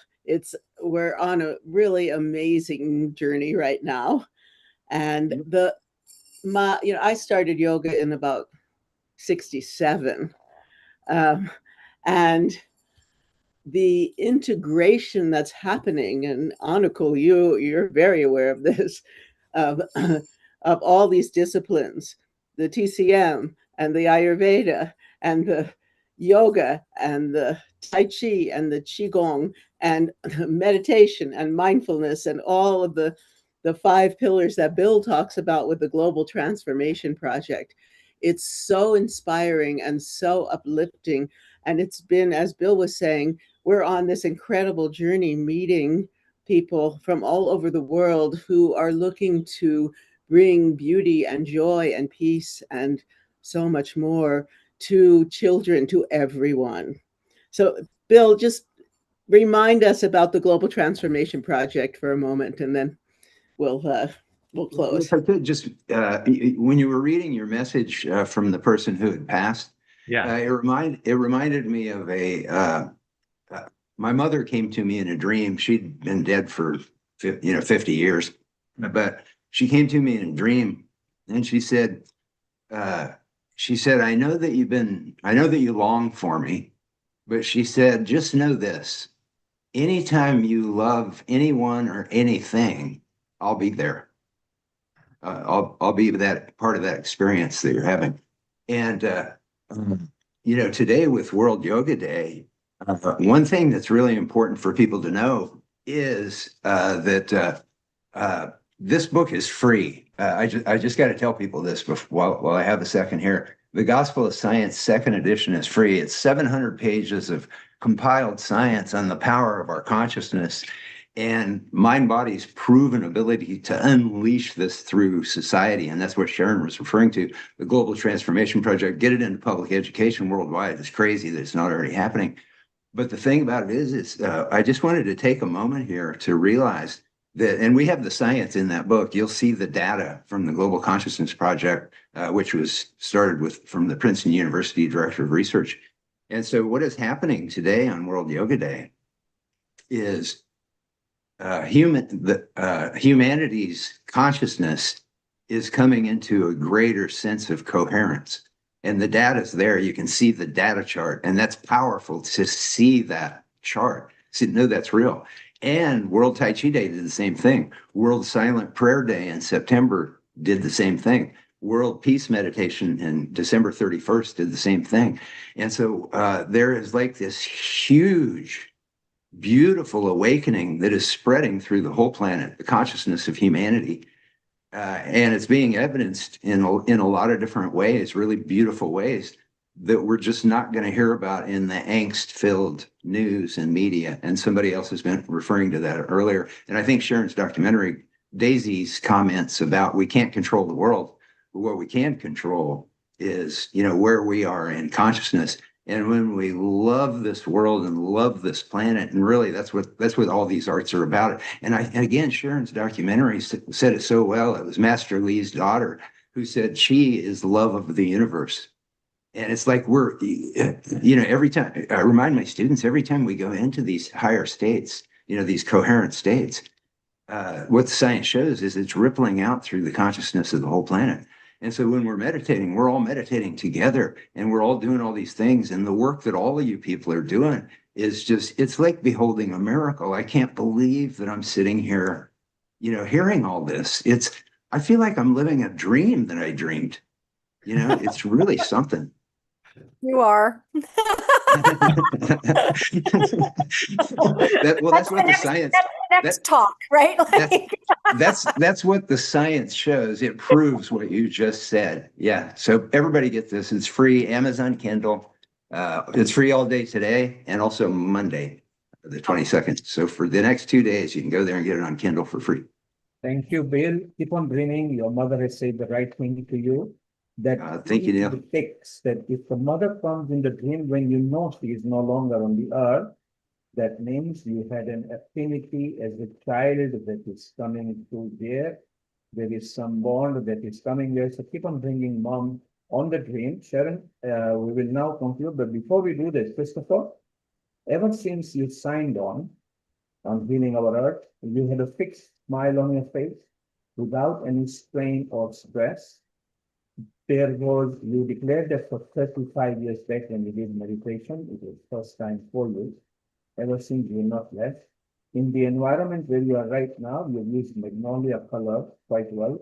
We're on a really amazing journey right now. And I started yoga in about 67. And the integration that's happening, and Anukul, you're very aware of this, of all these disciplines, the TCM and the Ayurveda and the yoga and the Tai Chi and the Qigong and meditation and mindfulness and all of the 5 pillars that Bill talks about with the Global Transformation Project. It's so inspiring and so uplifting. And it's been, as Bill was saying, we're on this incredible journey meeting people from all over the world who are looking to bring beauty and joy and peace and so much more to children, to everyone. So, Bill, just remind us about the Global Transformation Project for a moment, and then we'll close. If I could just, when you were reading your message from the person who had passed, it reminded me of my mother came to me in a dream. She'd been dead for 50 years, but she came to me in a dream, and she said, I know that you long for me, but she said, just know this, anytime you love anyone or anything, I'll be there. I'll be that part of that experience that you're having. And, today with World Yoga Day, one thing that's really important for people to know is that this book is free. I just got to tell people this while I have a second here. The Gospel of Science, second edition, is free. It's 700 pages of compiled science on the power of our consciousness and mind-body's proven ability to unleash this through society. And that's what Sharon was referring to, the Global Transformation Project. Get it into public education worldwide. It's crazy that it's not already happening. But the thing about it is I just wanted to take a moment here to realize that, and we have the science in that book. You'll see the data from the Global Consciousness Project, which was started from the Princeton University Director of Research. And so what is happening today on World Yoga Day is humanity's consciousness is coming into a greater sense of coherence. And the data's there. You can see the data chart, and that's powerful to see that chart, to know that's real. And World Tai Chi Day did the same thing. World Silent Prayer Day in September did the same thing. World Peace Meditation in December 31st did the same thing. And so there is like this huge, beautiful awakening that is spreading through the whole planet, the consciousness of humanity. And it's being evidenced in a lot of different ways, really beautiful ways that we're just not going to hear about in the angst-filled news and media. And somebody else has been referring to that earlier. And I think Sharon's documentary, Daisy's comments about we can't control the world, but what we can control is, where we are in consciousness. And when we love this world and love this planet, and really that's what all these arts are about. And again, Sharon's documentary said it so well. It was Master Lee's daughter who said she is the love of the universe. And it's like every time I remind my students, every time we go into these higher states, these coherent states, what the science shows is it's rippling out through the consciousness of the whole planet. And so when we're meditating, we're all meditating together, and we're all doing all these things. And the work that all of you people are doing is it's like beholding a miracle. I can't believe that I'm sitting here, hearing all this. I feel like I'm living a dream that I dreamed. It's really something. You are. That's what the science. That's talk, right? That's what the science shows. It proves what you just said. Yeah. So everybody get this. It's free. Amazon Kindle. It's free all day today and also Monday, the 22nd. So for the next 2 days, you can go there and get it on Kindle for free. Thank you, Bill. Keep on dreaming. Your mother has said the right thing to you. That thank you, Neil. Depicts that if the mother comes in the dream when you know she is no longer on the earth, that means you had an affinity as a child that is coming through there. There is some bond that is coming there. So keep on bringing mom on the dream. Sharon, we will now conclude. But before we do this, first of all, ever since you signed on Healing Our Earth, you had a fixed smile on your face without any strain or stress. You declared that for 35 years back when you did meditation, it was first time for you. Ever since you're not left. In the environment where you are right now, you've used magnolia color quite well,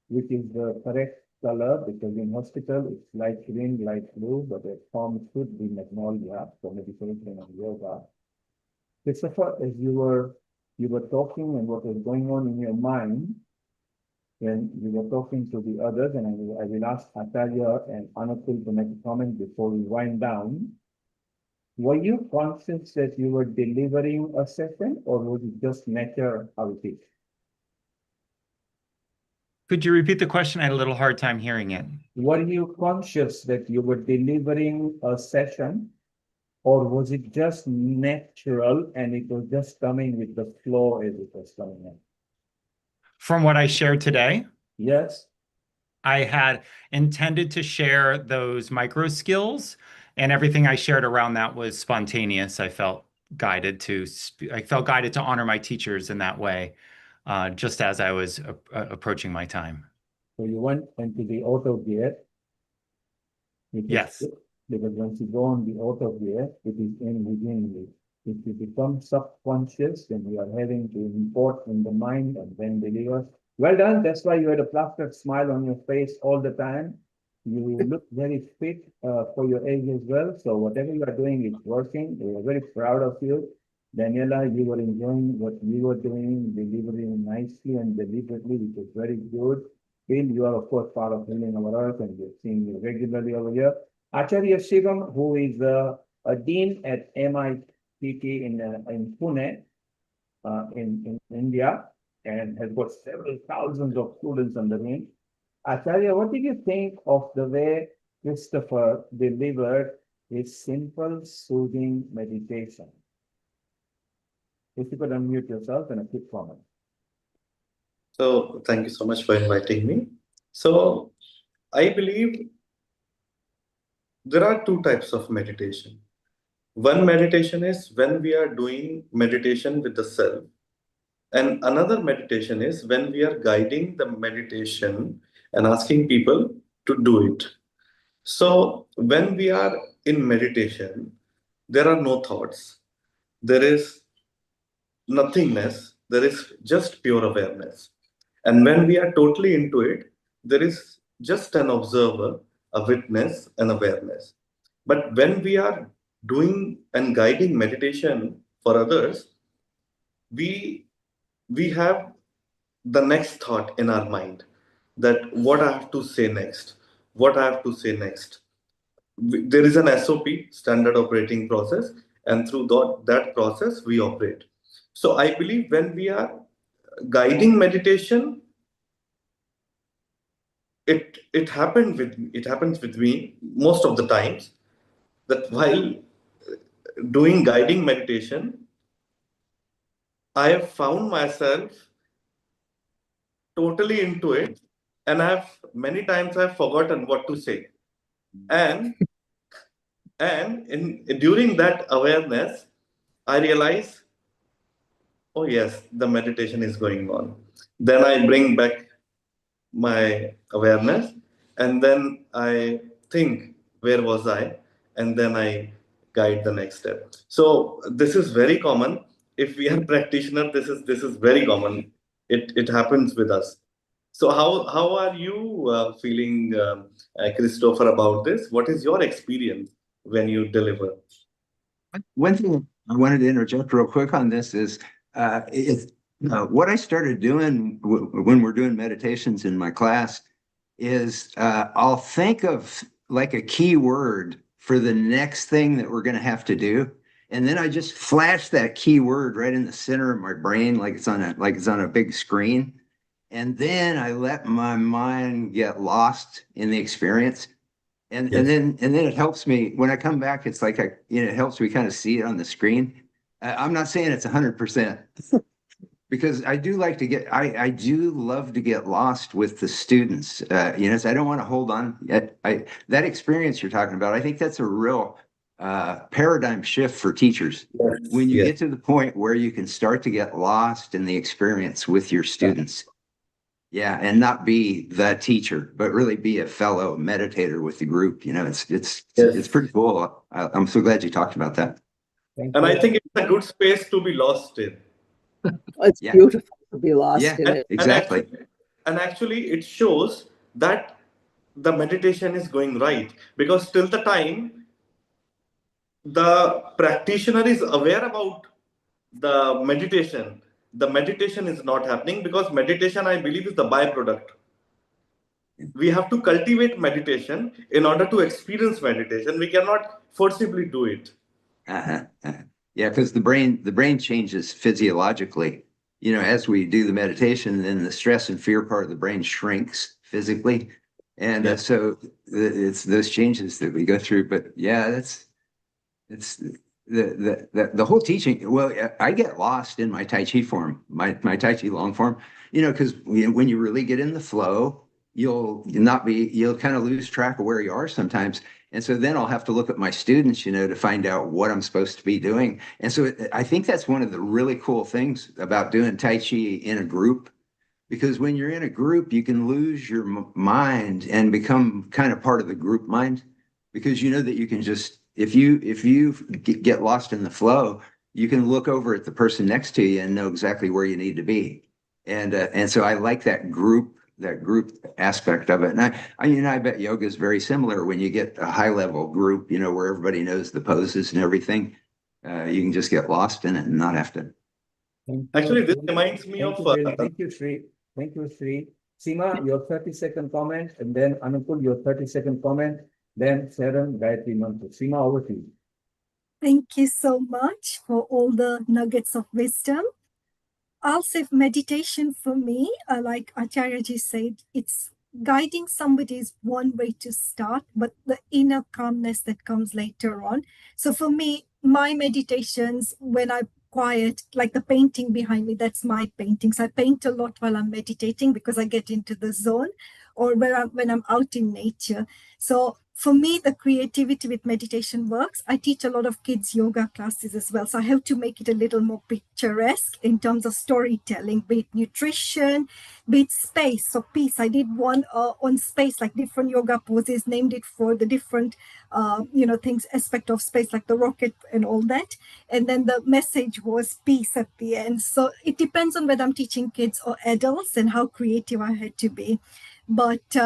which is the correct color because in hospital it's light green, light blue, but the form should be magnolia for meditation and yoga. Christopher, as you were talking and what was going on in your mind, when you were talking to the others, and I will ask Atalia and Anukul to make a comment before we wind down. Were you conscious that you were delivering a session, or was it just nature how it is? Could you repeat the question? I had a little hard time hearing it. Were you conscious that you were delivering a session, or was it just natural and it was just coming with the flow as it was coming in? From what I shared today? Yes. I had intended to share those micro skills, and everything I shared around that was spontaneous. I felt guided to honor my teachers in that way. just as I was approaching my time. So you went into the auto gear. Yes. Because once you go on the auto gear, it is in within you. If you become subconscious, then you are having to import in the mind and then deliver. Well done. That's why you had a plastered smile on your face all the time. You look very fit for your age as well. So whatever you are doing is working. We are very proud of you. Daniela, you were enjoying what you were doing, delivering nicely and deliberately, which is very good. Bill, you are of course part of Healing Our Earth, and we're seeing you regularly over here. Acharya Shivam, who is a dean at MIT in Pune, in India, and has got several thousands of students under him. Acharya, what did you think of the way Christopher delivered his simple, soothing meditation? If you could unmute yourself and a quick comment. So thank you so much for inviting me. So I believe there are two types of meditation. One meditation is when we are doing meditation with the self. And another meditation is when we are guiding the meditation and asking people to do it. So when we are in meditation, there are no thoughts. There is nothingness. There is just pure awareness. And when we are totally into it, there is just an observer, a witness, and awareness. But when we are doing and guiding meditation for others, we have the next thought in our mind, that what I have to say next, what I have to say next. There is an SOP, standard operating process, and through that process we operate. So I believe when we are guiding meditation, it happens with me most of the times, that while doing guiding meditation, I have found myself totally into it, and many times I've forgotten what to say. And during that awareness, I realize, oh yes, the meditation is going on. Then I bring back my awareness, and then I think, where was I? And then I guide the next step. So this is very common. If we are practitioner, this is very common. It happens with us. So how are you feeling, Christopher, about this? What is your experience when you deliver? One thing I wanted to interject real quick on this is what I started doing when we're doing meditations in my class is I'll think of like a key word for the next thing that we're going to have to do. And then I just flash that key word right in the center of my brain, like it's on a big screen. And then I let my mind get lost in the experience. And then it helps me when I come back. It's like it helps me kind of see it on the screen. I'm not saying it's 100% because I do like to get. I do love to get lost with the students. So I don't want to hold on. That experience you're talking about, I think that's a real paradigm shift for teachers. When you get to the point where you can start to get lost in the experience with your students. Yeah, and not be the teacher, but really be a fellow meditator with the group. It's pretty cool. I'm so glad you talked about that. And I think it's a good space to be lost in. It's beautiful to be lost in it. Exactly. And actually, it shows that the meditation is going right, because till the time the practitioner is aware about the meditation is not happening, because meditation, I believe, is the byproduct. We have to cultivate meditation in order to experience meditation. We cannot forcibly do it. Yeah, because the brain changes physiologically. As we do the meditation, then the stress and fear part of the brain shrinks physically, and so it's those changes that we go through. But yeah, it's the whole teaching. Well, I get lost in my Tai Chi form, my Tai Chi long form. Because when you really get in the flow, you'll kind of lose track of where you are sometimes. And so then I'll have to look at my students, to find out what I'm supposed to be doing. And so I think that's one of the really cool things about doing Tai Chi in a group, because when you're in a group, you can lose your mind and become kind of part of the group mind, because you know that you can just, if you get lost in the flow, you can look over at the person next to you and know exactly where you need to be. And so I like that group aspect of it. And I bet yoga is very similar. When you get a high level group, where everybody knows the poses and everything, you can just get lost in it and not have to. Actually, this reminds me of. Thank you, Sri. Thank you, Sri. Seema, your 30-second comment, and then Anukul, your 30-second comment, then Sharon, Gayatri Mantra. Seema, over to you. Thank you so much for all the nuggets of wisdom. I'll say meditation for me, like Acharyaji said, it's guiding somebody is one way to start, but the inner calmness that comes later on. So for me, my meditations, when I quiet, like the painting behind me, that's my paintings. I paint a lot while I'm meditating because I get into the zone, or when I'm out in nature. So for me, the creativity with meditation works. I teach a lot of kids yoga classes as well. So I have to make it a little more picturesque in terms of storytelling, be it nutrition, be it space. So peace, I did one on space, like different yoga poses, named it for the different, things, aspect of space, like the rocket and all that. And then the message was peace at the end. So it depends on whether I'm teaching kids or adults and how creative I had to be. But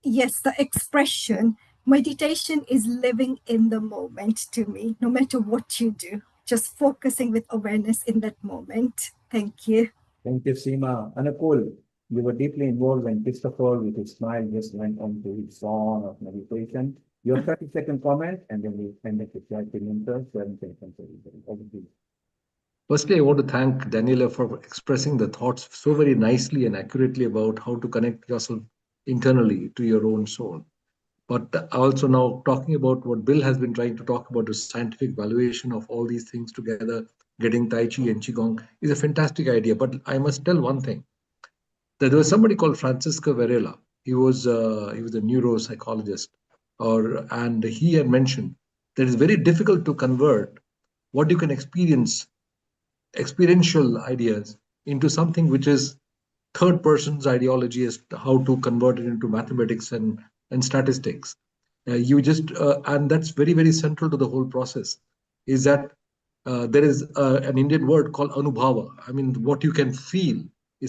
yes, the expression, meditation is living in the moment to me, no matter what you do, just focusing with awareness in that moment. Thank you. Thank you, Seema. Anukul, you were deeply involved when Christopher, with his smile, just went on to his song of meditation. Your 30-second comment, and then we end it with Gayatri Mantra, 7 seconds. Over to you. Firstly, I want to thank Daniela for expressing the thoughts so very nicely and accurately about how to connect yourself internally to your own soul. But also now talking about what Bill has been trying to talk about, the scientific valuation of all these things together, getting Tai Chi and Qigong is a fantastic idea. But I must tell one thing, that there was somebody called Francisco Varela. He was a neuropsychologist, and he had mentioned that it's very difficult to convert what you can experience, experiential ideas, into something which is third person's ideology as to how to convert it into mathematics and statistics. And that's very, very central to the whole process, is that there is an Indian word called anubhava. I mean, what you can feel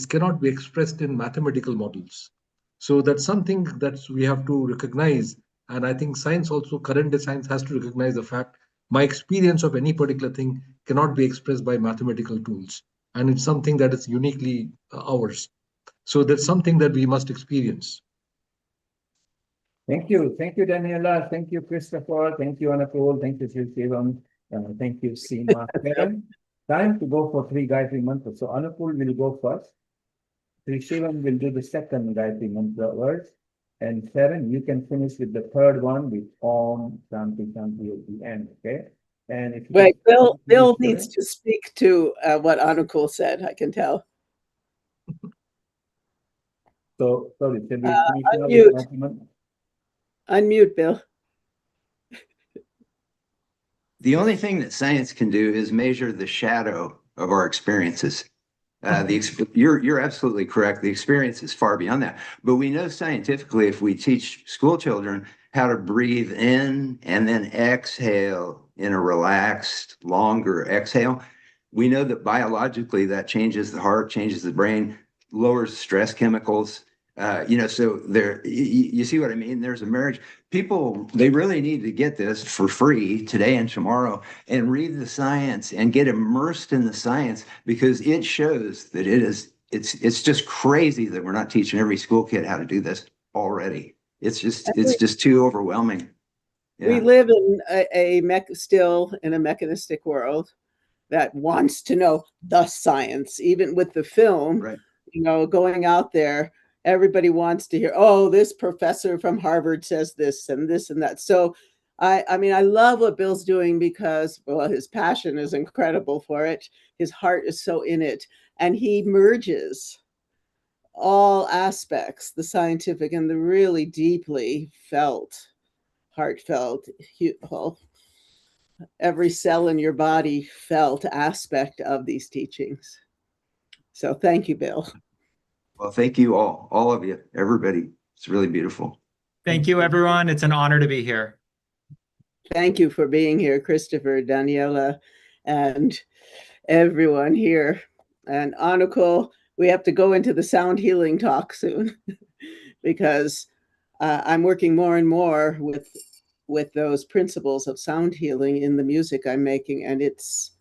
cannot be expressed in mathematical models. So that's something that we have to recognize. And I think science also, current day science, has to recognize the fact my experience of any particular thing cannot be expressed by mathematical tools. And it's something that is uniquely ours. So that's something that we must experience. Thank you. Thank you, Daniela. Thank you, Christopher. Thank you, Anukul. Thank you, Shivam. Thank you, Seema. Time to go for 3 Gayatri Mantras. So Anukul will go first. Sri Shivam will do the second Gayatri Mantra words. And Sharon, you can finish with the third one with Om Shanti Shanti at the end, okay? And if Wait, Bill needs to speak to what Anukul said, I can tell. So, sorry, shall we unmute. Unmute, Bill. The only thing that science can do is measure the shadow of our experiences. You're absolutely correct. The experience is far beyond that. But we know scientifically, if we teach school children how to breathe in and then exhale in a relaxed, longer exhale, we know that biologically that changes the heart, changes the brain, lowers stress chemicals. So there, you see what I mean? There's a marriage. People, they really need to get this for free today and tomorrow and read the science and get immersed in the science, because it shows that it's just crazy that we're not teaching every school kid how to do this already. It's just too overwhelming. Yeah. We live in still in a mechanistic world that wants to know the science, even with the film, right. Going out there. Everybody wants to hear, oh, this professor from Harvard says this and that. So, I mean, I love what Bill's doing because, well, his passion is incredible for it. His heart is so in it. And he merges all aspects, the scientific and the really deeply felt, heartfelt, well, every cell in your body felt aspect of these teachings. So thank you, Bill. Well, thank you all of you, everybody. It's really beautiful. Thank you, everyone. It's an honor to be here. Thank you for being here, Christopher, Daniela, and everyone here. And Anukul, we have to go into the sound healing talk soon because I'm working more and more with those principles of sound healing in the music I'm making. And it's,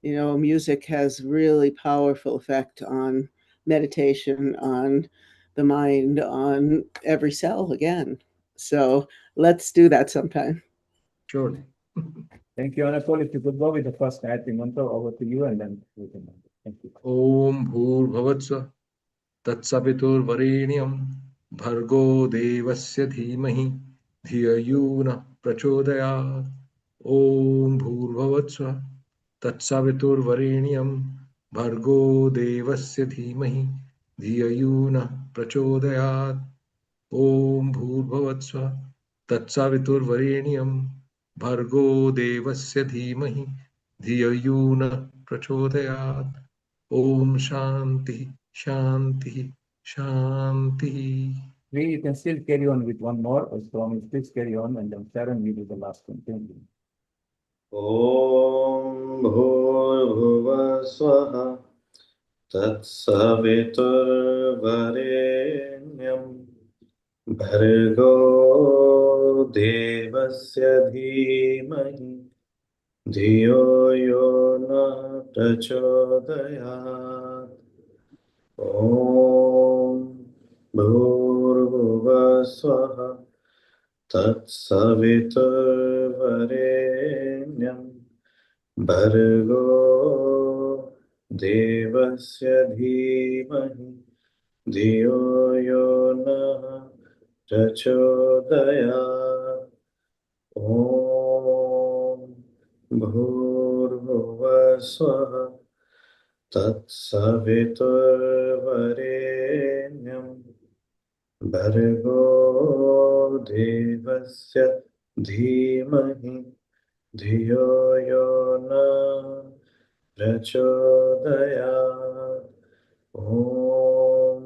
you know, music has really powerful effect on meditation, on the mind, on every cell again. So let's do that sometime. Surely. Thank you, Anakul. If you could go with the first Gayatri mantra, over to you, and then we can. Thank you. Om Bhurbhuvatsva Tatsaviturvarenyam Bhargo Devasya Dhimahi Dhiyayuna Prachodayat. Om Bhurbhuvatsva Tatsaviturvarenyam Bhargo Devasya Dhimahi Dhiyayuna Prachodayat. Om Bhurbhuvatsva Tatsaviturvarenyam Bhargo Devasya Dhimahi Dhiyayuna Prachodayat. Om Shanti, Shanti, Shanti. You can still carry on with one more, as promised. Please carry on, and then Sharon, you do the last one. Thank you. Om Bhurbhuva Swaha Tatsaviturvarenyam Bhargo Devasya Dhimahi Dhiyo Yona Prachodayat. Om Bhurbhuva Swaha Tatsaviturvarenyam Bhargo Devasya Dhimahi Dhiyo Yona Prachodayat. Om Bhurbhuva Swaha Tatsaviturvarenyam Bhargo Devasya Dhimahi Dhiyo Yona Prachodayat. Om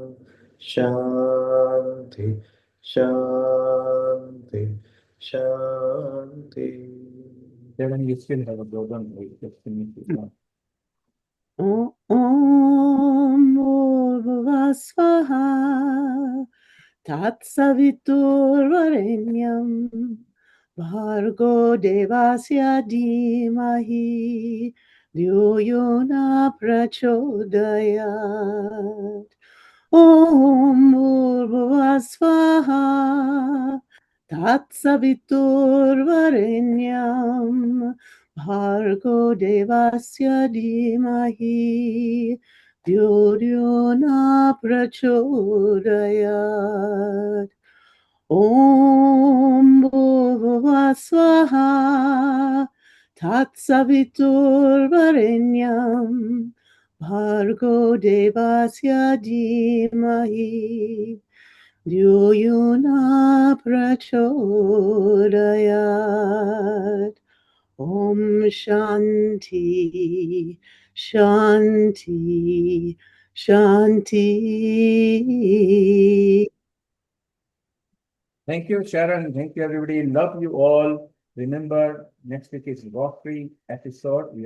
Shanti, Shanti, Shanti. Sharon, you still have a program. Just finish this one. Om Bhurbhuva Swaha Tatsaviturvarenyam Bhargo Devasya Dhimahi Dhiyo Yona Prachodayat. Om Bhurbhuva Swaha Tatsaviturvarenyam Bhargo Devasya Dhimahi Dhiyo Yona Prachodayat. Om Bhurbhuva Swaha Tatsaviturvarenyam Bhargo Devasya Dhimahi Dhiyo Yona Prachodayat. Om Shanti, Shanti, Shanti. Thank you, Sharon. Thank you, everybody. Love you all. Remember, next week is Rotary episode. We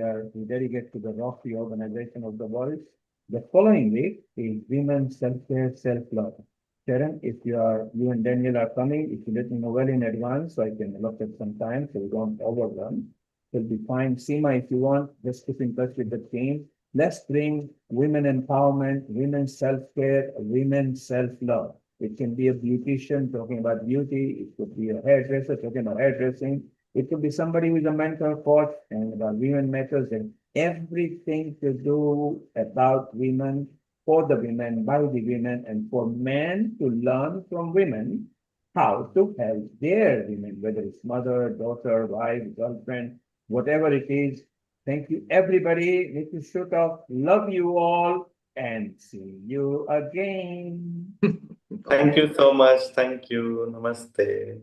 dedicate to the Rotary Organization of the World. The following week is Women's Self-Care, Self-Love. Sharon, if you and Daniel are coming, if you let me know well in advance, so I can allocate some time so we don't overrun. It'll be fine. Seema, if you want, just keep in touch with the team. Let's bring women empowerment, women's self-care, women's self-love. It can be a beautician talking about beauty. It could be a hairdresser talking about hairdressing. It could be somebody with a mental coach and about women matters and everything to do about women, for the women, by the women, and for men to learn from women how to help their women, whether it's mother, daughter, wife, girlfriend, whatever it is. Thank you, everybody. Need to shoot off. Love you all. and see you again. Thank you so much. Thank you. Namaste.